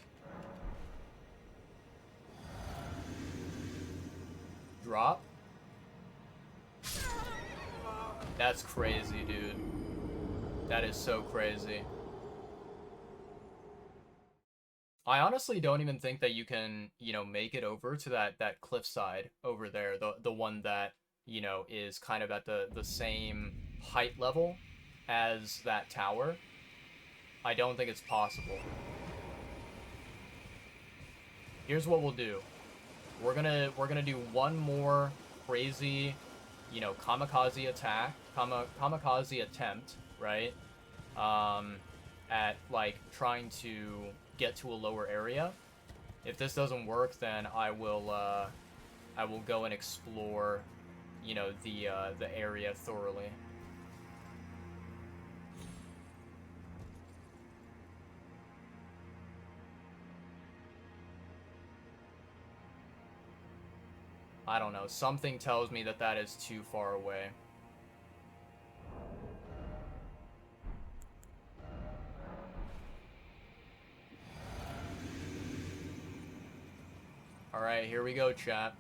Drop? That's crazy, dude. That is so crazy. I honestly don't even think that you can, you know, make it over to that cliffside over there, the one that, you know, is kind of at the same height level as that tower. I don't think it's possible. Here's what we'll do. We're gonna do one more crazy, you know, kamikaze attack, kamikaze attempt, right? At like trying to get to a lower area. If this doesn't work, then I will go and explore, you know, the area thoroughly. I don't know. Something tells me that that is too far away. Alright, here we go, chat.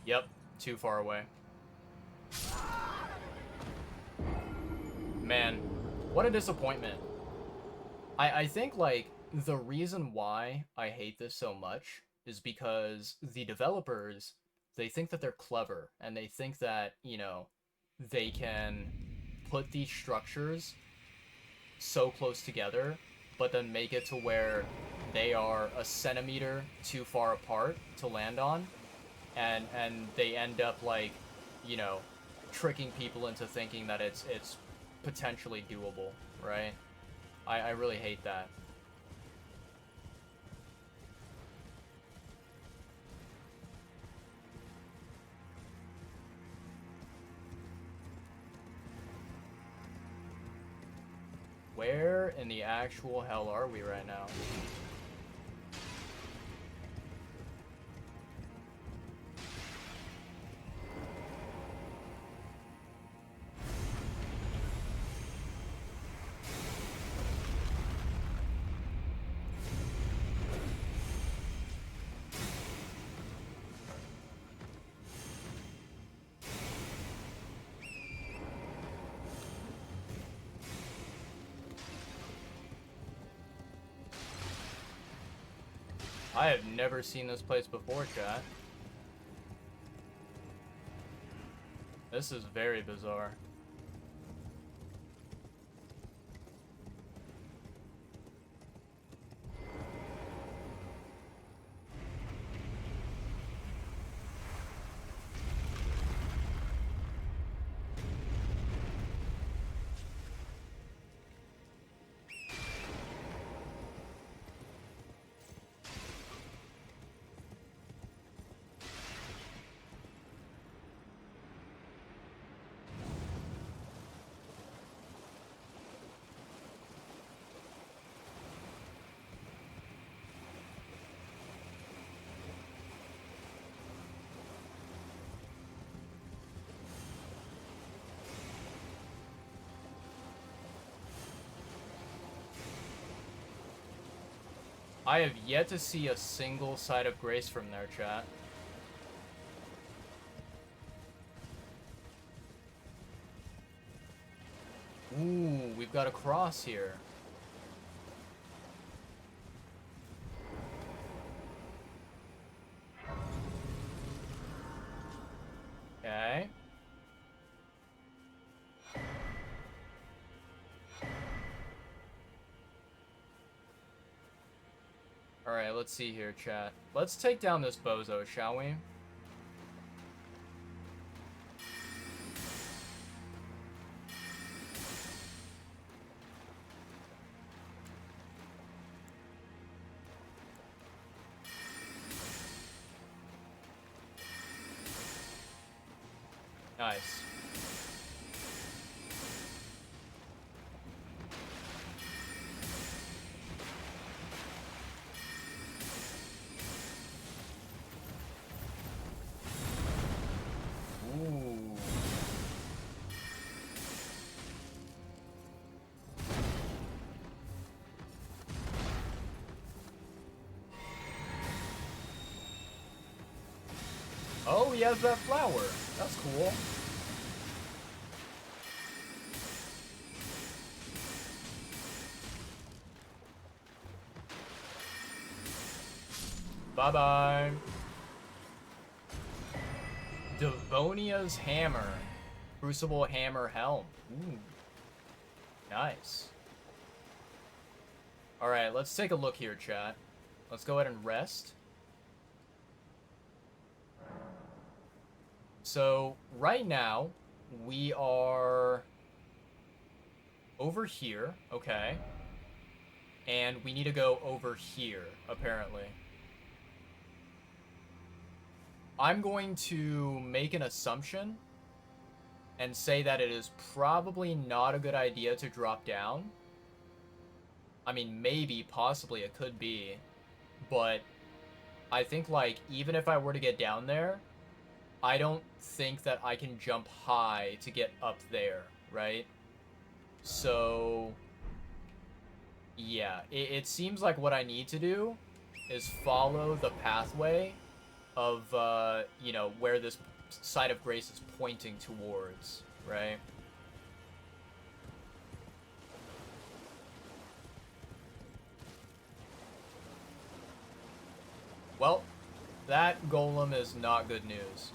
Yep, too far away. Man, what a disappointment. I think, like, the reason why I hate this so much is because the developers, they think that they're clever, and they think that, you know, they can put these structures so close together, but then make it to where they are a centimeter too far apart to land on, and they end up, like, you know, tricking people into thinking that it's potentially doable, right? I really hate that. Where in the actual hell are we right now? I have never seen this place before, chat. This is very bizarre. I have yet to see a single side of grace from their chat. Ooh, we've got a cross here. Okay. Alright, let's see here, chat. Let's take down this bozo, shall we? Nice. Ooh. Oh, he has that flower. That's cool. Bye-bye. Devonia's Hammer. Crucible Hammer Helm. Ooh. Nice. Alright, let's take a look here, chat. Let's go ahead and rest. So, right now, we are over here, okay. And we need to go over here, apparently. I'm going to make an assumption and say that it is probably not a good idea to drop down. I mean, maybe, possibly, it could be. but I think, like, even if I were to get down there, I don't think that I can jump high to get up there, right? So, yeah, it seems like what I need to do is follow the pathway of, you know, where this side of grace is pointing towards, right? Well, that golem is not good news.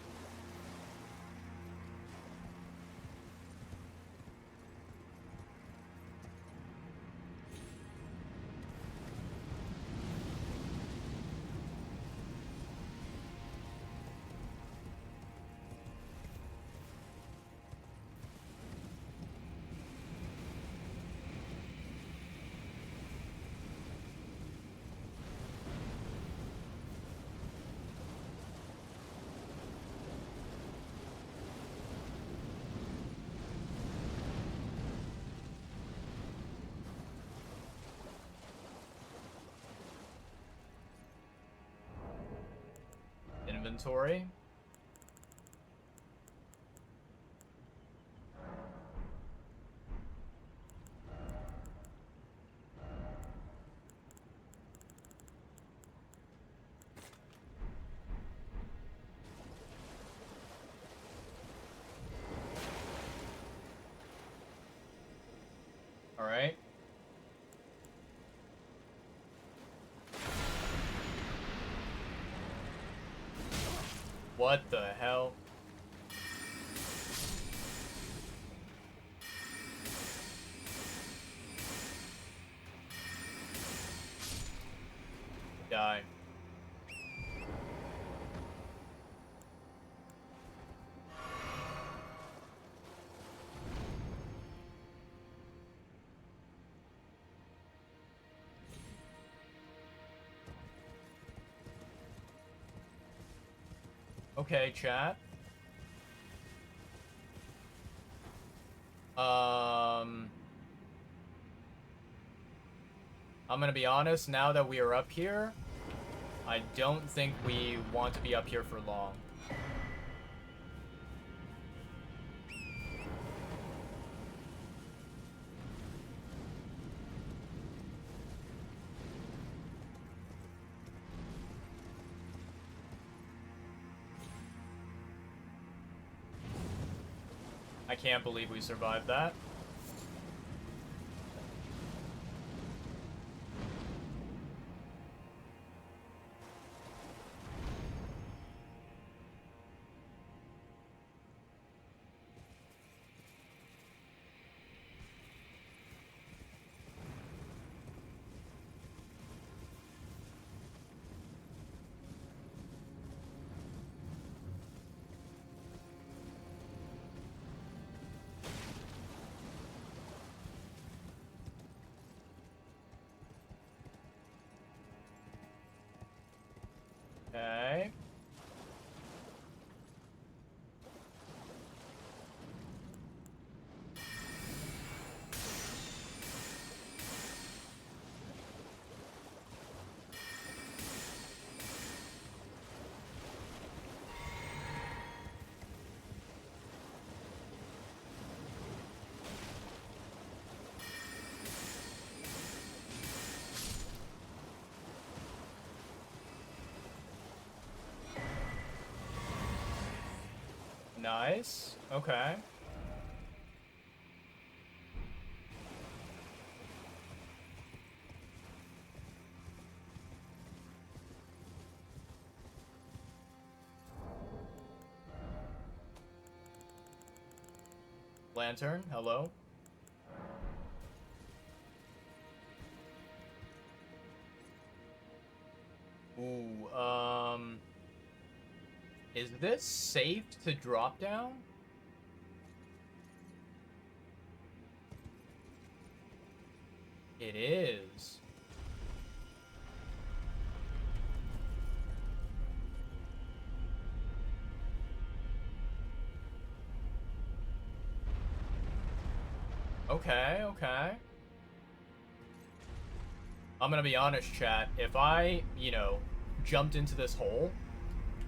Inventory. All right. What the hell? Die. Okay, chat. I'm gonna be honest, now that we are up here, I don't think we want to be up here for long. I can't believe we survived that. Okay. Nice. Okay. Lantern, hello. Ooh, is this safe to drop down? It is. Okay, okay. I'm gonna be honest, chat. If I, you know, jumped into this hole,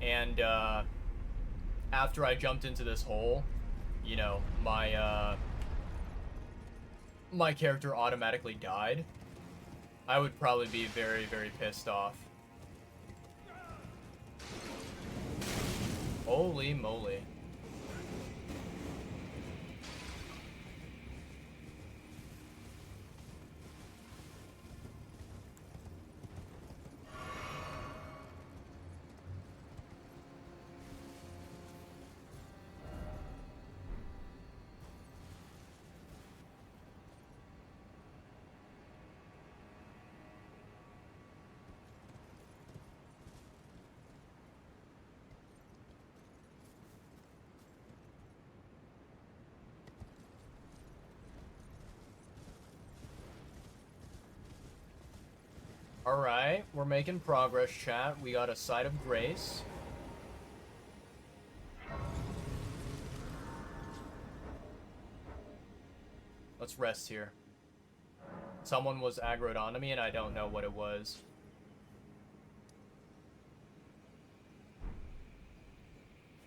and after I jumped into this hole, you know, my character automatically died, I would probably be very, very pissed off. Holy moly. Alright, we're making progress, chat. We got a Site of Grace. Let's rest here. Someone was aggroed onto me and I don't know what it was.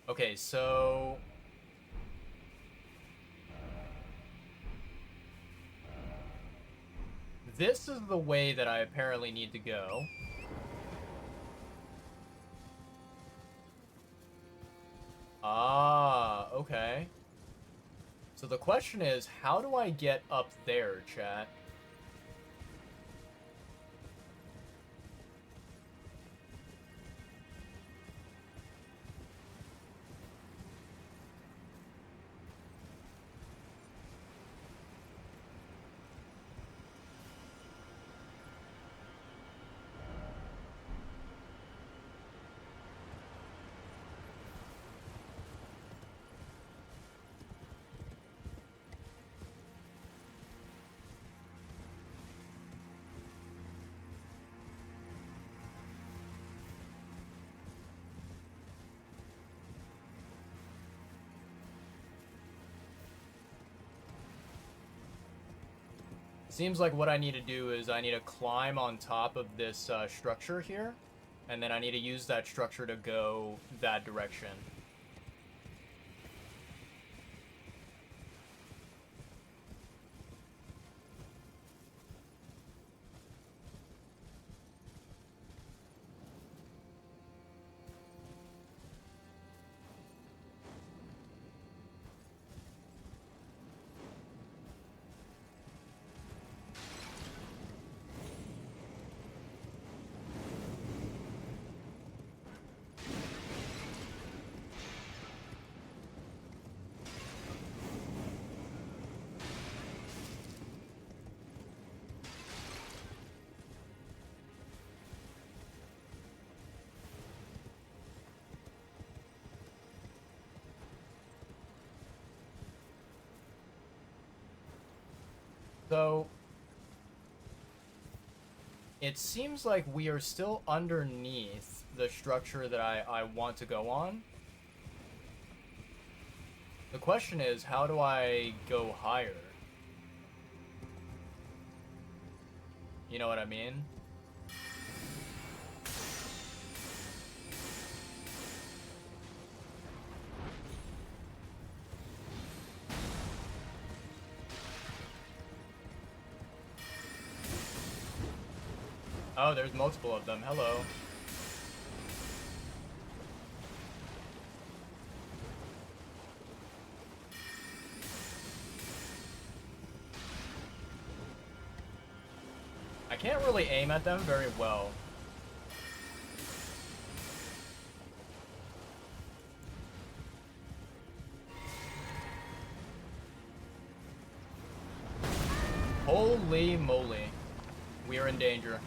Okay, so... this is the way that I apparently need to go. Ah, okay. So the question is, how do I get up there, chat? Seems like what I need to do is I need to climb on top of this structure here, and then I need to use that structure to go that direction. So, it seems like we are still underneath the structure that I want to go on. The question is, how do I go higher? You know what I mean? Oh, there's multiple of them. Hello. I can't really aim at them very well. Holy moly. We are in danger.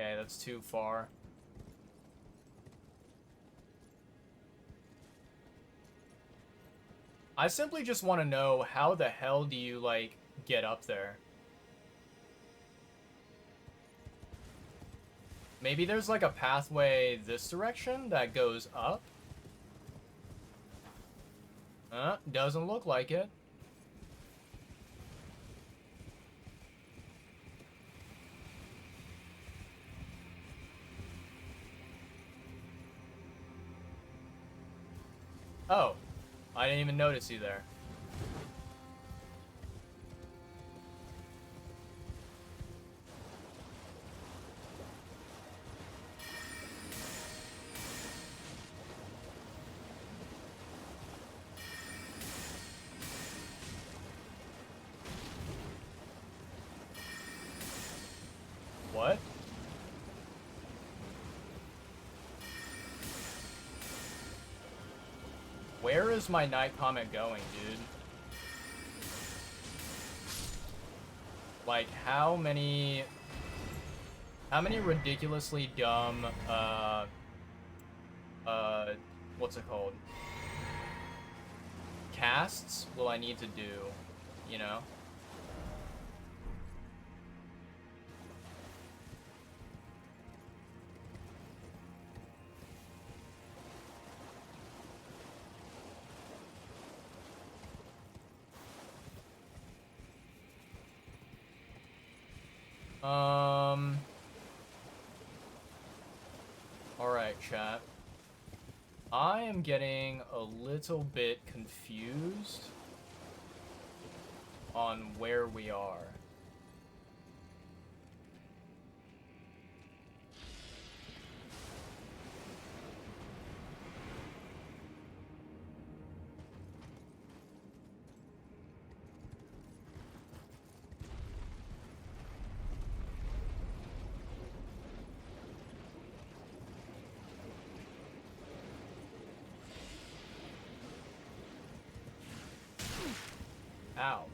Okay, that's too far. I simply just want to know, how the hell do you, like, get up there? Maybe there's, like, a pathway this direction that goes up? Doesn't look like it. Oh, I didn't even notice you there. What? Where is my night comet going, dude? Like, how many ridiculously dumb, what's it called? Casts will I need to do, you know? Alright, chat. I am getting a little bit confused on where we are. Ow.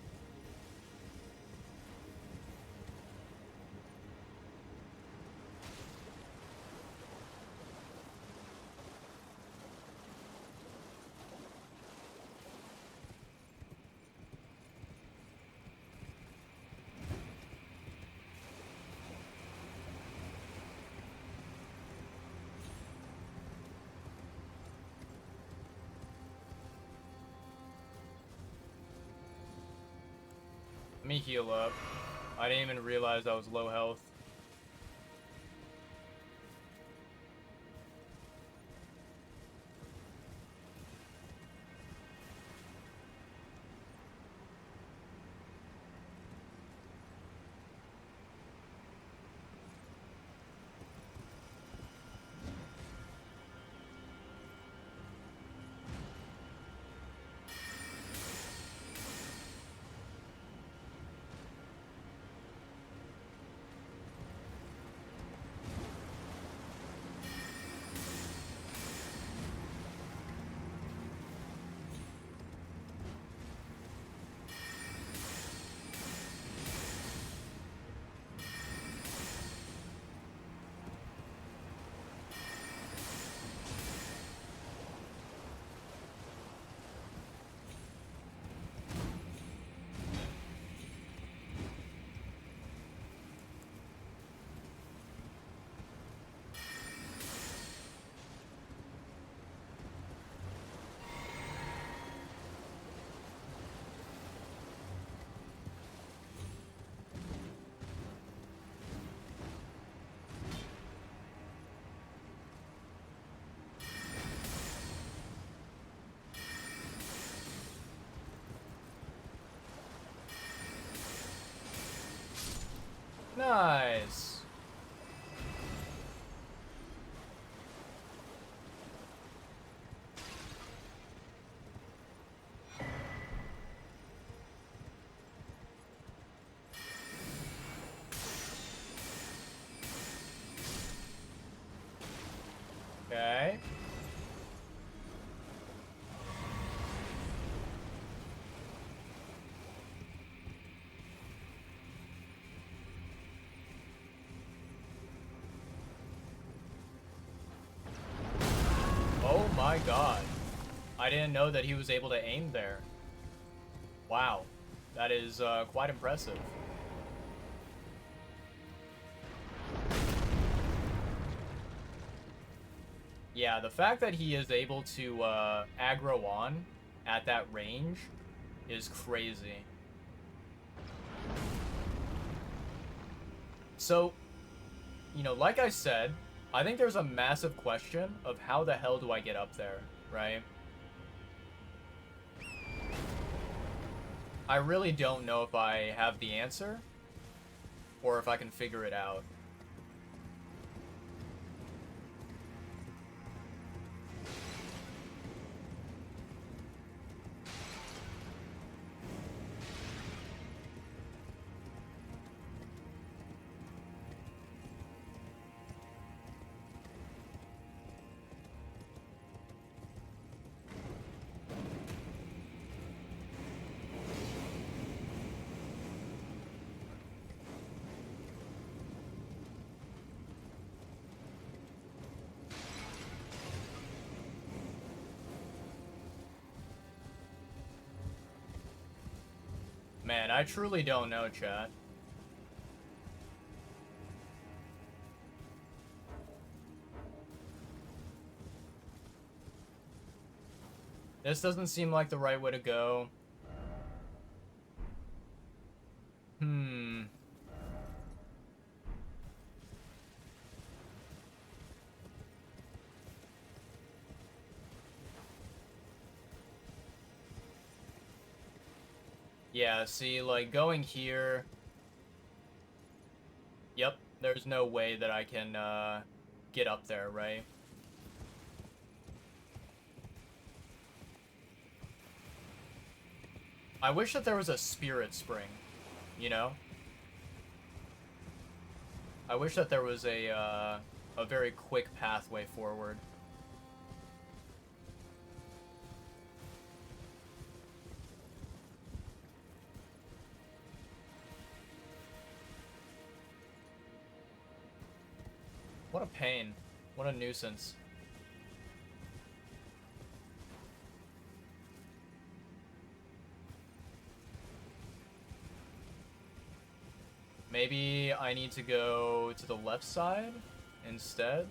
Let me heal up. I didn't even realize I was low health. Nice. Okay. my god. I didn't know that he was able to aim there. Wow. That is quite impressive. Yeah, the fact that he is able to aggro on at that range is crazy. So, you know, like I said, I think there's a massive question of how the hell do I get up there, right? I really don't know if I have the answer or if I can figure it out. Man, I truly don't know, chat. This doesn't seem like the right way to go. Yeah, see, like, going here... Yep, there's no way that I can, get up there, right? I wish that there was a spirit spring, you know? I wish that there was a very quick pathway forward. What a pain. What a nuisance. Maybe I need to go to the left side instead?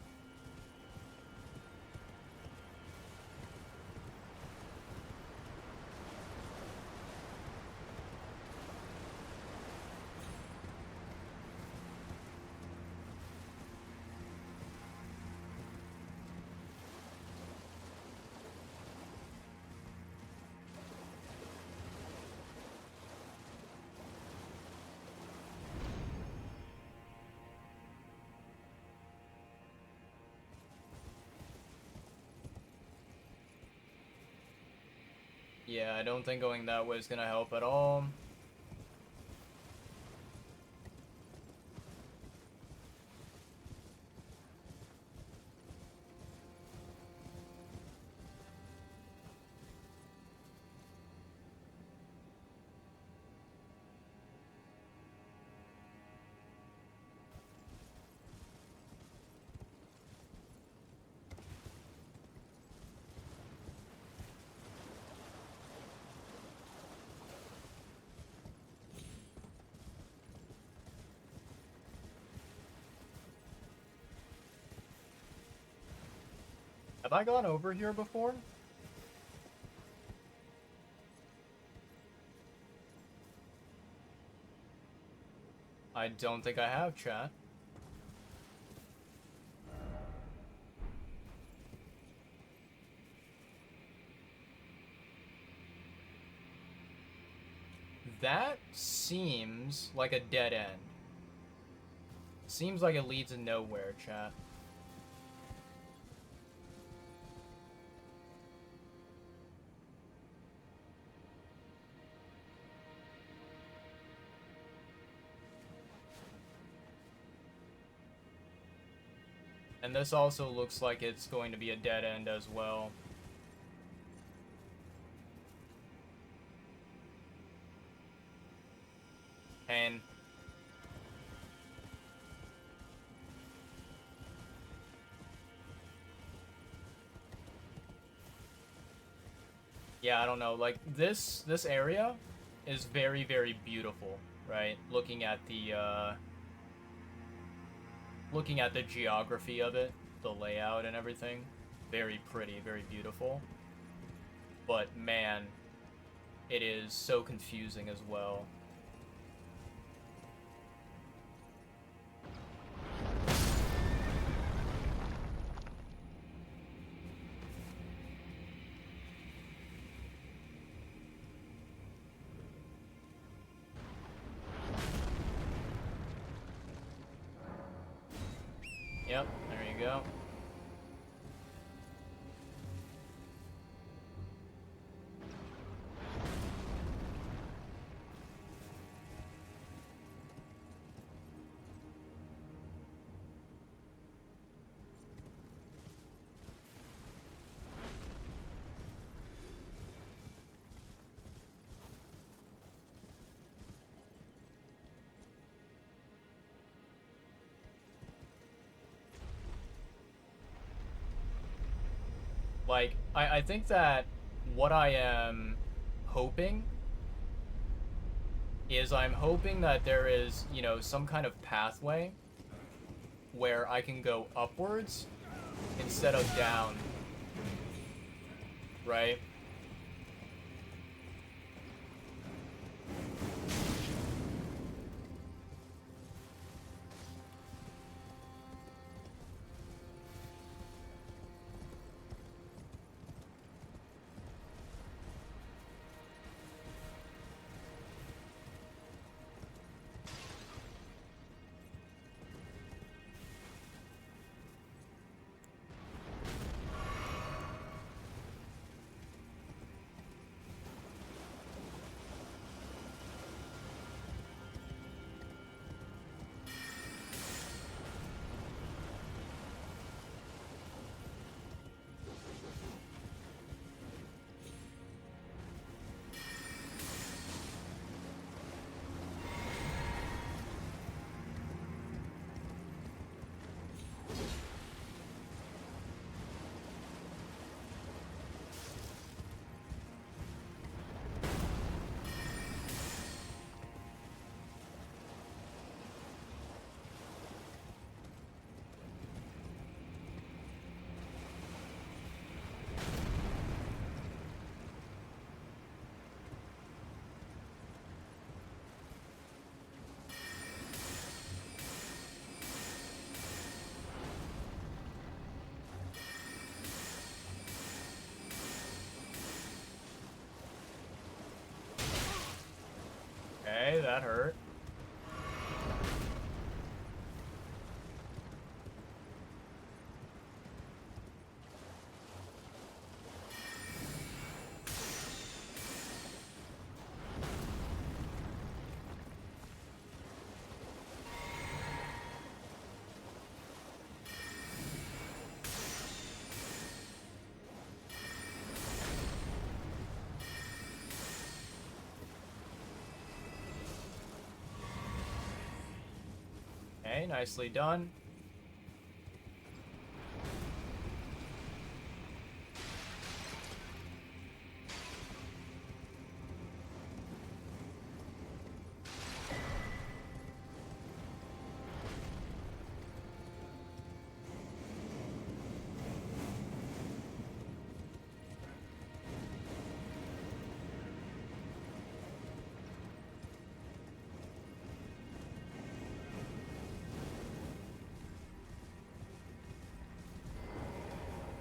Yeah, I don't think going that way is gonna help at all. Have I gone over here before? I don't think I have, chat. That seems like a dead end. Seems like it leads to nowhere, chat. And this also looks like it's going to be a dead end as well. And Yeah, I don't know. Like this area is very, very beautiful, right? Looking at the geography of it, the layout and everything, very pretty, very beautiful. But man, it is so confusing as well. Yep, there you go. Like, I think that what I am hoping is I'm hoping that there is, you know, some kind of pathway where I can go upwards instead of down, right? Okay, that hurt. Okay, nicely done.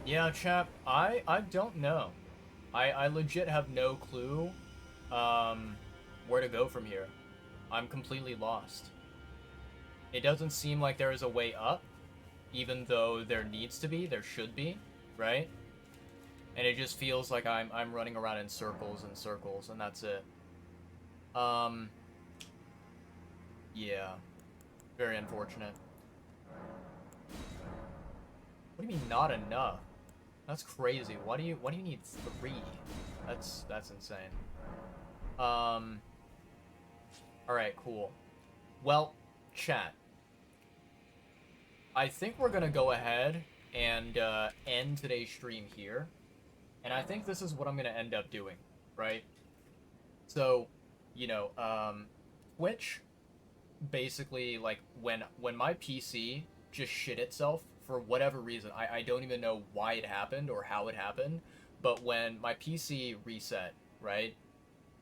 Yeah, chap, I don't know. I legit have no clue where to go from here. I'm completely lost. It doesn't seem like there is a way up, even though there needs to be, there should be, right? And it just feels like I'm running around in circles and circles, and that's it. Um, yeah, very unfortunate. What do you mean not enough? That's crazy. Why do you need 3? That's insane. Um, all right, cool. Well, chat. I think we're gonna go ahead and end today's stream here. And I think this is what I'm going to end up doing, right? So, you know, Twitch basically, like, when my PC just shit itself for whatever reason, I don't even know why it happened or how it happened, but when my PC reset, right,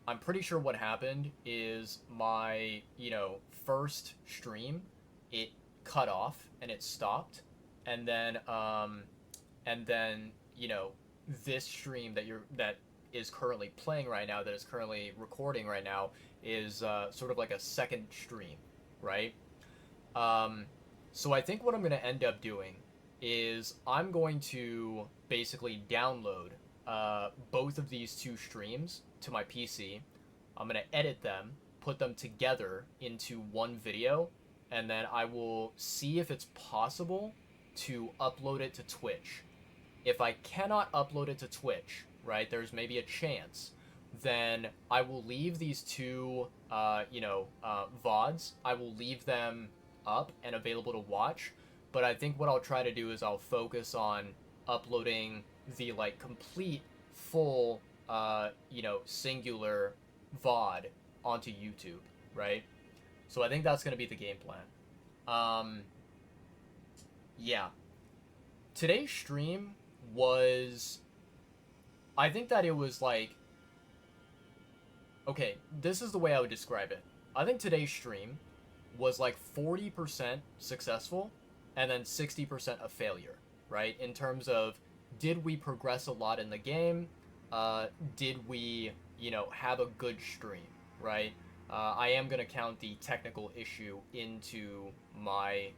I'm pretty sure what happened is my, first stream, it cut off and it stopped, and then this stream that is currently playing right now, that is currently recording right now, is sort of like a second stream, right? Um, so I think what I'm going to end up doing is I'm going to basically download both of these two streams to my PC. I'm going to edit them, put them together into one video, and then I will see if it's possible to upload it to Twitch. If I cannot upload it to Twitch, right, there's maybe a chance, then I will leave these two, VODs. I will leave them up and available to watch. But I think what I'll try to do is I'll focus on uploading the like complete, full, singular VOD onto YouTube, right? So I think that's gonna be the game plan. Yeah. Today's stream was, I think that it was like, okay, this is the way I would describe it. I think today's stream was like 40% successful and then 60% a failure, right? In terms of, did we progress a lot in the game? Did we, have a good stream, right? I am going to count the technical issue into my,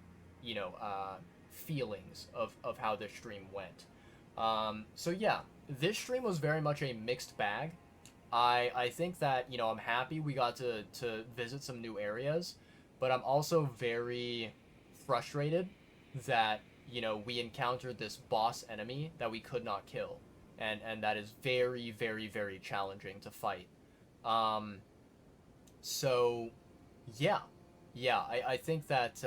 feelings of how this stream went. So yeah, this stream was very much a mixed bag. I think that, I'm happy we got to visit some new areas, but I'm also very frustrated that, we encountered this boss enemy that we could not kill. And that is very, very, very challenging to fight. Um, so, yeah. Yeah, I think that,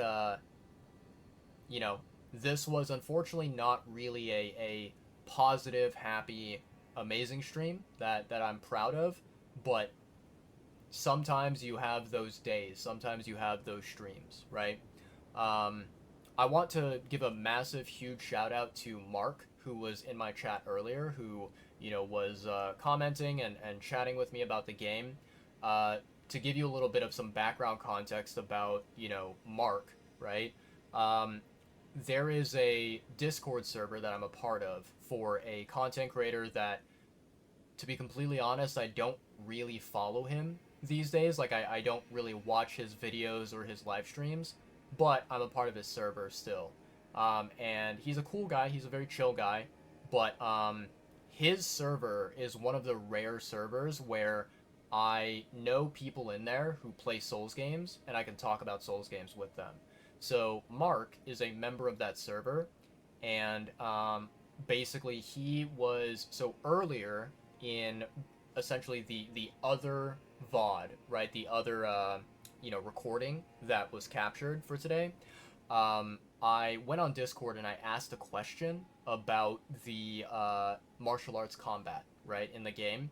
you know, this was unfortunately not really a positive, happy, amazing stream that I'm proud of, but sometimes you have those days, sometimes you have those streams, right? Um, I want to give a massive, huge shout out to Mark, who was in my chat earlier, who, was commenting and chatting with me about the game. To give you a little bit of some background context about, Mark, right? Um, there is a Discord server that I'm a part of for a content creator that, to be completely honest, I don't really follow him these days. Like, I don't really watch his videos or his live streams, but I'm a part of his server still. And he's a cool guy. He's a very chill guy. But his server is one of the rare servers where I know people in there who play Souls games, and I can talk about Souls games with them. So Mark is a member of that server, and basically he was, so earlier in essentially the other VOD, right, the other recording that was captured for today. I went on Discord and I asked a question about the martial arts combat, right, in the game,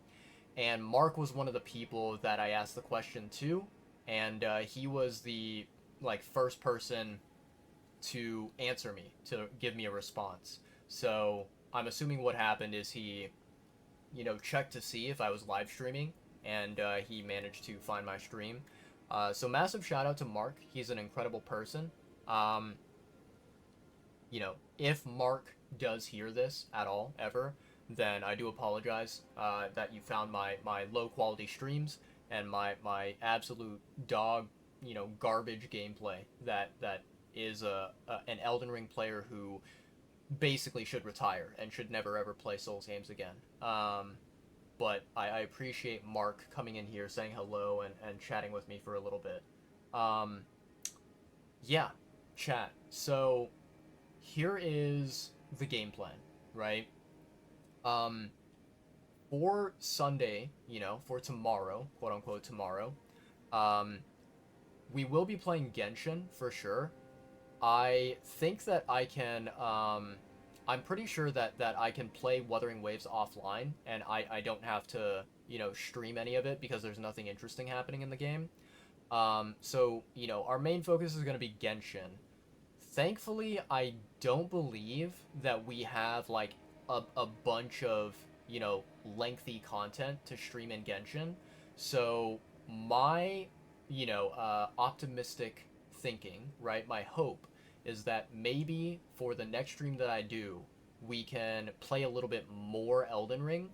and Mark was one of the people that I asked the question to, and he was the like first person to answer me, to give me a response. So I'm assuming what happened is he, checked to see if I was live streaming, and he managed to find my stream. So massive shout out to Mark. He's an incredible person. Um, if Mark does hear this at all, ever, then I do apologize that you found my low quality streams and my absolute dog, garbage gameplay that is an Elden Ring player who basically should retire and should never ever play Souls games again. But I appreciate Mark coming in here, saying hello, and chatting with me for a little bit. Um, yeah, chat. So here is the game plan, right? Um, for Sunday, for tomorrow, quote unquote tomorrow, um, we will be playing Genshin for sure. I think that I can I'm pretty sure that I can play Wuthering Waves offline, and I don't have to, you know, stream any of it because there's nothing interesting happening in the game. So, you know, our main focus is going to be Genshin. Thankfully, I don't believe that we have, like, a bunch of, you know, lengthy content to stream in Genshin. So, my, you know, optimistic thinking, right, my hope is that maybe for the next stream that I do, we can play a little bit more Elden Ring,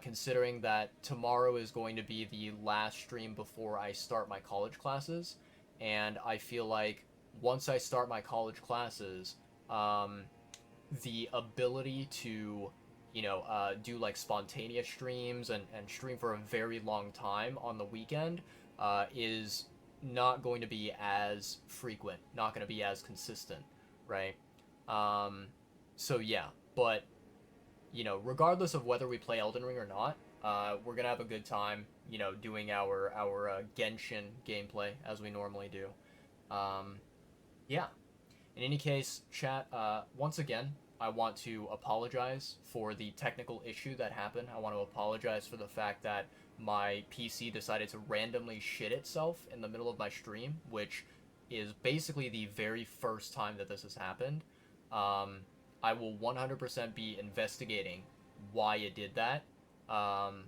considering that tomorrow is going to be the last stream before I start my college classes. And I feel like once I start my college classes, um, the ability to, you know, do like spontaneous streams and stream for a very long time on the weekend is not going to be as frequent, not going to be as consistent, right? Um, so yeah, but you know, regardless of whether we play Elden Ring or not, we're gonna have a good time, you know, doing our Genshin gameplay as we normally do. Um, yeah. In any case, chat, once again, I want to apologize for the technical issue that happened. I want to apologize for the fact that my PC decided to randomly shit itself in the middle of my stream, which is basically the very first time that this has happened. Um, I will 100% be investigating why it did that, um,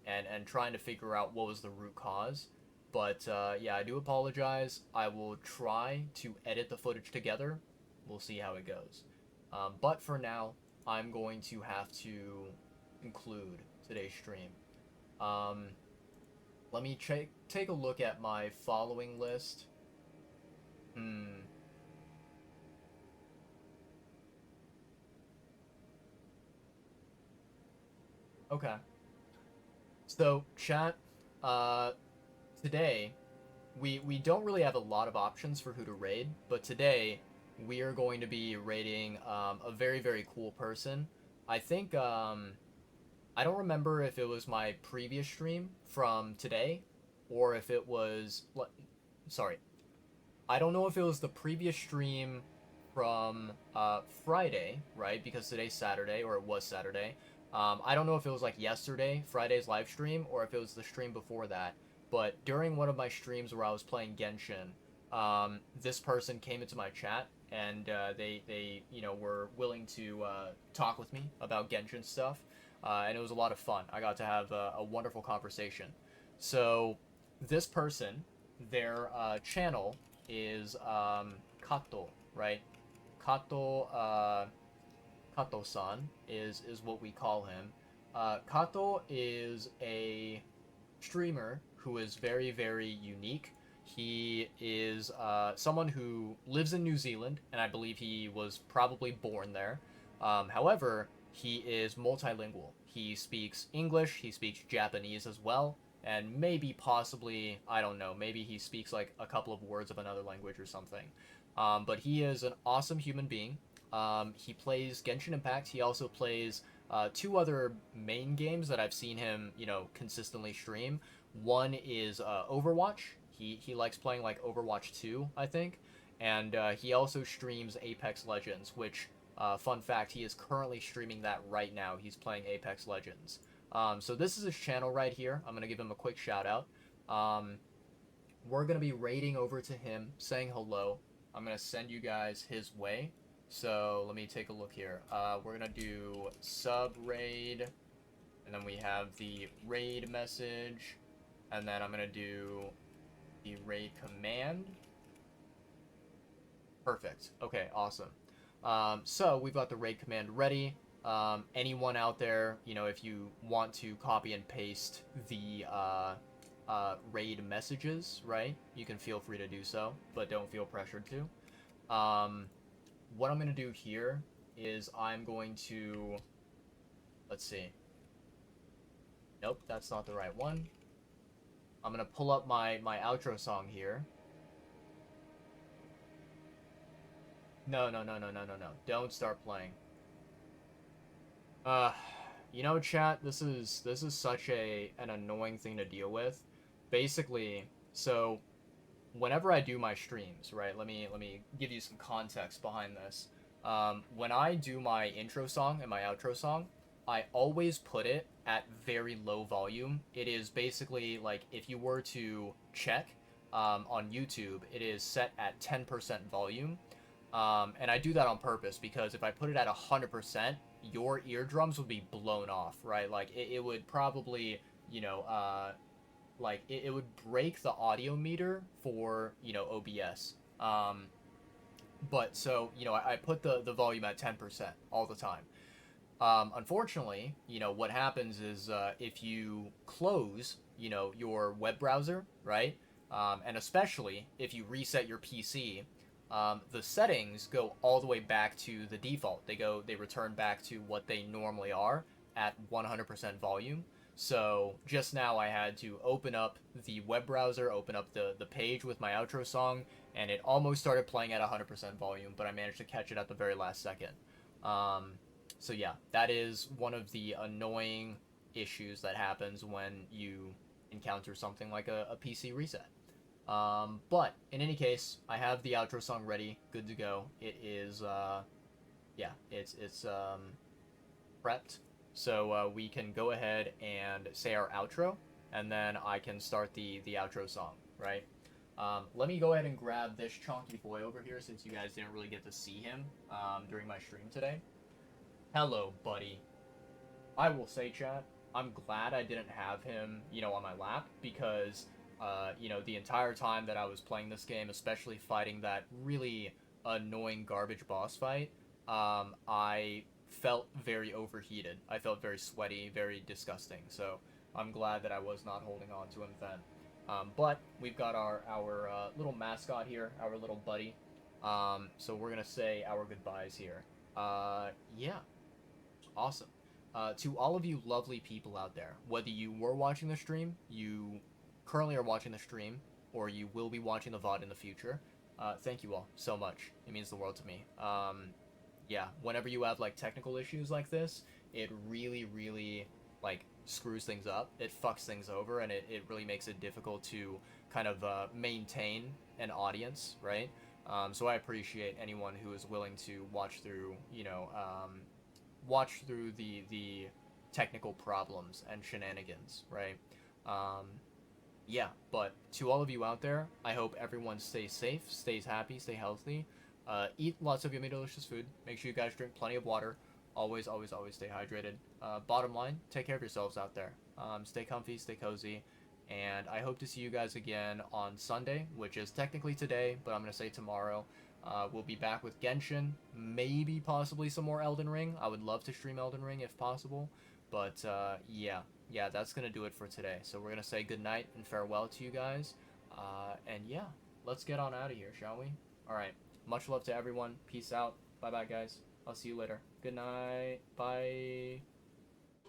and trying to figure out what was the root cause. But yeah, I do apologize. I will try to edit the footage together. We'll see how it goes. But for now, I'm going to have to conclude today's stream. Um, Let me take a look at my following list. Hmm. Okay. So, chat, uh, today, we don't really have a lot of options for who to raid, but today, we are going to be raiding, a very, very cool person. I think, I don't remember if it was my previous stream from today, or if it was, sorry, I don't know if it was the previous stream from Friday, right? Because today's Saturday, or it was Saturday. I don't know if it was like yesterday, Friday's live stream, or if it was the stream before that. But during one of my streams where I was playing Genshin, this person came into my chat and they you know were willing to talk with me about Genshin stuff, and it was a lot of fun. I got to have a wonderful conversation. So this person, their channel is Kato, right? Kato, Kato-san is what we call him. Kato is a streamer who is very, very unique. He is someone who lives in New Zealand, and I believe he was probably born there. However, he is multilingual. He speaks English, he speaks Japanese as well, and maybe possibly, I don't know, maybe he speaks like a couple of words of another language or something. But he is an awesome human being. He plays Genshin Impact. He also plays two other main games that I've seen him, you know, consistently stream. One is Overwatch. He likes playing like Overwatch 2, I think, and he also streams Apex Legends. Which, fun fact, he is currently streaming that right now. He's playing Apex Legends. So this is his channel right here. I'm gonna give him a quick shout out. We're gonna be raiding over to him, saying hello. I'm gonna send you guys his way. So let me take a look here. We're gonna do sub raid, and then we have the raid message, and then I'm gonna do the raid command. Perfect. Okay, awesome. So we've got the raid command ready. Anyone out there, you know, if you want to copy and paste the raid messages, right, you can feel free to do so, but don't feel pressured to. What I'm going to do here is I'm going to, let's see. Nope, that's not the right one. I'm going to pull up my outro song here. No. Don't start playing. You know, chat, this is such an annoying thing to deal with. Basically, so whenever I do my streams, right? Let me give you some context behind this. When I do my intro song and my outro song, I always put it at very low volume. It is basically like if you were to check on YouTube, it is set at 10% volume. And I do that on purpose because if I put it at 100%, your eardrums would be blown off, right? Like it would probably, you know, like it would break the audio meter for, you know, OBS. But so, you know, I put the volume at 10% all the time. Unfortunately, you know, what happens is if you close, you know, your web browser, right? And especially if you reset your PC, the settings go all the way back to the default. They return back to what they normally are at 100% volume. So just now I had to open up the web browser, open up the page with my outro song, and it almost started playing at 100% volume, but I managed to catch it at the very last second. So yeah, that is one of the annoying issues that happens when you encounter something like a PC reset. But in any case, I have the outro song ready, good to go. It is, yeah, it's prepped. So we can go ahead and say our outro, and then I can start the outro song, right? Let me go ahead and grab this chunky boy over here since you guys didn't really get to see him during my stream today. Hello, buddy. I will say, chat, I'm glad I didn't have him, you know, on my lap because, you know, the entire time that I was playing this game, especially fighting that really annoying garbage boss fight, I felt very overheated. I felt very sweaty, very disgusting. So I'm glad that I was not holding on to him then. But we've got our little mascot here, our little buddy. So we're gonna say our goodbyes here. Yeah. Awesome. To all of you lovely people out there, whether you were watching the stream, you currently are watching the stream, or you will be watching the VOD in the future, thank you all so much. It means the world to me. Yeah, whenever you have like technical issues like this, it really, really like screws things up. It fucks things over, and it really makes it difficult to kind of maintain an audience, right? So I appreciate anyone who is willing to watch through, you know, watch through the technical problems and shenanigans, right? Yeah, but to all of you out there, I hope everyone stays safe, stays happy, stay healthy. Eat lots of yummy, delicious food. Make sure you guys drink plenty of water. Always, always, always stay hydrated. Bottom line, take care of yourselves out there. Stay comfy, stay cozy. And I hope to see you guys again on Sunday, which is technically today, but I'm going to say tomorrow. We'll be back with Genshin, maybe possibly some more Elden Ring. I would love to stream Elden Ring if possible. But yeah, that's going to do it for today. So we're going to say goodnight and farewell to you guys. And yeah, let's get on out of here, shall we? Alright, much love to everyone. Peace out. Bye-bye, guys. I'll see you later. Good night. Bye.